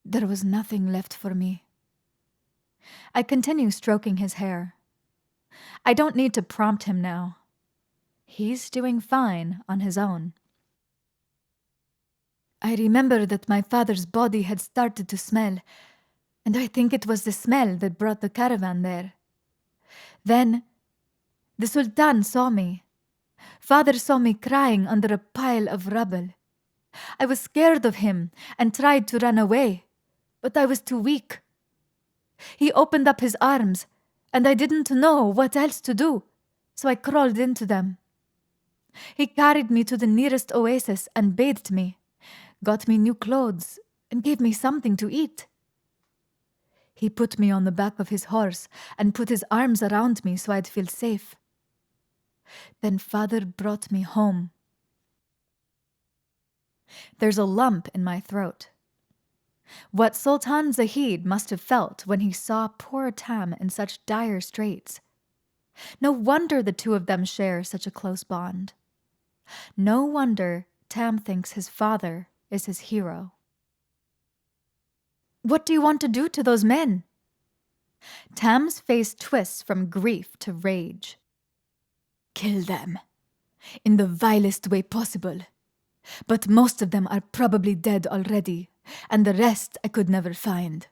There was nothing left for me. I continue stroking his hair. I don't need to prompt him now. He's doing fine on his own. I remember that my father's body had started to smell, and I think it was the smell that brought the caravan there. Then, the Sultan saw me. Father saw me crying under a pile of rubble. I was scared of him and tried to run away, but I was too weak. He opened up his arms, and I didn't know what else to do, so I crawled into them. He carried me to the nearest oasis and bathed me, got me new clothes, and gave me something to eat. He put me on the back of his horse and put his arms around me so I'd feel safe. Then Father brought me home. There's a lump in my throat. What Sultan Zahid must have felt when he saw poor Tam in such dire straits. No wonder the two of them share such a close bond. No wonder Tam thinks his father is his hero. What do you want to do to those men? Tam's face twists from grief to rage. Kill them, in the vilest way possible. But most of them are probably dead already, and the rest I could never find.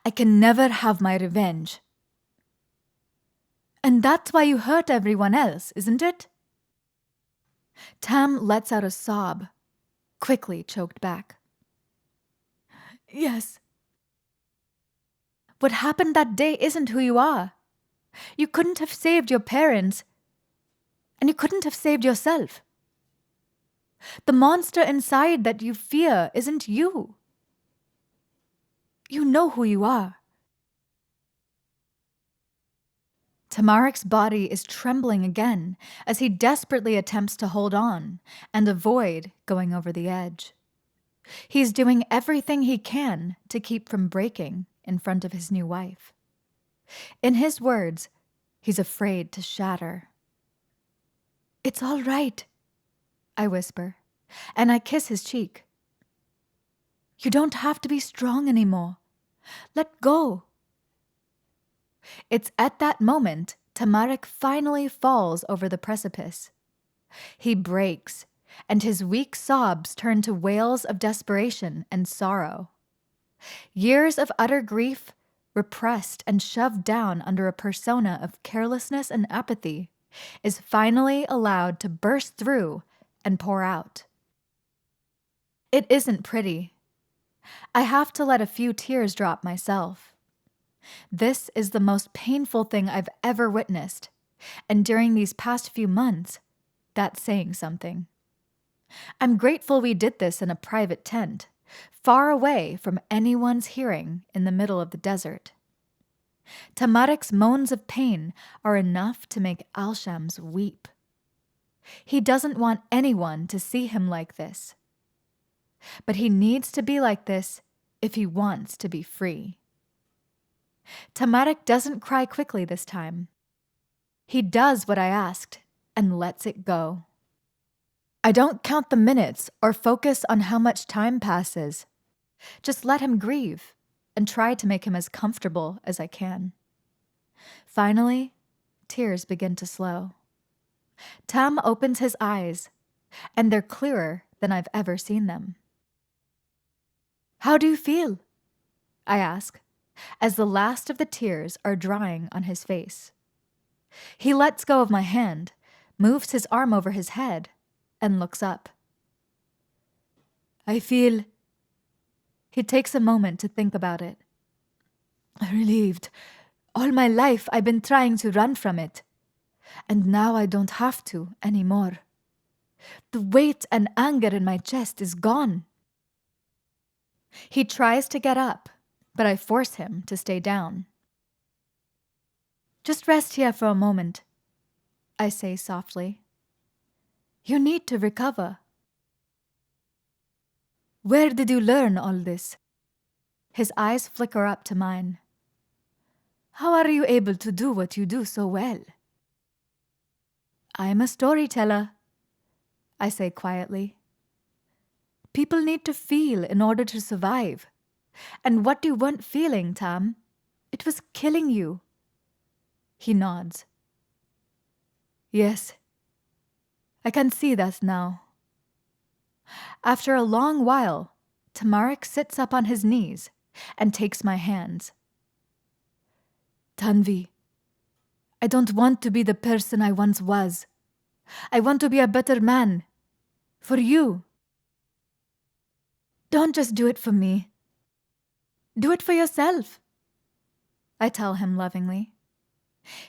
I can never have my revenge. And that's why you hurt everyone else, isn't it? Tam lets out a sob, quickly choked back. Yes. What happened that day isn't who you are. You couldn't have saved your parents, and you couldn't have saved yourself. The monster inside that you fear isn't you. You know who you are. Tamarik's body is trembling again as he desperately attempts to hold on and avoid going over the edge. He's doing everything he can to keep from breaking in front of his new wife. In his words, he's afraid to shatter. It's all right, I whisper, and I kiss his cheek. You don't have to be strong anymore. Let go. It's at that moment Tamarik finally falls over the precipice. He breaks, and his weak sobs turn to wails of desperation and sorrow. Years of utter grief, repressed and shoved down under a persona of carelessness and apathy, is finally allowed to burst through and pour out. It isn't pretty. I have to let a few tears drop myself. This is the most painful thing I've ever witnessed, and during these past few months, that's saying something. I'm grateful we did this in a private tent, far away from anyone's hearing in the middle of the desert. Tamarik's moans of pain are enough to make Al-Shams weep. He doesn't want anyone to see him like this. But he needs to be like this if he wants to be free. Tamarik doesn't cry quickly this time. He does what I asked and lets it go. I don't count the minutes or focus on how much time passes. Just let him grieve and try to make him as comfortable as I can. Finally, tears begin to slow. Tam opens his eyes, and they're clearer than I've ever seen them. How do you feel? I ask, as the last of the tears are drying on his face. He lets go of my hand, moves his arm over his head, and looks up. I feel... He takes a moment to think about it. Relieved. All my life I've been trying to run from it. And now I don't have to anymore. The weight and anger in my chest is gone. He tries to get up, but I force him to stay down. Just rest here for a moment, I say softly. You need to recover. Where did you learn all this? His eyes flicker up to mine. How are you able to do what you do so well? I'm a storyteller, I say quietly. People need to feel in order to survive. And what you weren't feeling, Tam, it was killing you. He nods. Yes, I can see that now. After a long while, Tamarik sits up on his knees and takes my hands. Tanvi, I don't want to be the person I once was. I want to be a better man. For you. Don't just do it for me. Do it for yourself, I tell him lovingly.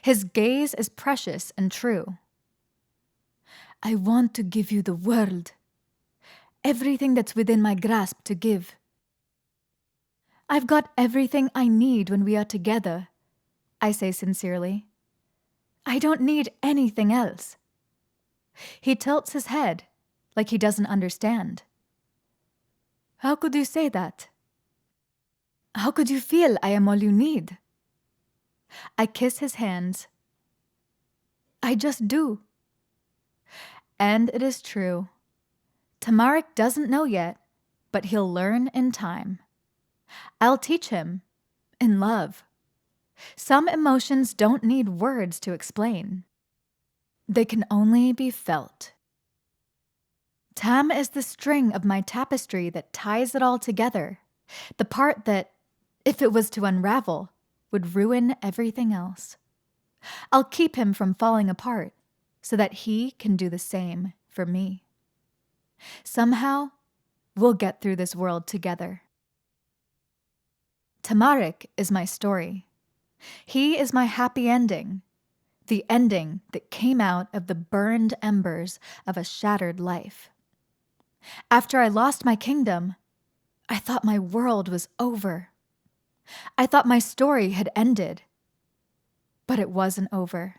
His gaze is precious and true. I want to give you the world. Everything that's within my grasp to give. I've got everything I need when we are together, I say sincerely. I don't need anything else. He tilts his head like he doesn't understand. How could you say that? How could you feel I am all you need? I kiss his hands. I just do. And it is true. Tamarik doesn't know yet, but he'll learn in time. I'll teach him, in love. Some emotions don't need words to explain. They can only be felt. Tam is the string of my tapestry that ties it all together, the part that, if it was to unravel, would ruin everything else. I'll keep him from falling apart so that he can do the same for me. Somehow, we'll get through this world together. Tamarik is my story. He is my happy ending, the ending that came out of the burned embers of a shattered life. After I lost my kingdom, I thought my world was over. I thought my story had ended. But it wasn't over.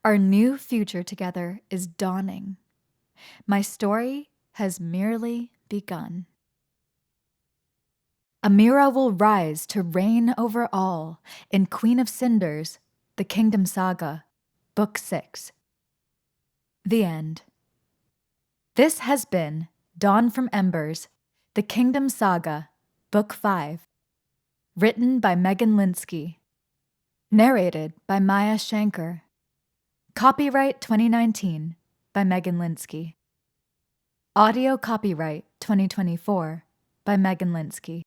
Our new future together is dawning. My story has merely begun. Amira will rise to reign over all in Queen of Cinders, The Kingdom Saga, Book 6. The end. This has been Dawn from Embers, The Kingdom Saga, Book 5. Written by Megan Linsky. Narrated by Maya Shankar. Copyright 2019 by Megan Linsky. Audio copyright 2024 by Megan Linsky.